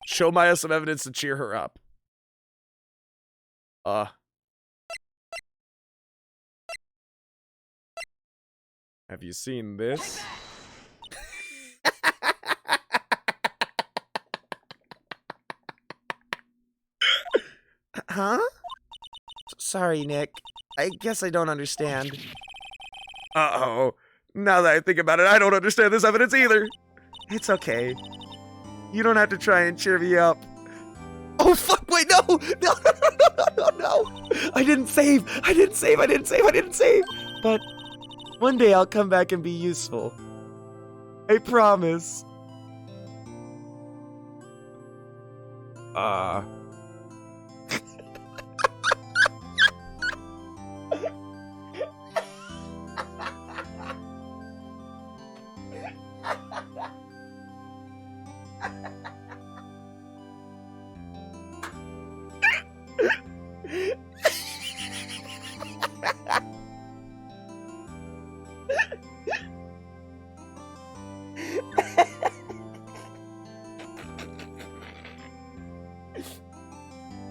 Show Maya some evidence to cheer her up. Have you seen this? Huh? Sorry, Nick. I guess I don't understand. Uh-oh. Now that I think about it, I don't understand this evidence either. It's okay. You don't have to try and cheer me up. Oh, fuck, wait, no! No! I didn't save! But one day I'll come back and be useful. I promise.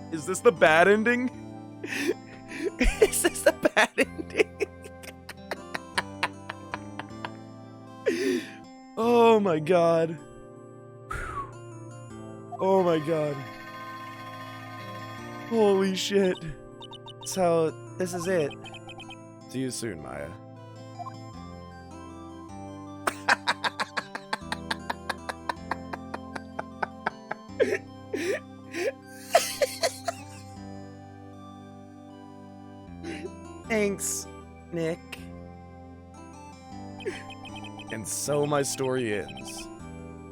Is this the bad ending? Is this the bad ending? Oh my god. Oh my god. Holy shit. So, this is it. See you soon, Maya. Thanks, Nick. And so my story ends.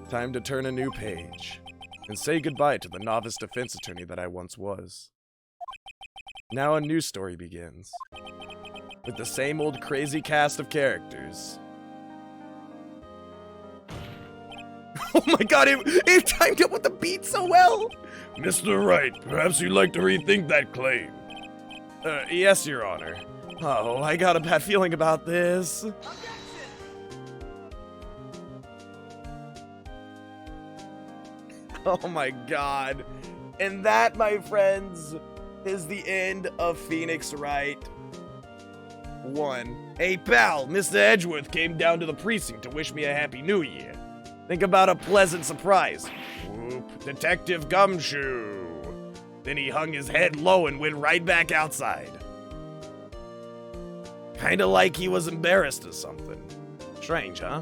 Time to turn a new page and say goodbye to the novice defense attorney that I once was. Now a new story begins, with the same old crazy cast of characters. Oh my god, it timed up with the beat so well! Mr. Wright, perhaps you'd like to rethink that claim. Yes, Your Honor. Oh, I got a bad feeling about this. Oh my god. And that, my friends, is the end of Phoneix Wright 1. Hey pal, Mr. Edgeworth came down to the precinct to wish me a happy new year. Think about a pleasant surprise. Whoop, Detective Gumshoe. Then he hung his head low and went right back outside. Kinda like he was embarrassed or something. Strange, huh?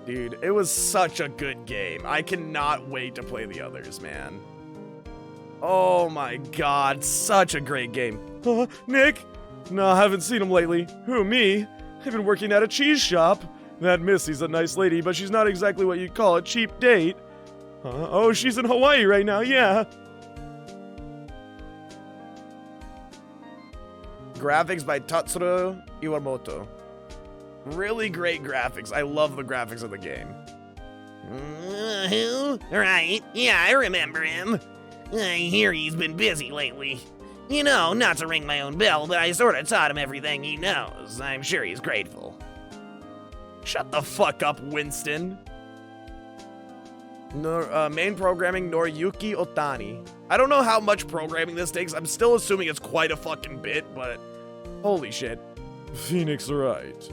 Dude, it was such a good game. I cannot wait to play the others, man. Oh my god, such a great game. Nick? No, I haven't seen him lately. Who, me? I've been working at a cheese shop. That Missy's a nice lady, but she's not exactly what you'd call a cheap date. Oh, she's in Hawaii right now, yeah. Graphics by Tatsuro Iwamoto. Really great graphics. I love the graphics of the game. Who? Right, yeah, I remember him. I hear he's been busy lately. You know, not to ring my own bell, but I sorta taught him everything he knows. I'm sure he's grateful. Shut the fuck up, Winston. Main programming, Noriyuki Otani. I don't know how much programming this takes. I'm still assuming it's quite a fucking bit, but holy shit. Phoneix Wright,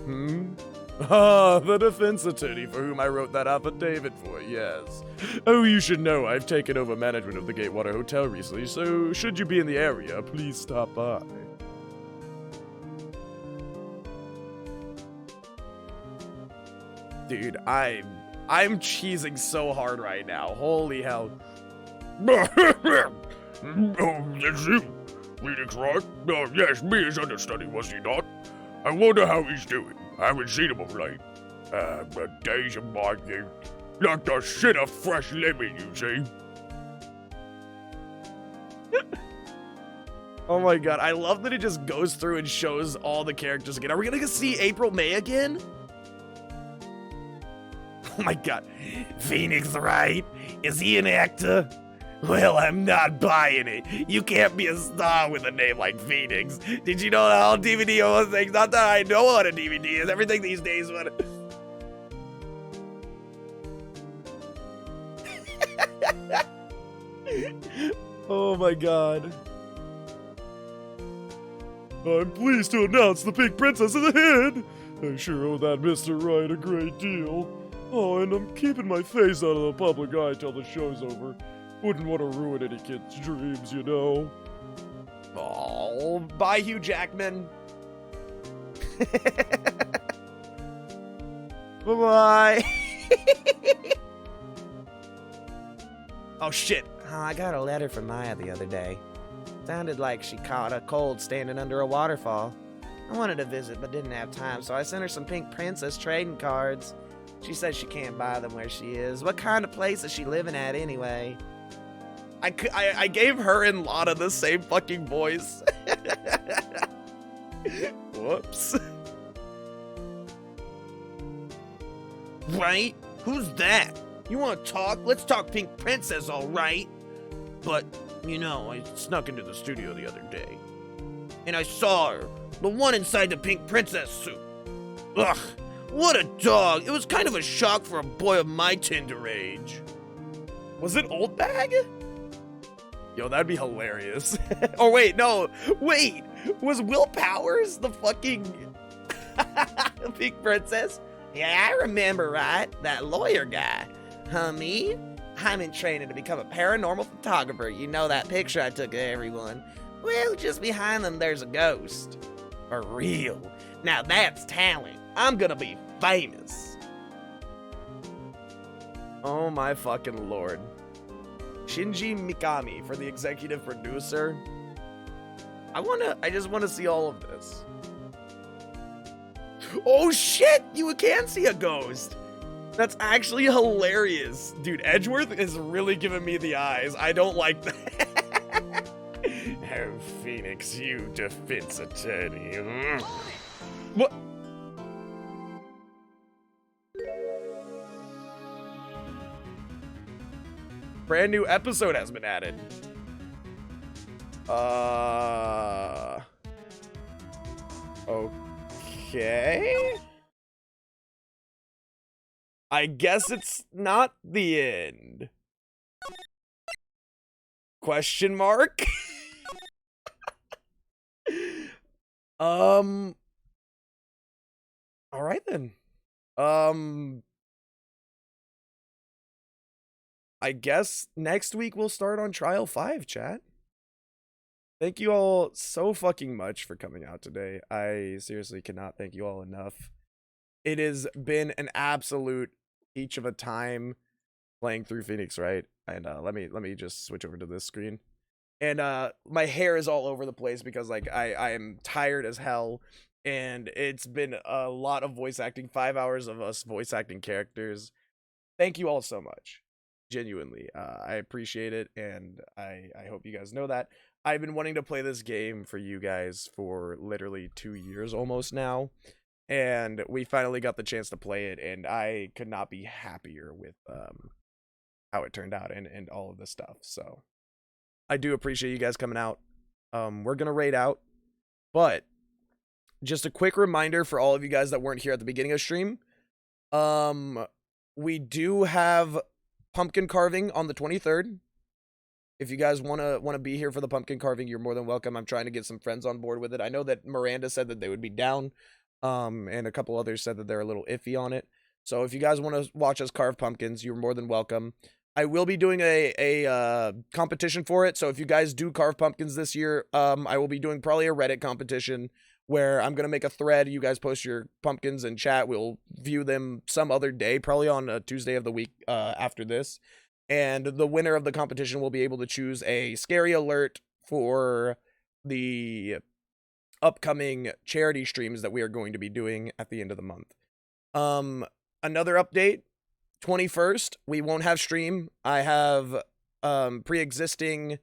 Ah, the defense attorney for whom I wrote that affidavit for, yes. Oh, you should know I've taken over management of the Gatewater Hotel recently, so should you be in the area, please stop by. Dude, I'm cheesing so hard right now. Holy hell. Oh, that's you. Phoneix Wright? Yes, me his understudy, was he not? I wonder how he's doing. I haven't seen him of late. The days of my youth. Like the shit of fresh lemon, you see. Oh my god, I love that it just goes through and shows all the characters again. Are we gonna see April May again? Oh my god. Phoneix Wright? Is he an actor? Well, I'm not buying it. You can't be a star with a name like Phoneix. Did you know that all DVD almost things? Not that I know what a DVD is. Everything these days, what? Oh my god. I'm pleased to announce the Pink Princess is ahead. I sure owe that Mr. Wright a great deal. Oh, and I'm keeping my face out of the public eye till the show's over. Wouldn't want to ruin any kid's dreams, you know. Oh, bye, Hugh Jackman. Bye-bye. Oh, shit. Oh, I got a letter from Maya the other day. Sounded like she caught a cold standing under a waterfall. I wanted to visit but didn't have time, so I sent her some Pink Princess trading cards. She says she can't buy them where she is. What kind of place is she living at anyway? I gave her and Lana the same fucking voice. Whoops. Right? Who's that? You want to talk? Let's talk Pink Princess, all right? But, you know, I snuck into the studio the other day. And I saw her. The one inside the Pink Princess suit. Ugh, what a dog. It was kind of a shock for a boy of my tender age. Was it Old Bag? Yo, that'd be hilarious. Oh, wait, no. Wait, was Will Powers the fucking Pink Princess? Yeah, I remember, right? That lawyer guy. Me? I'm in training to become a paranormal photographer. You know that picture I took of everyone? Well, just behind them there's a ghost. For real. Now that's talent. I'm gonna be famous. Oh my fucking lord. Shinji Mikami for the executive producer. I just wanna see all of this. Oh shit! You can see a ghost! That's actually hilarious. Dude, Edgeworth is really giving me the eyes. I don't like that. Oh, Phoneix, you defense attorney. What? Brand new episode has been added. Okay. I guess it's not the end. Question mark? All right then. I guess next week we'll start on Trial 5, chat. Thank you all so fucking much for coming out today. I seriously cannot thank you all enough. It has been an absolute each of a time playing through Phoneix, right? And let me just switch over to this screen. And my hair is all over the place because like I am tired as hell, and it's been a lot of voice acting, 5 hours of us voice acting characters. Thank you all so much. Genuinely. I appreciate it, and I hope you guys know that. I've been wanting to play this game for you guys for literally 2 years almost now, and we finally got the chance to play it, and I could not be happier with how it turned out and all of this stuff. So I do appreciate you guys coming out. We're gonna raid out, but just a quick reminder for all of you guys that weren't here at the beginning of stream. We do have pumpkin carving on the 23rd. If you guys want to be here for the pumpkin carving, you're more than welcome. I'm trying to get some friends on board with it. I know that Miranda said that they would be down, and a couple others said that they're a little iffy on it. So if you guys want to watch us carve pumpkins, you're more than welcome. I will be doing a competition for it. So if you guys do carve pumpkins this year, I will be doing probably a Reddit competition where I'm going to make a thread. You guys post your pumpkins in chat. We'll view them some other day, probably on a Tuesday of the week after this. And the winner of the competition will be able to choose a scary alert for the upcoming charity streams that we are going to be doing at the end of the month. Another update, 21st, we won't have stream. I have pre-existing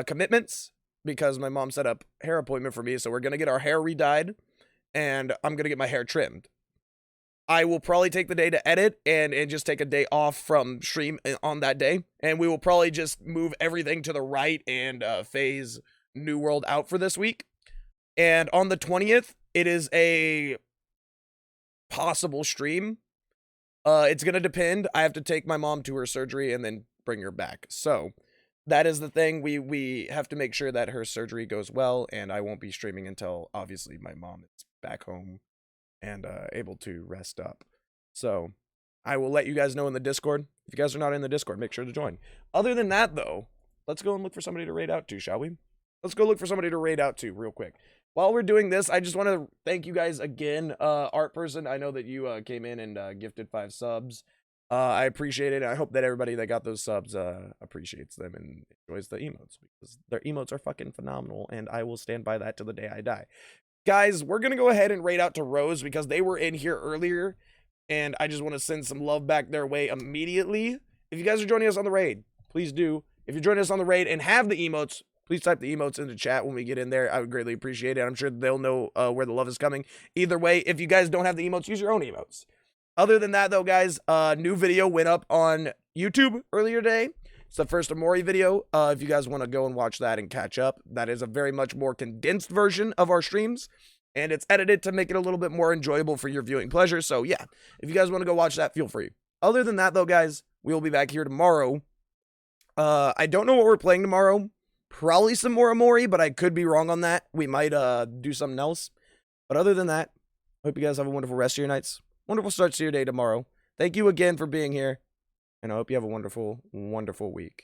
commitments because my mom set up hair appointment for me. So we're going to get our hair re-dyed, and I'm going to get my hair trimmed. I will probably take the day to edit and just take a day off from stream on that day. And we will probably just move everything to the right and phase New World out for this week. And on the 20th, it is a possible stream. It's going to depend. I have to take my mom to her surgery and then bring her back. So that is the thing. We have to make sure that her surgery goes well, and I won't be streaming until obviously my mom is back home and able to rest up. So I will let you guys know in the Discord. If you guys are not in the Discord, make sure to join. Other than that, though, let's go and look for somebody to raid out to, shall we? Let's go look for somebody to raid out to real quick. While we're doing this, I just want to thank you guys again. Art Person, I know that you came in and gifted 5 subs. I appreciate it. I hope that everybody that got those subs appreciates them and enjoys the emotes, because their emotes are fucking phenomenal, and I will stand by that till the day I die. Guys, we're going to go ahead and raid out to Rose because they were in here earlier, and I just want to send some love back their way immediately. If you guys are joining us on the raid, please do. If you're joining us on the raid and have the emotes, please type the emotes into chat when we get in there. I would greatly appreciate it. I'm sure they'll know where the love is coming. Either way, if you guys don't have the emotes, use your own emotes. Other than that, though, guys, new video went up on YouTube earlier today. It's the first Amori video. If you guys want to go and watch that and catch up, that is a very much more condensed version of our streams, and it's edited to make it a little bit more enjoyable for your viewing pleasure. So yeah, if you guys want to go watch that, feel free. Other than that, though, guys, we will be back here tomorrow. I don't know what we're playing tomorrow. Probably some more Amori, but I could be wrong on that. We might do something else. But other than that, I hope you guys have a wonderful rest of your nights. Wonderful start to your day tomorrow. Thank you again for being here, and I hope you have a wonderful, wonderful week.